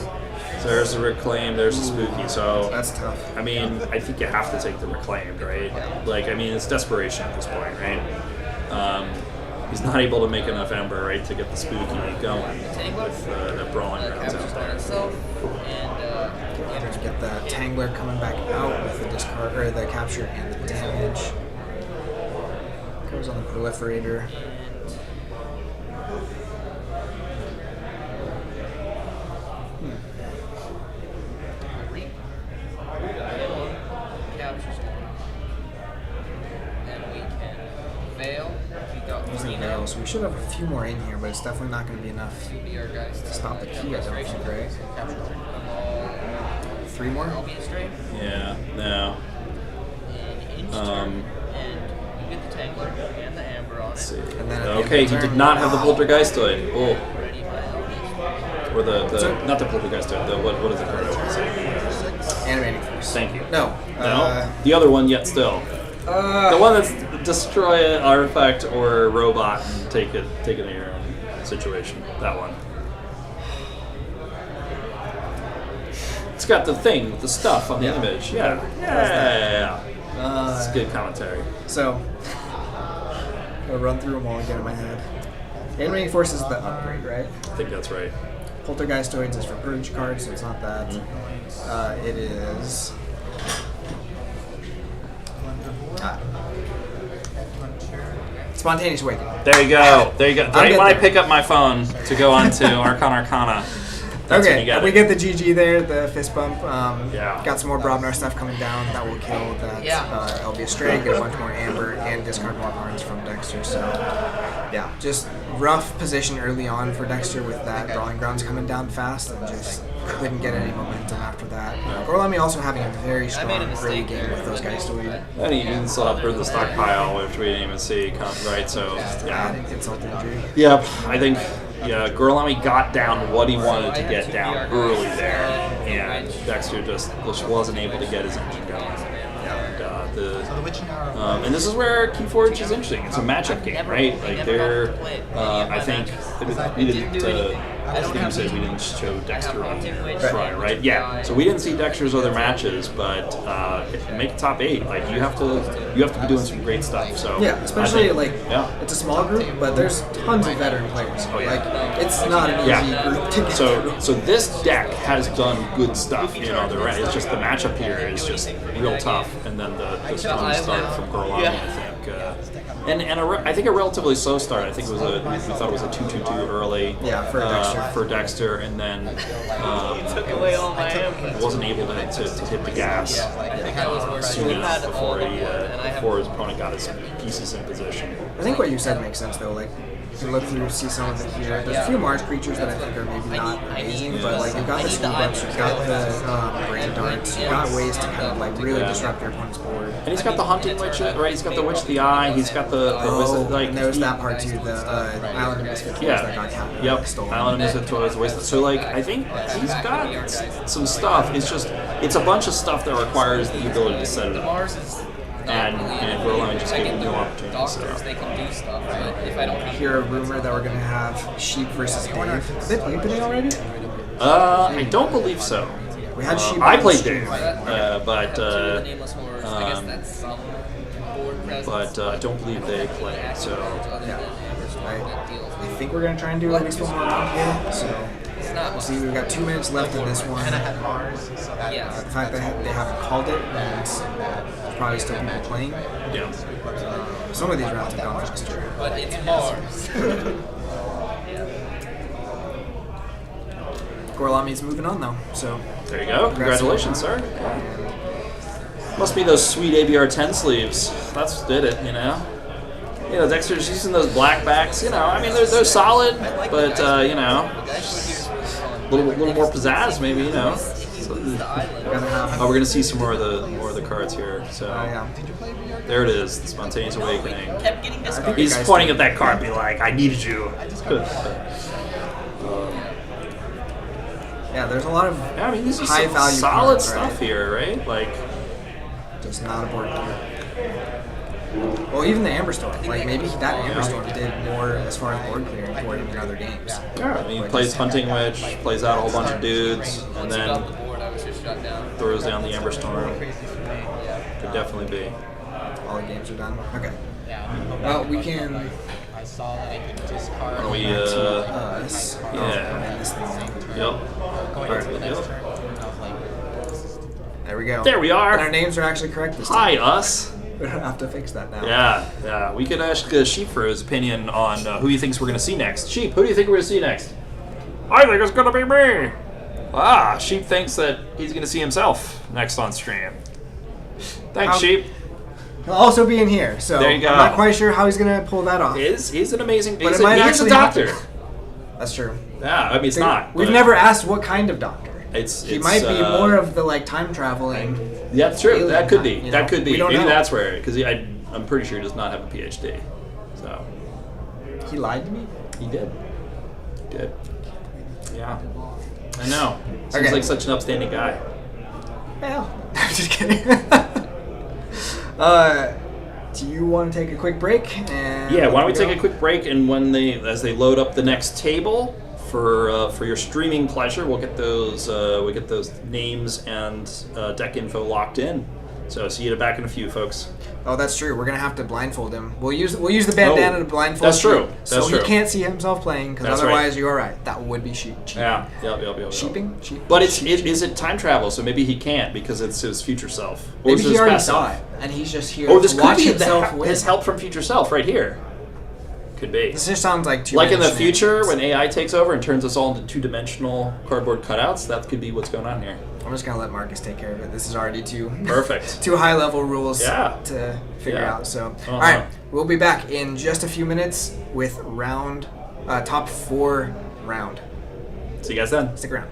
so there's the reclaimed, there's the spooky. So That's tough. I mean, I think you have to take the reclaimed, right? Like, I mean, it's desperation at this point, right? He's not able to make enough ember, right, to get the spooky going with the Brawling Grounds out there. Get the Tangler coming back out with the discard or the capture and the damage. Goes on the Proliferator. Using Veil, so we should have a few more in here, but it's definitely not going to be enough to stop the key, I don't think, right? 3 more? Yeah, no. Let's see. And then Okay, he did not have the Poltergeistoid. Oh. Or not the Poltergeistoid, what is it called? Animating Force. Thank you. No. No? The other one yet still. The one that's destroy an artifact or a robot and take it in your own situation. That one. It's got the thing with the stuff on the image. Yeah. It's good commentary. So, I'll run through them all again in my head. Animating Force is the upgrade, right? I think that's right. Poltergeistoids is for purge cards, so it's not that. It is. Spontaneous Awakening. There you go. There you go. Right when I there. pick up my phone to go on to Arcana. That's when you Okay, get we it. get the GG there, the fist bump. Yeah. Got some more Brobnar stuff coming down that will kill that LB Stray, get a bunch more Amber, and discard more cards from Dexter. So, yeah, just rough position early on for Dexter with that Brawling Grounds coming down fast and just couldn't get any momentum after that. Gorlami also having a very strong early game with those guys to win. And he didn't still have the stockpile, which we didn't even see, right? So, yeah. Adding insult to injury. Yep, I think Gorlami got down what he wanted to get down early there, and Dexter just wasn't able to get his engine going. And this is where KeyForge is interesting. It's a matchup game, right? Like they're, I think we didn't. I think you said we didn't show Dexter on Try, right? Yeah. So we didn't see Dexter's other matches, but if you make a top 8, like you have to be doing some great stuff. So yeah, especially it's a small group, but there's tons of veteran players. Oh, yeah. Like it's not an easy group to get through. So this deck has done good stuff in other rounds. It's just the matchup here is just real tough, and then the a strong start from Gorlami, I think. I think a relatively slow start. I think it was we thought it was a 2-2-2 early. Yeah, for Dexter. And then Took away all my ammo. wasn't able to hit the gas soon enough before his opponent got his pieces in position. I think what you said makes sense though. Like, you can look through, see some of it here. There's a few Mars creatures that I think are maybe not amazing, but like you've got the scoop ups, you've got the brand darts, you've got ways to kind of like really disrupt your opponent's board. And he's got the hunting witch, right? He's got the witch of the eye. He's got the like. And there's that part too. The Island of Misfit Toys that got captured. Yep. Stolen. Island of Misfit Toys. So like, I think he's got some stuff. It's a bunch of stuff that requires the ability to set it up. And Gorlami just gave him no opportunity to set it up. They can do stuff, but if I don't have Hear a rumor that we're gonna have Sheep versus Dave. Have they played today already? I don't believe so. We had Sheep. I on played stream. Dave, but nameless horrors, I guess that's some board presence. I don't believe they play. So I think we're gonna try and do at least one more round here. So we'll see. We've got 2 minutes left in this one. The fact that they haven't called it means there's probably still people playing. yeah. Some of these rounds have gone faster. But it's Mars. Gorlami's moving on though, so There you go. Congratulations, sir. Must be those sweet ABR 10 sleeves. That's what did it, you know. You know, Dexter's using those black backs. You know, I mean, they're solid, but you know, a little more pizzazz, maybe. You know. So, we're gonna see some more of the cards here. So there it is, the Spontaneous Awakening. He's pointing at that card, be like, "I needed you." yeah, there's a lot of I mean, these are high some value solid cards, stuff right? here, right? Like, Just not a board clear. Well, even the Amberstorm, like maybe that Amberstorm did more as far as board clearing for him in other games. yeah, I mean, he plays Hunting Witch, plays out a whole bunch of dudes, and then throws down the Amberstorm. Could definitely be. All the games are done. Okay. Well, we can. I saw that I could discard. Why don't we, Us. yeah. This thing. Yep. There we go. There we are. And our names are actually correct this time. Hi, us. We don't have to fix that now. Yeah. We could ask Sheep for his opinion on who he thinks we're going to see next. Sheep, who do you think we're going to see next? I think it's going to be me. Sheep thinks that he's going to see himself next on stream. Thanks, Sheep. He'll also be in here, so There you go. I'm not quite sure how he's going to pull that off. He's an amazing. But He's it might a actually doctor. happen. That's true. Yeah, I mean it's not. We've but never asked what kind of doctor. He might be more of the like time traveling. Yeah, that's true. alien That could be. kind, you That know? could be. We don't Maybe know. that's where, because I'm pretty sure he does not have a PhD. So He lied to me. he did. He did. Yeah. I know. Seems Okay. like such an upstanding guy. Well, I'm just kidding. Do you want to take a quick break? And Yeah, why don't we go? take a quick break, and as they load up the next table for your streaming pleasure, we'll get those names and deck info locked in. So see you back in a few, folks. Oh, that's true. We're gonna have to blindfold him. We'll use the bandana to blindfold. That's true. him, That's so true. he can't see himself playing, because That's otherwise right. you're right. That would be cheating. Yeah. Yep. Sheeping. But is it time travel? So maybe he can't because it's his future self. Or Maybe is he his already past saw self? it, and he's just here Oh, this to could watch be himself win. his help from future self right here. Could be. This just sounds like too. Like in many the future, shenanigans. when AI takes over and turns us all into two-dimensional cardboard cutouts, that could be what's going on here. I'm just gonna let Marcus take care of it. This is already too Perfect. too high level rules Yeah. to figure Yeah. out. So, Uh-huh. all right, we'll be back in just a few minutes with top 4 round. See you guys then. Stick around.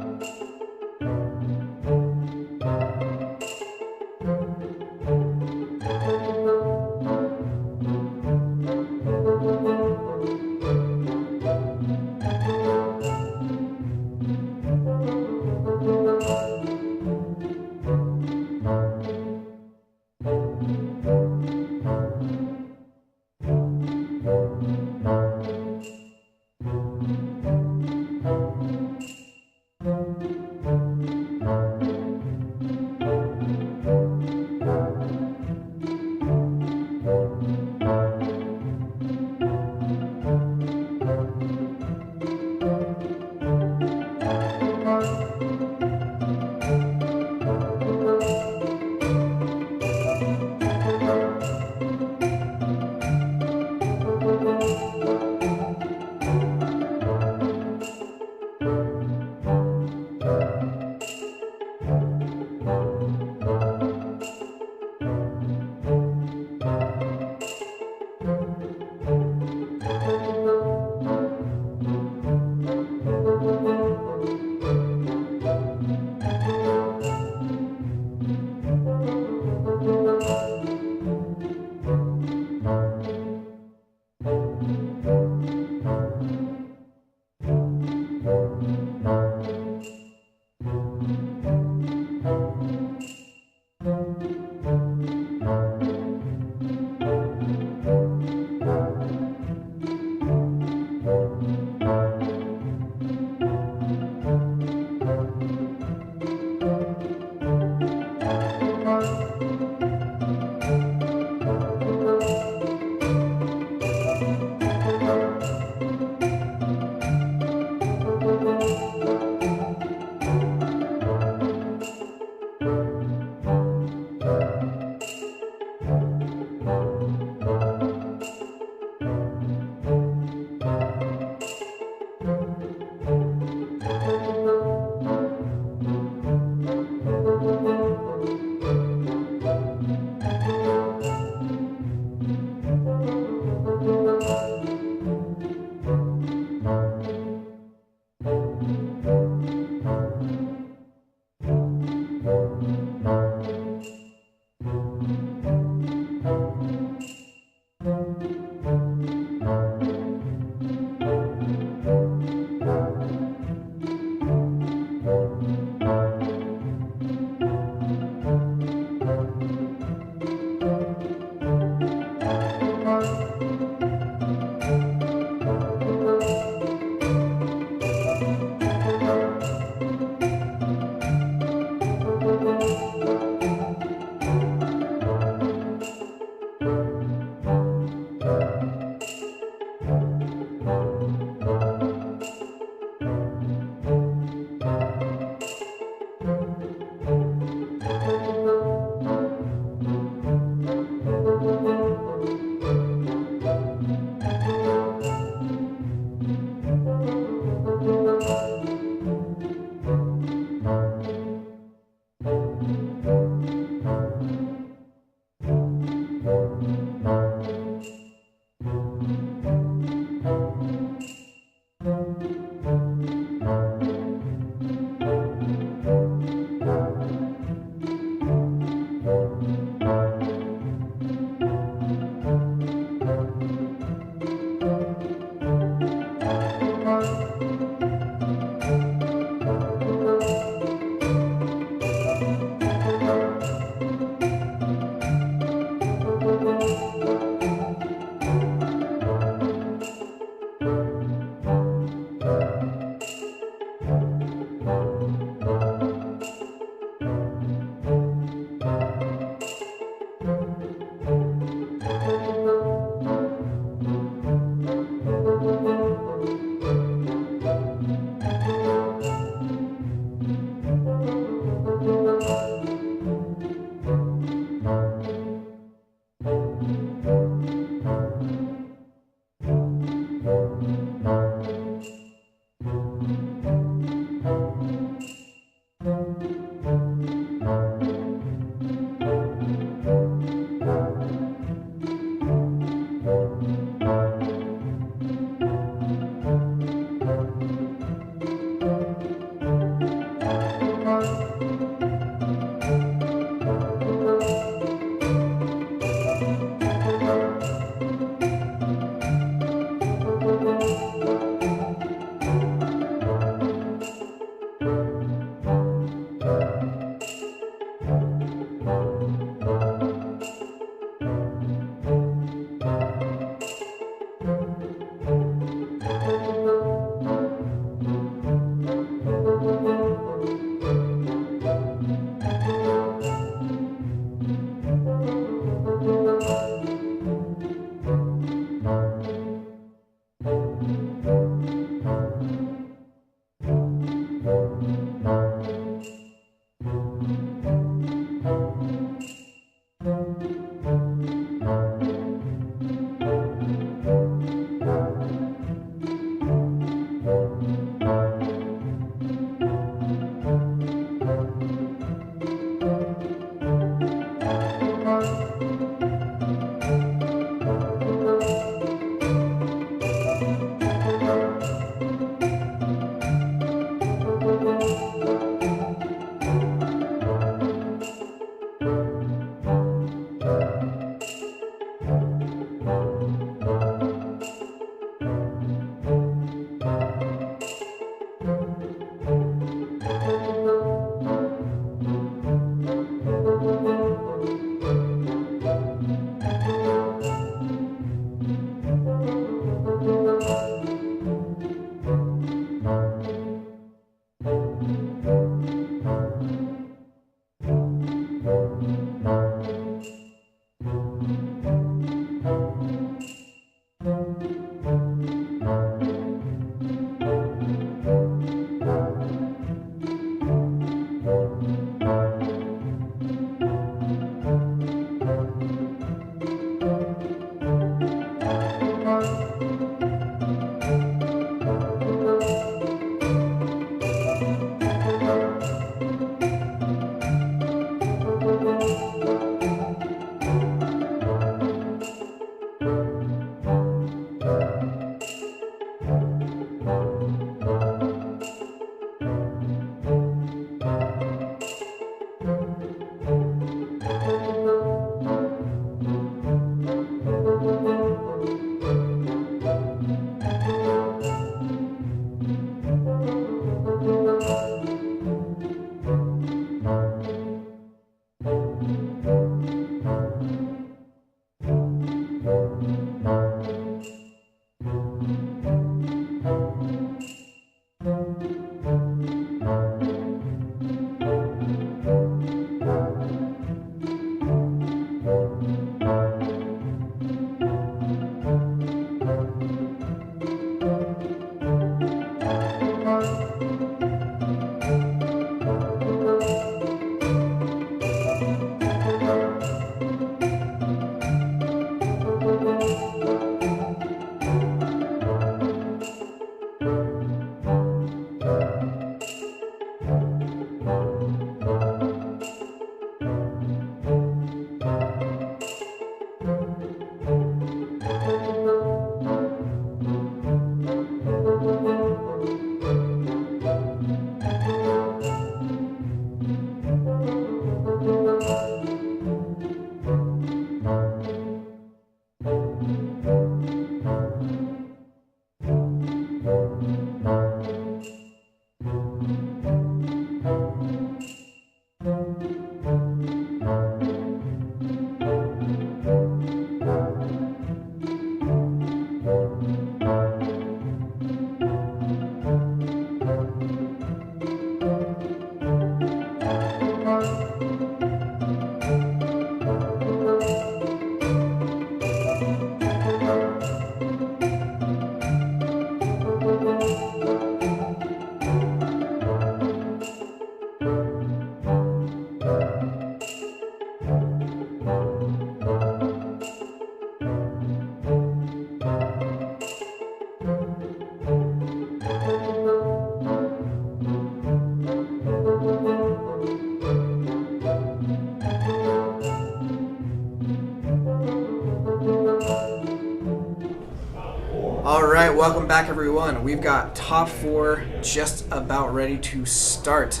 right, welcome back, everyone. We've got top 4 just about ready to start.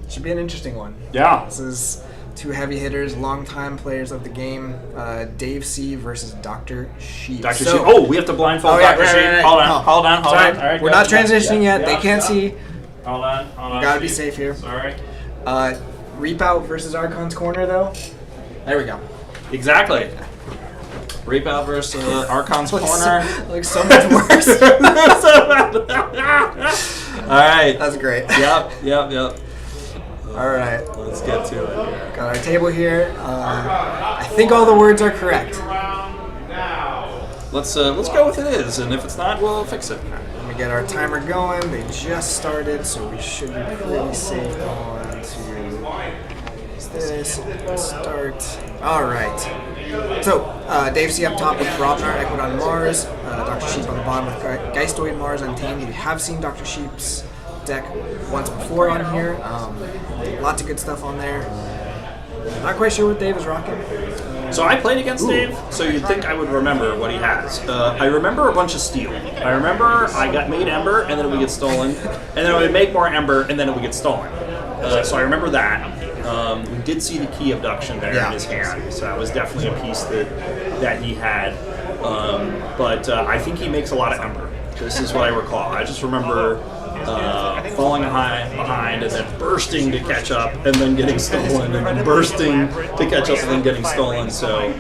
Should be an interesting one. Yeah. This is 2 heavy hitters, longtime players of the game. Dave C versus Dr. Sheep. Dr. Sheep. Oh, we have to blindfold Dr. Sheep. Right. Hold on. Sorry, All right, we're go. not transitioning yet. Yeah, They can't see. Hold on. Gotta be Sheep. safe here. Sorry. Reap out versus Archons corner, though. There we go. Exactly. Reap out versus Archons corner. Looks so much worse. All right. That's great. Yep. All right. Let's get to it. Got our table here. I think all the words are correct. Let's go with it is, and if it's not, we'll fix it. Let me get our timer going. They just started, so we should be pretty safe on to this. Start. All right. So, Dave C up top with Robnar, Equidon Mars, Dr. Sheep on the bottom with Geistoid Mars Untamed. We have seen Dr. Sheep's deck once before on here. Lots of good stuff on there. Not quite sure what Dave is rocking. So I played against Dave, so you'd think I would remember what he has. I remember a bunch of steel. I remember I got made Ember, and then it would get stolen, and then I would make more Ember, and then it would get stolen. So I remember that. We did see the key abduction there in his hand, so that was definitely a piece that he had. But I think he makes a lot of Ember. This is what I recall. I just remember falling behind and then bursting to catch up and then getting stolen and then bursting to catch up and then getting stolen. So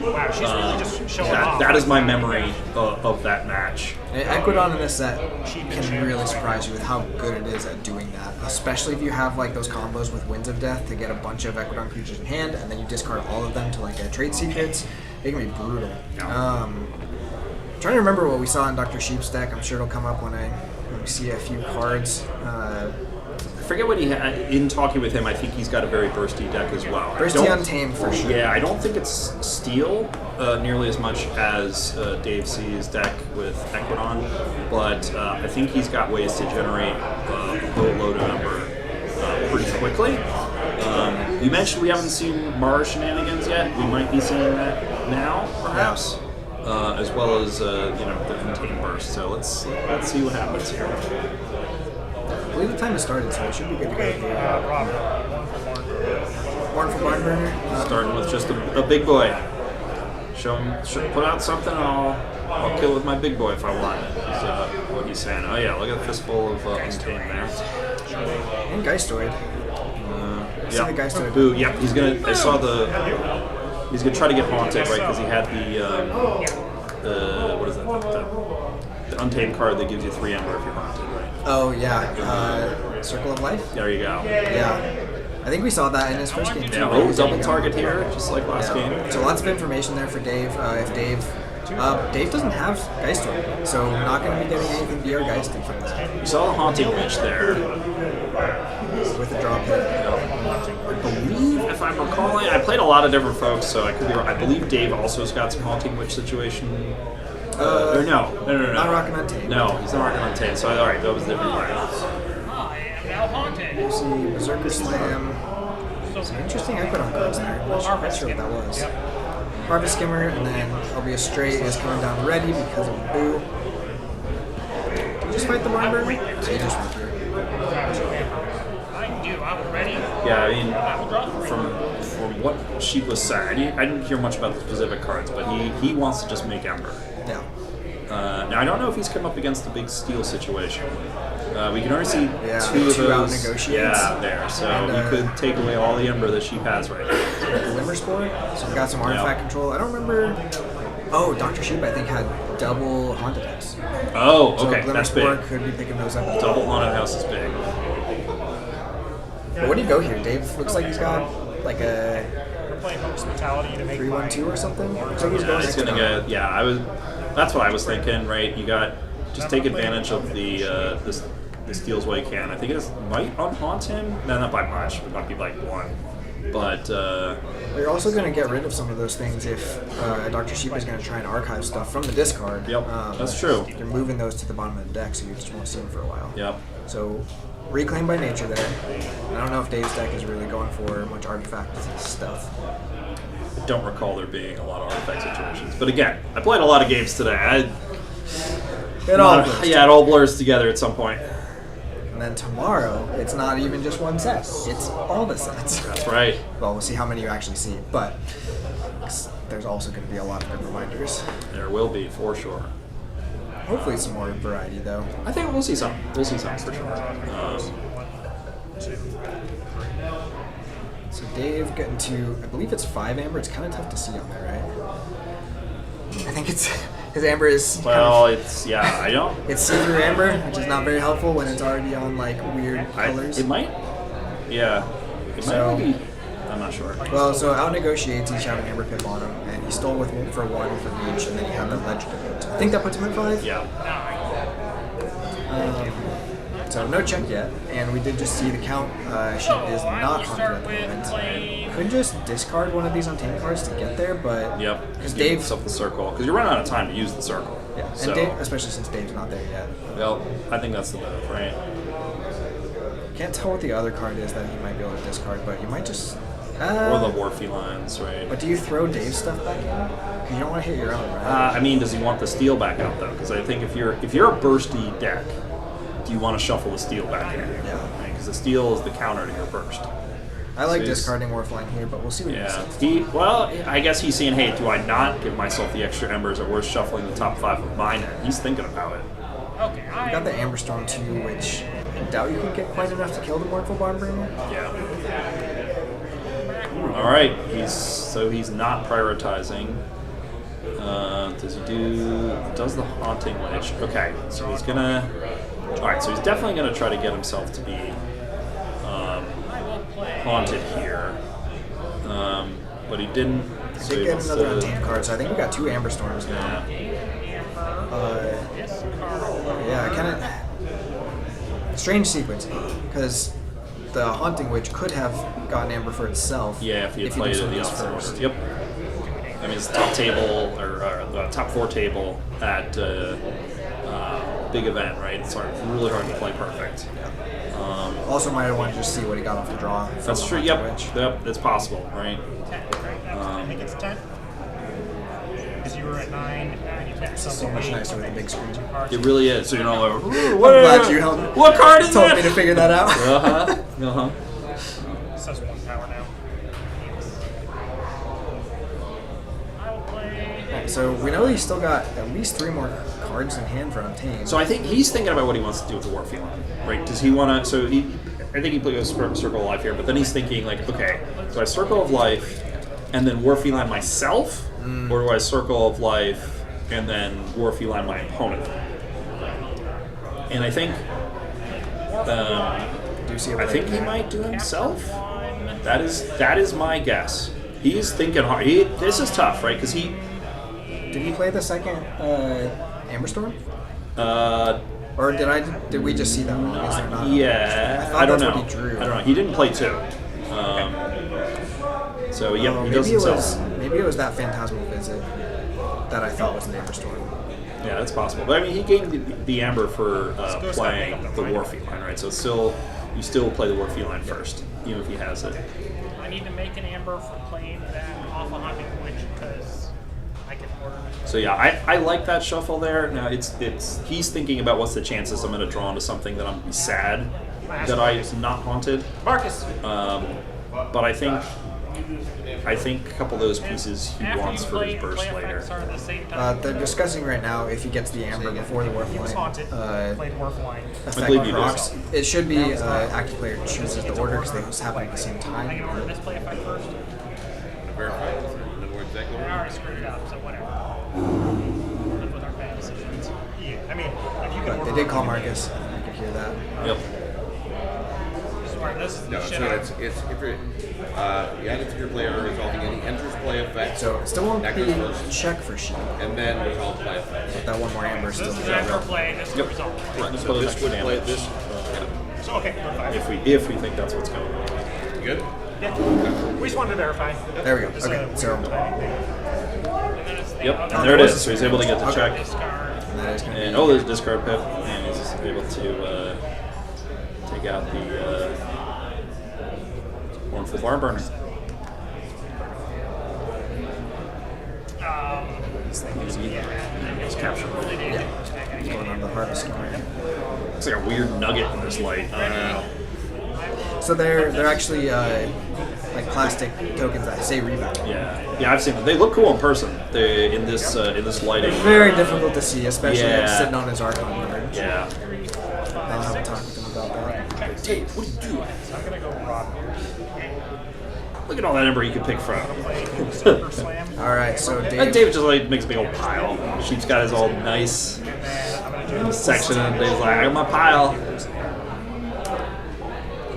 that is my memory of that match. Equidon in this set can really surprise you with how good it is at doing that, especially if you have like those combos with Winds of Death to get a bunch of Equidon creatures in hand and then you discard all of them to like get trade secrets. It can be brutal. Trying to remember what we saw in Dr. Sheep's deck. I'm sure it'll come up when we see a few cards. I forget what he had. In talking with him, I think he's got a very bursty deck as well. Bursty Untamed for sure. Yeah, I don't think it's steel nearly as much as Dave C's deck with Equidon, but I think he's got ways to generate a boatload of number pretty quickly. You mentioned we haven't seen Mars shenanigans yet. We might be seeing that now, perhaps. As well as the Untamed burst. So let's see what happens here. I believe the time has started, so it should be good to go here. Born for Barnburner. Starting with just a big boy. Put out something, and I'll kill with my big boy if I want. Is what he's saying. Oh yeah, look at the fistful of Untamed there. And Geistoid. Yeah. The Geistoid. Boo. Yeah, he's gonna. I saw the. He's gonna try to get haunted, right? Because he had the what is that? The Untamed card that gives you 3 Ember if you're haunted, right? Oh yeah, Circle of Life. There you go. Yeah, I think we saw that in his first game too. Yeah. Oh, double target here, just like last game. So lots of information there for Dave. If Dave doesn't have Geistoid, so we're not going to be getting anything VR Geisted from that. You saw the Haunting Witch there. With the drop hit. I believe, if I'm recalling, I played a lot of different folks, so I could be wrong. I believe Dave also has got some Haunting Witch situation. Or no. Not rocking Untamed. No, he's not rocking Untamed. So alright, that was different. I am now haunted. You see Berserker Slam. Some interesting Equidon cards there. I'm not quite sure what that was. Harvest Skimmer, and then Obvious Stray is coming down ready because of Boo. Did you just fight the Barnburner? So you just went through. I'm ready. Yeah, I mean, from what Sheep was saying, I didn't hear much about the specific cards, but he wants to just make Ember. Yeah. Now, I don't know if he's come up against the big steel situation. We can already see 2 of two out those. negotiates. Yeah, there. So And, you could take away all the Ember that Sheep has right now. Glimmer Spore. So we got some artifact control. I don't remember. Oh, Dr. Sheep, I think, had double Haunted House. Oh, So okay, Glimmer that's Spore big. could be picking those up. Double Haunted House is big. But what do you go here? Dave looks like he's got like a We're playing hospitality to make 3-1-2 or something. Looks like he's going It's gonna Equidon. get. Yeah, that's what I was thinking. Right, you got just take advantage of the steals while you can. I think it might unhaunt him. No, not by much. It might be like 1. But You're also going to get rid of some of those things if Dr. Sheep is going to try and archive stuff from the discard. Yep, that's true. You're moving those to the bottom of the deck, so you just won't see them for a while. Yep. So, Reclaim by Nature there. I don't know if Dave's deck is really going for much artifact stuff. I don't recall there being a lot of artifact situations. But again, I played a lot of games today. It all blurs yeah, it all blurs together at some point. And then tomorrow, it's not even just one set. It's all the sets. That's right. Well, we'll see how many you actually see. But there's also going to be a lot of good reminders. There will be, for sure. Hopefully some more variety, though. I think we'll see some. We'll see some for sure. So Dave getting to, I believe it's 5 amber. It's kind of tough to see on there, right? I think it's, his amber is Well, it's, yeah, I don't. it's see-through amber, which is not very helpful when it's already on like weird colors. It might. Yeah. It So- might be. I'm not sure. Well, so out negotiates, each have an amber pip on him, and he stole with for 1 for each, and then he had the legend of it. I think that puts him at 5. Yeah. So no check yet, and we did just see the count sheet is not haunted at the moment. Could just discard one of these untamed cards to get there, but Yep. because Give Dave, yourself the circle because you're running out of time to use the circle. yeah, and So, Dave, especially since Dave's not there yet. well, I think that's the move, right? Can't tell what the other card is that he might be able to discard, but you might just. Or the war felines, right? But do you throw Dave's stuff back in? Because you don't want to hit your own, right? I mean, does he want the steel back out though? Because I think if you're a bursty deck, do you want to shuffle the steel back in? Yeah. Because the steel is the counter to your burst. I like So he's- discarding Warfline here, but we'll see what he Yeah. says. Well, I guess he's saying, hey, do I not give myself the extra embers or worth shuffling the top 5 of my net? He's thinking about it. Okay, You got the Amber Storm too, which I doubt you could get quite enough to kill the Mournful Barnbringer. Yeah. All right. He's not prioritizing. Does the Haunting Lich? Okay, so he's gonna. All right, so he's definitely gonna try to get himself to be haunted here, but he didn't. I So did he get wants another to- Untamed card, so I think we got 2 Amber Storms now. Yeah, kind of strange sequence because the Haunting Witch could have gotten Amber for itself. Yeah, if he had did played it some in the of these opposite first. order. Yep. I mean, it's top table or the top 4 table at big event, right? It's really hard to play perfect. Also, might have wanted to just see what he got off the draw. from That's the true. Haunting Yep. Witch. Yep. It's possible, right? 10, right? I think it's 10. Because you were at 9, and you picked So something much eight, nicer with the big screen. It really is. So you're not like, I'm glad you helped. What card is told that? me to figure that out. Uh-huh. Says 1 power now. I will play. So we know he's still got at least 3 more cards in hand for Untamed. So I think he's thinking about what he wants to do with the War Feline, right? Does he want to? So I think he plays Circle of Life here, but then he's thinking like, okay, do I Circle of Life and then War Feline myself, or do I Circle of Life and then War Feline my opponent? And I think, do you see I think he might do himself. That is my guess. He's thinking hard. This is tough, right? Because he. Did he play the second Amber Storm? Uh, Or did we just see that wrong? Is there not? Yeah, thought I don't that's know. what he drew. I don't know. He didn't play 2. So yep, he does himself. Maybe it was that Phantasmal Visit that I thought was an Amber Storm. Yeah, that's possible. But I mean, he gained the amber for playing the War Feline, right? So you still play the War Feline first, even if he has it. I need to make an amber for playing that off a Haunting Witch because I can order it. So yeah, I like that shuffle there. Now it's he's thinking about what's the chances I'm going to draw into something that I'm gonna be sad that I'm not haunted. Marcus! But I think a couple of those pieces he wants for his burst later. They're discussing right now if he gets the Amber before the He was haunted. Warfline Played Warfline. effect believe you procs. did. It should be active player chooses the order because they just happen at the same I can time. order this play effect first. Verify. Then we're exactly I already screwed it up, so whatever. Live with our bad decisions. Yeah, I mean, if you can But order they did call Marcus. I could hear that. Yep. Swear, this is No, the shit so out. it's if you're you add it to your player resolving any enters play effect. So it still won't that be goes first, check for sheep. and then resolve play effect. But that one more Amber is still This is the after job. play, this is the result. Right. So this would play damage. this. So, okay, verify. If we think that's what's going on. Good. Yeah. We just wanted to verify. There we go. Just, Okay, so And then it's the Yep. other And there it is. So he's able to get the check. discard. and that is going to And be there's discard pip, and he's just able to take out the Mournful Barnburner. these things. And he's captured. Going on the harvest storm. It's like a weird nugget in this light. I don't know. So they're actually like plastic tokens that say rebound. Yeah, I've seen them. They look cool in person. They in this lighting. Very difficult to see, especially Yeah. sitting on his Archon card. Yeah. I'll have a talk with him about that. Dave, what are you doing? I'm gonna go rock. Look at all that ember you can pick from. Super slam. All right, so And Dave. David just like makes a big old pile. Sheep's got his all nice section, and Dave's like, I got my pile.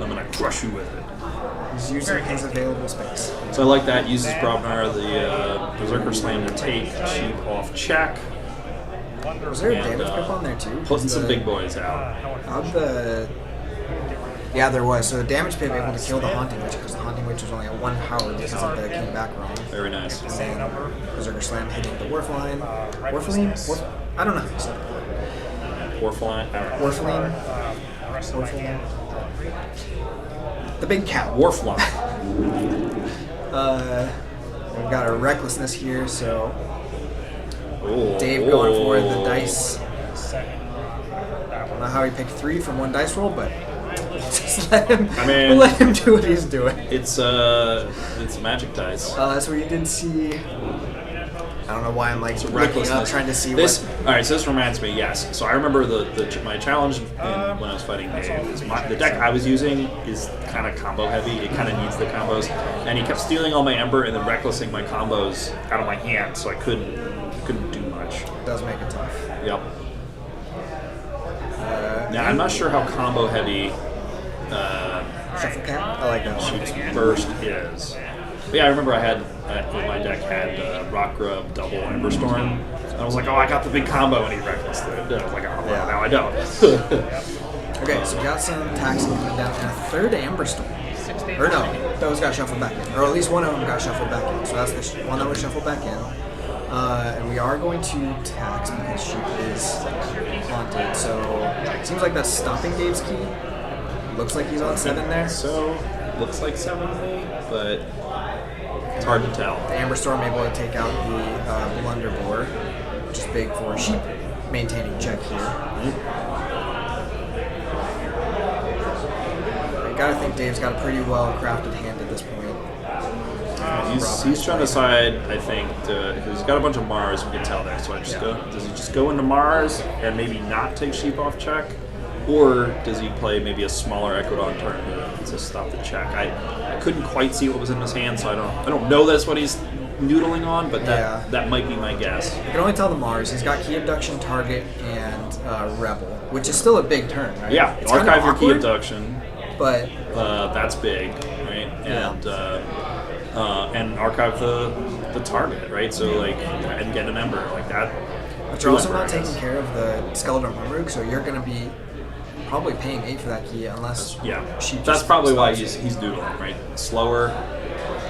I'm gonna crush you with it. He's using his available space. So I like that. Uses Brobnar, the Berserker Slam to take sheep off check. Was there a And, damage pip on there too? Putting some big boys out. How'd the... Yeah, there was. So the damage pip able to kill the Haunting Witch because the Haunting Witch was only at 1 power because of the King back roll. Very nice. And then Berserker Slam hitting the Warfline. Warfline? I don't know how to say it. Warfline. Warfline? Warfline? The big cat. Warfline. We've got a Recklessness here, so Ooh. Dave going for the dice. I don't know how he picked 3 from 1 dice roll, but just let him. We'll let him do what he's doing. It's magic dice. So we did see. I don't know why I'm like racking up trying to see this. what. All right, so this reminds me. Yes, so I remember my challenge when I was fighting Dave. Is the deck I was using is kind of combo heavy. It kind of needs the combos, and he kept stealing all my ember and then recklessing my combos out of my hand, so I couldn't do much. It does make it tough. Yep. Now I'm not sure how combo heavy Shuffle Cat. I like that. Sheep's Burst is. But yeah, I remember my deck had Rock Grub, double Ember Storm. And I was like, oh, I got the big combo, and he recklessed it. I was like, oh, well, now I don't. Okay, so we got some attacks coming down, and a 3rd Amber Storm. Or no, those got shuffled back in. Or at least one of them got shuffled back in. So that's the one that was shuffled back in. And we are going to tax because Sheep is haunted. So it seems like that's stopping Dave's key. Looks like he's on 7 there. So, looks like 7 to me, but it's hard to tell. The Amber Storm able to take out the Blunderbore, which is big for Sheep maintaining check here. I gotta think Dave's got a pretty well crafted hand at this point. He's trying to decide, I think, he's got a bunch of Mars, we can tell there, so does he just go into Mars and maybe not take Sheep off check? Or does he play maybe a smaller Equidon turn to stop the check? I couldn't quite see what was in his hand, so I don't know that's what he's noodling on, but that might be my guess. You can only tell the Mars. He's got Key Abduction, Target, and Rebel, which is still a big turn, right? Yeah, it's archive your Key awkward, Abduction, but that's big, right? And archive the target, right? So like, and get an Ember like that. But you're also not taking care of the Skeleton Murmurg, so you're going to be probably paying 8 for that key unless Sheep. That's probably why he's doodling, right? Slower.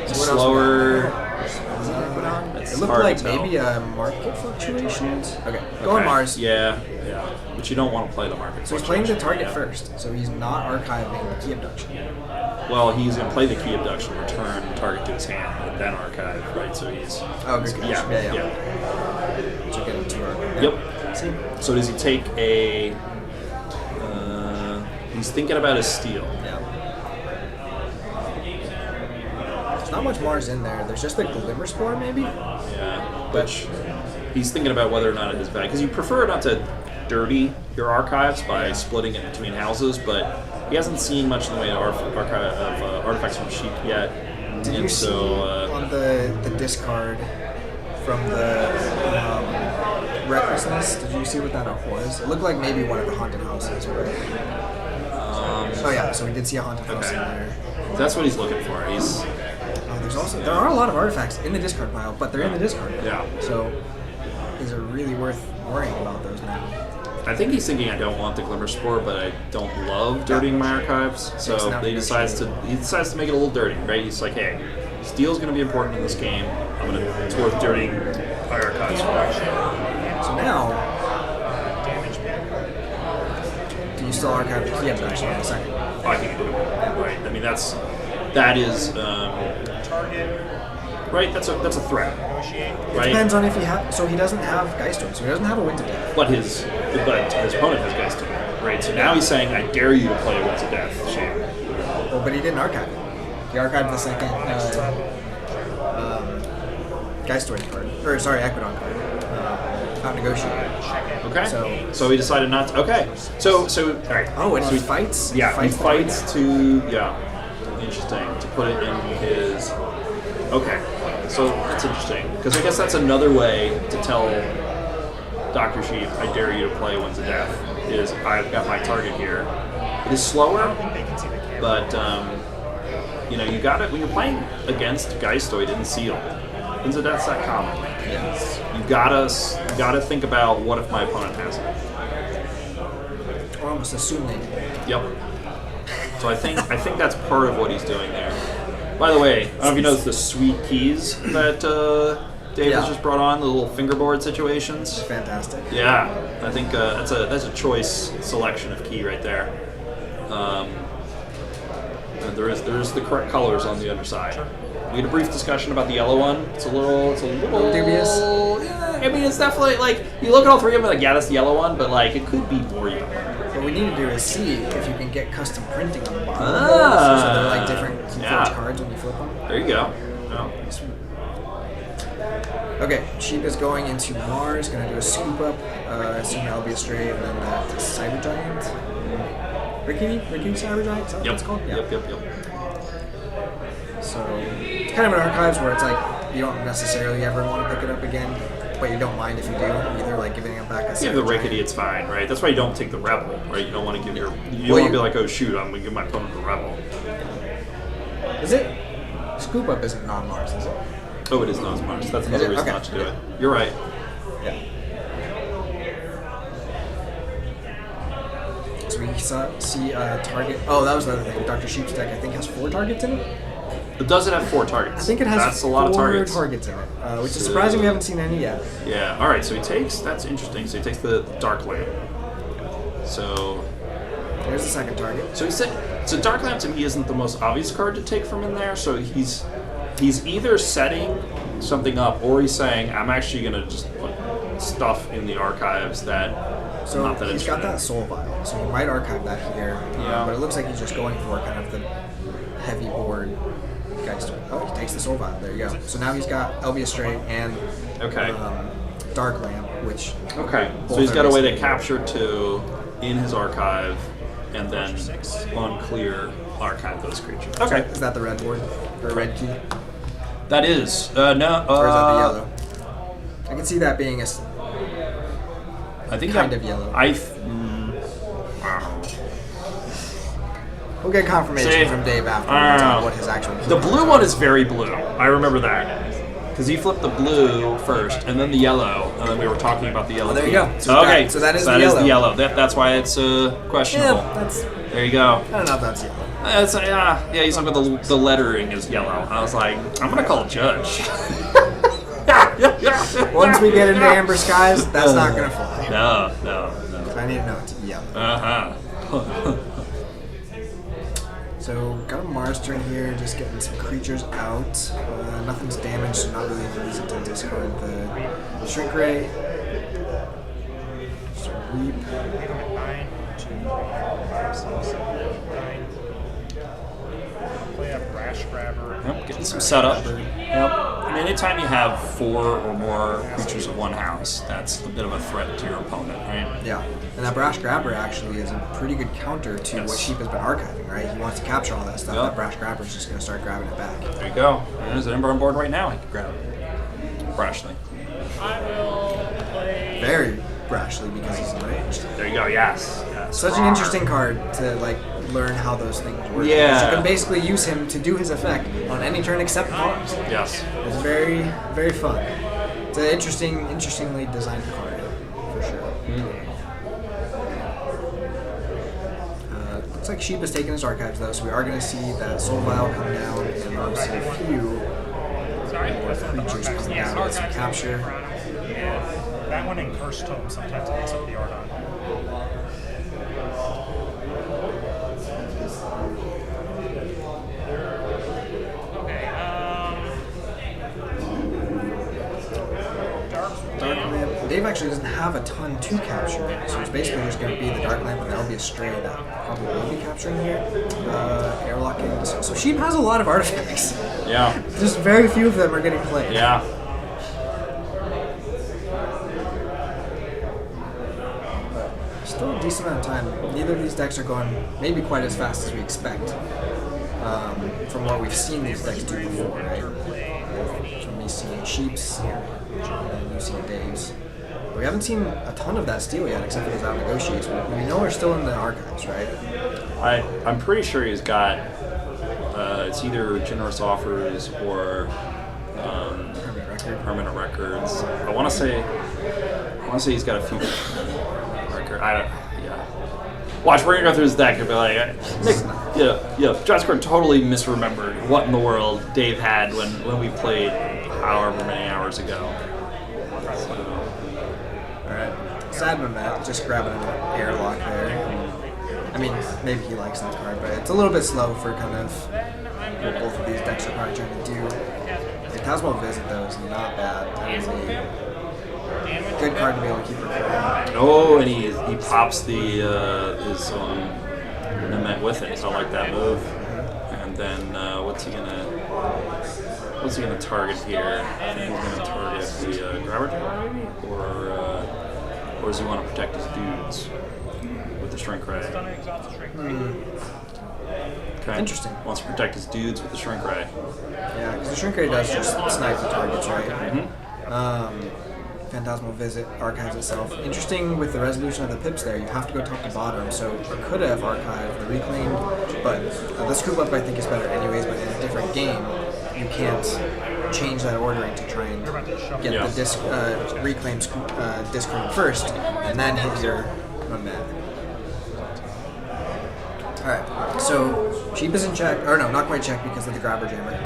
Slower. It looked like maybe a market fluctuations. Okay, go on Mars. Yeah. But you don't want to play the market. So he's playing the target first, so he's not archiving the Key Abduction. Well, he's going to play the Key Abduction, return the target to his hand, and then archive, right? So he's... Oh, good catch. Yeah. So get him to archive. Yep. See? So does he take a... he's thinking about his steal. Yeah. There's not much Mars in there. There's just the Glimmer Spore, maybe? Yeah. Which he's thinking about whether or not it is bad. Because you prefer not to dirty your archives by splitting it between houses, but he hasn't seen much in the way of artifacts from Sheep yet. Did you see on the discard from the Recklessness, did you see what that was? It looked like maybe one of the haunted houses, but... oh yeah, so we did see a haunted house in there. That's what he's looking for. There are a lot of artifacts in the discard pile, but they're in the discard pile. Yeah. So is it really worth worrying about those now? I think he's thinking I don't want the Glimmer Spore, but I don't love dirtying my archives. So he decides to make it a little dirty, right? He's like, hey, steal's going to be important in this game. It's worth dirtying my archives for. So now, do you still archive the Key Abduction in a second? Oh, I think you do. Right. I mean, that is right? That's a threat, right? Depends on if he has. So he doesn't have Geistoid, so he doesn't have a Winds of Death. But his opponent has Geistoid, right? So now he's saying, I dare you to play Winds of Death, Shane. Well, but he didn't archive it. He archived the second Geistoid card, or sorry, Equidon card. Out negotiated. Okay. So he decided not to. Okay. So all right. Oh, and so he fights. Yeah, he the fights to. Yeah. Interesting. To put it in his. Okay. So that's interesting because I guess that's another way to tell Dr. Sheep, I dare you to play Winds of Death. Is I've got my target here. It is slower, but you got it when you're playing against Geistoid in Sealed. Winds of Death's that common. Yes. You gotta think about what if my opponent has it. Or almost assume they do. Yep. So I think that's part of what he's doing there. By the way, I don't know if you noticed the sweet keys that Dave has just brought on, the little fingerboard situations. Fantastic. Yeah, I think that's a choice selection of key right there. And there's the correct colors on the underside. We had a brief discussion about the yellow one. It's a little dubious. Yeah, I mean, it's definitely like you look at all three of them like, yeah, that's the yellow one, but like it could be more yellow. What we need to do is see if you can get custom printing on the bottom. So they're like different KeyForge cards when you flip them. There you go. Oh. Okay, Sheep is going into Mars, going to do a scoop up, assuming I'll be a stray, and then that Cyber Giant. Ricky Cyber Giant? Is that what it's called? Yeah. Yep. So it's kind of an archives where it's like you don't necessarily ever want to pick it up again, but you don't mind if you do. Either like giving it back a the Rickety, it's fine, right? That's why you don't take the Rebel, right? You don't want to give you don't want to be like, oh shoot, I'm gonna give my opponent the Rebel. Is it? Scoop up isn't non-Mars, is it? Oh, it is non-Mars. That's another reason not to do it. You're right. Yeah. So we see a target. Oh, that was the other thing. Dr. Sheep's deck, I think, has 4 targets in it. But does it have 4 targets? I think it has That's a lot of targets. in it, which is surprising. We haven't seen any yet. Yeah. All right. So he takes. That's interesting. So he takes the Dark Lamp. So there's the second target. So he said. So Dark Lamp to me isn't the most obvious card to take from in there. So he's either setting something up or he's saying I'm actually gonna just put stuff in the archives that. So not that he's got that Soul Vial, so he might archive that here. Yeah. But it looks like he's just going for kind of the heavy board. Oh, he takes the Soul Vial. There you go. So now he's got Elvia Stray and Dark Lamp, which so he's got a way to capture 2 in his archive, and then on clear archive those creatures. Okay, is that the red board or red key? That is no. Or is that the yellow? I can see that being a. I think kind of yellow. We'll get confirmation from Dave after what his actual. The blue one is very blue. I remember that because he flipped the blue first, and then the yellow, and then we were talking about the yellow. There you go. So okay, so that is the yellow. That's why it's questionable. Yeah, there you go. I don't know if that's yellow. Yeah. He's talking about the lettering is yellow. I was like, I'm gonna call Judge. Once we get into Amber Skies, that's not gonna fly. No. I need to know it's yellow. So got a Mars turn here, just getting some creatures out. Nothing's damaged, so not really a reason to discard the Shrink Ray. Sweep. 9, 2, 3, 4, 5, 6, 7, 9. Play a Brash Grabber. Yep, getting some setup. Yep. I mean, anytime you have 4 or more creatures of one house, that's a bit of a threat to your opponent, right? Yeah. And that Brash Grabber actually is a pretty good counter to what Sheep has been archiving, right? He wants to capture all that stuff. That Brash Grabber is just going to start grabbing it back. There you go. There's an Ember on board right now. He can grab it. Brashly. I will play. Very brashly because he's enraged. There you go. Yes. Such an interesting card to learn how those things work. Yeah. You can basically use him to do his effect on any turn except Mars. Yes. It's very, very fun. It's an interestingly designed card for sure. Looks like Sheep is taking his archives though, so we are going to see that Soul Vial come down, and we'll see a few more creatures come down with some capture. And that one in Cursed Tome sometimes makes up the Archon. Okay, Dave actually doesn't have a ton to capture, so it's basically just going to be the Dark Lamp, and that'll be a stray that probably will be capturing here. Airlocking. So Sheep has a lot of artifacts. Yeah. Just very few of them are getting played. Yeah. Still a decent amount of time. Neither of these decks are going maybe quite as fast as we expect from what we've seen these decks do before, right? From me seeing Sheep's and you seeing Dave's. But we haven't seen a ton of that steal yet, except for those out negotiates. We know we're still in the archives, right? I'm pretty sure he's got it's either generous offers or permanent records. I want to say he's got a few. Watch, we're gonna go through his deck and be like, Nick, John Square totally misremembered what in the world Dave had when we played however many hours ago. So, alright. Sad Mamet, just grabbing an airlock there. I mean, maybe he likes that card, but it's a little bit slow for kind of what both of these decks are probably trying to do. The Cosmo Visit, though, is not bad. That is a good card to be able to keep recording. oh, and he pops the his Mamet with it, so I like that move. And then what's he gonna target here? I think he's gonna target the grabber tower, maybe, or does he want to protect his dudes with the shrink ray? Okay. Interesting. Wants to protect his dudes with the shrink ray. Yeah, because the Shrink Ray does just snipe the targets, right? Phantasmal Visit archives itself. Interesting with the resolution of the pips there, you have to go top to bottom, so you could have archived the Reclaimed, but the Scoop Up I think is better anyways, but in a different game, you can't change that ordering to try and get the disc, Reclaimed disc ring first, and then hit your Mamet. Alright, so Sheep is in check, or no, not quite check because of the Grabber Jammer.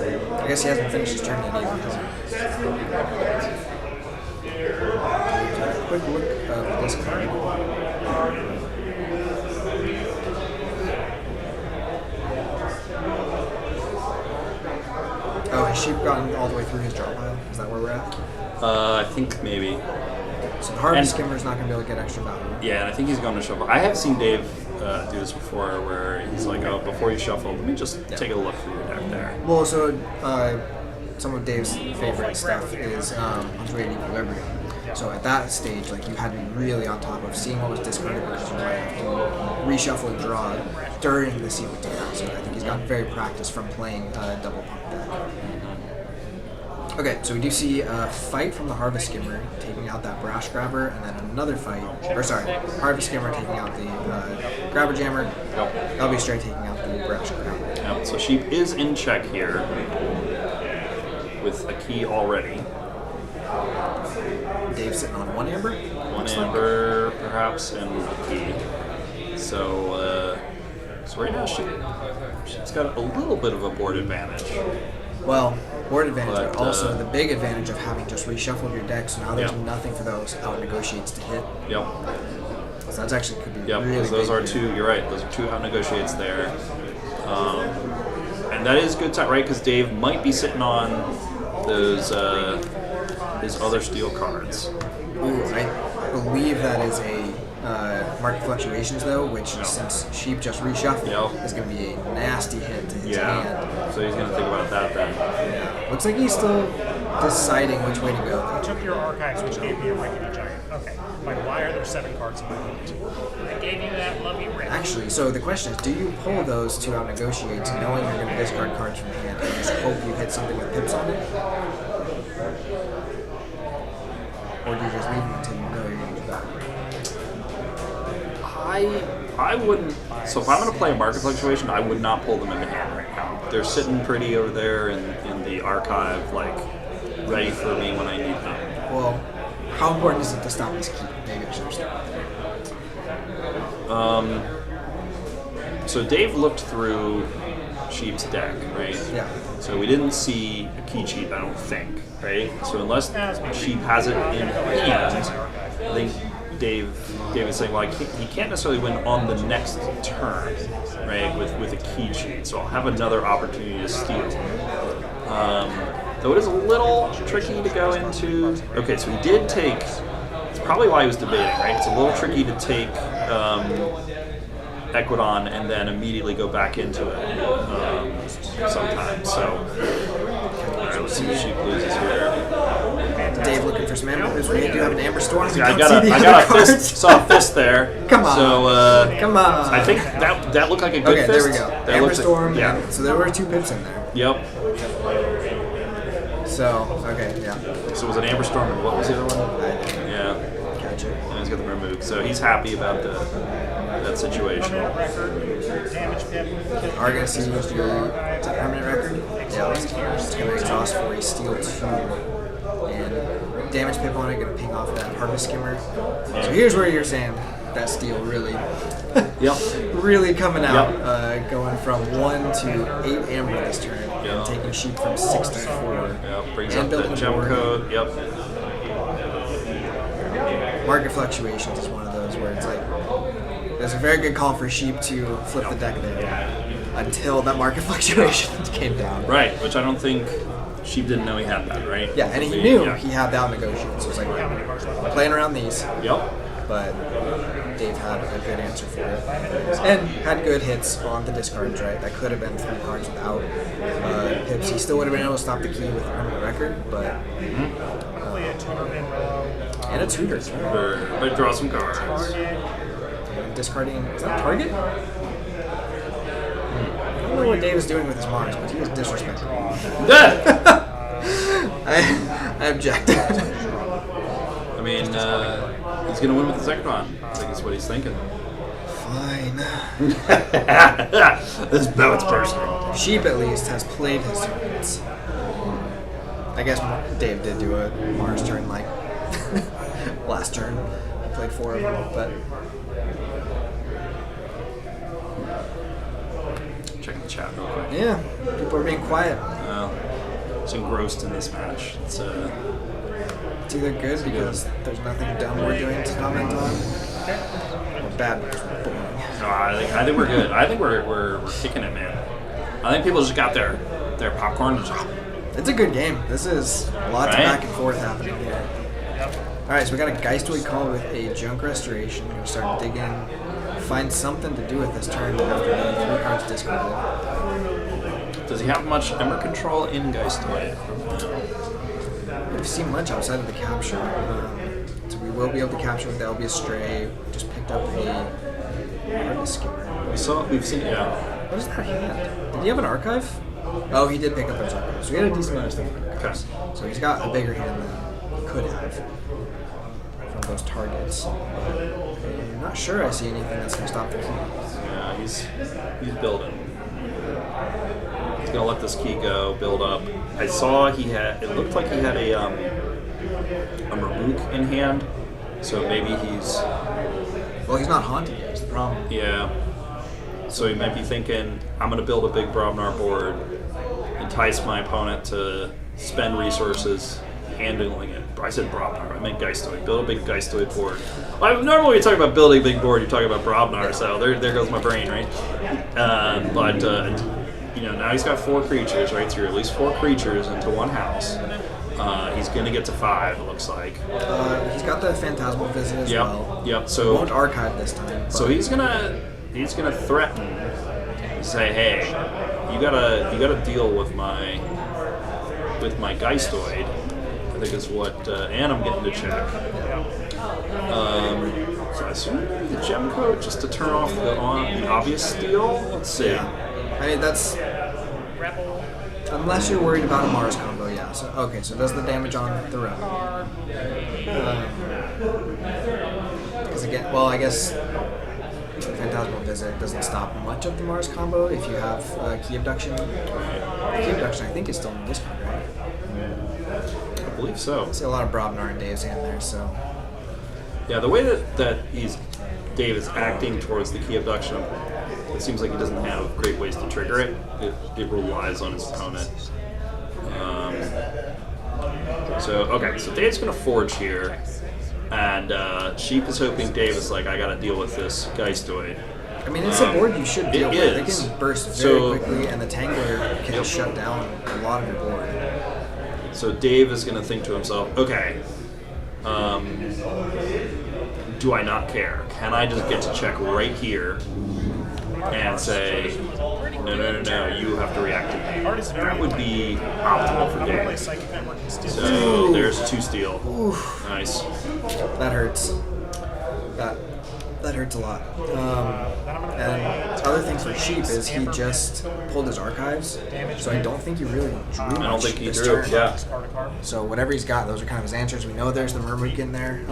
I guess he hasn't finished his turn yet either, has he? Quick look of this card. Oh, has Sheep gotten all the way through his draw pile? Is that where we're at? I think maybe. So the Harvest Skimmer's not going to be able to get extra value. Yeah, and I think he's going to shuffle. I have seen Dave do this before, where he's like, "Oh, before you shuffle, let me just take a look through your deck there." Well, so some of Dave's favorite stuff is Punctuated Equilibrium. So at that stage, like you had to be really on top of seeing what was discarded because you might have to reshuffle and draw during the sequence of that. So I think he's gotten very practiced from playing double pump deck. Okay, so we do see a fight from the Harvest Skimmer taking out that Brash Grabber, and then another fight, or sorry, Harvest Skimmer taking out the Grabber Jammer. That'll be straight taking out the Brash Grabber. Yep, so Sheep is in check here with a key already. Dave's sitting on one amber? One amber, perhaps, and a key. So, right now she's got a little bit of a board advantage. Well, board advantage, but also the big advantage of having just reshuffled your deck, so now there's nothing for those out negotiates to hit. Yep. So that's actually could be yep, really those big are two, you're right, those are two out negotiates there. And that is good time, right? Because Dave might be sitting on those his other steel cards. Ooh, I believe that is a Market Fluctuations, though, which since Sheep just reshuffled, is going to be a nasty hit to his hand. So he's going to think about that then. Yeah. Looks like he's still deciding which way to go. I took your archives, which gave me a Rickety Giant. Okay. Like, why are there 7 cards in my hand? I gave you that lovey Rick. Actually, so the question is, do you pull those two out negotiates knowing you're going to discard cards from hand and just hope you hit something with pips on it? Or do you just leave them until you know you're going to do that? I wouldn't. So if I'm going to play a Market Fluctuation, I would not pull them into hand right now. They're sitting pretty over there in the archive, like ready for me when I need them. Well, how important is it to stop this keep? Maybe I should have started there. So Dave looked through Sheep's deck, right? Yeah. So we didn't see a key cheat, I don't think, right? So unless Sheep has it in hand, I think Dave is saying, well, he can't necessarily win on the next turn, right, with a key cheat. So I'll have another opportunity to steal. Though it is a little tricky to go into. Okay, so he did take. It's probably why he was debating, right? It's a little tricky to take Equidon and then immediately go back into it sometimes. So, all right, let's see if she loses here. Dave looking for some ambers. We do have an Amber Storm. We I don't got see a, the I other got a cards. fist, saw a fist there. Come on. So, Come on. I think that looked like a good Okay, fist. there we go. That Amber looked like- Storm. yeah. So there were 2 pips in there. Yep. So, okay, yeah. So it was an Amber Storm, and what was the other one? Yeah. Gotcha. And he's got them removed. So he's happy about that situation. Damage pip. Argos is your permanent record. Yeah, it's going to exhaust for a steel 2. And damage pip on it, going to ping off that harvest skimmer. So here's where you're saying that steel really, Yep. really coming out. Yep. Going from 1 to 8 amber this turn. Yeah. And taking sheep from 6 to 4. Yep. Brings And up the building gem board. code. Yep. Market fluctuations is one of those where it's like, there's a very good call for sheep to flip the deck there until that market fluctuation came down. Right. Which I don't think Sheep didn't know he had that, right? Yeah, and he knew Yeah. he had that negotiation. So it's like playing around these. Yep. But Dave had a good answer for it. And had good hits on the discards, right? That could have been 3 cards without pips. He still would have been able to stop the key with a permanent record, but. Hopefully a tutor bin below. And a tutor. But draw some cards. Discarding. Is that target? I don't know what Dave is doing with his Mars, but he was disrespectful. I objected. I mean, he's going to win with the Zekron. I think that's what he's thinking. Fine. This it's personal. Sheep at least has played his turns. I guess Dave did do a Mars turn like last turn. He played 4 of them, but Checking the chat real quick. yeah, people are being quiet. It's engrossed in this match. It's It's either good because there's nothing dumb we're doing to comment on, or bad because we're boring. no, I think we're good. I think we're kicking it, man. I think people just got their popcorn. And just, It's a good game. This is lots of Right? back and forth happening here. Alright, so we got a Geistoid call with a Junk Restoration. We're going to start digging, find something to do with this turn after the 3 cards discarded. does he have much Ember control in Geistoid? We've seen much outside of the capture. So we will be able to capture with the LB Stray. Just picked up a Harvest Skimmer. We've seen, yeah. What is that hand? Did he have an archive? Oh, he did pick up those archives. So he had a decent amount of stuff in archives. So he's got a bigger hand than he could have from those targets. I'm not sure I see anything that's going to stop the key. Yeah, he's building. He's gonna let this key go, build up. I saw he had. It looked like he had a Maruk in hand, so maybe he's. Well, he's not haunted yet, is the problem. Yeah. So he might be thinking, I'm gonna build a big Brobnar board, entice my opponent to spend resources handling it. I said Brobnar, I meant Geistoid. Build a big Geistoid board. Well, normally when you talk about building a big board, you're talking about Brobnar, so there goes my brain, right? But now he's got 4 creatures, right? So you're at least 4 creatures into 1 house. He's going to get to 5, it looks like. He's got the Phantasmal Visit as well. Yep. He So won't archive this time. So he's gonna threaten, say, hey, you gotta deal with my Geistoid. I think is what, and I'm getting to check. So I assume the gem code just to turn off the obvious steal. Let's see. I mean, that's... Unless you're worried about a Mars combo, yeah. So, okay, so does the damage on the Rebel. Because again, well, I guess Phantasmal Visit doesn't stop much of the Mars combo if you have Key Abduction. Key Abduction, I think, is still in this card, right? I believe so. I see a lot of Brobnar in Dave's hand there, so... Yeah, the way that Dave is acting towards the key abduction, it seems like he doesn't have great ways to trigger it. It relies on his opponent. So Dave's gonna forge here, and Sheep is hoping Dave is like, I gotta deal with this Geistoid. I mean, it's a board you should deal with. is. They can burst very quickly, and the Tangler can shut down a lot of your board. So Dave is going to think to himself, okay, do I not care? Can I just get to check right here and say, no, you have to react to me? That would be optimal for Dave. So there's 2 steel. Nice. That hurts. That hurts a lot. And the other thing for Sheep is he just pulled his archives, so I don't think he really drew much. I don't think he this drew, turn. yeah. So whatever he's got, those are kind of his answers. We know there's the Mermook in there,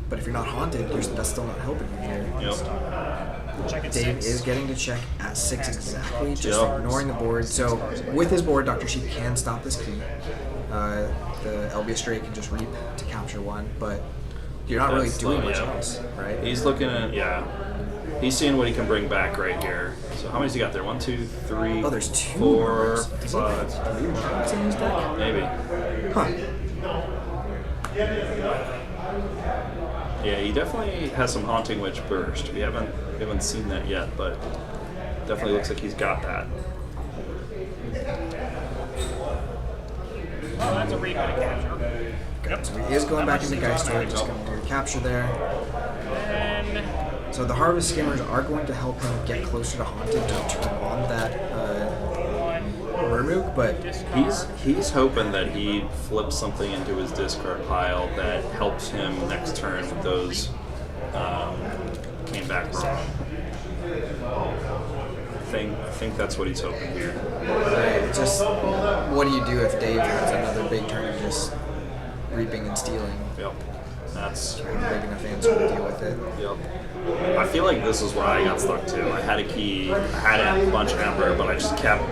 but if you're not haunted, that's still not helping you here. Yep. Dave is getting to check at 6 exactly, just ignoring the board. So with his board, Dr. Sheep can stop this key. The Elbia Stray can just reap to capture 1, but you're not really doing much else, right? He's looking at, he's seeing what he can bring back right here. So how many's he got there? 1, 2, 3, Oh, there's 2 4, Mermooks. Does he have 5. 3 Mermooks in his deck? Maybe. Huh. Yeah, he definitely has some Haunting Witch Burst. We haven't seen that yet, but definitely looks like he's got that. Oh, that's a reap and a capture. So he is going back into Geistor, just going to do the capture there. So the Harvest Skimmers are going to help him get closer to Haunted to turn on that Mermook, but He's hoping that he flips something into his discard pile that helps him next turn with those came back wrong. I think that's what he's hoping here. just what do you do if Dave has another big turn of just reaping and stealing? Yep. That's Big enough answer to deal with it. Yep. I feel like this is where I got stuck too. I had a key, I had a bunch of Ember, but I just kept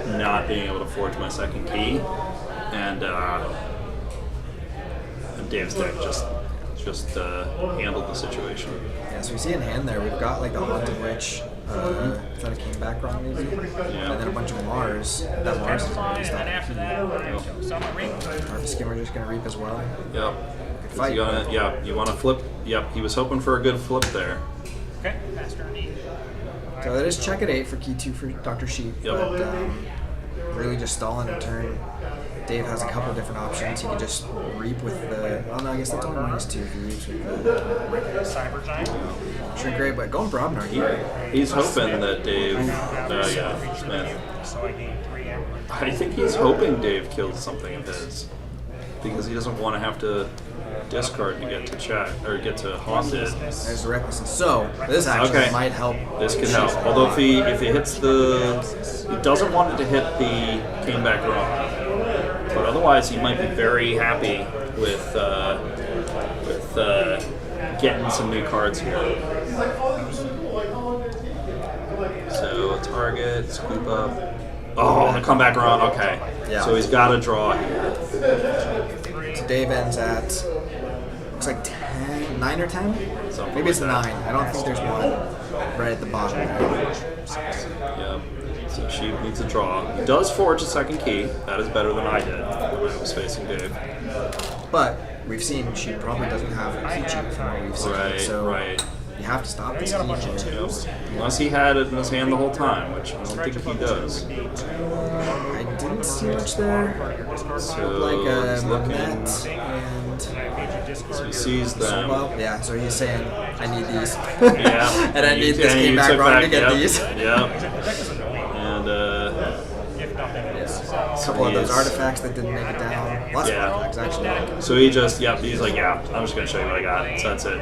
not being able to forge my second key, and Dave's deck just handled the situation. Yeah, so we see in hand there, we've got like the Haunted Witch, is that a came back wrong maybe? Yeah. And then a bunch of Mars. That Mars is going to be And after that, Harvest Skimmer just going to reap as well. Yep. Fight. You want to flip? Yep. He was hoping for a good flip there. okay, that's turn 8. So that is check at 8 for key 2 for Dr. Sheep, Yep. but really just stalling a turn. Dave has a couple different options. He could just reap with the. Oh no, I guess that's only -2 if he reaps with the Cyber Giant. Shrink Ray, but going Brobnar here. He's hoping that Dave. Smith. So I gained 3 Ember. I think he's hoping Dave kills something of his because he doesn't want to have to discard to get to chat or get to haunted. There's the Recklessness. So this actually might help. This could help. Although if he hits he doesn't want it to hit the came back wrong. But otherwise, he might be very happy with getting some new cards here. So target, scoop up. Oh, the comeback wrong. Okay. Yeah. So he's got to draw here. So Dave ends at looks like 10, 9 or 10. Something Maybe it's like 9. that. I don't think there's one right at the bottom there. Yep. So Sheep needs a draw. He does forge a second key. That is better than I did when I was facing Dave. But we've seen she probably doesn't have a key cheat from what we've seen. Right, So right. you have to stop this key cheat. Unless he had it in his hand the whole time, which I don't think he does. I didn't see much there. So Like a he's looking. net and So he sees them. well, yeah. So he's saying, I need these. Yeah. And I need this And came you back took wrong to get yep, these. Yep. And A couple of those artifacts that didn't make it down. Lots of artifacts actually. so he just he's like, yeah, I'm just gonna show you what I got. So that's it.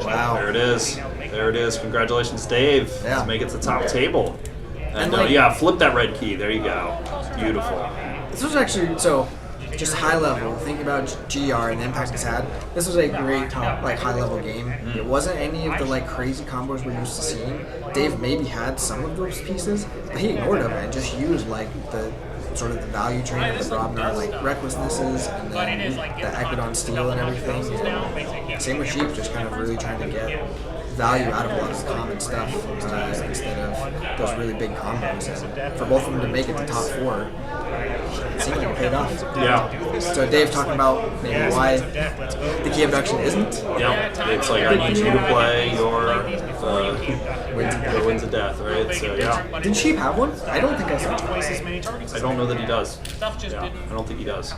Wow. There it is. There it is. Congratulations, Dave. Yeah. Let's make it to the top table. And like- flip that red key. There you go. Beautiful. This was actually so just high level. Think about GR and the impact it's had. This was a great top high level game. It wasn't any of the crazy combos we're used to seeing. Dave maybe had some of those pieces, but he ignored them and just used the sort of the value train of the Brobnar recklessnesses and then the Equidon steel and everything. And same with Sheep, just kind of really trying to get value out of a lot of the common stuff instead of those really big combos. And for both of them to make it to top 4, it seemed like it paid off. Yeah. So Dave talking about maybe why the key abduction isn't. Yeah. It's like I need you to play your Winds of Death, right? So yeah. Did Sheep have one? I don't think I saw it. Twice as many targets. I don't know that he does. Yeah, I don't think he does.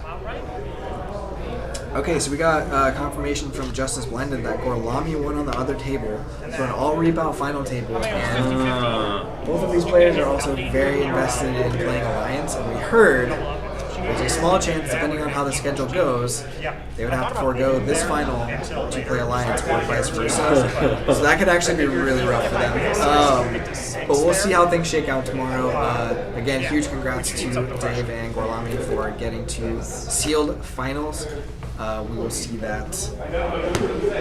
Okay, so we got confirmation from Justice Blended that Gorlami won on the other table for an all rebound final table, and both of these players are also very invested in playing Alliance, and we heard there's a small chance, depending on how the schedule goes, they would have to forego this final to play Alliance or vice versa. So that could actually be really rough for them. But we'll see how things shake out tomorrow. Again, huge congrats to Dave and Gorlami for getting to sealed finals. We will see that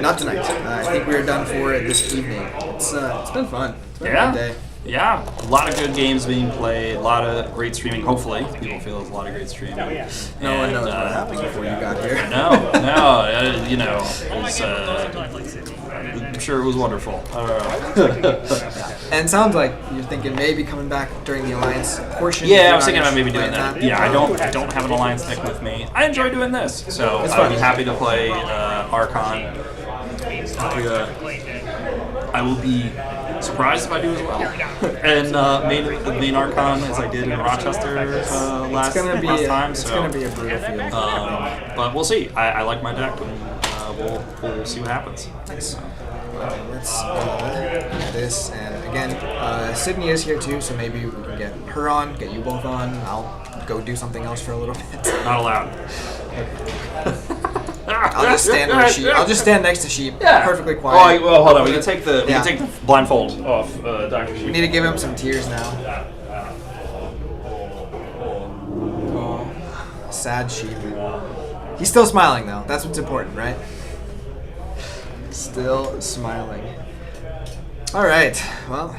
not tonight. I think we are done for this evening. It's been fun. It's been a good day. Yeah, a lot of good games being played, a lot of great streaming. Hopefully, people feel there's a lot of great streaming. No one knows what happened before you got here. No, you know, it's, I'm sure it was wonderful. And it sounds like you're thinking maybe coming back during the Alliance portion. Yeah, I was thinking about maybe doing that. Yeah, I don't have an Alliance deck with me. I enjoy doing this, so I'd be happy to play Archon. I will be surprised if I do as well. And main Archon as I did in Rochester last time. It's gonna be a brutal field. But we'll see. I like my deck, and we'll see what happens. Nice. Let's this, and again, Sydney is here too, so maybe we can get her on, get you both on. I'll go do something else for a little bit. Not allowed. I'll just stand where Sheep. I'll just stand next to Sheep. Yeah. Perfectly quiet. Oh, well, hold on. We can take the blindfold off Dr. Sheep. We need to give him some tears now. Oh, sad Sheep. He's still smiling though. That's what's important, right? Still smiling. All right. Well,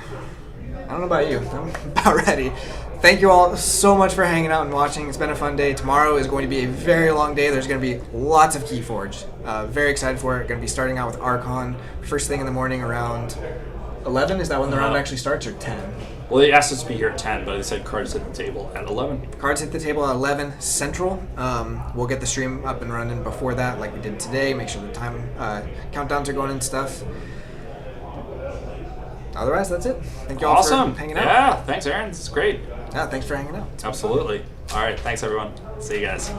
I don't know about you. I'm about ready. Thank you all so much for hanging out and watching. It's been a fun day. Tomorrow is going to be a very long day. There's going to be lots of KeyForge. Very excited for it. Going to be starting out with Archon first thing in the morning around 11. Is that when the round actually starts, or 10? Well, they asked us to be here at 10, but they said cards hit the table at 11. Cards hit the table at 11 Central. We'll get the stream up and running before that, like we did today. Make sure the time countdowns are going and stuff. Otherwise, that's it. Thank you all for hanging out. Yeah, thanks, Aaron. This is great. Yeah, thanks for hanging out. Absolutely. All right, thanks, everyone. See you guys.